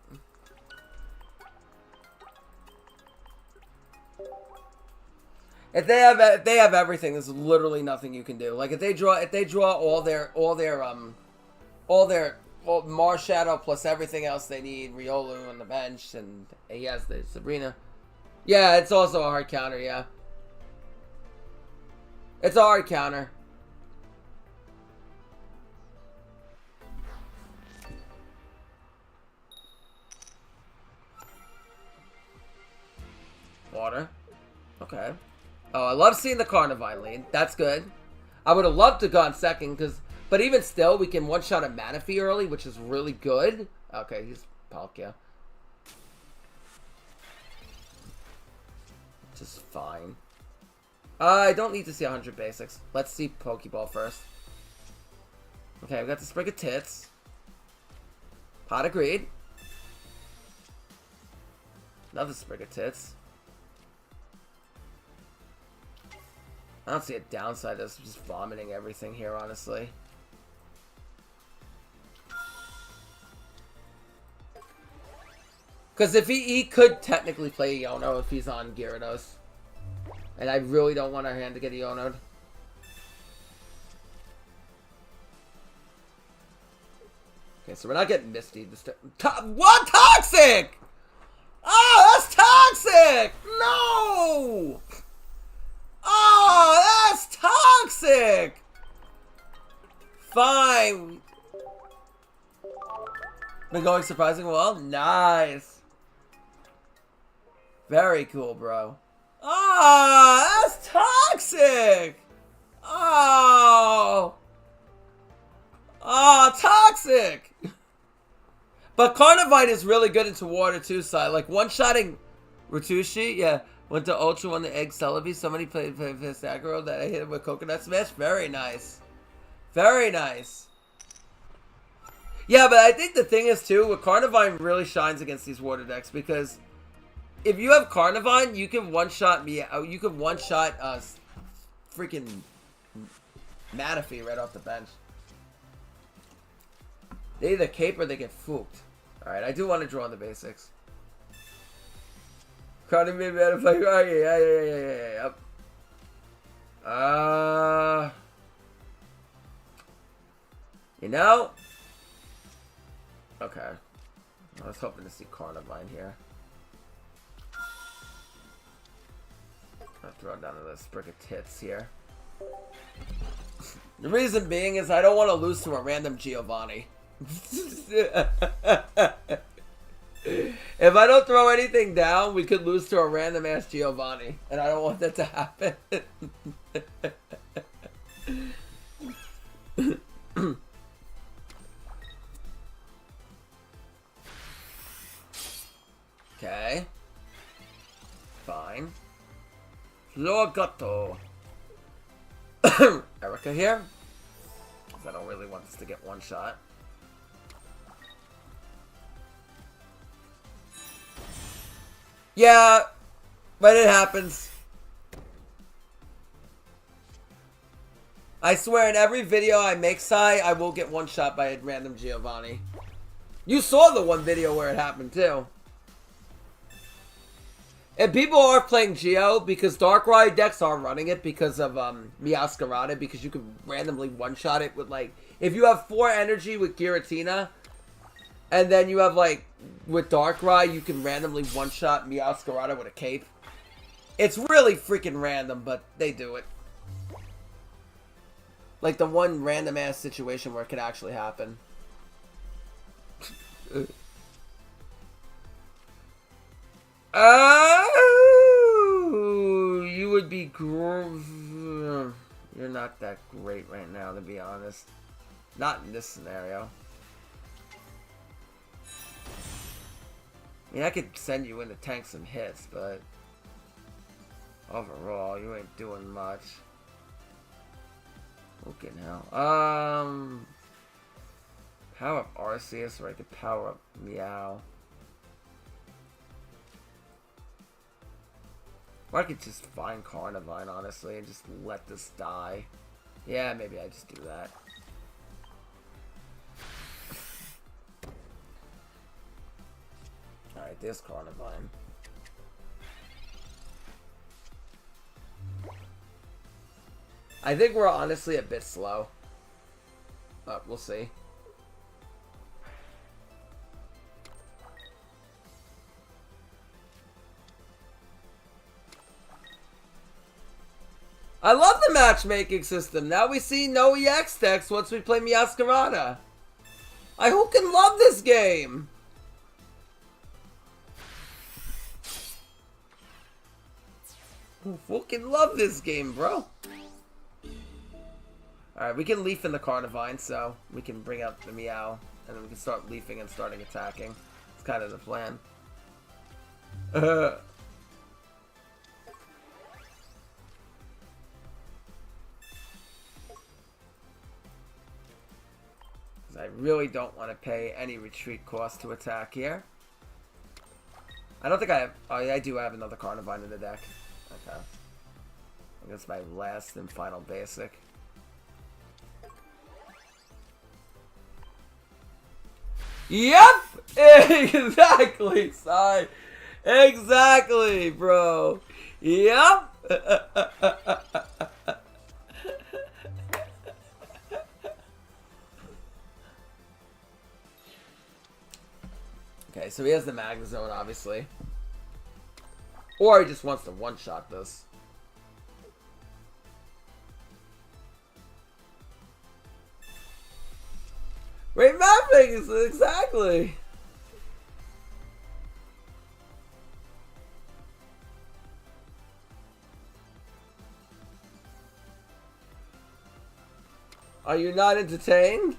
If they have everything, there's literally nothing you can do. Like if they draw all their Marshadow plus everything else they need, Riolu on the bench, and he has the Sabrina. Yeah, it's also a hard counter, yeah. It's a hard counter. Water. Okay. Oh, I love seeing the Carnivine lead. That's good. I would have loved to have gone second, but even still, we can one-shot a Manaphy early, which is really good. Okay, he's Palkia. Which is fine. I don't need to see 100 basics. Let's see Pokeball first. Okay, we got the Sprig of Tits. Pot of Greed. Another Sprig of Tits. I don't see a downside to just vomiting everything here, honestly. Because if he could technically play Iono if he's on Gyarados. And I really don't want our hand to get Iono'd. Okay, so we're not getting Misty. What? Toxic! Oh, that's toxic! No! Oh, that's toxic! Fine. Been going surprisingly well? Nice. Very cool, bro. Oh, that's toxic! Oh! Oh, toxic! But Carnivine is really good into water too, so like one-shotting Ratushi, yeah. Went to Ultra, won the Egg Celebi. Somebody played this aggro that I hit him with Coconut Smash. Very nice. Very nice. Yeah, but I think the thing is, too, with Carnivine really shines against these water decks because if you have Carnivine, you can one-shot me. You can one-shot freaking Manaphy right off the bench. They either cape or they get fooked. Alright, I do want to draw on the basics. Carnivine Manaphy. Oh, yeah. You know? Okay. I was hoping to see Carnivine here. I'll throw down to the Sprig of Tits here. The reason being is I don't want to lose to a random Giovanni. If I don't throw anything down, we could lose to a random ass Giovanni. And I don't want that to happen. Okay. Fine. Florgato. Erica here. Because I don't really want this to get one shot. Yeah, but it happens. I swear in every video I make, Sai, I will get one shot by a random Giovanni. You saw the one video where it happened too. And people are playing Geo because Darkrai decks are running it because of Meowscarada, because you can randomly one-shot it with, like, if you have 4 energy with Giratina, and then you have, like, with Darkrai, you can randomly one-shot Meowscarada with a cape. It's really freaking random, but they do it. Like the one random-ass situation where it could actually happen. Oh, you would be you're not that great right now, to be honest. Not in this scenario. I mean, I could send you in to tank some hits, but overall, you ain't doing much. Fucking hell. Power up Arceus, or I could power up Meow. Or I could just find Carnivine, honestly, and just let this die. Yeah, maybe I just do that. Alright, there's Carnivine. I think we're honestly a bit slow. But we'll see. I love the matchmaking system. Now we see no EX decks once we play Meowscarada. I fucking love this game. I fucking love this game, bro. Alright, we can leaf in the Carnivine, so we can bring out the Meow, and then we can start leafing and starting attacking. It's kind of the plan. I really don't want to pay any retreat cost to attack here. I don't think I have... Oh, yeah, I do have another Carnivine in the deck. Okay. I guess my last and final basic. Yep! Exactly, Sai. Exactly, bro. Yep! Okay, so he has the Magnezone, obviously. Or he just wants to one-shot this. Great mapping! Exactly! Are you not entertained?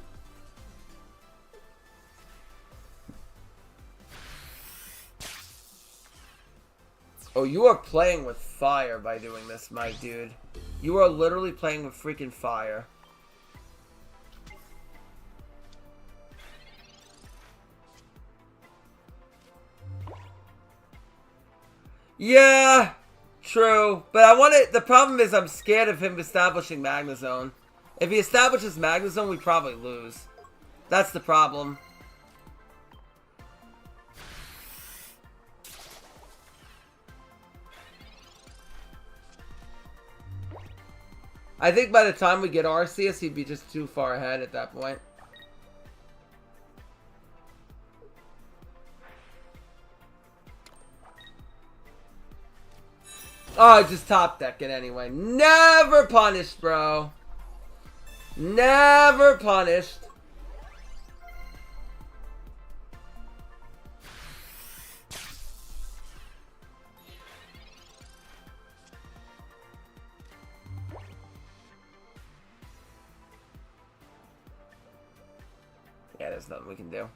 Oh, you are playing with fire by doing this, my dude. You are literally playing with freaking fire. Yeah, true. But I want it. The problem is I'm scared of him establishing Magnezone. If he establishes Magnezone, we probably lose. That's the problem. I think by the time we get Arceus, he'd be just too far ahead at that point. Oh, just top deck it anyway. Never punished, bro. Never punished. Yeah, there's nothing we can do.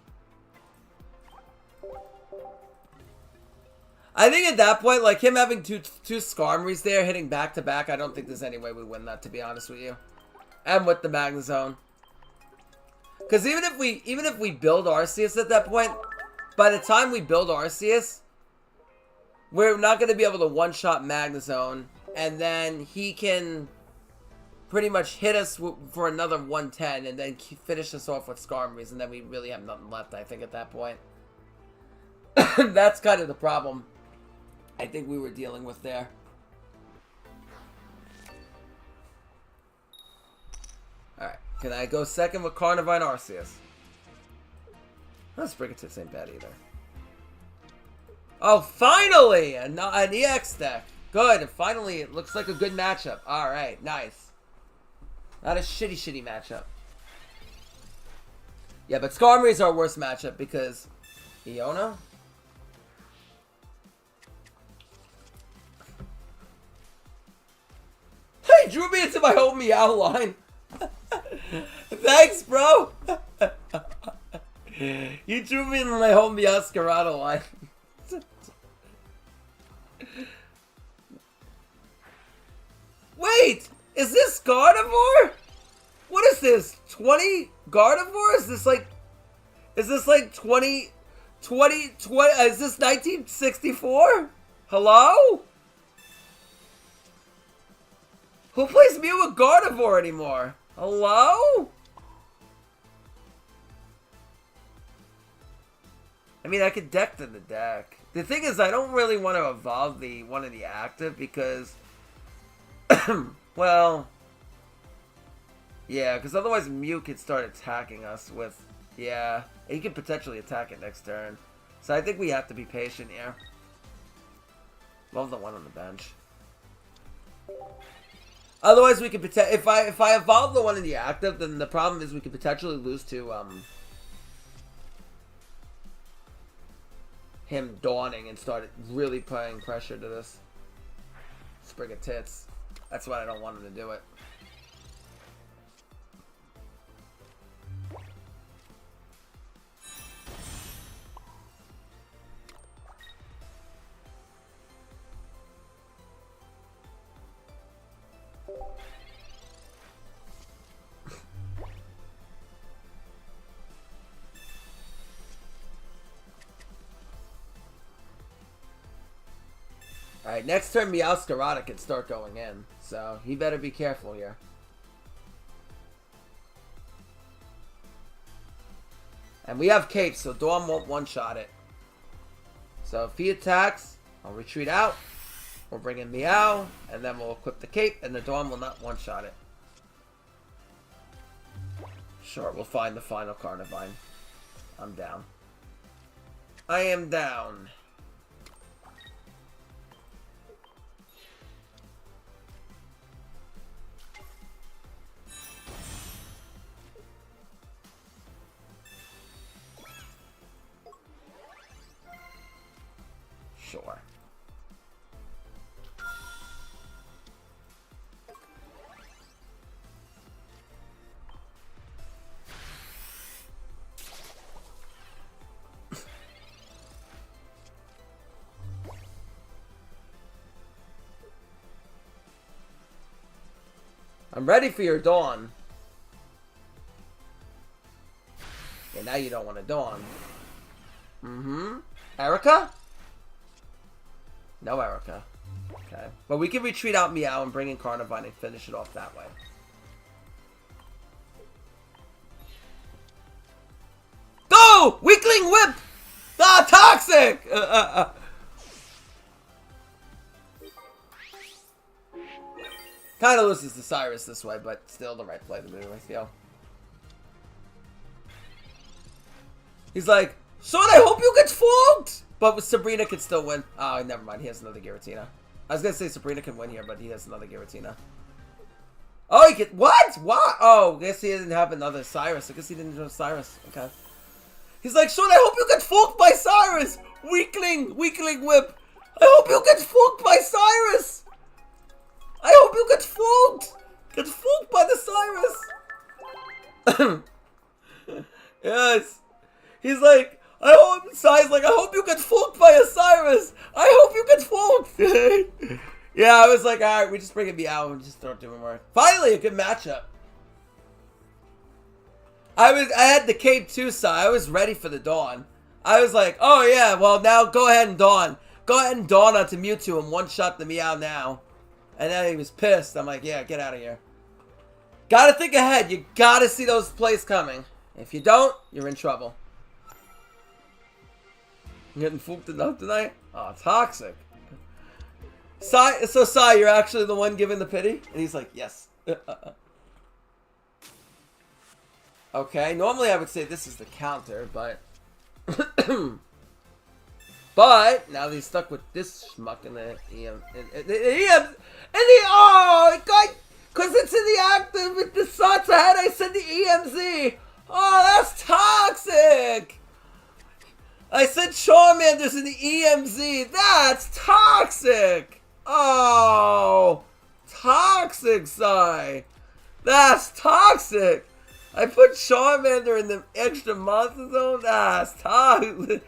I think at that point, like him having two Skarmories there hitting back to back, I don't think there's any way we win that, to be honest with you. And with the Magnezone. Because even if we build Arceus at that point, by the time we build Arceus, we're not going to be able to one-shot Magnezone, and then he can pretty much hit us for another 110 and then finish us off with Skarmories, and then we really have nothing left, I think, at that point. That's kind of the problem I think we were dealing with there. Alright, can I go second with Carnivine Arceus? That's Brigatits ain't bad either. Oh, finally! An EX deck. Good. Finally, it looks like a good matchup. Alright, nice. Not a shitty matchup. Yeah, but Skarmory is our worst matchup because... Iona? Hey, drew me into my whole Meow line. Thanks, bro. You drew me into my whole Meowscarada line. Wait, is this Gardevoir? What is this? 20 Gardevoir? Is this like 20, is this 1964? Hello? Who plays Mew with Gardevoir anymore? Hello? I mean, I could deck to the deck. The thing is, I don't really want to evolve one of the active because, well, yeah, because otherwise Mew could start attacking us with, yeah, he could potentially attack it next turn. So I think we have to be patient here. Love the one on the bench. Otherwise, we could if I evolve the one in the active, then the problem is we could potentially lose to him dawning and start really putting pressure to this Sprig of Tits. That's why I don't want him to do it. Alright, next turn Meowscarada can start going in, so he better be careful here. And we have Cape, so Dawn won't one-shot it. So if he attacks, I'll retreat out. We'll bring in Meow, and then we'll equip the Cape, and the Dawn will not one-shot it. Sure, we'll find the final Carnivine. I'm down. I am down. Sure. I'm ready for your Dawn. Yeah, now you don't want a Dawn. Erica? No Erica. Okay. But we can retreat out Meow and bring in Carnivine and finish it off that way. Go! Weakling Whip! Ah, toxic! Kind of loses to Cyrus this way, but still the right play to do, I feel. He's like, Sean, I hope you get fogged! But Sabrina can still win. Oh, never mind. He has another Giratina. I was going to say Sabrina can win here, but he has another Giratina. Oh, he can... What? What? Oh, I guess he didn't have another Cyrus. I guess he didn't have Cyrus. Okay. He's like, Sean, I hope you get fogged by Cyrus! Weakling! Weakling Whip! I hope you get fogged by Cyrus! I hope you get fogged! Get fogged by the Cyrus! Yes. He's like... I hope you get fogged by a Cyrus. I hope you get fogged. Yeah, I was like, all right, we just bring it out and just start doing more. Finally, a good matchup. I had the Cape too, so I was ready for the Dawn. I was like, oh yeah, well now go ahead and Dawn. Go ahead and Dawn onto Mewtwo and one-shot the Meow now. And then he was pissed. I'm like, yeah, get out of here. Gotta think ahead. You gotta see those plays coming. If you don't, you're in trouble. You getting fooled enough tonight? Oh, toxic. So Sai, you're actually the one giving the pity? And he's like, yes. Okay, normally I would say this is the counter, but... but, now he's stuck with this schmuck in the EM... oh, God! Because it's in the active with the shots ahead, I said the EMZ! Oh, that's toxic! I said Charmander's in the EMZ. That's toxic! Oh! Toxic, Sai! That's toxic! I put Charmander in the extra monster zone? That's toxic!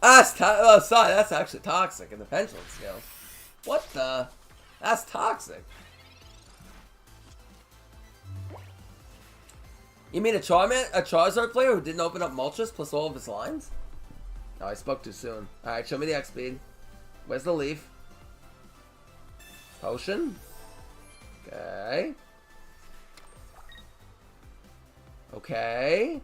Oh, sorry, that's actually toxic in the pendulum scale. What the? That's toxic. You mean a Charizard player who didn't open up Moltres plus all of his lines? Oh, I spoke too soon. Alright, show me the X speed. Where's the leaf? Potion? Okay. Okay.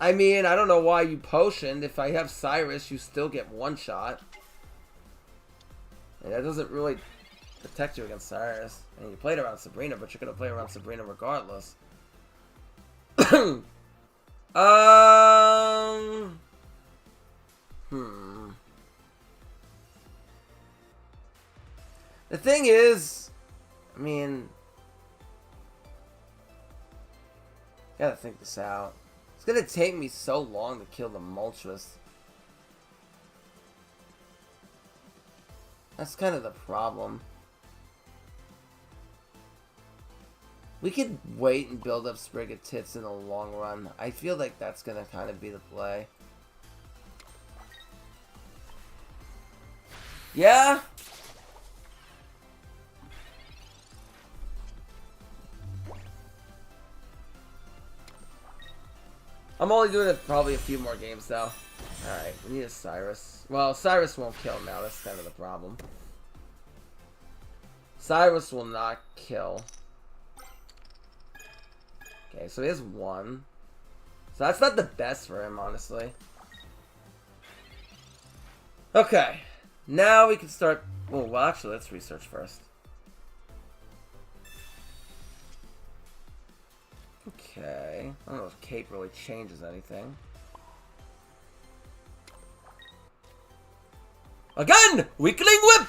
I mean, I don't know why you potioned. If I have Cyrus, you still get one shot. And that doesn't really protect you against Cyrus. And you played around Sabrina, but you're going to play around Sabrina regardless. The thing is, I mean, gotta think this out. It's gonna take me so long to kill the Moltres. That's kind of the problem. We could wait and build up Sprig of Tits in the long run. I feel like that's gonna kind of be the play. Yeah? I'm only doing it probably a few more games though. Alright, we need a Cyrus. Well, Cyrus won't kill now, that's kind of the problem. Cyrus will not kill. Okay, so he has one. So that's not the best for him, honestly. Okay. Now we can start... Well, actually, let's research first. Okay. I don't know if Cape really changes anything. Again! Weakling Whip!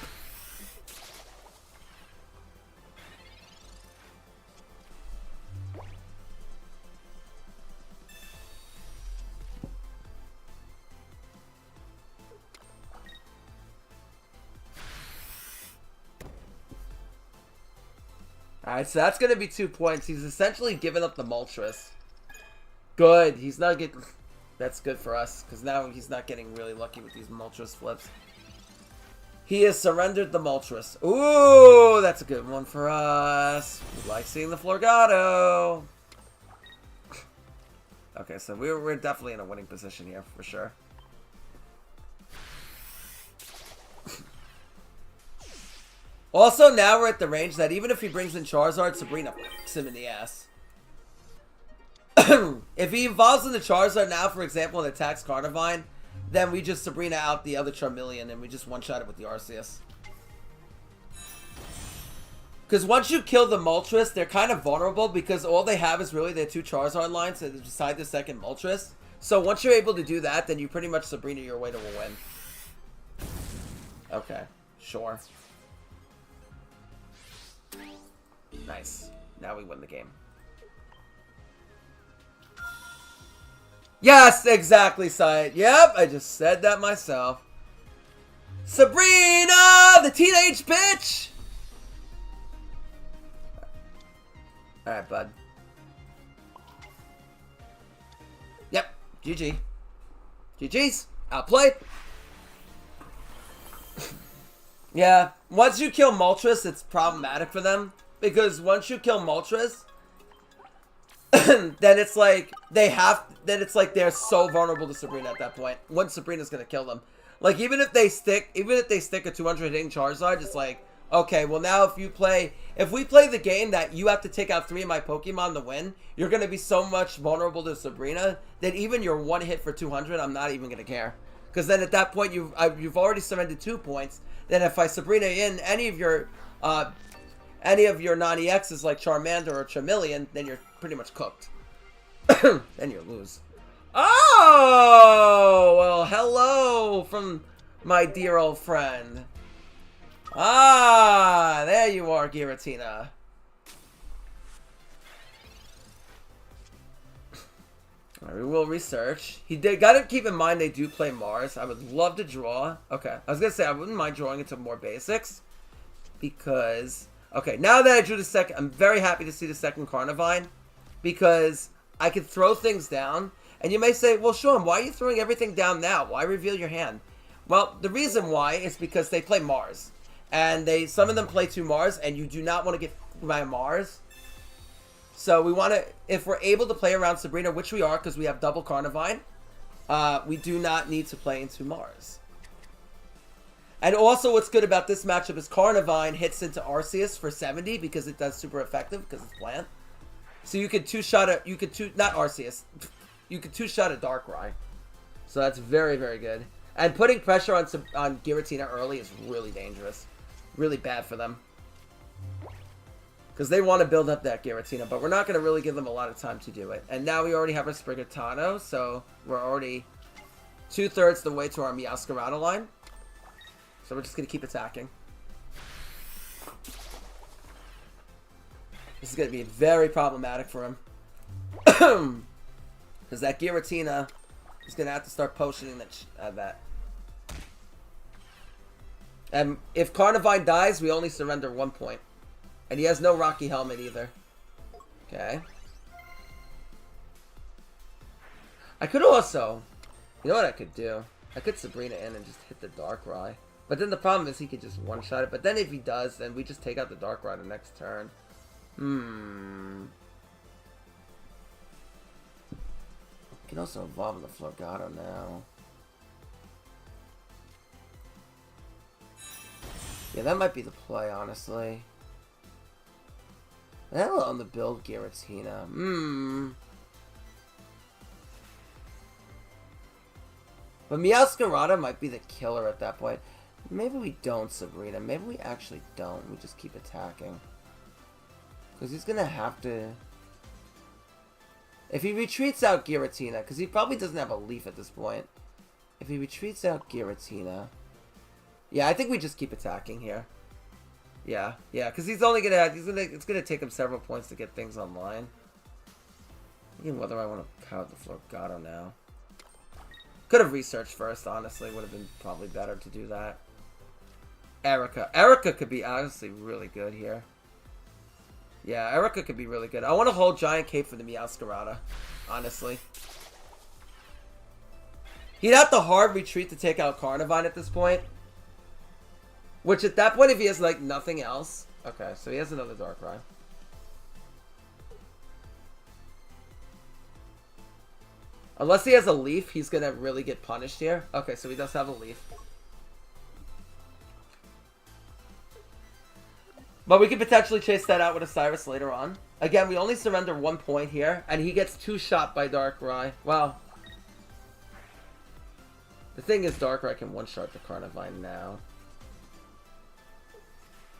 Alright, so that's going to be 2 points. He's essentially given up the Moltres. Good. He's not getting... That's good for us, because now he's not getting really lucky with these Moltres flips. He has surrendered the Moltres. Ooh, that's a good one for us. We like seeing the Florgato. Okay, so we're definitely in a winning position here, for sure. Also, now we're at the range that even if he brings in Charizard, Sabrina kicks him in the ass. If he evolves into Charizard now, for example, and attacks Carnivine, then we just Sabrina out the other Charmeleon and we just one-shot it with the Arceus. Because once you kill the Moltres, they're kind of vulnerable because all they have is really their 2 Charizard lines to decide the second Moltres. So once you're able to do that, then you pretty much Sabrina your way to a win. Okay, sure. Nice. Now we win the game. Yes, exactly, Sai. Yep, I just said that myself. Sabrina, the teenage bitch! Alright, bud. Yep, GG. GG's. Outplayed. Yeah, once you kill Moltres, it's problematic for them. Because once you kill Moltres, then it's like they're so vulnerable to Sabrina at that point. Once Sabrina's gonna kill them. Like even if they stick a 200 hitting Charizard, it's like, okay, well now if we play the game that you have to take out 3 of my Pokemon to win, you're gonna be so much vulnerable to Sabrina that even your one hit for 200, I'm not even gonna care. Because then at that point you've already surrendered 2 points. Then if I Sabrina in any of your non-EXs like Charmander or Charmeleon, then you're pretty much cooked. Then you lose. Oh, well, hello from my dear old friend. Ah, there you are, Giratina. All right, we will research. Gotta keep in mind they do play Mars. I would love to draw. Okay, I was gonna say I wouldn't mind drawing into more basics because. Okay, now that I drew the second, I'm very happy to see the second Carnivine because I can throw things down. And you may say, well, Sean, why are you throwing everything down now? Why reveal your hand? Well, the reason why is because they play Mars. And some of them play 2 Mars, and you do not want to get by Mars. So we want to, if we're able to play around Sabrina, which we are because we have double Carnivine, we do not need to play into Mars. And also what's good about this matchup is Carnivine hits into Arceus for 70 because it does super effective because it's plant. So you could two-shot a Darkrai. So that's very, very good. And putting pressure on Giratina early is really dangerous. Really bad for them. Because they want to build up that Giratina, but we're not going to really give them a lot of time to do it. And now we already have our Sprigatito, so we're already 2/3 the way to our Meowscarada line. So we're just going to keep attacking. This is going to be very problematic for him. Because that Giratina is going to have to start potioning that. And if Carnivine dies, we only surrender 1 point. And he has no Rocky Helmet either. Okay. I could also... You know what I could do? I could Sabrina in and just hit the Darkrai. But then the problem is he could just one-shot it. But then if he does, then we just take out the Darkrai the next turn. You can also evolve the Florgato now. Yeah, that might be the play, honestly. That'll on the build Giratina. But Meowscarada might be the killer at that point. Maybe we don't, Sabrina. Maybe we actually don't. We just keep attacking. Because he's going to have to... If he retreats out Giratina, because he probably doesn't have a leaf at this point. If he retreats out Giratina... Yeah, I think we just keep attacking here. Yeah, because he's only gonna it's gonna take him several points to get things online. Even whether I want to power the Florgato now. Could have researched first, honestly. Would have been probably better to do that. Erica could be honestly really good here. Yeah, Erica could be really good. I want to hold Giant Cape for the Meowscarada, honestly. He'd have to hard retreat to take out Carnivine at this point. Which at that point, if he has like nothing else... Okay, so he has another Darkrai. Unless he has a leaf, he's gonna really get punished here. Okay, so he does have a leaf. But we could potentially chase that out with a Cyrus later on. Again, we only surrender 1 point here, and he gets 2-shot by Darkrai. Wow. The thing is, Darkrai can one-shot the Carnivine now.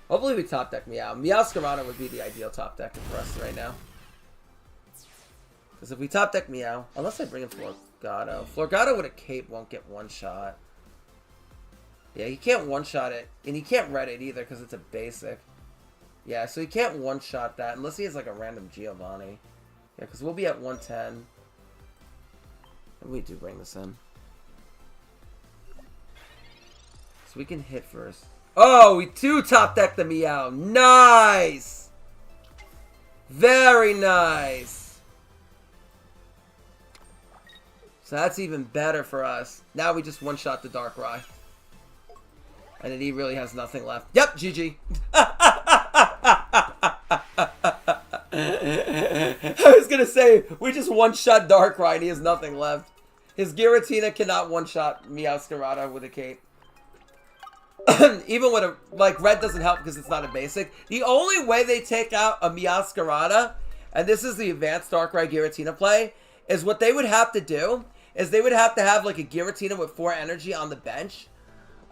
Hopefully we top deck Meow. Meowscarada would be the ideal top deck for us right now. Because if we top deck Meow, unless I bring in Florgato. Florgato with a cape won't get one shot. Yeah, he can't one-shot it. And he can't red it either because it's a basic. Yeah, so he can't one-shot that unless he has like a random Giovanni. Yeah, because we'll be at 110. And we do bring this in. So we can hit first. Oh, we 2-top deck the Meow. Nice! Very nice. So that's even better for us. Now we just one-shot the Darkrai. And then he really has nothing left. Yep, GG. I was gonna say, we just one-shot Darkrai and he has nothing left. His Giratina cannot one-shot Meowscarada with a cape. Even with a, like, red doesn't help because it's not a basic. The only way they take out a Meowscarada, and this is the advanced Darkrai Giratina play, is what they would have to do, is they would have to have, like, a Giratina with 4 energy on the bench,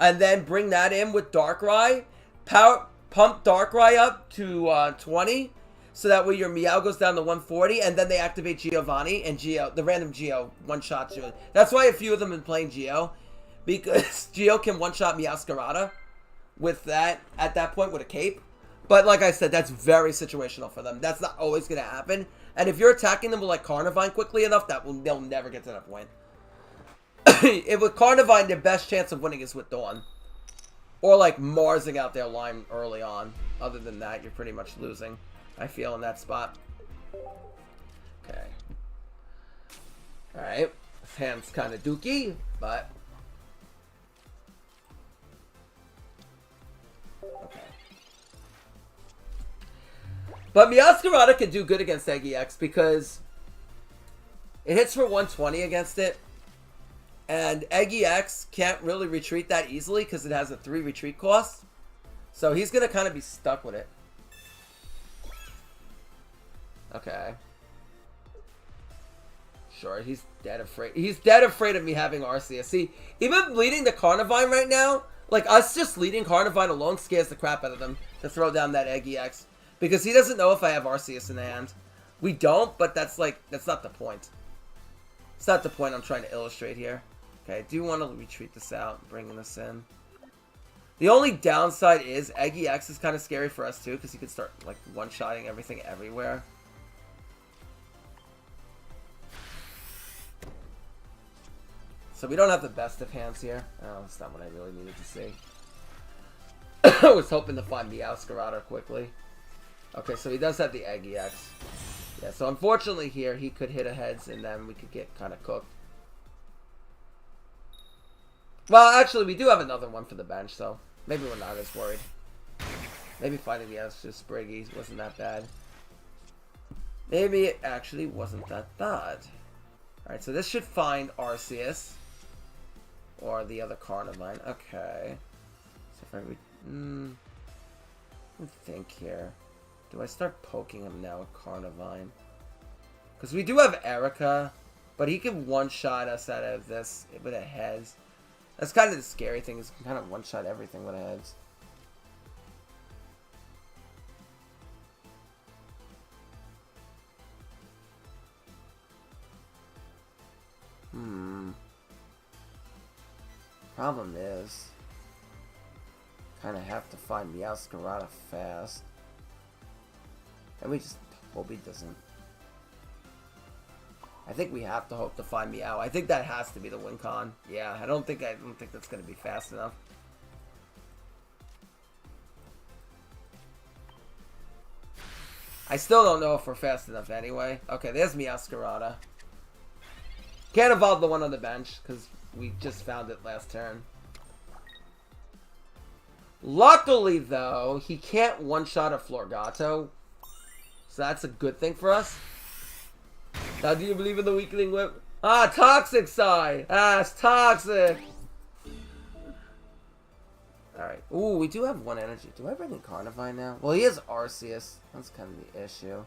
and then bring that in with Darkrai, pump Darkrai up to 20, so that way your Meow goes down to 140, and then they activate Giovanni, and the random Geo one-shots you. That's why a few of them have been playing Geo, because Geo can one-shot Meowscarada with that, at that point, with a cape. But like I said, that's very situational for them. That's not always going to happen. And if you're attacking them with, like, Carnivine quickly enough, they'll never get to that point. With Carnivine, their best chance of winning is with Dawn. Or, like, Marsing out their line early on. Other than that, you're pretty much losing, I feel, in that spot. Okay. Alright. This hand's kind of dookie, but... okay. But Meowscarada can do good against Eggy X because it hits for 120 against it. And Eggy X can't really retreat that easily because it has a 3 retreat cost. So he's going to kind of be stuck with it. Okay. Sure, he's dead afraid. He's dead afraid of me having Arceus. See, even leading the Carnivine right now, like us just leading Carnivine alone scares the crap out of them to throw down that Eggy X. Because he doesn't know if I have Arceus in the hand. We don't, but that's not the point. It's not the point I'm trying to illustrate here. Okay, I do want to retreat this out, bringing this in. The only downside is Eggy X is kind of scary for us too, because he could start like one-shotting everything everywhere. So we don't have the best of hands here. Oh, that's not what I really needed to see. I was hoping to find Meowscarada quickly. Okay, so he does have the Eggy X. Yeah, so unfortunately here, he could hit a heads and then we could get kind of cooked. Well, actually, we do have another one for the bench, so maybe we're not as worried. Maybe finding the extra Spriggy wasn't that bad. Maybe it actually wasn't that bad. Alright, so this should find Arceus. Or the other Carnivine. Okay. So if I let me think here. Do I start poking him now with Carnivine? Because we do have Erica, but he can one-shot us out of this with a heads. That's kind of the scary thing, is he can kind of one-shot everything with a heads. Problem is, kind of have to find Meowscarada fast. And we just hope he doesn't. I think we have to hope to find Meow. I think that has to be the win con. Yeah, I don't think that's gonna be fast enough. I still don't know if we're fast enough anyway. Okay, there's Meowscarada. Can't evolve the one on the bench because we just found it last turn. Luckily, though, he can't one-shot a Florgato. So that's a good thing for us. Now, do you believe in the weakling whip? Ah, toxic side. Ah, it's toxic. Alright. Ooh, we do have 1 energy. Do I bring in Carnivine now? Well, he has Arceus. That's kind of the issue.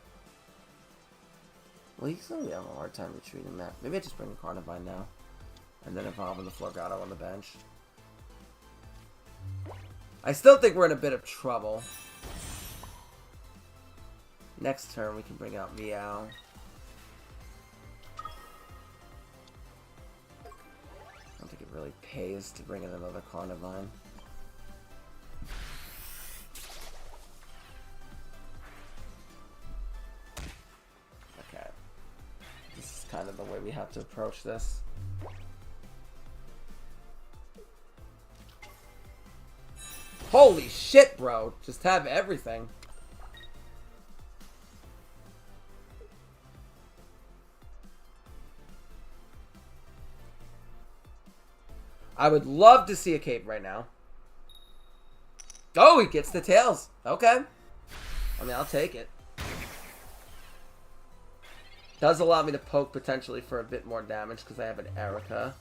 Well, he's going to have a hard time retreating that. Maybe I just bring in Carnivine now. And then evolve with the Florgato on the bench. I still think we're in a bit of trouble. Next turn, we can bring out Meow. I don't think it really pays to bring in another Carnivine. Okay. This is kind of the way we have to approach this. Holy shit, bro. Just have everything. I would love to see a cape right now. Oh, he gets the tails. Okay. I mean, I'll take it. Does allow me to poke potentially for a bit more damage because I have an Erica.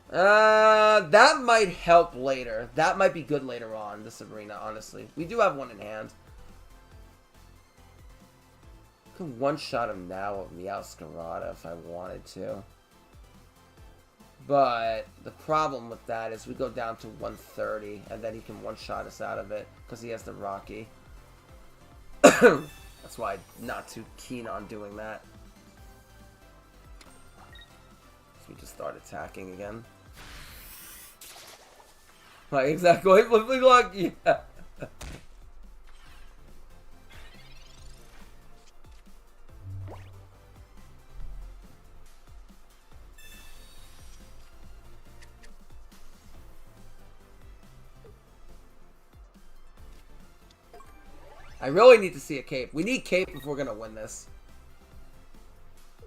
That might help later. That might be good later on, the Sabrina, honestly. We do have one in hand. I could one-shot him now with Meowscarada if I wanted to. But the problem with that is we go down to 130, and then he can one-shot us out of it because he has the Rocky. That's why I'm not too keen on doing that. So we just start attacking again. Like, exactly. Like, yeah. I really need to see a cape. We need cape if we're gonna win this. I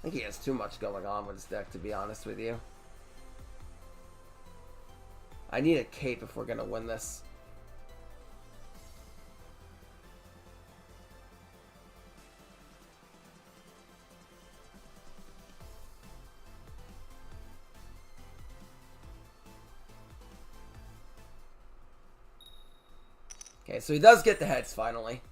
think he has too much going on with his deck, to be honest with you. I need a cape if we're gonna win this. Okay, so he does get the heads finally.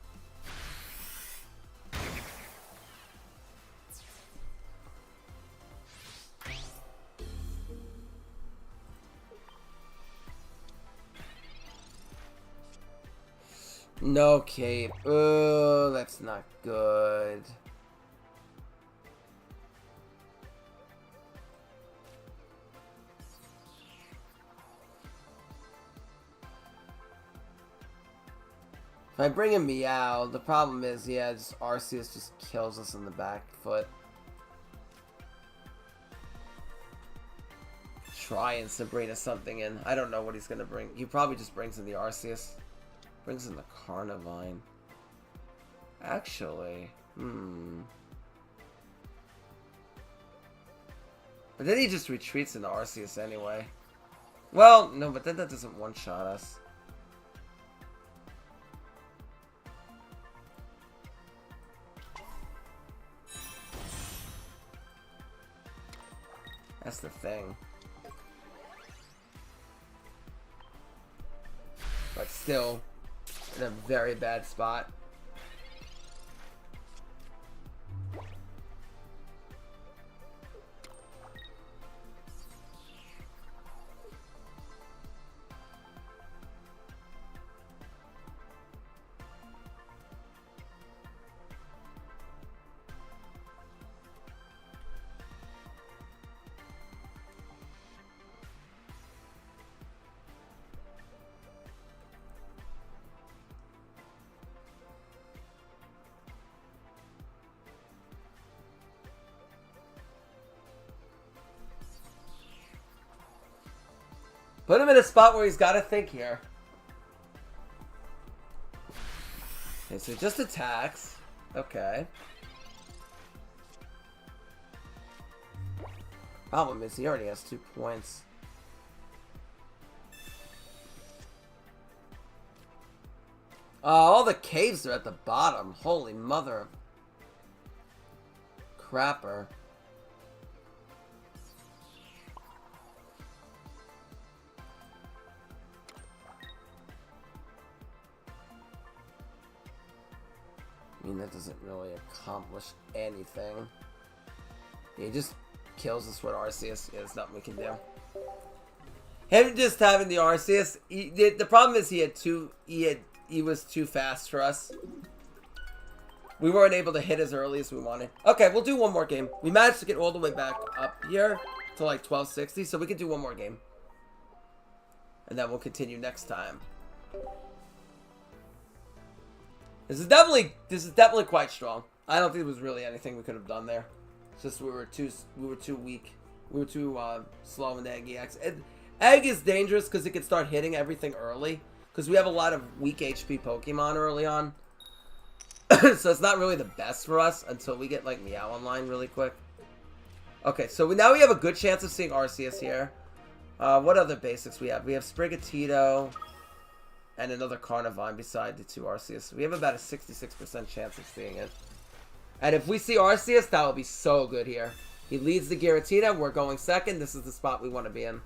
No cape. Oh, that's not good. If I bring in Meow, the problem is, yeah, just Arceus just kills us in the back foot. Try and Sabrina something in. I don't know what he's gonna bring. He probably just brings in the Arceus. Brings in the Carnivine. Actually, But then he just retreats into Arceus anyway. Well, no, but then that doesn't one-shot us. That's the thing. But still, in a very bad spot. Put him in a spot where he's got to think here. Okay, so he just attacks. Okay. Problem is he already has 2 points. All the caves are at the bottom. Holy mother of crapper. I mean, that doesn't really accomplish anything. He just kills us with Arceus. Yeah, there's nothing we can do. Him just having the Arceus, the problem is he was too fast for us. We weren't able to hit as early as we wanted. Okay, we'll do one more game. We managed to get all the way back up here to like 1260, so we can do one more game. And then we'll continue next time. This is definitely quite strong. I don't think there was really anything we could have done there. It's just we were too weak. We were too slow in the Egg EX. Egg is dangerous because it can start hitting everything early. Because we have a lot of weak HP Pokemon early on. So it's not really the best for us until we get like Meow online really quick. Okay, so now we have a good chance of seeing Arceus here. What other basics we have? We have Sprigatito. and another Carnivine beside the 2 Arceus. So we have about a 66% chance of seeing it. And if we see Arceus, that will be so good here. He leads the Giratina. We're going second. This is the spot we want to be in.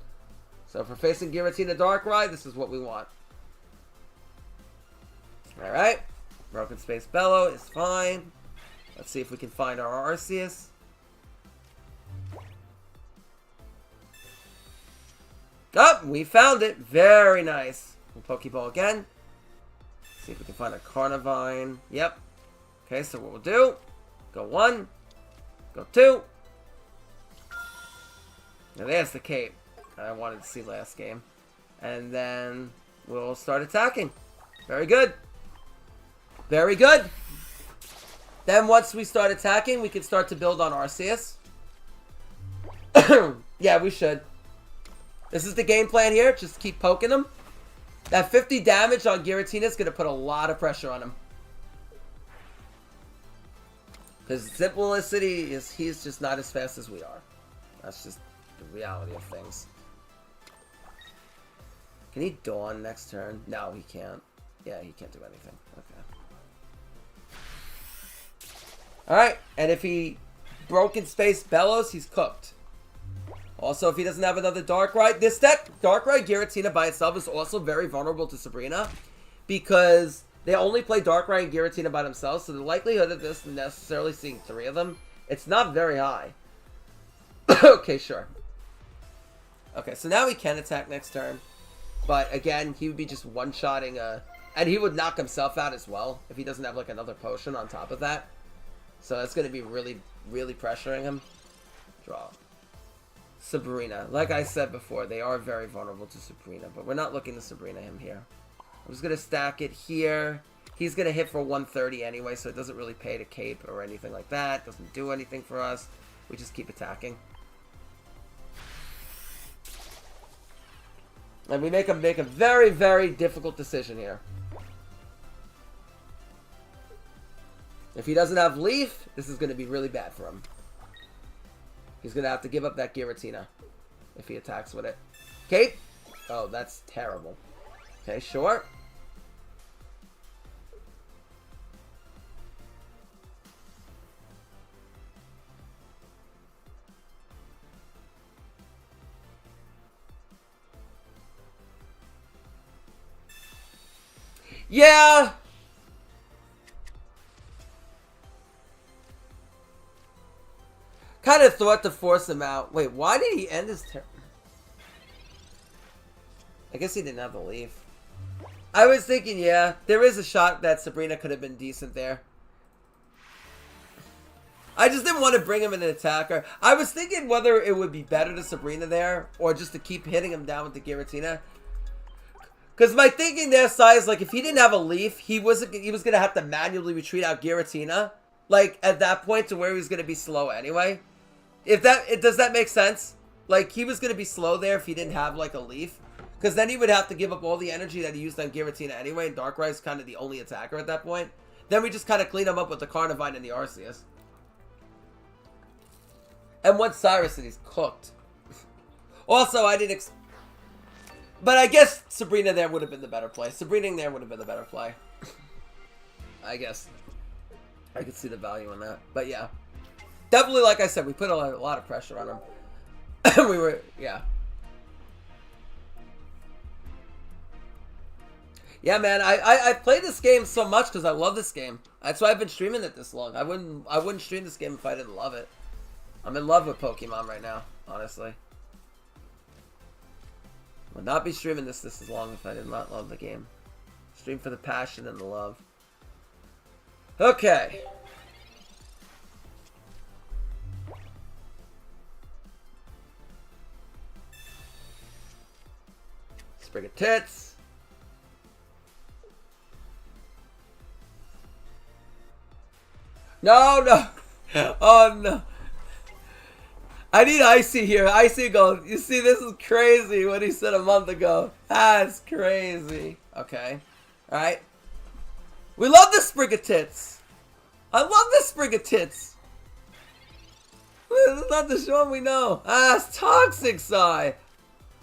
So if we're facing Giratina Darkrai, this is what we want. Alright. Broken Space Bellow is fine. Let's see if we can find our Arceus. Oh, we found it. Very nice. We'll Pokeball again. See if we can find a Carnivine. Yep. Okay, so what we'll do, go 1, go 2. Now there's the cape I wanted to see last game. And then we'll start attacking. Very good. Very good. Then once we start attacking, we can start to build on Arceus. Yeah, we should. This is the game plan here. Just keep poking him. That 50 damage on Giratina is going to put a lot of pressure on him. Because Simplicity is, he's just not as fast as we are. That's just the reality of things. Can he Dawn next turn? No, he can't. Yeah, he can't do anything. Okay. Alright, and if he Broken Space Bellows, he's cooked. Also, if he doesn't have another Darkrai, this deck, Darkrai Giratina by itself is also very vulnerable to Sabrina. Because they only play Darkrai and Giratina by themselves, so the likelihood of this necessarily seeing 3 of them, it's not very high. Okay, sure. Okay, so now he can attack next turn. But again, he would be just one-shotting a... And he would knock himself out as well, if he doesn't have like another potion on top of that. So that's going to be really, really pressuring him. Draw. Sabrina. Like I said before, they are very vulnerable to Sabrina, but we're not looking to Sabrina him here. I'm just going to stack it here. He's going to hit for 130 anyway, so it doesn't really pay to cape or anything like that. Doesn't do anything for us. We just keep attacking. And we make a very, very difficult decision here. If he doesn't have Leaf, this is going to be really bad for him. He's going to have to give up that Giratina if he attacks with it. Cape? Oh, that's terrible. Okay, sure. Yeah! Kind of thought to force him out. Wait, why did he end his turn? I guess he didn't have the Leaf. I was thinking, yeah, there is a shot that Sabrina could have been decent there. I just didn't want to bring him in an attacker. I was thinking whether it would be better to Sabrina there or just to keep hitting him down with the Giratina. Because my thinking there, Sai, is like if he didn't have a Leaf, he was going to have to manually retreat out Giratina. Like at that point to where he was going to be slow anyway. Does that make sense? Like he was going to be slow there if he didn't have like a Leaf. Because then he would have to give up all the energy that he used on Giratina anyway. And Darkrai is kind of the only attacker at that point. Then we just kind of clean him up with the Carnivine and the Arceus. And once Cyrus and he's cooked. Also, I didn't... But I guess Sabrina there would have been the better play. Sabrina there would have been the better play. I guess. I could see the value in that. But yeah. Definitely, like I said, we put a lot of pressure on him. We were... Yeah. Yeah, man, I played this game so much because I love this game. That's why I've been streaming it this long. I wouldn't stream this game if I didn't love it. I'm in love with Pokemon right now, honestly. I would not be streaming this as long if I did not love the game. Stream for the passion and the love. Okay. Sprig of Tits. No, no. Oh, no. I need Icy here. Icy goes, you see, this is crazy what he said a month ago. That's crazy. Okay. Alright. We love the Sprig of Tits. I love the Sprig of Tits. This is not the Sean we know. Ah, it's toxic, Sai.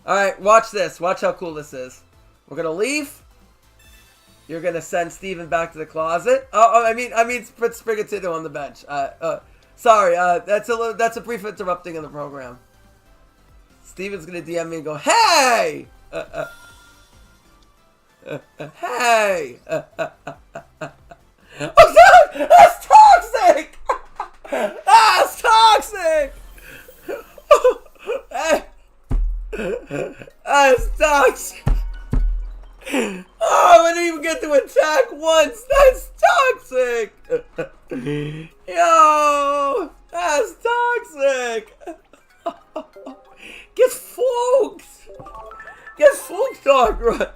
Alright, watch this. Watch how cool this is. We're going to leave. You're gonna send Steven back to the closet? Oh, I mean, put Sprigatito on the bench. Sorry, that's a brief interrupting of the program. Steven's gonna DM me and go, hey! Hey! Oh, no! That's toxic! That's toxic! That's toxic! Oh, I didn't even get to attack once! That's toxic! Yo! That's toxic! Get fooked! Get fooked, Darkrai!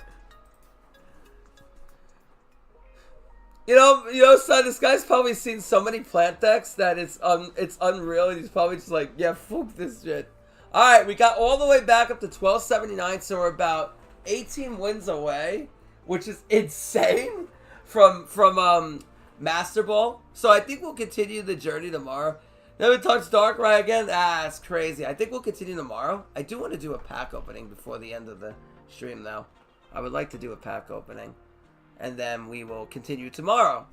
You know, son, this guy's probably seen so many plant decks that it's unreal. He's probably just like, yeah, fuck this shit. Alright, we got all the way back up to 1279, so we're about 18 wins away, which is insane from Masterball. So I think we'll continue the journey tomorrow. Then we touch Darkrai again. Ah, it's crazy. I think we'll continue tomorrow. I do want to do a pack opening before the end of the stream, though. I would like to do a pack opening. And then we will continue tomorrow.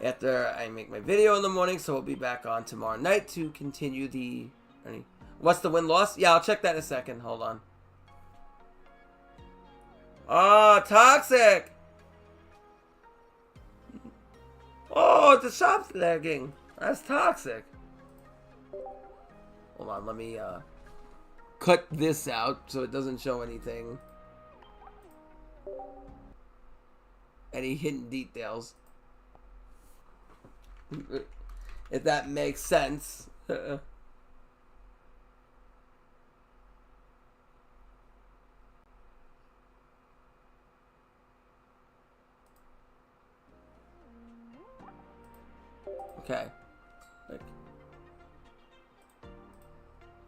After I make my video in the morning, so we'll be back on tomorrow night to continue the... What's the win-loss? Yeah, I'll check that in a second. Hold on. Oh, toxic! Oh, the shop's lagging. That's toxic. Hold on, let me cut this out so it doesn't show anything. Any hidden details. If that makes sense. Okay.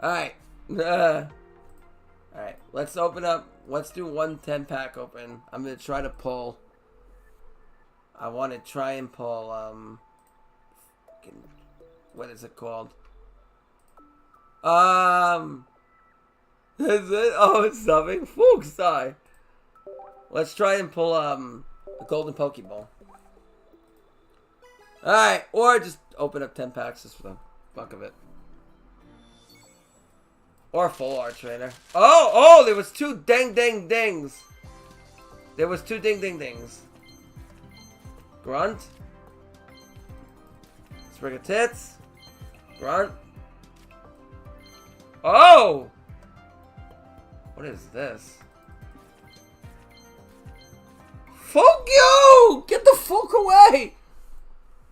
Alright. Alright. Let's open up. Let's do 110 pack open. I'm going to try to pull. I want to try and pull, what is it called? Is it? Oh, it's something. Fuchs die. Let's try and pull, a golden Pokeball. Alright, or just open up 10 packs just for the fuck of it. Or full art trainer. Oh, there was two dings. There was two dings. Grunt. Sprigatits. Grunt. Oh! What is this? Fuck you! Get the fuck away!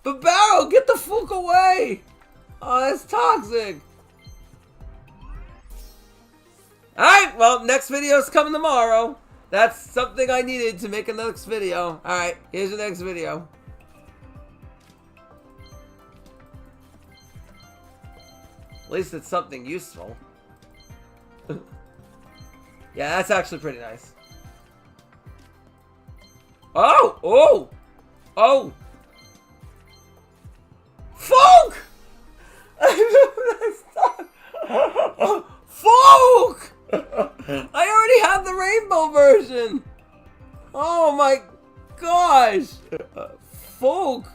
Babaro, get the fuck away! Oh, that's toxic. Alright, well, next video is coming tomorrow. That's something I needed to make a next video. Alright, here's the next video. At least it's something useful. Yeah, that's actually pretty nice. Oh! Folk! Folk! I already have the rainbow version. Oh my gosh. Folk.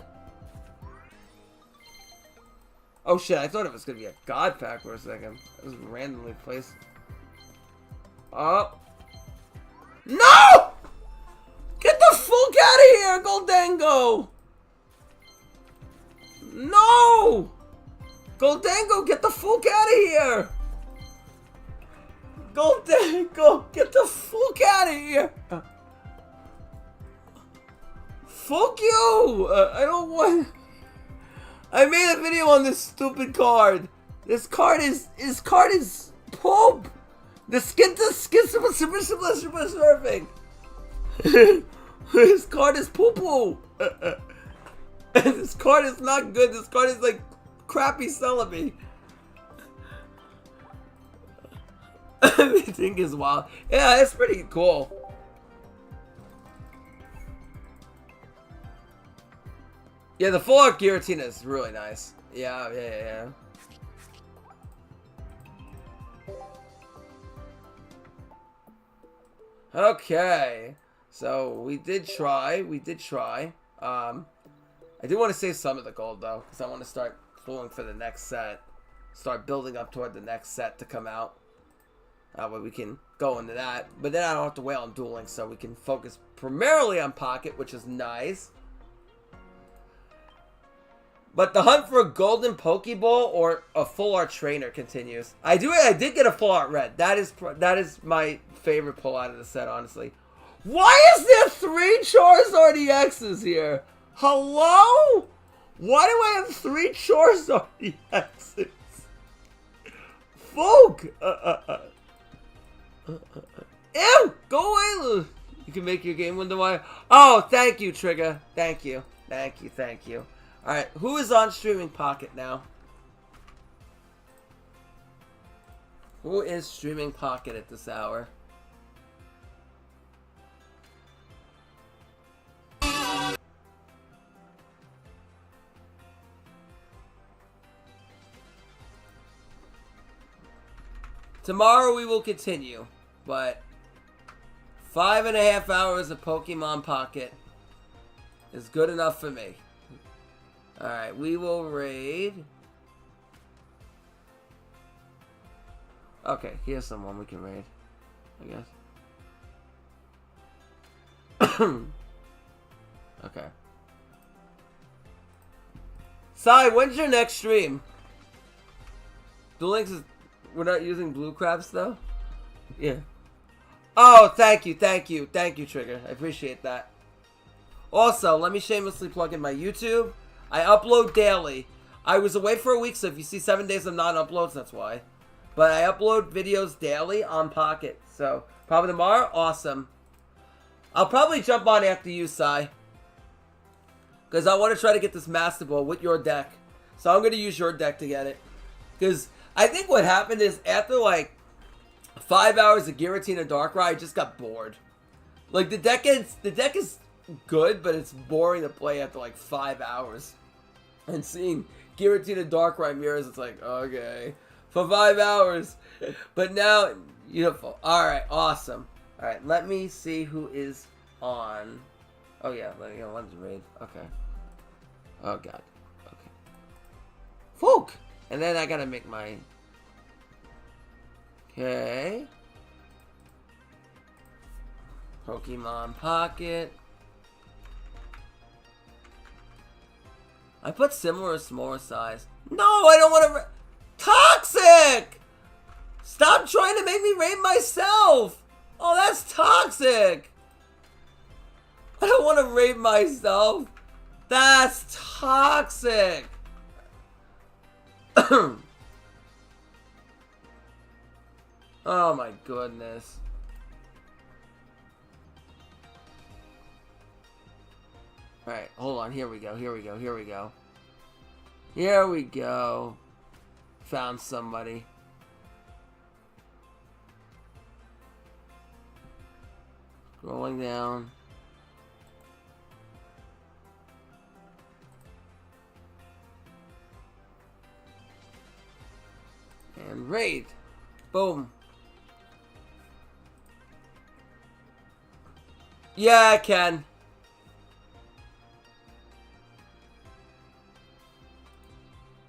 Oh shit, I thought it was going to be a god pack for a second. It was randomly placed. Oh. No! Get the fuck out of here, Goldango! No! Goldango, get the fuck out of here! Goldango, get the fuck out of here! Fuck you! I don't want... I made a video on this stupid card. This card is poop. The skin surfing. This card is poo poo. This card is not good. This card is like crappy Celebi. Everything is wild. Yeah, it's pretty cool. Yeah, the full art Giratina is really nice. Yeah. Okay. So we did try. I do want to save some of the gold though, because I want to start pulling for the next set. Start building up toward the next set to come out. That way we can go into that. But then I don't have to wait on dueling, so we can focus primarily on pocket, which is nice. But the hunt for a golden Pokeball or a full art trainer continues. I did get a full art red. That is my favorite pull out of the set, honestly. Why is there 3 Charizard EXs here? Hello? Why do I have 3 Charizard EXs? Folk! Ew! Go away, you can make your game window wide. Oh, thank you, Trigger. Thank you. Alright, who is on Streaming Pocket now? Who is Streaming Pocket at this hour? Tomorrow we will continue, but 5.5 hours of Pokemon Pocket is good enough for me. Alright, we will raid. Okay, here's someone we can raid, I guess. Okay. Sai, when's your next stream? Duel Links is... We're not using blue crabs, though? Yeah. Oh, thank you, Trigger. I appreciate that. Also, let me shamelessly plug in my YouTube. I upload daily. I was away for a week, so if you see 7 days of non-uploads, that's why. But I upload videos daily on Pocket. So, probably tomorrow? Awesome. I'll probably jump on after you, Sai. Because I want to try to get this Master Ball with your deck. So I'm going to use your deck to get it. Because I think what happened is after like 5 hours of Giratina Darkrai, I just got bored. Like the deck is good, but it's boring to play after like 5 hours. And seeing Giratina Darkrai mirrors, it's like, okay, for 5 hours. But now, beautiful. Alright, awesome. Alright, let me see who is on. Oh yeah, let me go on to raid. Okay. Oh god. Okay. Folk! And then I gotta make my... Okay. Pokemon Pocket. I put similar or smaller size. No, I don't want to... Toxic! Stop trying to make me raid myself! Oh, that's toxic! I don't want to raid myself. That's toxic! Oh my goodness. Alright, hold on. Here we go. Found somebody. Scrolling down. And raid. Boom. Yeah, I can.